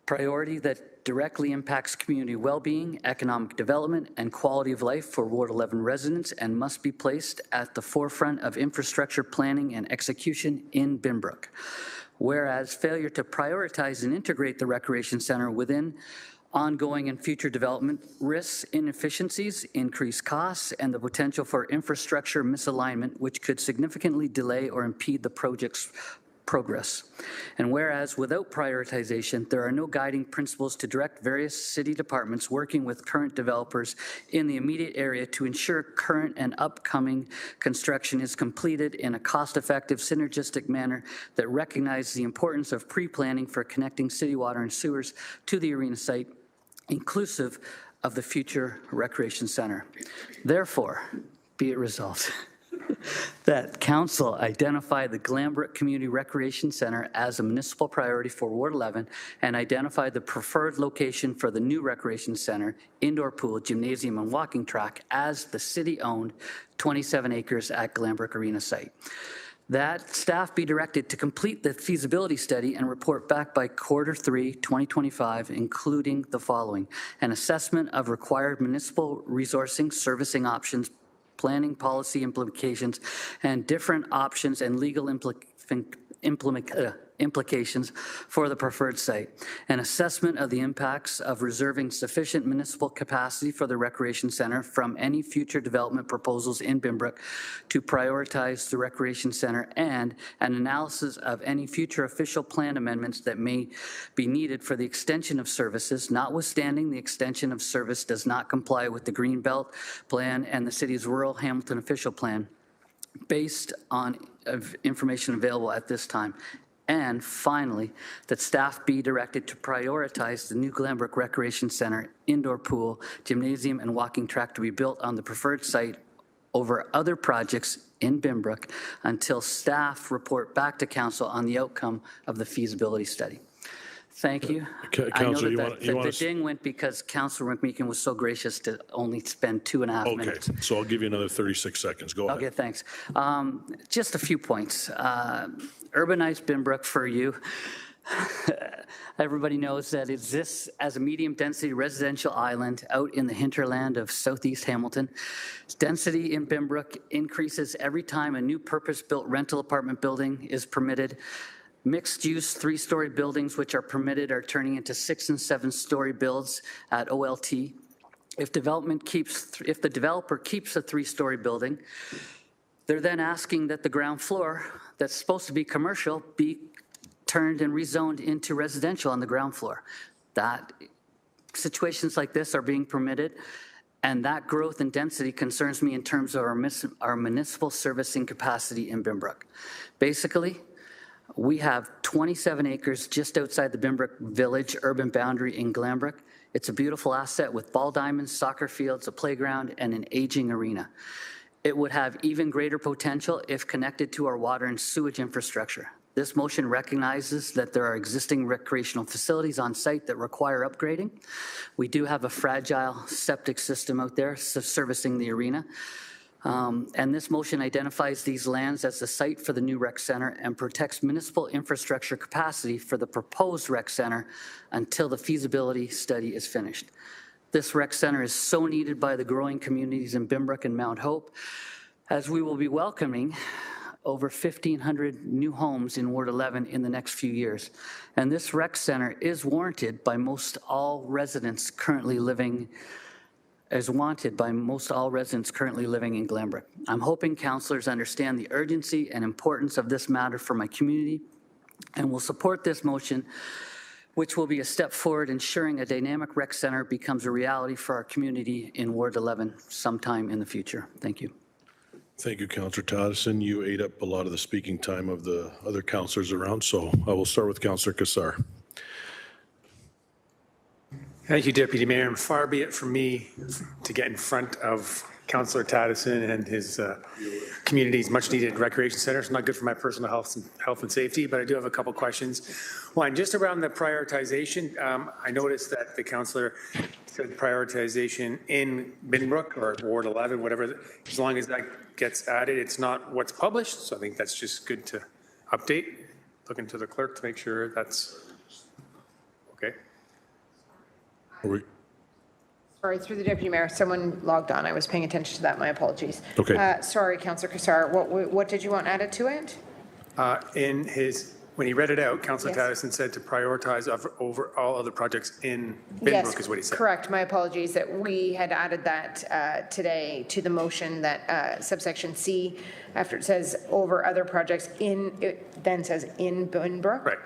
priority that directly impacts community well-being, economic development, and quality of life for Ward 11 residents and must be placed at the forefront of infrastructure planning and execution in Bimbrook. Whereas failure to prioritize and integrate the recreation center within ongoing and future development risks inefficiencies, increased costs, and the potential for infrastructure misalignment, which could significantly delay or impede the project's progress. And whereas without prioritization, there are no guiding principles to direct various city departments working with current developers in the immediate area to ensure current and upcoming construction is completed in a cost-effective, synergistic manner that recognizes the importance of pre-planning for connecting city water and sewers to the arena site, inclusive of the future recreation center. Therefore, be it resolved that Council identify the Glanbrook Community Recreation Center as a municipal priority for Ward 11 and identify the preferred location for the new recreation center, indoor pool, gymnasium, and walking track as the city-owned 27 acres at Glanbrook Arena site. That staff be directed to complete the feasibility study and report back by Q3 2025, including the following: an assessment of required municipal resourcing, servicing options, planning policy implications, and different options and legal implications for the preferred site, an assessment of the impacts of reserving sufficient municipal capacity for the recreation center from any future development proposals in Bimbrook to prioritize the recreation center, and an analysis of any future official plan amendments that may be needed for the extension of services, notwithstanding the extension of service does not comply with the Greenbelt Plan and the city's Rural Hamilton Official Plan, based on information available at this time. And finally, that staff be directed to prioritize the new Glanbrook Recreation Center, indoor pool, gymnasium, and walking track to be built on the preferred site over other projects in Bimbrook until staff report back to Council on the outcome of the feasibility study. Thank you. Ca- I know Councillor, you that wanna- you wanna the s- ding went because Councillor McMeekin was so gracious to only spend 2.5 Okay, minutes. so I'll give you another 36 seconds. Go ahead. Okay, thanks. Just a few points. Urbanized Binbrook for you. Everybody knows that it exists as a medium-density residential island out in the hinterland of southeast Hamilton. Density in Binbrook increases every time a new purpose-built rental apartment building is permitted. Mixed-use 3-story buildings which are permitted are turning into 6- and 7-story builds at OLT. If the developer keeps a 3-story building, they're then asking that the ground floor that's supposed to be commercial be turned and rezoned into residential on the ground floor. That situations like this are being permitted, and that growth and density concerns me in terms of our municipal servicing capacity in Binbrook. Basically, we have 27 acres just outside the Binbrook Village urban boundary in Glanbrook. It's a beautiful asset with ball diamonds, soccer fields, a playground, and an aging arena. It would have even greater potential if connected to our water and sewage infrastructure. This motion recognizes that there are existing recreational facilities on site that require upgrading. We do have a fragile septic system out there servicing the arena. And this motion identifies these lands as the site for the new rec center and protects municipal infrastructure capacity for the proposed rec center until the feasibility study is finished. This rec center is so needed by the growing communities in Binbrook and Mount Hope, as we will be welcoming over 1,500 new homes in Ward 11 in the next few years. And this rec center is warranted by most all residents currently living in Glanbrook. I'm hoping councillors understand the urgency and importance of this matter for my community and will support this motion, which will be a step forward ensuring a dynamic rec center becomes a reality for our community in Ward 11 sometime in the future. Thank you. Thank you, Councillor Tadison. You ate up a lot of the speaking time of the other councillors around, so I will start with Councillor Kassar. Thank you, Deputy Mayor, and far be it from me to get in front of Councillor Tadison and his community's much-needed recreation center. It's not good for my personal health and safety, but I do have a couple questions. One, just around the prioritization, I noticed that the councillor said prioritization in Binbrook or Ward 11, whatever, as long as that gets added, it's not what's published, so I think that's just good to update. Looking to the clerk to make sure that's okay. Sorry, through the Deputy Mayor, someone logged on. I was paying attention to that. My apologies. Okay. Sorry, Councillor Kassar. What did you want added to it? When he read it out, Councillor Yes. Tadison said to prioritize over all other projects in Binbrook is what he said. Correct. My apologies that we had added that today to the motion that subsection C, after it says over other projects it then says in Binbrook. Right.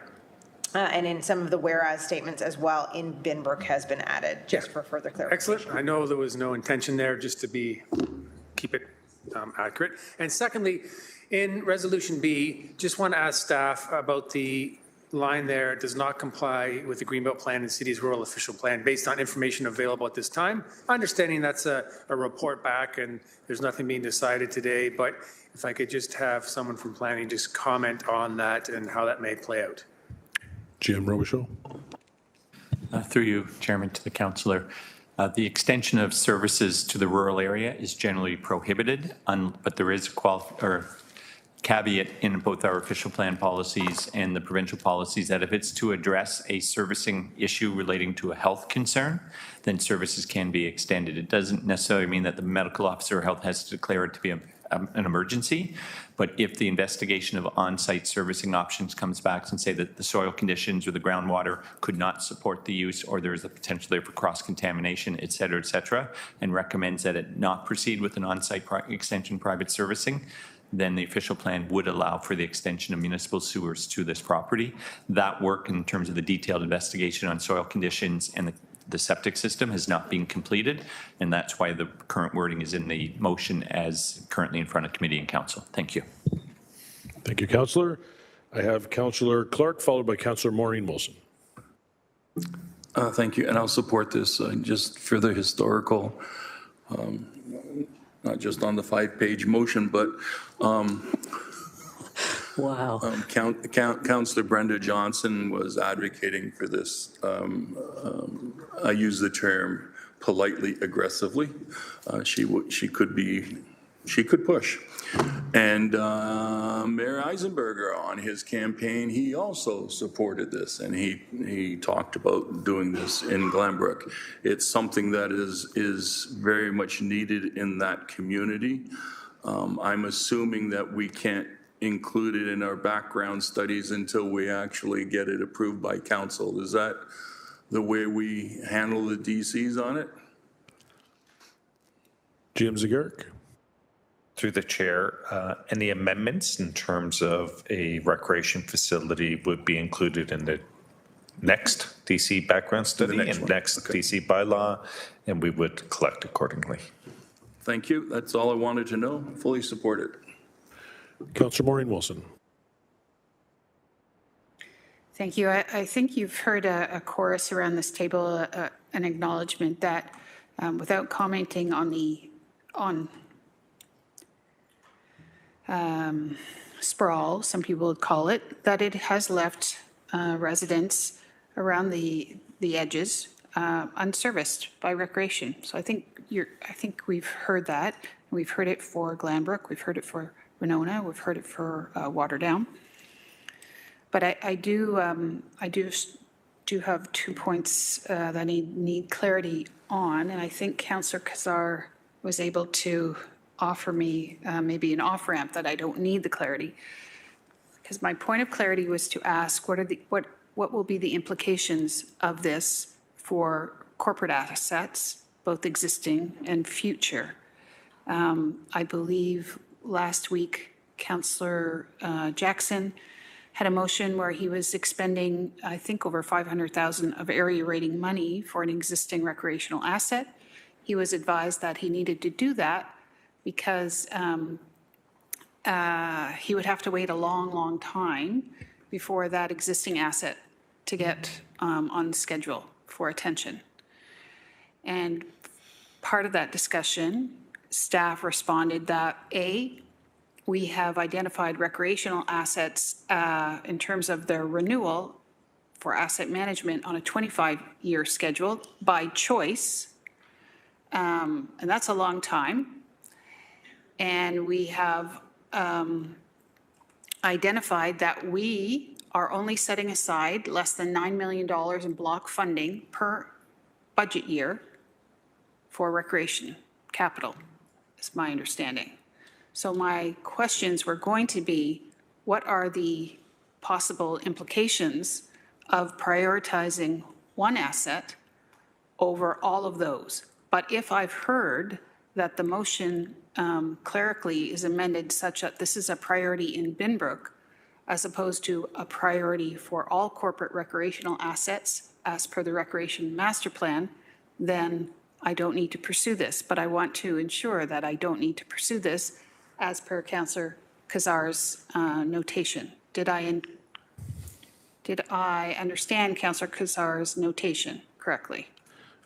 And in some of the whereas statements as well, in Binbrook has been added, just for further clarification. Excellent. I know there was no intention there, just to keep it accurate. And secondly, in Resolution B, just want to ask staff about the line there, does not comply with the Greenbelt Plan and City's Rural Official Plan based on information available at this time. Understanding that's a report back and there's nothing being decided today, but if I could just have someone from planning just comment on that and how that may play out. GM Robichaud. Through you, Chairman, to the councillor. The extension of services to the rural area is generally prohibited, but there is a caveat in both our official plan policies and the provincial policies that if it's to address a servicing issue relating to a health concern, then services can be extended. It doesn't necessarily mean that the medical officer of health has to declare it to be an emergency, but if the investigation of on-site servicing options comes back and say that the soil conditions or the groundwater could not support the use or there is a potential there for cross-contamination, et cetera, and recommends that it not proceed with an on-site extension private servicing, then the official plan would allow for the extension of municipal sewers to this property. That work in terms of the detailed investigation on soil conditions and the septic system has not been completed, and that's why the current wording is in the motion as currently in front of committee and council. Thank you. Thank you, Councillor. I have Councillor Clark, followed by Councillor Maureen Wilson. Thank you, and I'll support this just for the historical, not just on the 5-page motion, but Wow. Councillor Brenda Johnson was advocating for this. I use the term politely aggressively. She could push. And Mayor Eisenberger on his campaign, he also supported this, and he talked about doing this in Glenbrook. It's something that is very much needed in that community. I'm assuming that we can't include it in our background studies until we actually get it approved by council. Is that the way we handle the DCs on it? Jim Zagaric. Through the chair, and the amendments in terms of a recreation facility would be included in the next DC background study and next DC bylaw, and we would collect accordingly. Thank you. That's all I wanted to know. Fully support it. Councillor Maureen Wilson. Thank you. I think you've heard a chorus around this table, an acknowledgement that without commenting on sprawl, some people would call it, that it has left residents around the edges unserviced by recreation. So I think we've heard that. We've heard it for Glanbrook. We've heard it for Winona. We've heard it for Waterdown. But I do have 2 points that I need clarity on, and I think Councillor Kazar was able to offer me maybe an off-ramp that I don't need the clarity. Because my point of clarity was to ask what will be the implications of this for corporate assets, both existing and future. I believe last week Councillor Jackson had a motion where he was expending, I think, over $500,000 of area rating money for an existing recreational asset. He was advised that he needed to do that because he would have to wait a long, long time before that existing asset to get on schedule for attention. And part of that discussion, staff responded that we have identified recreational assets in terms of their renewal for asset management on a 25-year schedule by choice. And that's a long time. And we have identified that we are only setting aside less than $9 million in block funding per budget year for recreation capital, is my understanding. So my questions were going to be, what are the possible implications of prioritizing one asset over all of those? But if I've heard that the motion clerically is amended such that this is a priority in Binbrook, as opposed to a priority for all corporate recreational assets as per the Recreation Master Plan, then I don't need to pursue this. But I want to ensure that I don't need to pursue this as per Councillor Kazar's notation. Did I understand Councillor Kazar's notation correctly?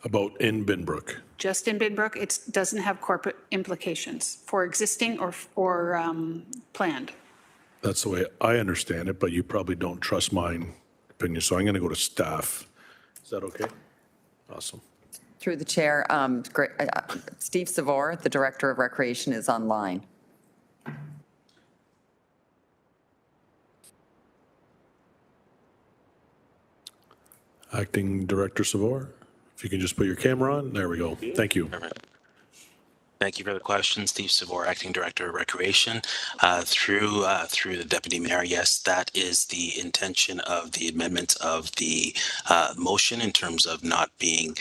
About in Binbrook. Just in Binbrook, it doesn't have corporate implications for existing or planned. That's the way I understand it, but you probably don't trust my opinion, so I'm going to go to staff. Is that okay? Awesome. Through the chair, Steve Savor, the Director of Recreation, is online. Acting Director Savor, if you can just put your camera on. There we go. Thank you. Thank you for the question. Steve Savor, Acting Director of Recreation. Through the Deputy Mayor, yes, that is the intention of the amendment of the motion in terms of not being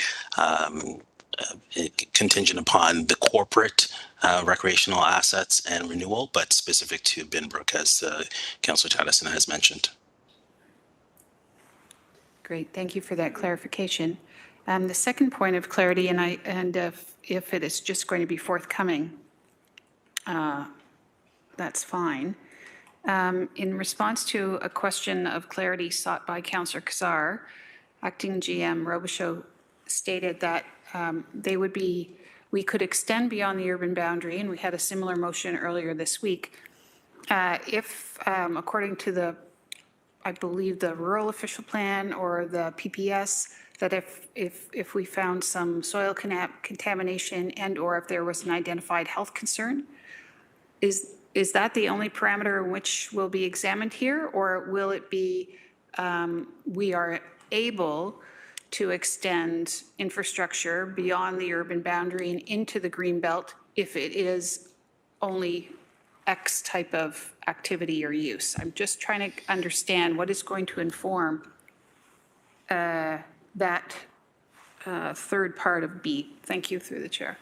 contingent upon the corporate recreational assets and renewal, but specific to Binbrook, as Councillor Tadison has mentioned. Great, thank you for that clarification. The second point of clarity, and if it is just going to be forthcoming, that's fine. In response to a question of clarity sought by Councillor Kazar, Acting GM Robichaud stated that we could extend beyond the urban boundary, and we had a similar motion earlier this week, If, according to the, I believe, the rural official plan or the PPS, that if we found some soil contamination and/or if there was an identified health concern, is that the only parameter which will be examined here? Or will it be, we are able to extend infrastructure beyond the urban boundary and into the green belt if it is only X type of activity or use? I'm just trying to understand what is going to inform that third part of B. Thank you, through the chair.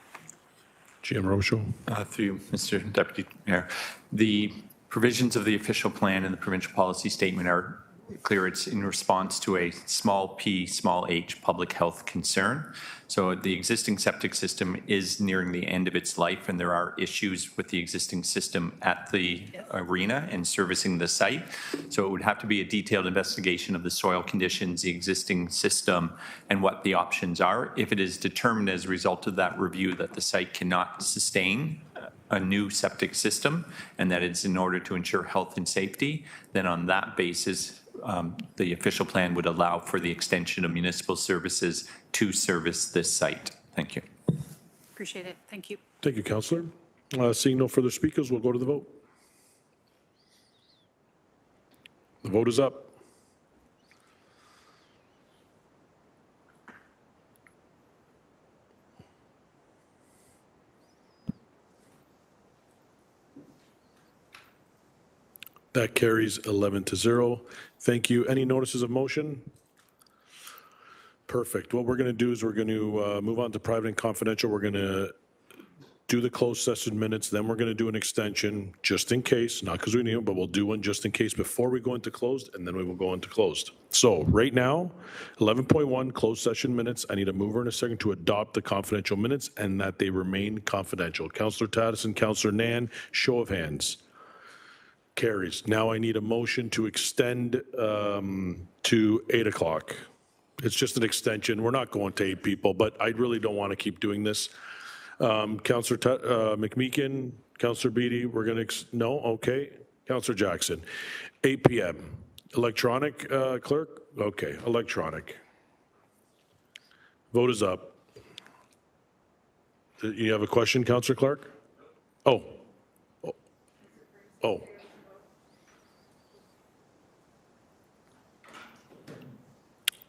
GM Robichaud. Through you, Mr. Deputy Mayor. The provisions of the official plan and the provincial policy statement are clear. It's in response to a small p, small h public health concern. So the existing septic system is nearing the end of its life, and there are issues with the existing system at the arena and servicing the site. So it would have to be a detailed investigation of the soil conditions, the existing system, and what the options are. If it is determined as a result of that review that the site cannot sustain a new septic system and that it's in order to ensure health and safety, then on that basis, the official plan would allow for the extension of municipal services to service this site. Thank you. Appreciate it. Thank you. Thank you, Councillor. Seeing no further speakers, we'll go to the vote. The vote is up. That carries 11-0. Thank you. Any notices of motion? Perfect. What we're going to do is we're going to move on to private and confidential. We're going to do the closed session minutes, then we're going to do an extension just in case, not because we need it, but we'll do one just in case before we go into closed, and then we will go into closed. So right now, 11.1 closed session minutes. I need a mover and a second to adopt the confidential minutes and that they remain confidential. Councillor Taddison, Councillor Nan, show of hands. Carries. Now I need a motion to extend to 8 o'clock. It's just an extension. We're not going to 8 people, but I really don't want to keep doing this. Councillor McMeekin, Councillor Beattie, we're going to, no? Okay. Councillor Jackson, 8 p.m. Electronic, clerk? Okay, electronic. Vote is up. You have a question, Councillor Clark? Oh. Oh.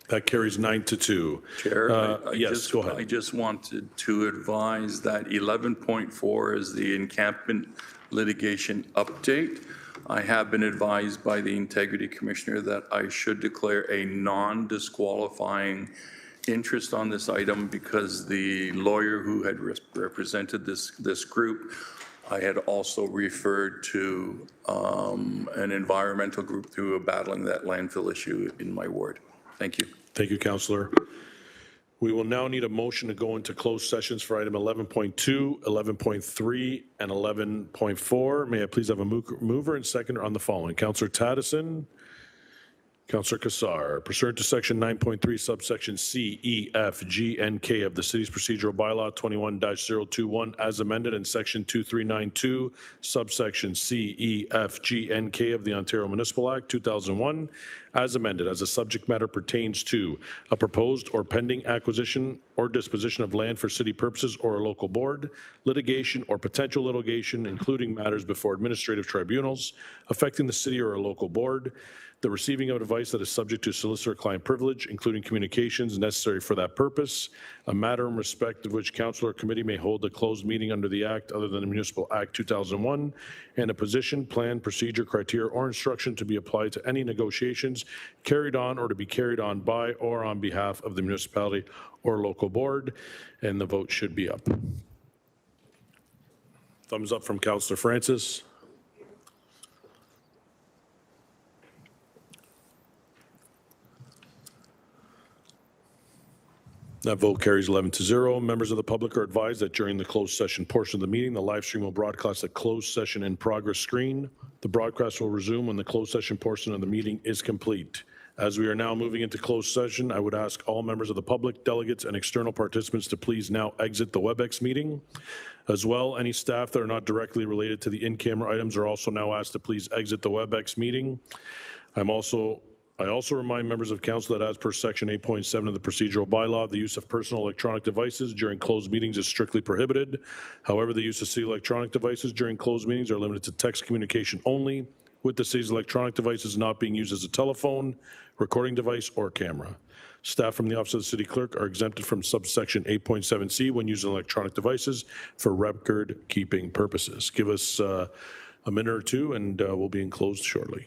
That carries 9-2. Chair, yes, go ahead. I just wanted to advise that 11.4 is the encampment litigation update. I have been advised by the Integrity Commissioner that I should declare a non-disqualifying interest on this item because the lawyer who had represented this group, I had also referred to an environmental group who are battling that landfill issue in my ward. Thank you. Thank you, Councillor. We will now need a motion to go into closed sessions for item 11.2, 11.3, and 11.4. May I please have a mover and seconder on the following? Councillor Taddison, Councillor Kassar. Pursuant to section 9.3, subsection C, E, F, G, and K of the city's procedural bylaw 21-021 as amended, and section 2392, subsection C, E, F, G, and K of the Ontario Municipal Act 2001 as amended, as the subject matter pertains to a proposed or pending acquisition or disposition of land for city purposes or a local board, litigation or potential litigation, including matters before administrative tribunals affecting the city or a local board, the receiving of advice that is subject to solicitor-client privilege, including communications necessary for that purpose, a matter in respect of which council or committee may hold a closed meeting under the Act other than the Municipal Act 2001, and a position, plan, procedure, criteria, or instruction to be applied to any negotiations carried on or to be carried on by or on behalf of the municipality or local board, and the vote should be up. Thumbs up from Councillor Francis. That vote carries 11-0. Members of the public are advised that during the closed session portion of the meeting, the live stream will broadcast a closed session in progress screen. The broadcast will resume when the closed session portion of the meeting is complete. As we are now moving into closed session, I would ask all members of the public, delegates, and external participants to please now exit the WebEx meeting. As well, any staff that are not directly related to the in-camera items are also now asked to please exit the WebEx meeting. I also remind members of council that as per section 8.7 of the procedural bylaw, the use of personal electronic devices during closed meetings is strictly prohibited. However, the use of city electronic devices during closed meetings are limited to text communication only, with the city's electronic devices not being used as a telephone, recording device, or camera. Staff from the Office of the City Clerk are exempted from subsection 8.7C when using electronic devices for record-keeping purposes. Give us a minute or two, and we'll be enclosed shortly.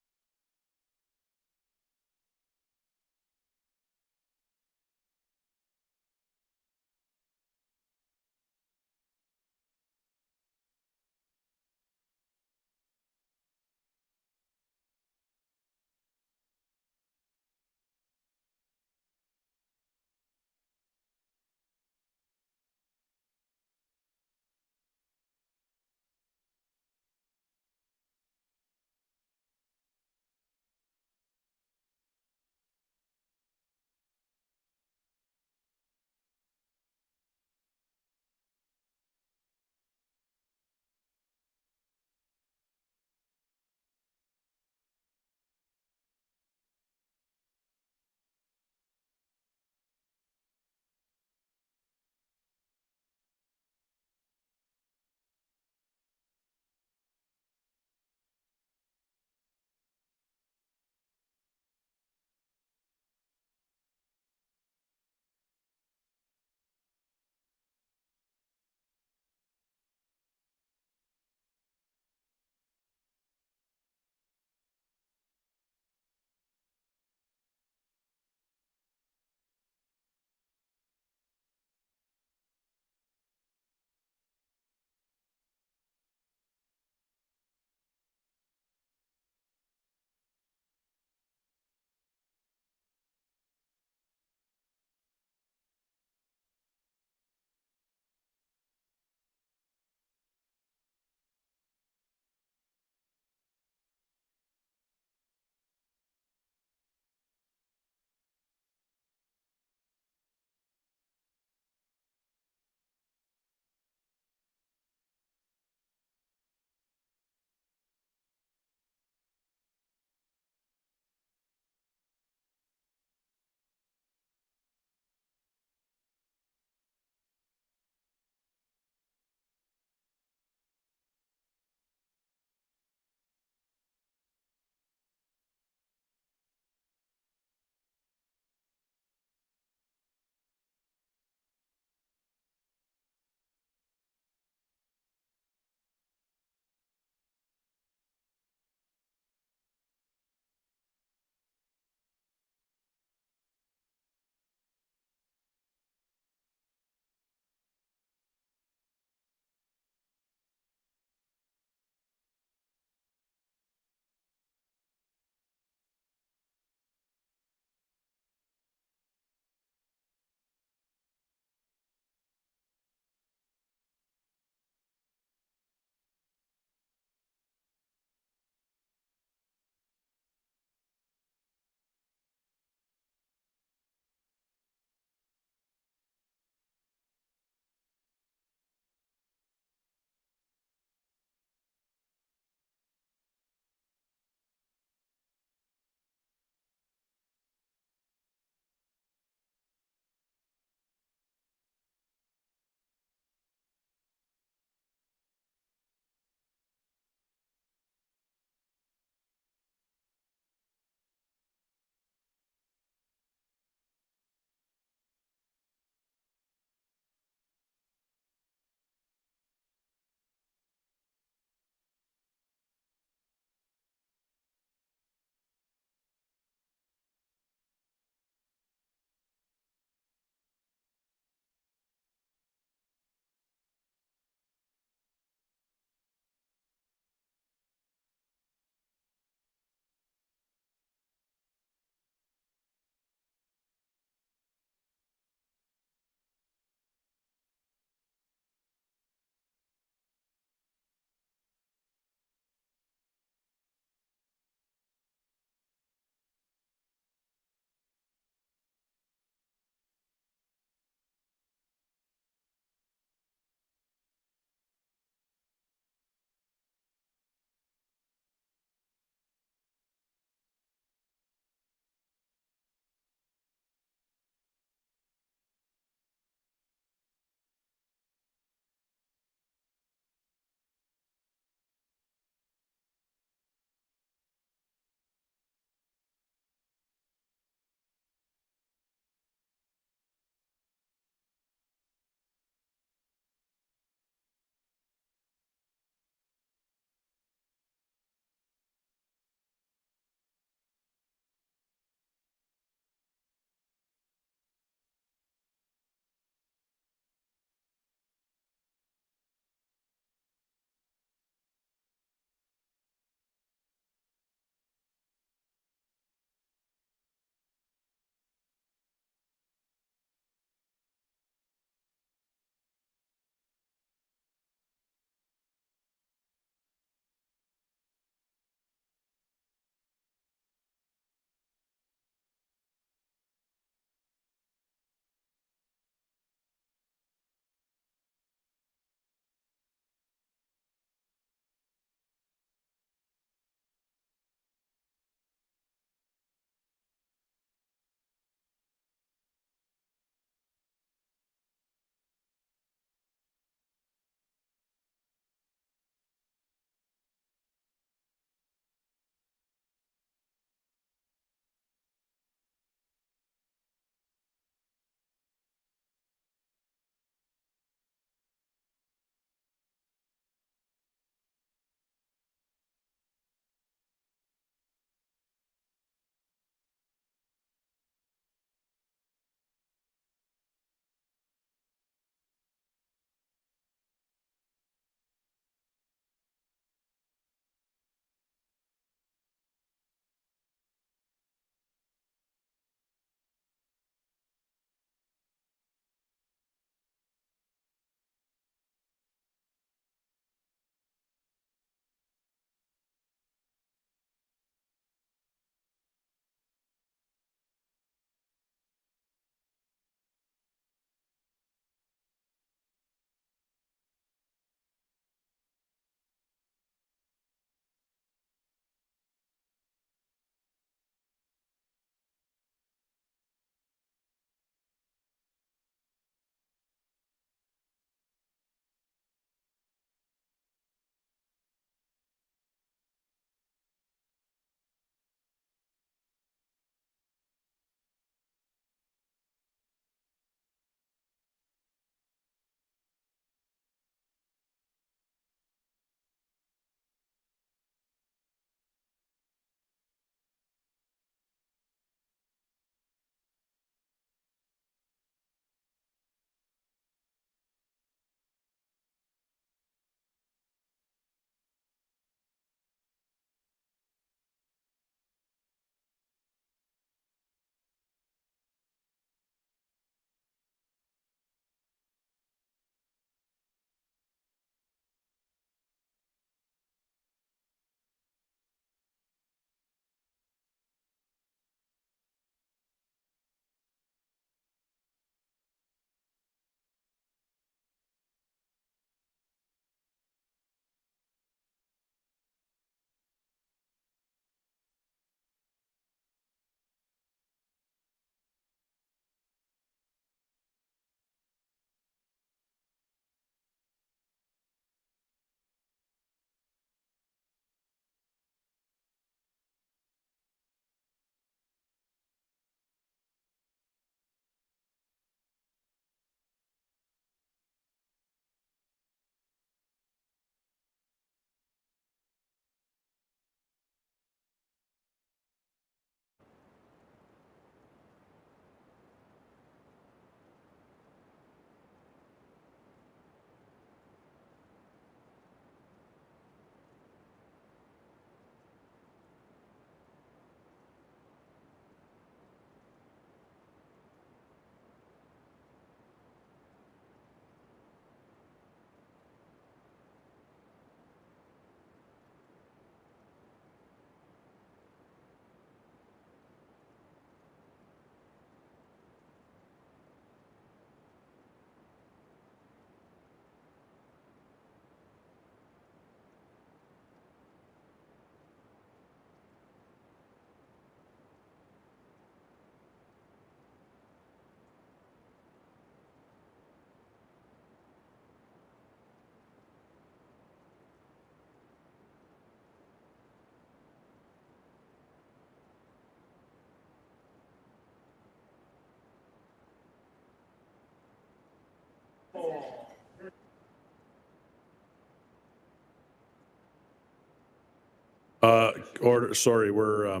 Sorry, we're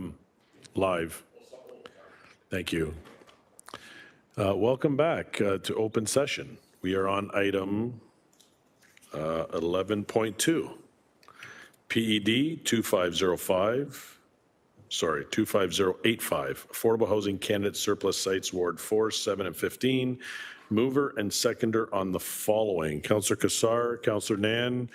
live. Thank you. Welcome back to open session. We are on item 11.2, PED 25085, Affordable Housing Candidate Surplus Sites, Ward 4, 7, and 15. Mover and seconder on the following. Councillor Kassar, Councillor Nan,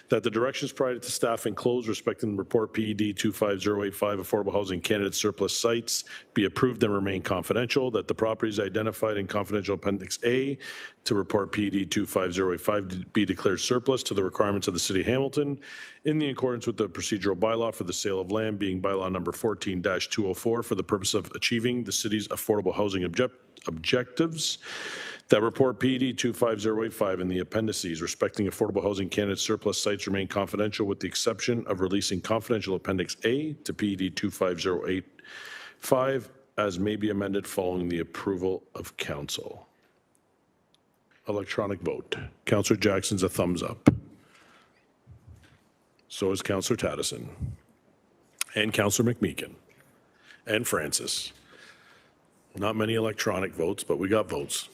that the directions provided to staff enclosed respecting the report PED 25085 Affordable Housing Candidate Surplus Sites be approved and remain confidential, that the properties identified in confidential Appendix A to report PED 25085 be declared surplus to the requirements of the City of Hamilton in the accordance with the procedural bylaw for the sale of land being bylaw number 14-204 for the purpose of achieving the city's affordable housing objectives. That report PED 25085 and the appendices respecting affordable housing candidate surplus sites remain confidential with the exception of releasing confidential Appendix A to PED 25085 as may be amended following the approval of council. Electronic vote. Councillor Jackson's a thumbs up. So is Councillor Taddison. And Councillor McMeekin. And Francis. Not many electronic votes, but we got votes.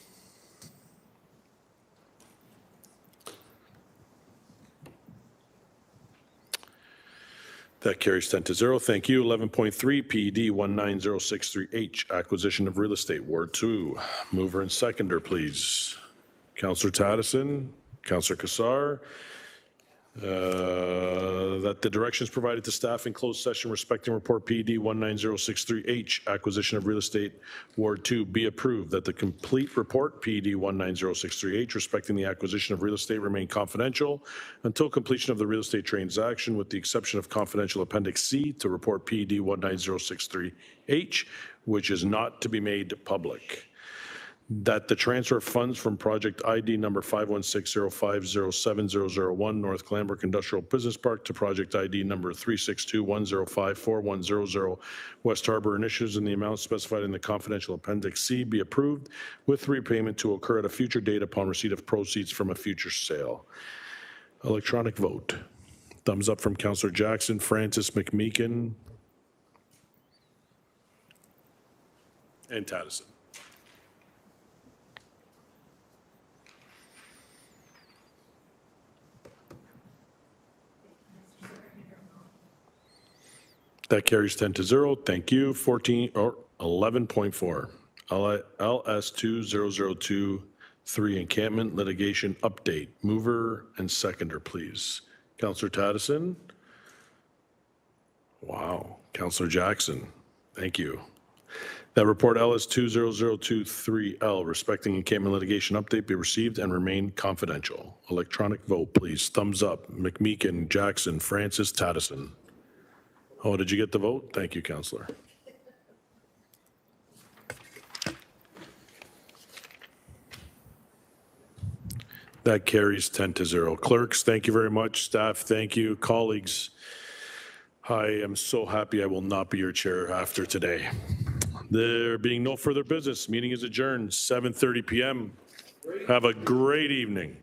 That carries 10-0. Thank you. 11.3, PED 19063H, acquisition of real estate, Ward 2. Mover and seconder, please. Councillor Taddison, Councillor Kassar. That the directions provided to staff in closed session respecting report PED 19063H, acquisition of real estate, Ward 2, be approved. That the complete report PED 19063H respecting the acquisition of real estate remain confidential until completion of the real estate transaction with the exception of confidential Appendix C to report PED 19063H, which is not to be made public. That the transfer of funds from project ID number 51605070001 North Glanbrook Industrial Business Park to project ID number 36210544100 West Harbor Initiatives in the amount specified in the confidential Appendix C be approved with repayment to occur at a future date upon receipt of proceeds from a future sale. Electronic vote. Thumbs up from Councillor Jackson, Francis, McMeekin, and Taddison. That carries 10-0. Thank you. 11.4. LS 20023 Encampment litigation update. Mover and seconder, please. Councillor Taddison. Wow. Councillor Jackson. Thank you. That report LS 20023L respecting encampment litigation update be received and remain confidential. Electronic vote, please. Thumbs up. McMeekin, Jackson, Francis, Taddison. Oh, did you get the vote? Thank you, Councillor. That carries 10-0. Clerks, thank you very much. Staff, thank you. Colleagues, I am so happy I will not be your chair after today. There being no further business, meeting is adjourned, 7:30 p.m. Have a great evening.